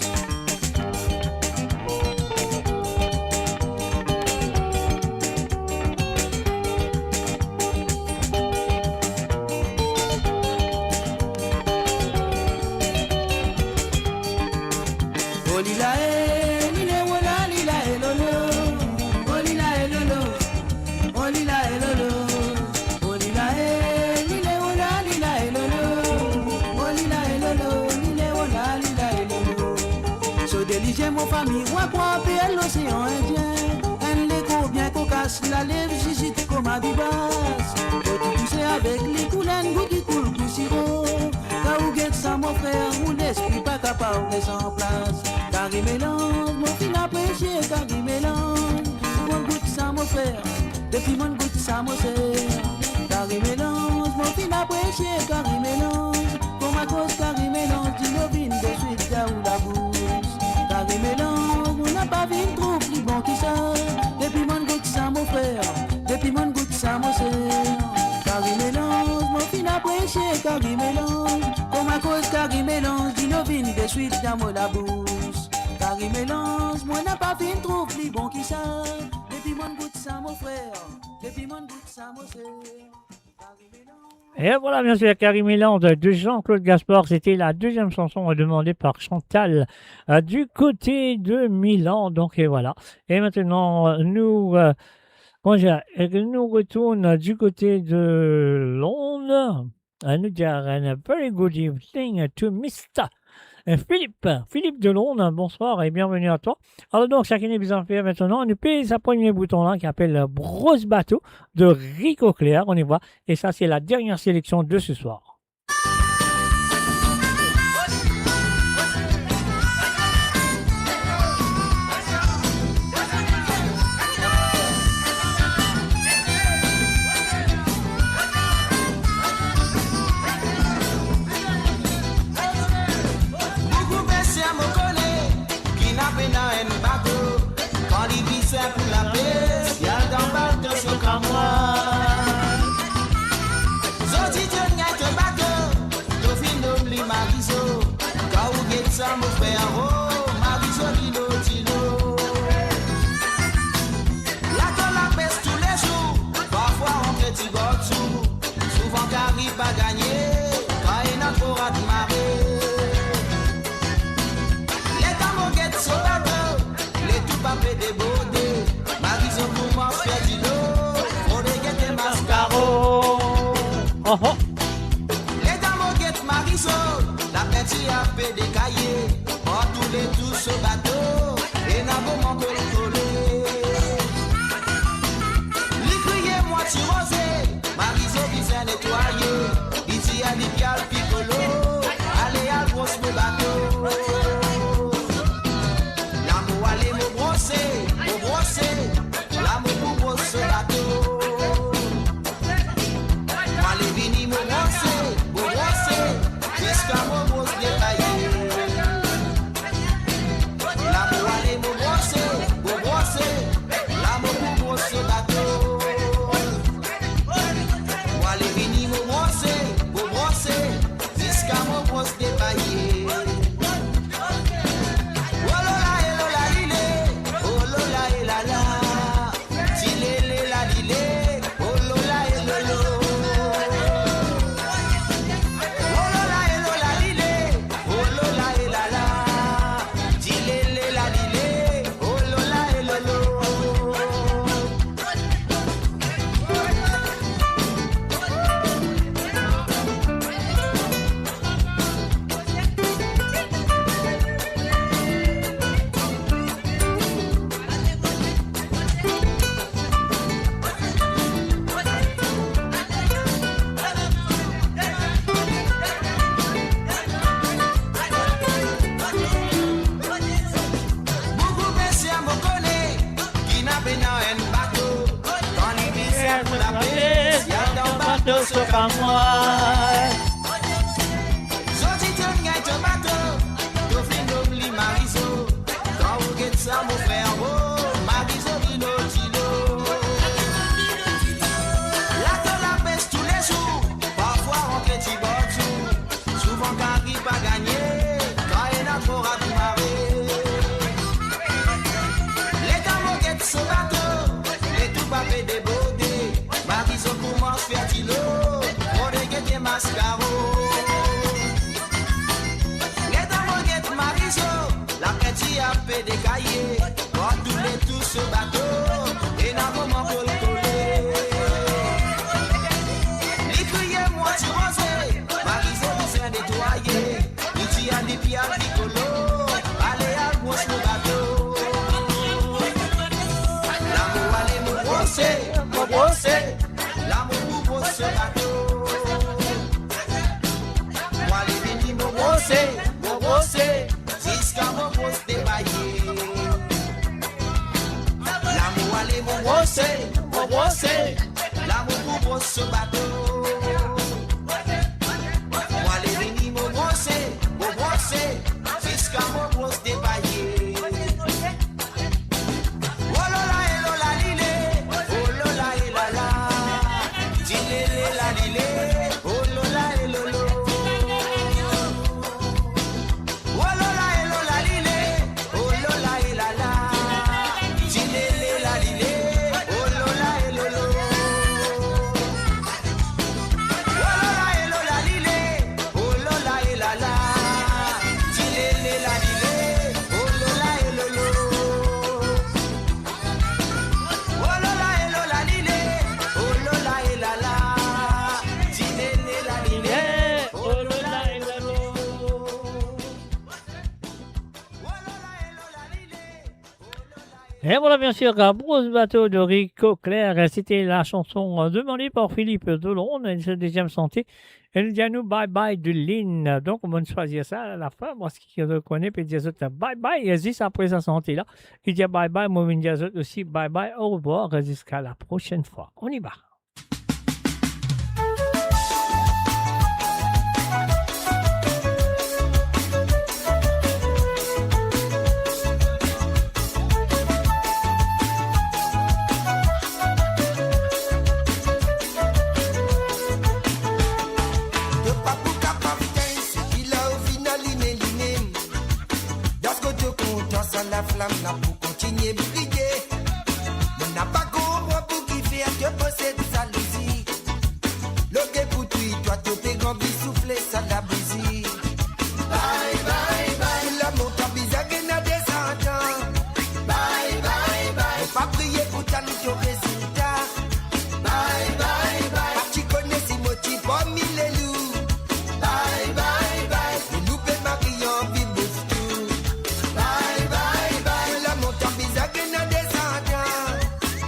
Oh lila eh, lila oh la lila eh lolo. Oh lila eh lolo. Oh lila eh lolo. Oh lila eh, lila oh la lila eh lolo. Oh lila eh lolo, lila oh la lila eh lolo. So délige mon famille, moi quoi appelle l'océan Indien. Un légo bien cocasse, la lèvre jujute comme à bibas. Faut pousser avec les coulins qui coulent pour sirop. Quand vous guettez ça mon frère, mon esprit pas capable de s'en place. Carré mélange, mon fin apprécié, carré mélange. Mon goût ça mon frère, depuis mon goût ça mon sœur. Carré mélange, mon fin apprécié, carré mélange. Comme à cause carré mélange, du novine de suite là où la bouche. Carré mélange, on n'a pas vu une troupe, ni bon qui ça, depuis mon goût ça mon frère, depuis mon goût ça mon sœur. Carré mélange, mon fin apprécié, carré mélange. Comme à cause carré mélange, dis nos vignes de suite dans mon la bouche. Carré mélange, moi n'a pas fin trouve les bon qui ça. Depuis mon goût ça mon frère, depuis mon goût ça mon sœur. Et voilà, bien sûr, Carré Mélange de Jean-Claude Gaspard. C'était la deuxième chanson demandée par Chantal du côté de Milan. Donc, et voilà. Et maintenant, nous retournons du côté de Londres. Nous dire un very good evening to Mr. Philippe de Londres, bonsoir et bienvenue à toi. Alors donc, chacun est bien fait maintenant. On pèse ce premier bouton là qui s'appelle Brosse Bateau de Rico Clair. On y voit. Et ça, c'est la dernière sélection de ce soir. Pour la paix, y'a dans bateau sur comme moi. Zoti tu n'as que bateau, tu fin d'oubli Mariso. Quand vous guette ça mon frère, oh, Mariso Lino Tino. Là dans la peste tous les jours, parfois on petit gotsou. Souvent qu'arrive à gagner, quand il n'a pas à te marrer. Les dames on guette ce bateau, les tout papés des beaux. Les dames guettent Marisol, la petite a fait des cahiers, pour tous les tous ce bateau, et n'a pas manqué le coller. Les criés moitié rosé, Marisol qui s'est nettoyé, ici à l'Ipial Piccolo, allez à grosse le bateau. L'amour allez me brosser, l'amour pour brosser le bateau. Sur moi. Zoti tu n'as que bateau, tu fin d'oubli Mariso. Quand vous guette ça mon frère, oh, Mariso Lino Tino. Là dans la peste tous les jours, parfois on petit boxou. Souvent quand il pas gagné, quand il n'a pas à tout marrer. Les dames guettent ce bateau, les tout papés des beautés. Mariso commence faire tilo. Mascaro. Les dames guettent Mariso, la petite a fait des cahiers, pour tous les tous ce bateau, et n'a pas manqué le tollé. Les criés moitié rosé, Mariso s'est nettoyé, ici à l'Ipial Piccolo, allez à grosse le bateau. L'amour allez me brosser, l'amour pour brosser le bateau. Brosser, jusqu'à mon brosse débaillé. L'amour allez me brosser, l'amour pour brosser ce bateau. Moi les venir me brosser, jusqu'à mon brosse débaillé. Oh là lilé, oh lola et lolo. Oh lola et lola lilé, oh lola et lala. Tilélé la lilé, oh lola et lolo. Oh lola et lola lilé, oh lola et lala. Tilélé la lilé, oh lola et lolo. Oh lola et lola lilé, oh lola et lala. Tilélé la lilé, Oh lola et lolo. Et voilà bien sûr, Grosse Bateau de Rico Clair, c'était la chanson demandée par Philippe Delon, sa deuxième santé. Elle dit à nous bye bye de Lynn. Donc on va choisir ça à la fin. Moi, ce qui je connais, puis dire bye bye, et juste après sa santé là. Il dit bye bye, moi, je dis aussi bye bye, au revoir, jusqu'à la prochaine fois. On y va. De papou capitaine, c'est qu'il a au final liné. Dans ce que tu comptes, ça la flamme là pour continuer de briller. On n'a pas compris pour qui faire te possède sa jalousie. Le gars pour toi, tu peux grand souffler ça la bousie. Bye bye bye, la montagne bizarre n'a descendant. Bye bye bye, pas prier pour ta nouveau résultat. Bye bye bye, pas tu connais si motifs pour mille loups. Bye bye bye, le loupé Marion vibre tout. Bye bye bye, la montagne bizarre n'a descendant.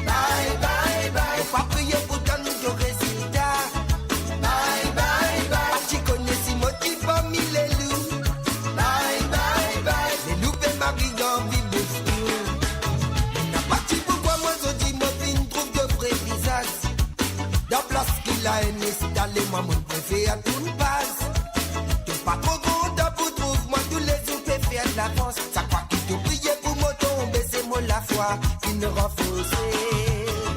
Bye bye bye, pas prier pour ta nouveau résultat. Bye bye bye, pas tu connais si motifs pour mille loups. Bye bye bye, le loupé Marion vibre tout. N'a pas tu pourquoi moi je dis moi fin trouve de vrai visage. Dans place qu'il a installé, moi mon préféré à tout passe. T'es pas trop content pour trouver, moi tous les jours fait faire de la France. Ça croit qu'il te prier pour moi tomber, c'est moi la foi qui ne renforce.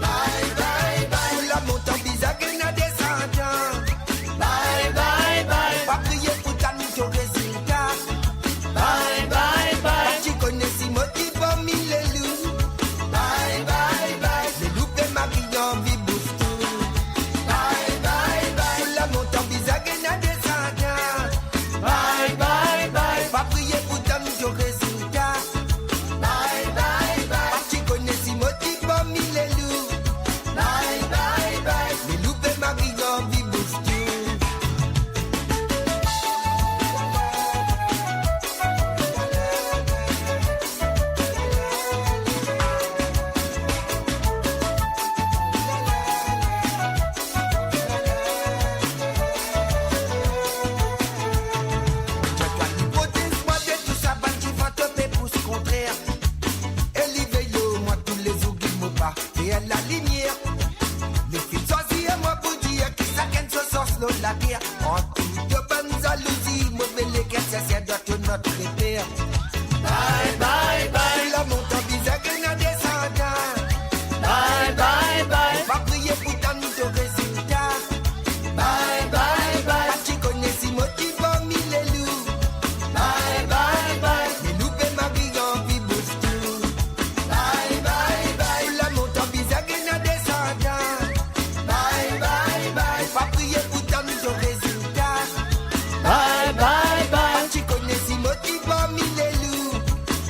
Bye bye bye, la montagne bizarre qu'elle n'a descendant. Bye bye bye, pas prier pour ta mise au résultat. Bye bye bye, tu connais si motif pour mille loups. Bye bye bye, les loups et Marion vibre tout. Bye bye bye, la montagne bizarre qu'elle n'a descendant. Bye bye bye, pas prier pour ta mise au résultat. Bye bye bye, tu connais si motif pour mille loups. Bye bye bye, les loups et Marion vibre tout. L'hypothèse, moi, de tout ça, bah, tu vas te payer pour ce contraire. Et l'hiver, moi, tous les jours, qui me bat, et à la lumière. Les filles choisissent, moi, pour dire que ça gagne ce sens, la guerre. En tout de bonnes jalousies, mauvais les guerres, ça doit être notre repère. Bye, bye, bye. La montagne bizarre, qu'elle n'a descendant. Bye, bye, bye. Va prier pour ta nous de résultat. Bye, bye, bye. Tu connais si motif pour mille loups. Bye, bye, bye. Les loups et Marion vibre tout. Bye, bye, bye. La montagne bizarre, qu'elle n'a descendant. Bye, bye, bye. Va prier pour ta nous de résultat. Bye, bye, bye. Tu connais si motif pour mille loups.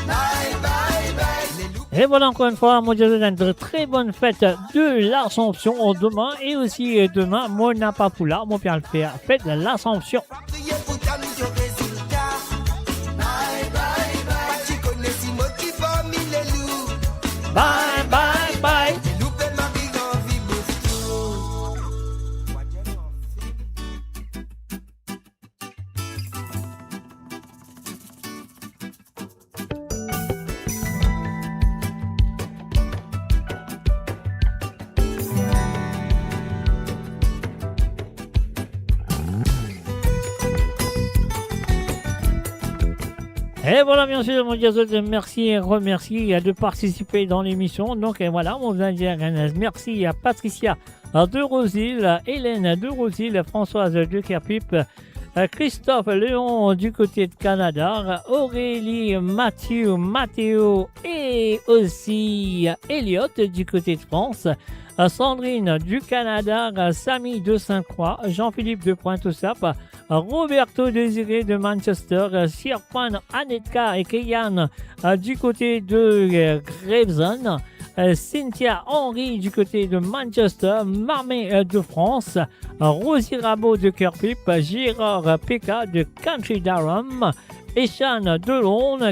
Bye, bye, bye. Les loups. Et voilà encore une fois, moi je vous souhaite de très bonnes fêtes de l'Assomption demain et aussi demain, moi n'a pas pour là, mon père le fait, fête de l'Assomption. Priez pour ta mise au résultat. Bye bye bye, tu connais si motif pour mille loups. Bye bye bye. Les loups et Marion vibre tout. Et voilà, bien sûr, mon Dieu, merci et remercie de participer dans l'émission. Donc, et voilà, on vient dire merci à Patricia de Rosil, Hélène de Rosil, Françoise de Kerpip, Christophe Léon du côté de Canada, Aurélie, Mathéo et aussi Elliot du côté de France, Sandrine du Canada, Samy de Sainte-Croix, Jean-Philippe de Pointe-aux-Sapes, Roberto Désiré de Manchester, Sirpan, Anetka et Kéyan du côté de Gravesend, Cynthia Henry du côté de Manchester, Marmé de France, Rosie Rabot de Kerpip, Gérard Pekka de Country Durham, Eshan de Londres,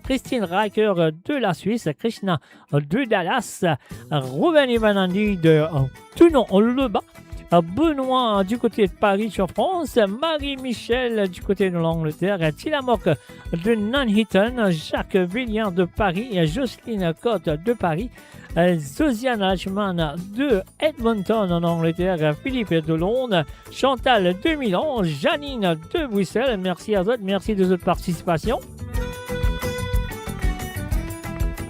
Christine Riker de la Suisse, Krishna de Dallas, Ruben Ivanandi de Toulon-le-Bas, Benoît du côté de Paris sur France, Marie-Michel du côté de l'Angleterre, Tilamoc de Nuneaton, Jacques Villien de Paris, Jocelyne Cotte de Paris, Zosiane Lachman de Edmonton en Angleterre, Philippe de Londres, Chantal de Milan, Janine de Bruxelles. Merci à vous, merci de votre participation.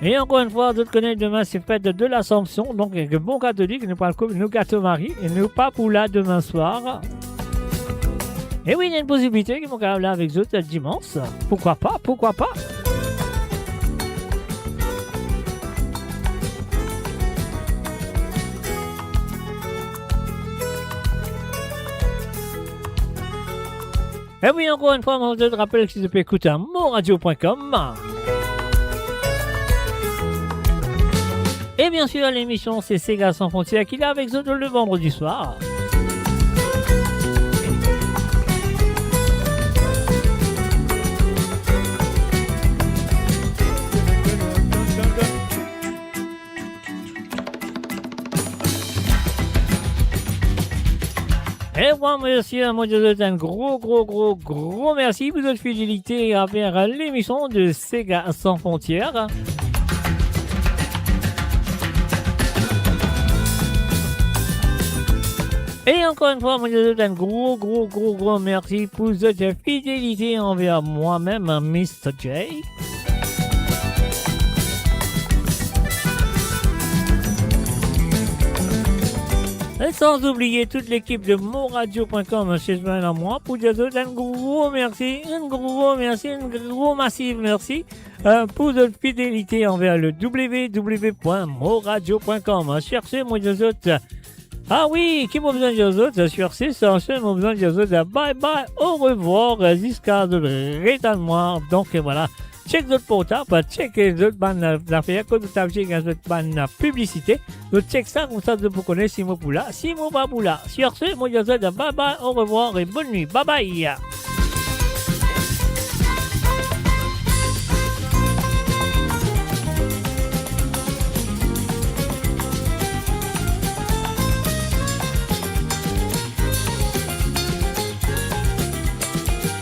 Et encore une fois, vous connaissez, demain c'est fête de l'Assomption, donc avec bon catholique, nous parlons comme nous gâteaux Marie, et nous pas pour là demain soir. Et oui, il y a une possibilité qu'ils vont là avec eux dimanche. Pourquoi pas, pourquoi pas. Et oui, encore une fois, je vous rappelle que vous pouvez écouter moradio.com. Et bien sûr, l'émission, c'est Sega Sans Frontières qui est avec vous le vendredi soir. Et moi, monsieur, moi, je vous souhaite un gros merci pour votre fidélité envers l'émission de Sega Sans Frontières. Et encore une fois, moi, je vous souhaite un gros merci pour votre fidélité envers moi-même, Mr. J. Et sans oublier toute l'équipe de moradio.com chez Sven à moi pour dire un gros merci, un gros massif merci pour votre fidélité envers le www.moradio.com. Cherchez moi des autres. Ah oui, qui m'a besoin des autres? Cherchez ça, m'a besoin des autres. Bye bye, au revoir, jusqu'à de rétalement. Donc voilà. Check votre portable, check les autres bandes d'affaires, quand vous avez check les autres bandes publicité. Donc check ça, comme ça vous connaissez si moi pour là, si moi pas pour là. Sur ce, moi je vous dis bye bye, au revoir et bonne nuit. Bye bye.